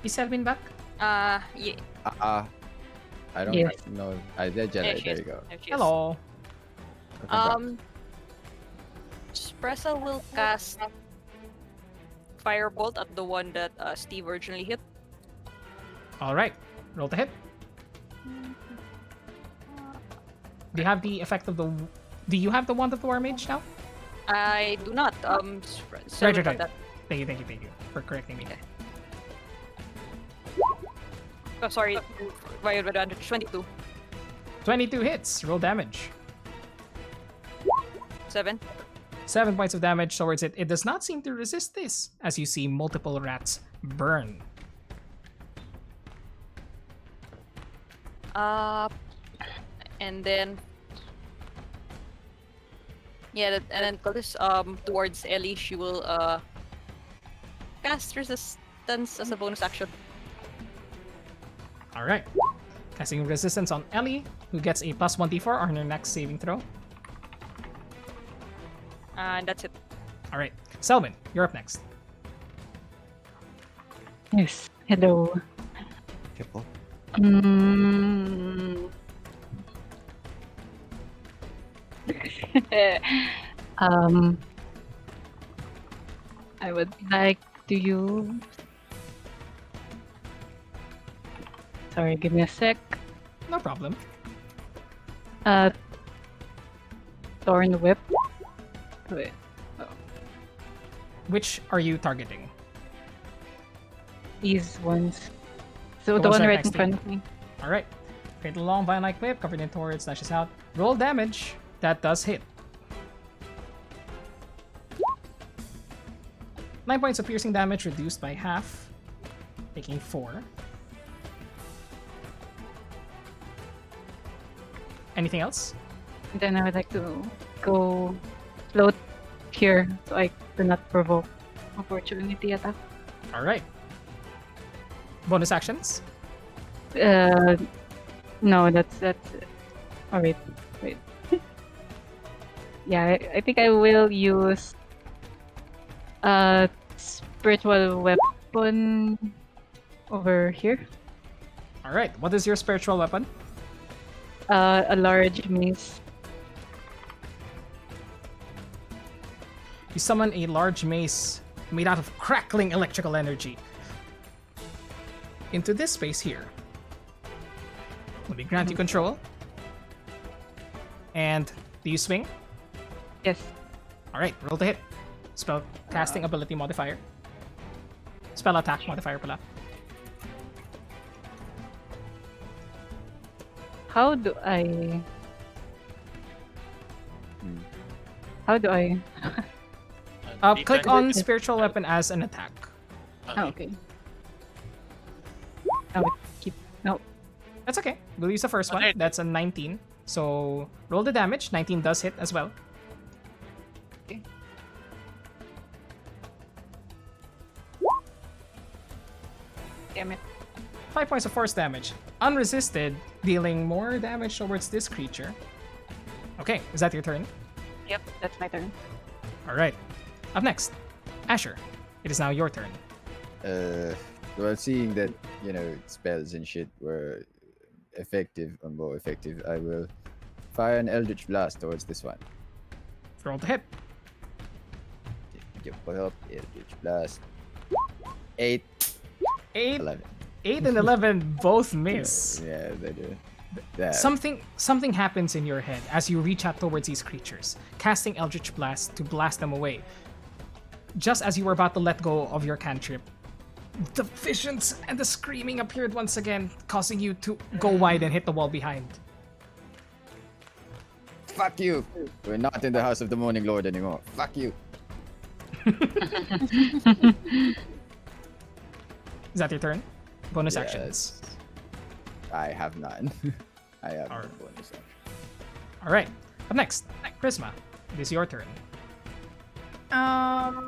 Is Selwyn back? Yeah. I don't Yes. know. There, Jedi. There you go. There she is. Hello. Spressa will cast Firebolt at the one that Steve originally hit. Alright, roll to hit. Do you have the effect of the... Do you have the Wand of the War Mage now? I do not. Right. That. Thank you for correcting me. Oh, sorry. By advantage, 22. 22 hits, roll damage. 7. 7 points of damage towards it. It does not seem to resist this, as you see multiple rats burn. And then... Yeah, and then this towards Ellie, she will cast resistance as a bonus action. Alright. Casting resistance on Ellie, who gets a plus 1d4 on her next saving throw. And that's it. Alright. Selwyn, you're up next. Yes. Hello. Careful. Mm. I would like to use. Sorry, give me a sec. No problem. Thorn whip. Wait. Which are you targeting? These ones. So The the ones one right right next in to front you. of me. Alright. Create a long vine-like whip, covered in thorns, slashes out. Roll damage. That does hit. 9 points of piercing damage reduced by half, taking 4. Anything else? Then I would like to go float here so I do not provoke opportunity attack. Alright. Bonus actions? No, that's oh wait. Yeah, I think I will use spiritual weapon over here. Alright, what is your spiritual weapon? A large mace. You summon a large mace made out of crackling electrical energy into this space here. Let me grant you control. And do you swing? Yes. Alright, roll to hit. Spell casting ability modifier. Spell attack modifier pala. How do I? How do I? Click on spiritual weapon as an attack. Oh, okay. Oh, keep. No. That's okay. We'll use the first one. Okay. That's a 19. So roll the damage. 19 does hit as well. Damn it. 5 points of force damage. Unresisted, dealing more damage towards this creature. Okay, is that your turn? Yep, that's my turn. Alright. Up next, Asher. It is now your turn. Well, seeing that, spells and shit were effective or more effective, I will fire an Eldritch Blast towards this one. Roll to hit. Put up, Eldritch Blast. 8, 8, 11. 8 and 11 both miss. Yeah, they do. That. Something happens in your head as you reach out towards these creatures, casting Eldritch Blast to blast them away. Just as you were about to let go of your cantrip, the visions and the screaming appeared once again, causing you to go wide and hit the wall behind. Fuck you! We're not in the House of the Morning Lord anymore. Fuck you! Is that your turn? Bonus Yes. actions. I have none. I have no Alright. bonus action. Alright. Up next, Prisma. It is your turn.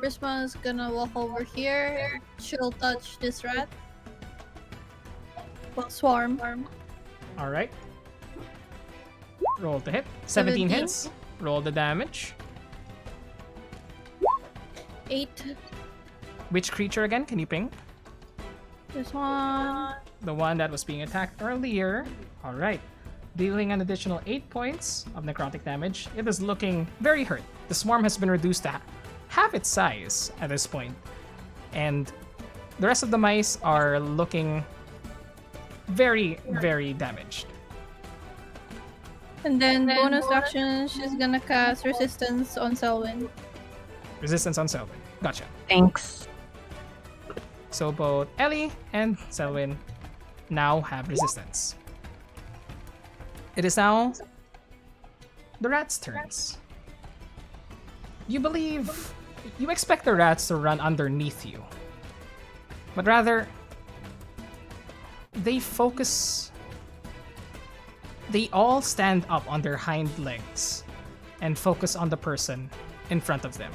Prisma is gonna walk over here. She'll touch this rat. Well, swarm. Alright. Roll to hit. 17 hits. Roll the damage. 8. Which creature again? Can you ping? This one. The one that was being attacked earlier. Alright. Dealing an additional 8 points of necrotic damage. It is looking very hurt. The swarm has been reduced to half its size at this point. And the rest of the mice are looking very, very damaged. And then bonus action, she's gonna cast resistance on Selwyn. Resistance on Selwyn. Gotcha. Thanks. So both Ellie and Selwyn now have resistance. It is now the rats' turns. You expect the rats to run underneath you, but rather they all stand up on their hind legs and focus on the person in front of them.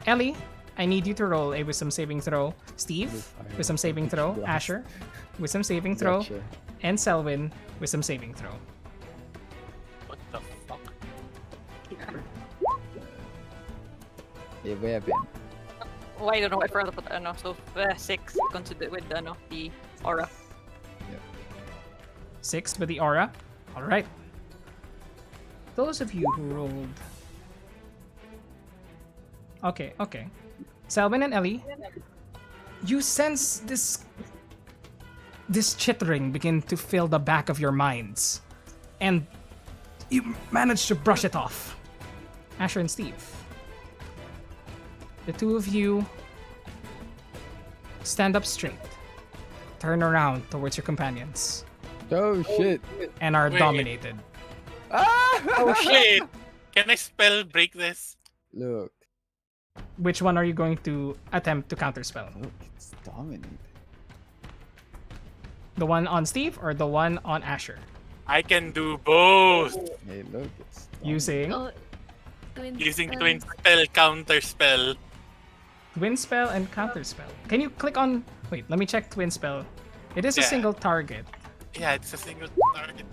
Ellie, I need you to roll a wisdom saving throw. Steve, wisdom saving throw. Asher, wisdom saving throw. Gotcha. And Selwyn, wisdom saving throw. What the fuck? Yeah, where have been? Oh, I don't know. I forgot to put so 6 consider with the aura. 6 with the aura. Alright. Those of you who rolled. Okay. Selwyn and Ellie, you sense this chittering begin to fill the back of your minds. And you manage to brush it off. Asher and Steve. The two of you stand up straight. Turn around towards your companions. Oh shit! And are Wait. dominated. Oh shit! Can I spell break this? Look, Which one are you going to attempt to counterspell? it's dominated. The one on Steve or the one on Asher? I can do both. Hey, look, it's Using Oh, twin Using spell. twin spell, counter spell. Twin Spell and Counterspell. Can you click on... Wait, let me check Twin Spell. It is a Yeah. single target. Yeah, it's a single target.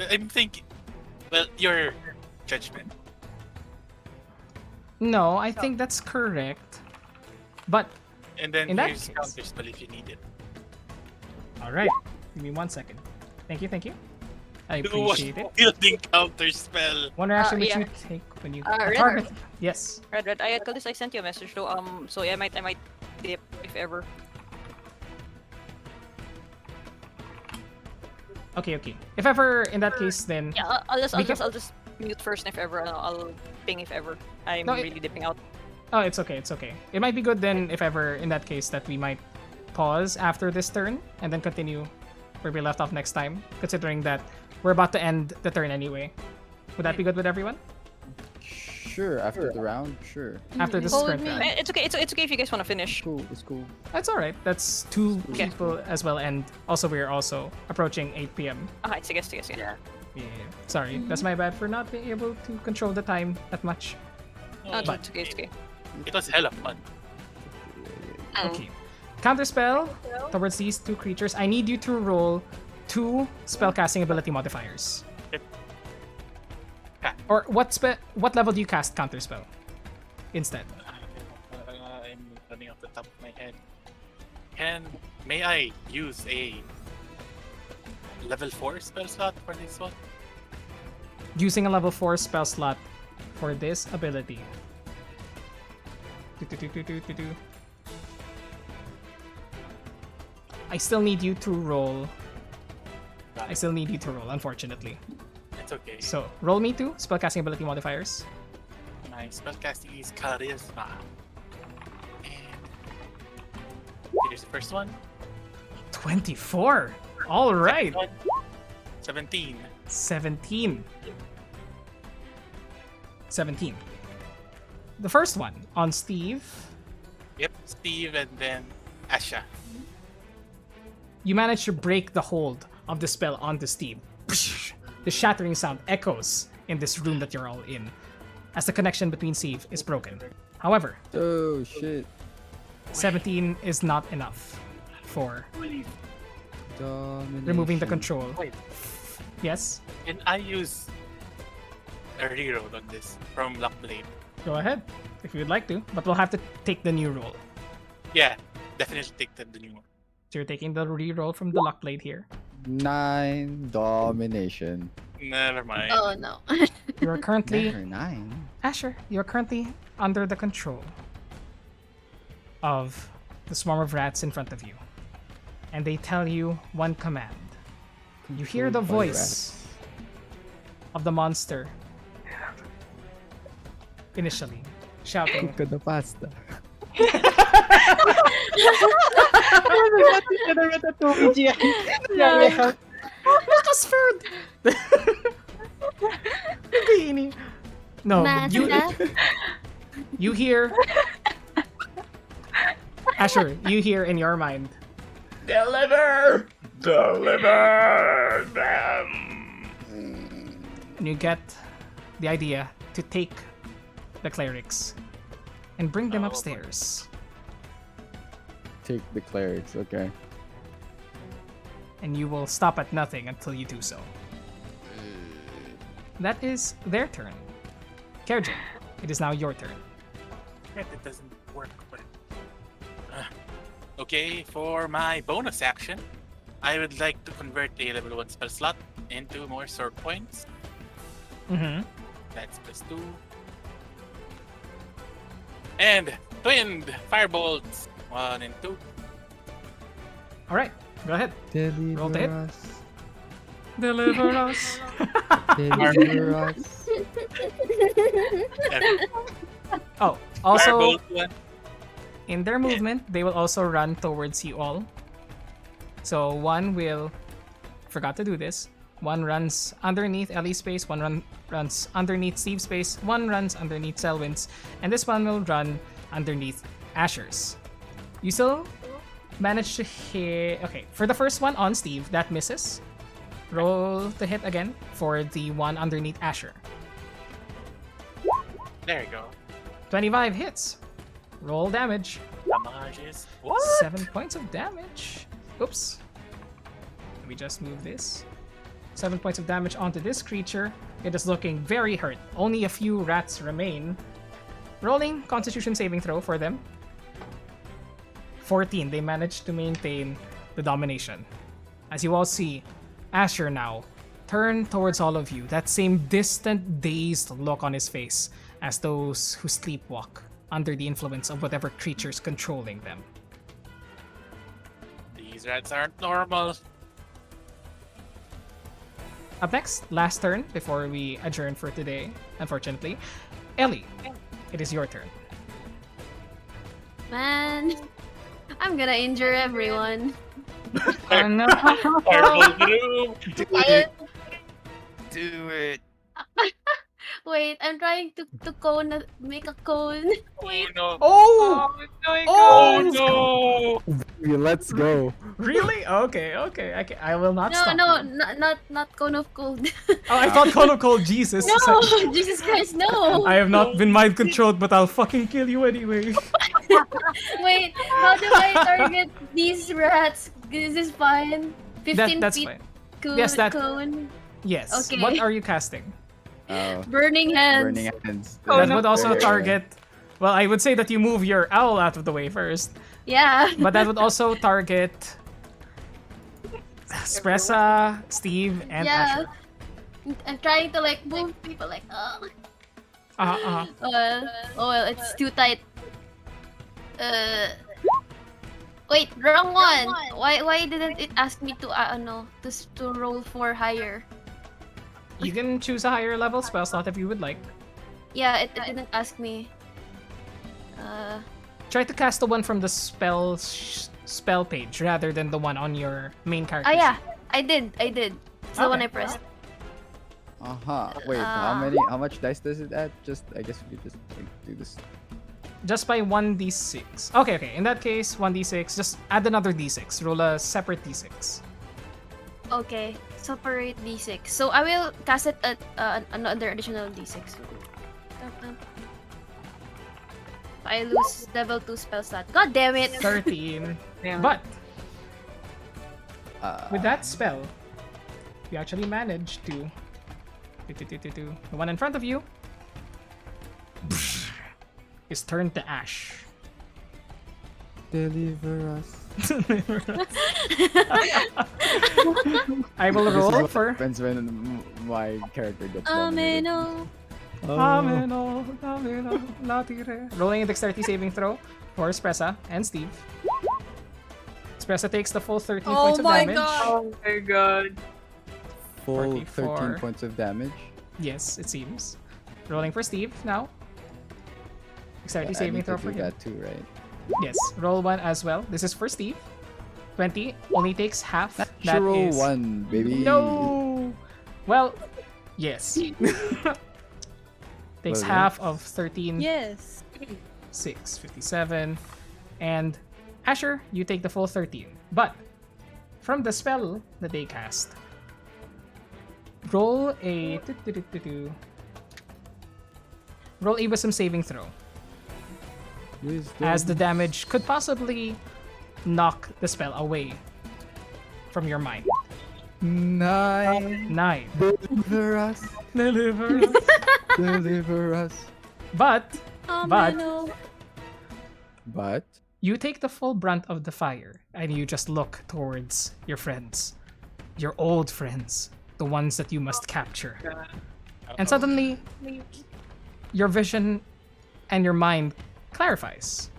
I'm thinking. Well, your judgment. No, I think that's correct. But, And then In that here's case- counter spell if you need it. alright. Give me 1 second. Thank you. I Do what appreciate it. building counter spell. One reaction which yeah. you take when you... Red. target... Yes. Red. I told this I sent you a message though. So yeah, I might dip if ever. Okay. If ever, in that case, then... Yeah, I'll We just mute first if ever. And I'll ping if ever. I'm No, really dipping out. Oh, it's okay. It might be good then, if ever, in that case, that we might pause after this turn and then continue where we left off next time, considering that we're about to end the turn anyway. Would that be good with everyone? Sure, after the round, sure. After this Hold sprint me. round. It's okay. It's okay if you guys want to finish. Cool, it's cool. That's alright. That's 2 Okay. people as well, and also we're also approaching 8 p.m. Okay, sige. Yeah. Sorry, that's my bad for not being able to control the time that much. No, But- it's okay. It was hella fun. Okay. Counterspell towards these two creatures. I need you to roll 2 spellcasting ability modifiers. Yep. Or what level do you cast counterspell instead? I'm running off the top of my head. May I use a level 4 spell slot for this one? Using a level 4 spell slot for this ability. I still need you to roll. Unfortunately. It's okay. So, roll me 2 spellcasting ability modifiers. My spellcasting is Charisma. And here's the first one. 24! Alright! 17. 17. The first one on Steve. Yep, Steve and then Asha. You manage to break the hold of the spell onto Steve. The shattering sound echoes in this room that you're all in, as the connection between Steve is broken. However, Oh shit. 17 is not enough for Domination. removing the control. Wait, Yes, can I use a reroll on this from Lockblade? go ahead if you'd like to, but we'll have to take the new roll. Yeah, definitely take the new one. So you're taking the reroll from the Lockblade here. 9 domination. Never mind. Oh no. You are currently Never 9. Asher, you're currently under the control of the swarm of rats in front of you. And they tell you one command. You hear the Controlled by voice of the monster initially shouting, Cook the pasta. Lakas food! Beanie. No, you hear Asher, you hear in your mind, Deliver them! And you get the idea to take the clerics and bring them upstairs. Take the clerics, okay. And you will stop at nothing until you do so. That is their turn. Kerjin, it is now your turn. It doesn't work, but... Okay, for my bonus action, I would like to convert a level 1 spell slot into more sword points. Mm-hmm. That's +2. And twinned firebolts 1 and 2. Alright, go ahead. Roll to hit. Deliver us. Deliver us. Deliver us. Oh, also, Firebolt 1. in their movement, they will also run towards you all. So one will, forgot to do this, one runs underneath Ellie's space, one runs underneath Steve's space, one runs underneath Selwyn's, and this one will run underneath Asher's. You still manage to hit... Okay, for the first one on Steve, that misses. Roll to hit again for the one underneath Asher. There you go. 25 hits. Roll damage. Damages. What? 7 points of damage. Oops. Let me just move this. 7 points of damage onto this creature. It is looking very hurt. Only a few rats remain. Rolling Constitution saving throw for them. 14. They managed to maintain the domination. As you all see, Asher now turn towards all of you. That same distant, dazed look on his face as those who sleepwalk under the influence of whatever creature's controlling them. These rats aren't normal. Up next, last turn before we adjourn for today, unfortunately. Ellie, it is your turn. Man, I'm gonna injure everyone. Oh no. Firebolt room. Do it. Wait, I'm trying to make a cone. Oh no. Oh! Oh no. Let's go. Really? Okay. I will not stop. No, you. not cone of cold. Oh, I thought Cone of Cold, Jesus. No, Jesus Christ, no. I have not been mind controlled, but I'll fucking kill you anyway. Wait, how do I target these rats? Is this fine? 15 That's feet fine. cone. Yes, that- cone. Yes. Okay. What are you casting? Oh, Burning hands. burning hands. That would also Very- target. Well, I would say that you move your owl out of the way first, Yeah. but that would also target Spressa, Steve, and yeah. Asher. I'm trying to like move people like Uh-huh. oh well, it's too tight. Wait, wrong one. Why didn't it ask me to to roll for higher? You can choose a higher level spell slot if you would like. Yeah, it didn't ask me. Try to cast the one from the spell page rather than the one on your main character. Yeah, I did. It's the one Okay. I pressed. Wait, Ah. how much dice does it add? I guess we could just like, do this. Just by 1d6. Okay. In that case, 1d6. Just add another d6. Roll a separate d6. Okay, separate d6. So I will cast it at another additional d6. I lose level 2 spell slot. God damn it! 13. Damn. But Uh, with that spell, you actually managed to. The one in front of you is turned to ash. deliver us. I will This is roll what for. happens when my character gets Ameno. Ameno, natire. Rolling a dexterity saving throw for Espressa and Steve. Espressa takes the full 13 Oh points of my damage. god. Oh my god. Full 44. 13 points of damage. Yes, it seems. Rolling for Steve now. Dexterity I saving need throw to for do him. that too, right? Yes, roll one as well. This is for Steve. 20 only takes half. That Natural is 1, baby. No. Well, yes. Takes Well, half of 13. Yes. 6, 57. And Asher, you take the full 13. But from the spell that they cast, roll a roll a wisdom saving throw, as the damage could possibly knock the spell away from your mind. 9. 9. Deliver us. Deliver. Deliver us. But Ameno. But you take the full brunt of the fire, and you just look towards your friends, your old friends, the ones that you must capture. And suddenly, your vision and your mind clarifies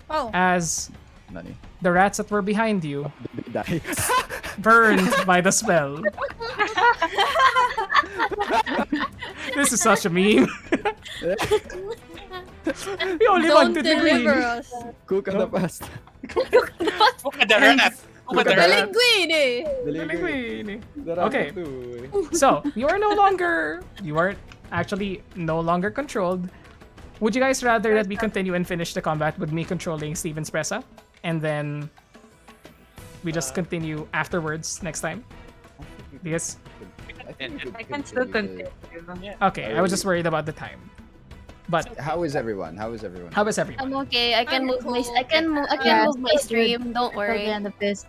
Oh. as Nani. the rats that were behind you They die. burned by the spell. This is such a meme. We only Don't wanted deliver green. us. Cook on the pasta. Look at the rat! Look at the rat! Linguine. Linguine. Okay. So, you are actually no longer controlled. Would you guys rather that we continue and finish the combat with me controlling Steven Spressa? And then we just continue afterwards next time? Yes? I can still continue. Okay, I was just worried about the time. But How is everyone? How is everyone? how is everyone? I'm okay. I can I'm move my cool. I can move Yeah, my stream. Don't Till the worry. end of this.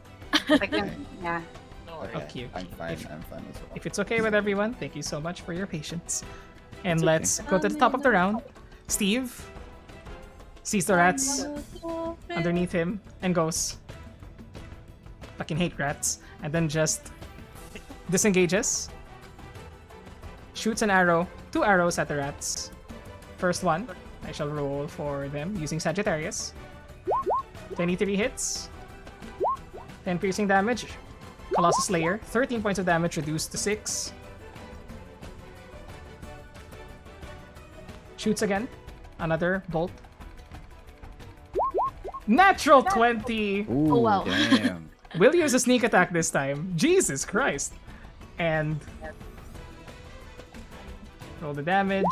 Yeah. Okay, I'm fine. If- I'm fine as well. If it's okay with everyone, thank you so much for your patience. And It's okay. let's go to the top of the round. Steve sees the rats underneath him and goes, fucking hate rats, and then just disengages, shoots an arrow, 2 arrows at the rats. First one, I shall roll for them using Sagittarius. 23 hits, 10 piercing damage, Colossus Slayer, 13 points of damage reduced to 6. Shoots again, another bolt. Natural 20! Ooh, wow. damn. We'll use a sneak attack this time. Jesus Christ. And roll the damage.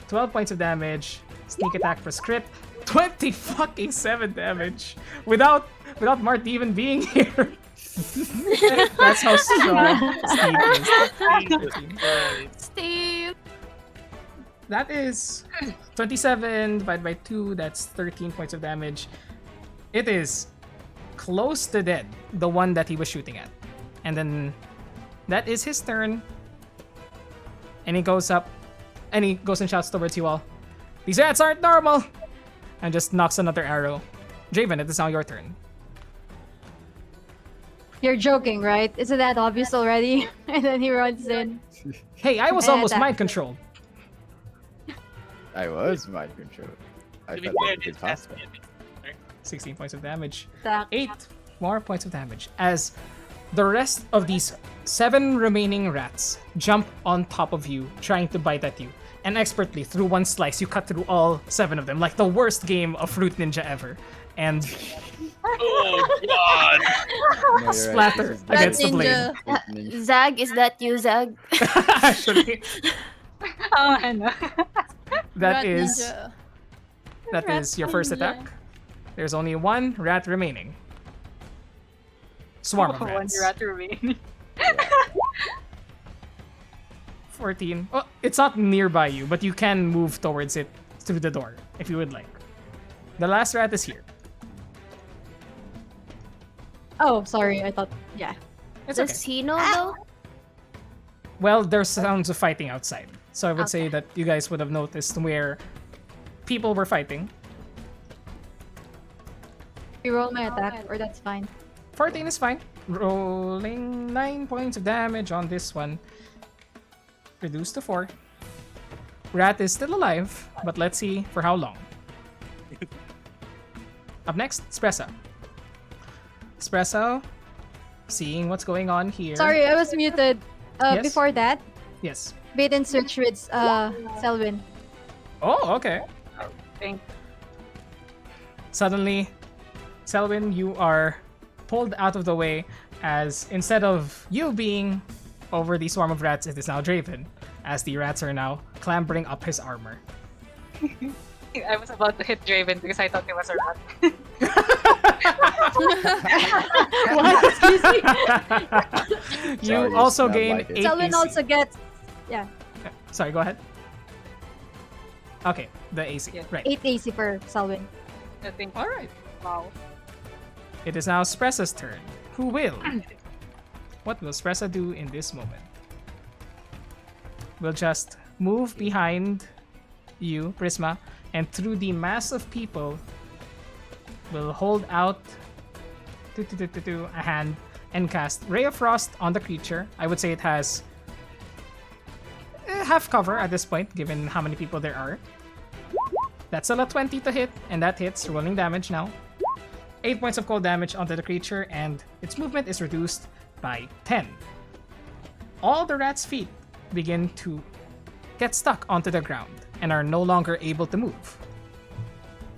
12 points of damage. Sneak attack for script. 20 fucking 7 damage. Without Mart even being here. That's how strong Steve is. Jesus Christ. Steve. That is 27 divided by 2. That's 13 points of damage. It is close to dead, the one that he was shooting at. And then that is his turn. And he goes up and he goes and shouts towards you all. These rats aren't normal! And just knocks another arrow. Draven, it is now your turn. You're joking, right? Isn't that obvious already? And then he runs in. Hey, I was And almost attack. mind controlled. I was mind controlled. I To be thought fair, that was this has to possible. be a bit, right? 16 points of damage. Attack. 8 more points of damage as the rest of these 7 remaining rats jump on top of you, trying to bite at you. And expertly, through one slice, you cut through all 7 of them, like the worst game of Fruit Ninja ever. And Oh god! No, you're right, splatter this is Rat against the blade. ninja. Ninja. Zag, is that you, Zag? Actually, Oh, ano. that Rat is ninja. that is your first attack. There's only 1 rat remaining. Swarm of One rats. rat remaining. 14. Oh, it's not nearby you, but you can move towards it through the door if you would like. The last rat is here. Oh, sorry. I thought. Yeah. It's Does okay. he know though? Well, there's sounds of fighting outside. So I would say Okay. that you guys would have noticed where people were fighting. Reroll my attack, or that's fine. 14 is fine. Rolling 9 points of damage on this one. Reduced to 4. Rat is still alive, but let's see for how long. Up next, Espresso. Espresso, seeing what's going on here. Sorry, I was muted. Yes? Before that, Yes. bait and switch with Selwyn. Oh, okay. Thank Suddenly, Selwyn, you are pulled out of the way as instead of you being over the swarm of rats, it is now Draven, as the rats are now clambering up his armor. I was about to hit Draven because I thought it was a rat. What? Excuse me. You Sorry, also it's not gain like it. 8 Selwyn AC. also gets. Yeah, Sorry, go ahead. Okay, the AC. Yeah. Right. 8 AC for Selwyn. I think. All right. Wow. It is now Spressa's turn. Who will? What will Spressa do in this moment? We'll just move behind you, Prisma, and through the mass of people, we'll hold out a hand and cast Ray of Frost on the creature. I would say it has half cover at this point, given how many people there are. That's a 20 to hit, and that hits, rolling damage now. 8 points of cold damage onto the creature, and its movement is reduced by 10. All the rat's feet begin to get stuck onto the ground and are no longer able to move.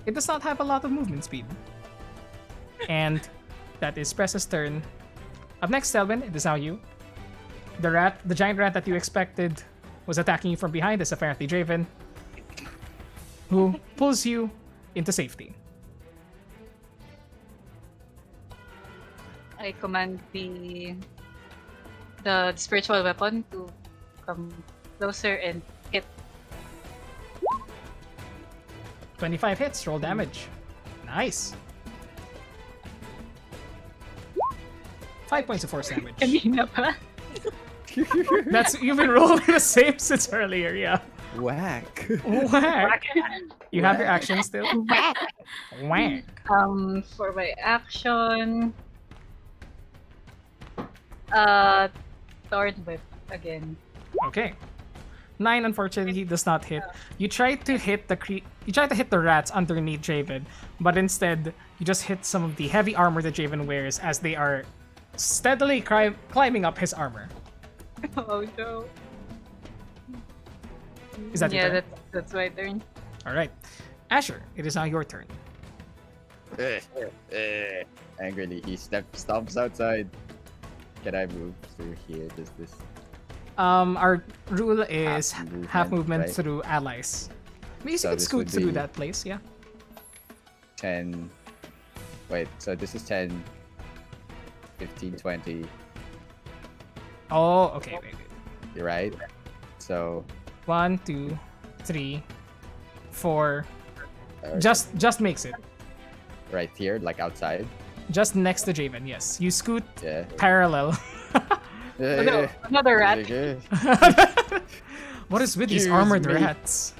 It does not have a lot of movement speed. And that is Press's turn. Up next, Selwyn, it is now you. The giant rat that you expected was attacking you from behind is apparently Draven, who pulls you into safety. I command the spiritual weapon to come closer and hit. 25 hits, roll damage. Nice. 5 points of force damage. Kanina pa. That's you've been rolling the same since earlier, yeah. Whack. Whack. You have your action still? Whack. Whack. For my action, Thorn Whip again. Okay. 9 unfortunately does not hit. You try to hit the rats underneath Draven, but instead you just hit some of the heavy armor that Draven wears as they are steadily climbing up his armor. Oh no. Is that your yeah, turn? that's my turn. All right. Asher, it is now your turn. Angrily, he stomps outside. Can I move through here? Does this? Our rule is half movement, movement right? through allies. Means So you can this scoot would through be- that place, yeah. 10. Wait, so this is 10, 15, 20. Oh, okay, wait. You're right. So 1, 2, 3, 4. Alright, Just makes it. right here, like outside. Just next to Javen, yes. You scoot Yeah. parallel. Oh, no, another rat. Okay. What is with these Excuse armored me. rats?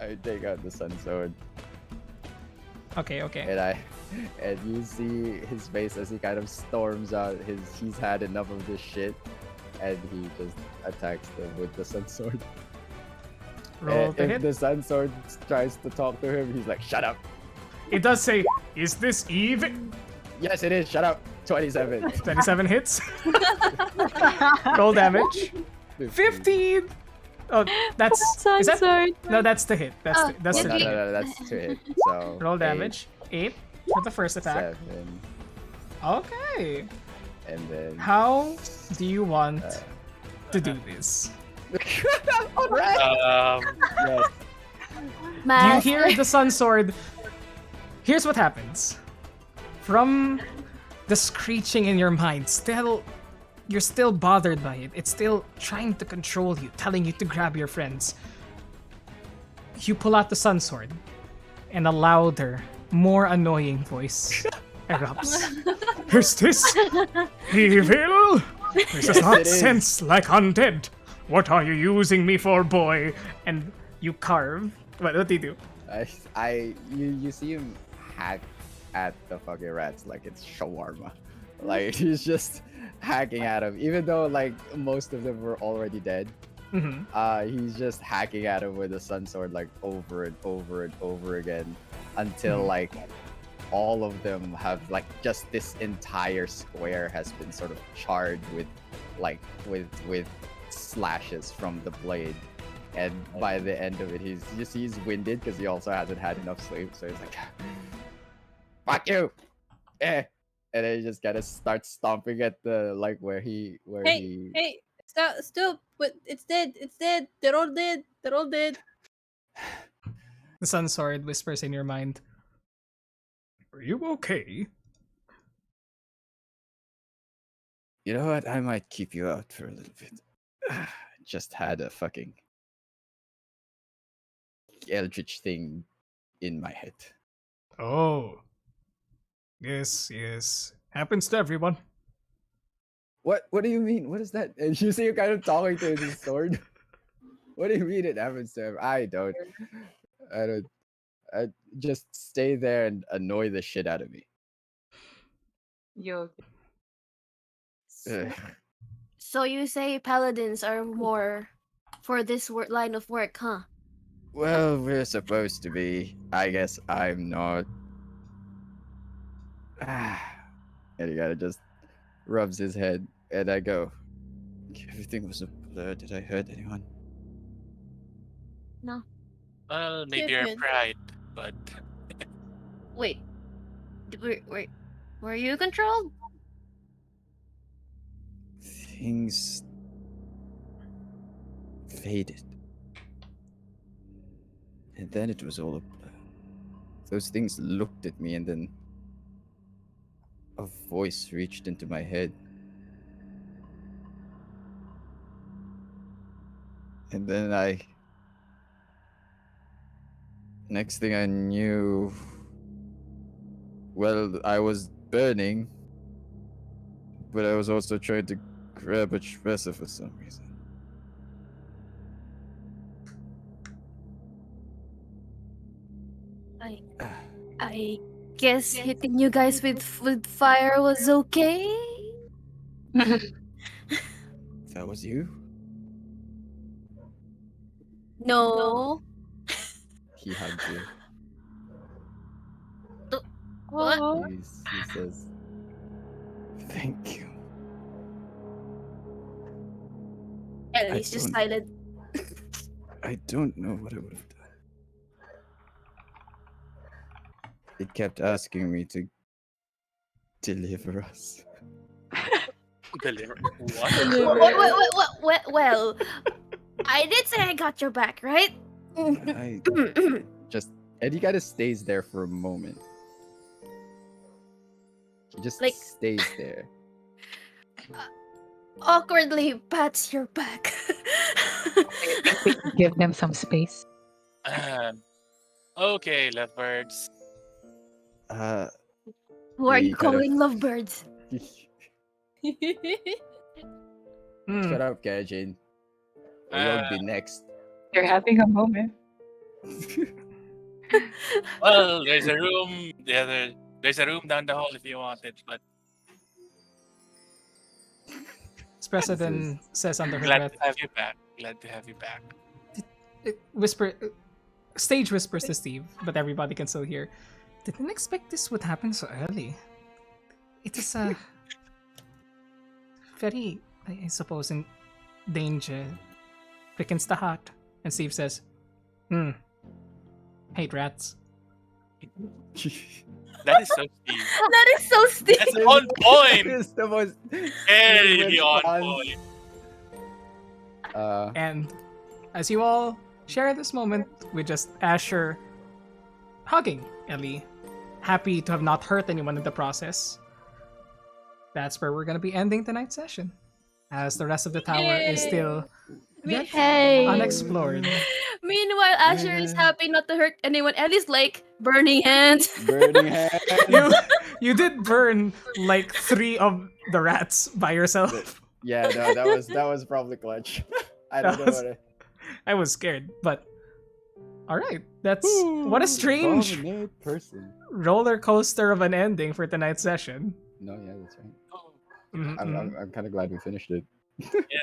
I take out the sun sword, Okay, okay. and you see his face as he kind of storms out. He's had enough of this shit, and he just attacks them with the sun sword. Roll And to if hit. the sun sword tries to talk to him, he's like, "Shut up." It does say, is this Eve? Yes, it is. Shut up. 27. 27 hits. Roll damage. 15! Oh, that's... Is that... Sorry. No, that's the hit. That's Oh, that's No, the no, hit. no, that's to hit. So Roll damage. 8 for the first 8, attack. 7, Okay. and then. How do you want to do this? Alright. Yes. You Master. hear the sun sword. Here's what happens. From the screeching in your mind, you're still bothered by it. It's still trying to control you, telling you to grab your friends. You pull out the sun sword, and a louder, more annoying voice erupts. Is this evil? This is Yes, not it is. sense like undead. What are you using me for, boy? And you carve. What do you do? You see him hack at the fucking rats like it's shawarma. Like he's just hacking at him, even though like most of them were already dead. Mm-hmm. He's just hacking at him with the sun sword like over and over and over again until like all of them have like just this entire square has been sort of charred with like with slashes from the blade. And by the end of it, he's winded because he also hasn't had enough sleep. So he's like, "Fuck you!" And then he just kind of starts stomping at the like where he. Hey, stop! But it's dead. It's dead. They're all dead. They're all dead. The sun sword whispers in your mind. Are you okay? You know what? I might keep you out for a little bit. Just had a fucking eldritch thing in my head. Oh. Yes, yes. Happens to everyone. What do you mean? What is that? And you see you're kind of talking to his sword. What do you mean it happens to him? I don't. I just stay there and annoy the shit out of me. Yo. Ugh. So you say paladins are more for this line of work, huh? Well, we're supposed to be. I guess I'm not. And he kind of just rubs his head, and I go, "Everything was a blur. Did I hurt anyone?" No. Well, maybe Yes, our man. pride, but Wait. Were you controlled? Things faded. And then it was all a blur. Those things looked at me, and then a voice reached into my head. And then next thing I knew, well, I was burning, but I was also trying to grab a dresser for some reason. I guess hitting you guys with fire was okay. That was you? No. He hugged you. What? He says, "Thank you." And I he's just don't- silent. I don't know what I would have done. It kept asking me to deliver us. deliver what? Well, I did say I got your back, right? I just, and he kind of stays there for a moment. He just Like- stays there. awkwardly pats your back. Give them some space. Okay, lovebirds. Who are He you kind of- calling lovebirds? Hmm. Shut up, Kajin. You'll be next. They're having a moment. Well, there's a room. There's a room down the hall if you want it. But Espresso then says under her glad breath, to have you back. Glad to have you back. Stage whispers to Steve, but everybody can still hear. Didn't expect this would happen so early. It is very, I suppose, in danger. Prickens the heart. And Steve says, hate rats. That is so Steve. That is so Steve. That's on point. It's the most Very on response. point. And as you all share this moment with just Asher hugging Ellie, happy to have not hurt anyone in the process, that's where we're going to be ending tonight's session, as the rest of the tower is still yet Hey. unexplored. Meanwhile, Asher is happy not to hurt anyone. Ellie's like burning hands. Burning hands. You did burn like 3 of the rats by yourself. Yeah, no, that was probably clutch. I don't know what I was scared, but all right. That's what a strange dominate person. roller coaster of an ending for tonight's session. No, yeah, that's right. Mhm, mhm. I'm kind of glad we finished it.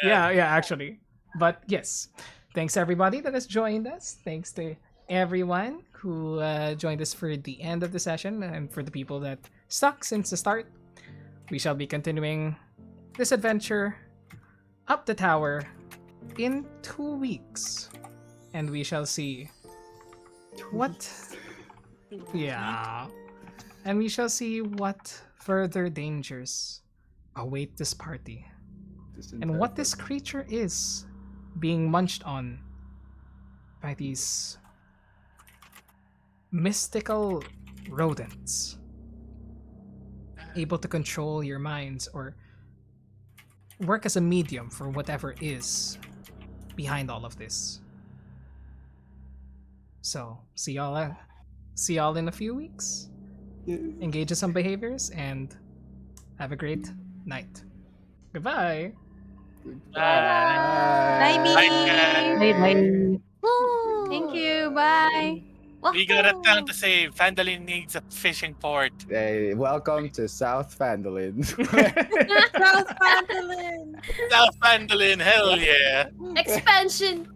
Yeah, actually. But yes, thanks everybody that has joined us. Thanks to everyone who joined us for the end of the session, and for the people that stuck since the start. We shall be continuing this adventure up the tower in 2 weeks, and we shall see what. Yeah, and we shall see what further dangers await this party, and what this creature is being munched on by these mystical rodents, able to control your minds or work as a medium for whatever is behind all of this. So see y'all in a few weeks. Engage in some behaviors and have a great night. Goodbye. Bye, me. Bye bye. Thank you. Bye. We got a town to save. Vandalin needs a fishing port. Hey, welcome to South Vandalin. South Vandalin. South Vandalin, hell yeah. Expansion.